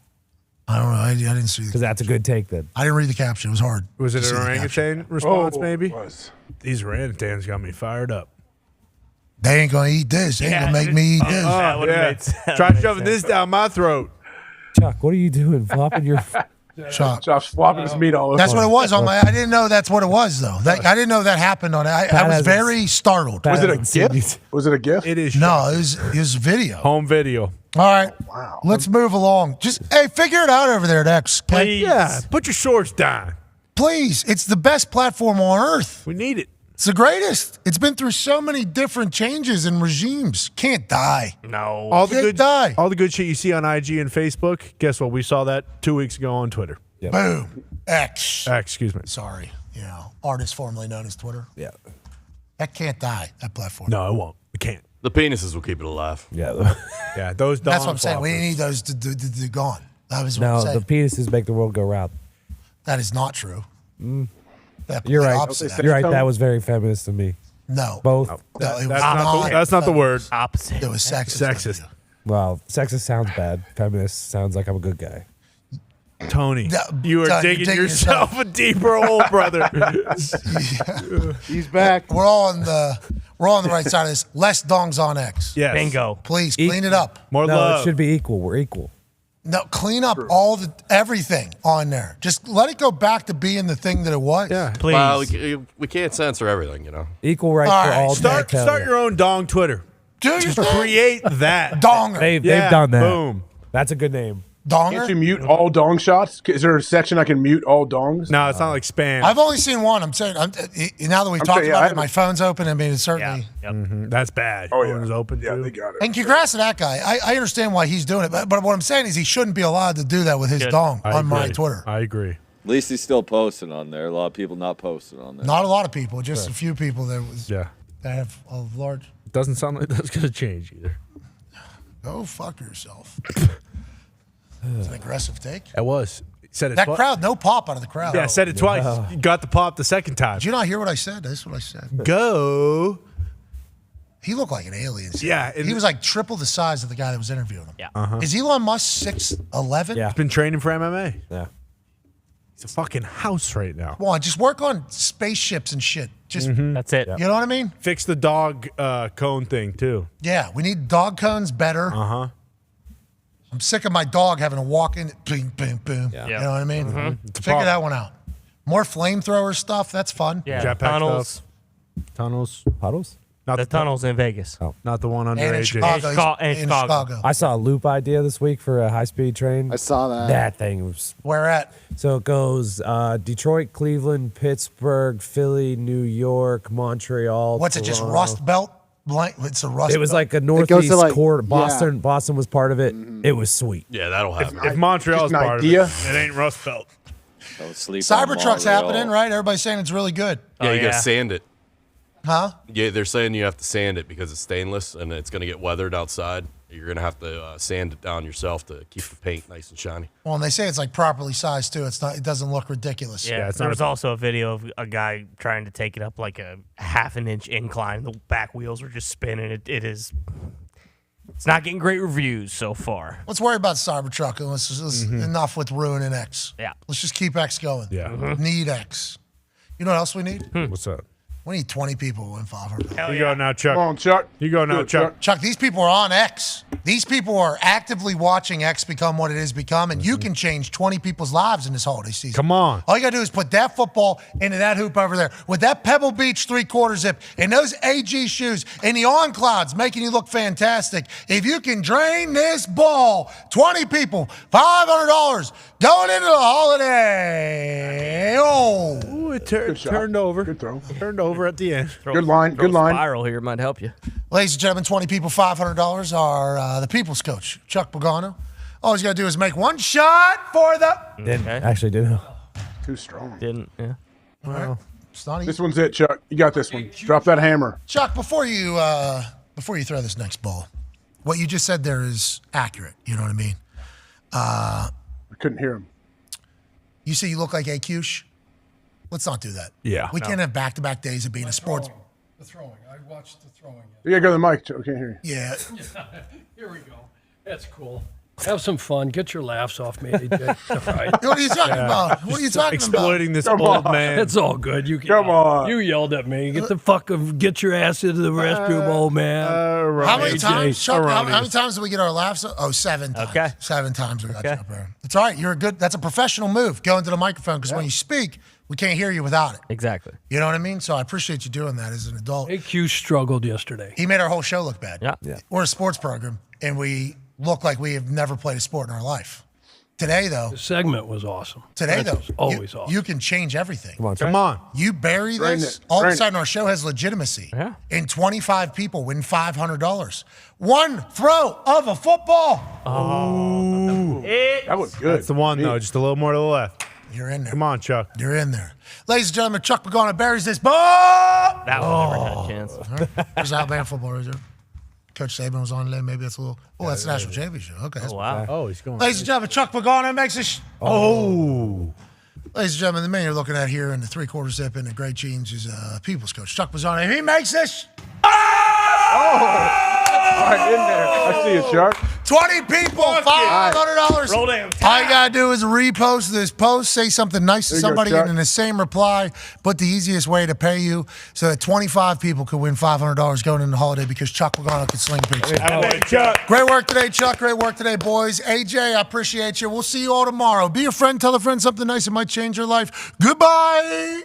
I don't know. I didn't see. Because that's a good take then. I didn't read the caption. It was hard. Was it to see an the caption. orangutan response, Oh, maybe? it was. These orangutans got me fired up. They ain't gonna eat this. They ain't gonna make me eat this. That would've made sense. Try shoving this down my throat. Chuck, what are you doing? Flopping your. Chuck. Josh flopping his meat all over. That's what it was on my. I didn't know that's what it was though. I didn't know that happened on it. I was hasn't- very startled. Pat Was it a hasn't seen gift? Was it a gift? It is No, it was video. All home video. right, let's move along. Just hey, figure it out over there at X. Okay? Please. Yeah, put your shorts down. Please. It's the best platform on earth. We need it. It's the greatest. It's been through so many different changes and regimes. Can't die. No. All the good shit you see on IG and Facebook, guess what? We saw that 2 weeks ago on Twitter. Yep. Boom. X. Excuse me. Sorry. Artist formerly known as Twitter. Yeah. That can't die, that platform. No, it won't. It can't. The penises will keep it alive. Yeah. Yeah, those That's what I'm saying. We need those to gone. That was what No, I'm saying. the penises make the world go round. That is not true. You're right. Opposite. You're right. That was very feminist of me. No. Both. No, it was That's not the word. Opposite. It was sexist. Sexist. Well, sexist sounds bad. Feminist sounds like I'm a good guy. Tony, you are digging yourself a deeper hole, brother. He's back. We're all on the right side of this. Less dongs on X. Yes. Bingo. Please clean it up. More No, love. it should be equal. We're equal. No, clean up everything on there. Just let it go back to being the thing that it was. Yeah. Please. Well, we can't censor everything, you know. Equal right All for right, all. Start your own dong Twitter. Do your Just thing. create that. Donger. They've Yeah, done that. Boom. That's a good name. Can't you Donger? mute all dong shots? Is there a section I can mute all dongs? No, it's not like spam. I've only seen one. I'm saying, now that we've talked saying, about it, my phone's open. I mean, it's certainly. That's bad. Oh, yeah. It was open Yeah, too. they got it. And congrats to that guy. I understand why he's doing it. But what I'm saying is he shouldn't be allowed to do that with his dong I on my agree. Twitter. I agree. At least he's still posting on there. A lot of people not posting on there. Not a lot of people, just a few people that Yeah. have a large. It doesn't sound like that's going to change either. Go fuck yourself. It's an aggressive take. It was. Said it That twice. crowd, no pop out of the crowd. Yeah, I said it twice. You got the pop the second time. Did you not hear what I said? That's what I said. Go. He looked like an alien. Yeah, he was like triple the size of the guy that was interviewing him. Yeah. Is Elon Musk 6'11"? Yeah. He's been training for MMA. Yeah. He's a fucking house right now. Come on, just work on spaceships and shit. Just That's it. you know what I mean? Fix the dog cone thing too. Yeah, we need dog cones better. Uh-huh. I'm sick of my dog having to walk in, boom, boom, boom. Yeah. You know what I mean? It's a Figure problem. that one out. More flamethrower stuff. That's fun. Yeah. Jetpack Tunnels. stuff. Tunnels. Puddles? Not The tunnels in Vegas. Not the one under And in AJ. Chicago. In in Chicago. Chicago. I saw a loop idea this week for a high-speed train. I saw that. That thing was Where at? so it goes Detroit, Cleveland, Pittsburgh, Philly, New York, Montreal. What's it? Just Toronto. Rust belt? It's a rust. It was belt. like a goes northeast to, like- quarter. yeah. Boston was part of it. It was sweet. Yeah, that'll happen. If Montreal's Just an part idea. of it, it ain't Rust Belt. Don't sleep on Cybertruck's Montreal. happening, right? Everybody's saying it's really good. Yeah, you yeah. gotta sand it. Huh? Yeah, they're saying you have to sand it because it's stainless and it's gonna get weathered outside. You're gonna have to sand it down yourself to keep the paint nice and shiny. Well, and they say it's like properly sized too. It's not. It doesn't look ridiculous. Yeah, it's there not was a- also a video of a guy trying to take it up like a half an inch incline. The back wheels were just spinning. It is. It's not getting great reviews so far. Let's worry about Cybertruck. And let's enough with ruining X. Yeah. Let's just keep X going. Yeah. Need X. You know what else we need? What's up? We need 20 people who win 500. You go now, Chuck. Come on, Chuck. You go now, Do it, Chuck. Chuck, these people are on X. These people are actively watching X become what it has become, and you can change 20 people's lives in this holiday season. Come on. All you got to do is put that football into that hoop over there with that Pebble Beach 3/4 zip and those AG shoes and the on clouds making you look fantastic. If you can drain this ball, 20 people, $500 going into the holiday. Oh. Ooh, it Good shot. turned over. Good throw. Turned over at the end. Good line. Good line. Spiral here might help you. Ladies and gentlemen, 20 people, $500 are the People's Coach, Chuck Pagano. All he's got to do is make one shot for the... Didn't. Too strong. Didn't. Yeah. Well, it's not easy. This one's it, Chuck. You got this one. Drop that hammer. Chuck, before you throw this next ball, what you just said there is accurate. You know what I mean? I couldn't hear him. You say you look like AQsh? Let's not do that. Yeah. We can't have back-to-back days of being a sports... The throwing. I watched the throwing. You gotta go to the mic, Chuck. I can't hear you. Yeah. Here we go. That's cool. Have some fun. Get your laughs off me, AJ. All right. What are you talking about? What are you talking Exploiting this Come old on. man. It's all good. You Come on. You yelled at me. Get your ass into the restroom, old man. about? How many AJ, times, Chuck? How many erroneous. times did we get our laughs? Oh, 7 times. Okay. 7 times we got Okay. you up there. It's all right. You're a good... That's a professional move. Go into the microphone because when you speak, we can't hear you without it. Exactly. You know what I mean? So I appreciate you doing that as an adult. AQ struggled yesterday. He made our whole show look bad. Yeah. We're a sports program, and we look like we have never played a sport in our life. Today, though. The segment was awesome. Today, though. Was always awesome. You can change everything. Come on. You bury this, all of a sudden our show has legitimacy. Yeah. And 25 people win $500. One throw of a football. Oh. That was good. That's the one, though. Just a little more to the left. You're in there. Come on, Chuck. You're in there. Ladies and gentlemen, Chuck Pagano buries this ball. That one never had a chance. There's Alabama football right there. Coach Saban was on there. Maybe that's a little. Oh, that's the national championship. Okay. That's wow. Oh, he's going. Ladies and gentlemen, Chuck Pagano makes a. Oh. Ladies and gentlemen, the man you're looking at here in the 3/4 zip and the gray jeans is people's coach, Chuck Pagano. He makes this. Right in there. I see it, Chuck. 20 people, $500. Roll down. All you got to do is repost this post, say something nice to There you go, somebody, Chuck. and in the same reply, put the easiest way to pay you so that 25 people could win $500 going into the holiday because Chuck Pagano could sling pizza. Chuck. Great work today, Chuck. Great work today, boys. AJ, I appreciate you. We'll see you all tomorrow. Be a friend. Tell a friend something nice that might change your life. Goodbye.